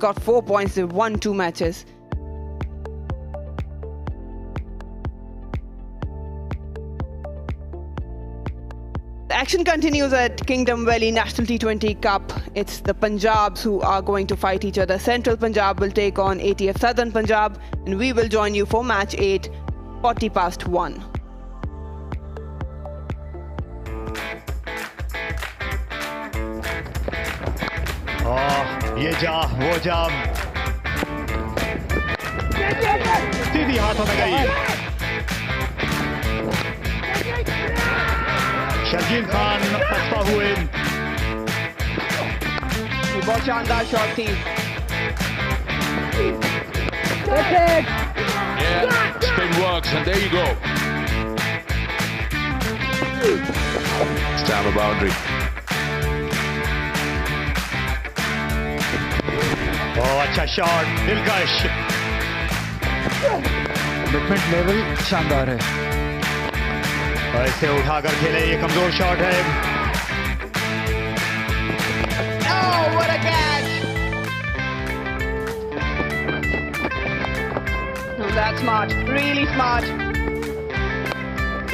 got 4 points. They've won 2 matches. The action continues at Kingdom Valley National T20 Cup. It's the Punjabs who are going to fight each other. Central Punjab will take on ATF Southern Punjab, and we will join you for match 8, 1:40. ये जा वो जा, सीधी हाथों में गई। शर्जील खान पछता हुए, बहुत शानदार शॉट थी। Yeah, spin works, and there you go. It's down the boundary. अच्छा शॉट, दिलकश। कमिटमेंट लेवल शानदार है। ऐसे उठाकर खेले, ये कमजोर शॉट है। Oh, what a catch! No, that's smart, really smart.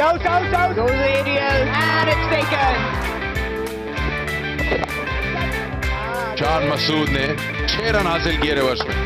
Goes aerial, and it's taken. Shan Masood ने 6 रन हासिल किए रिवर्स में।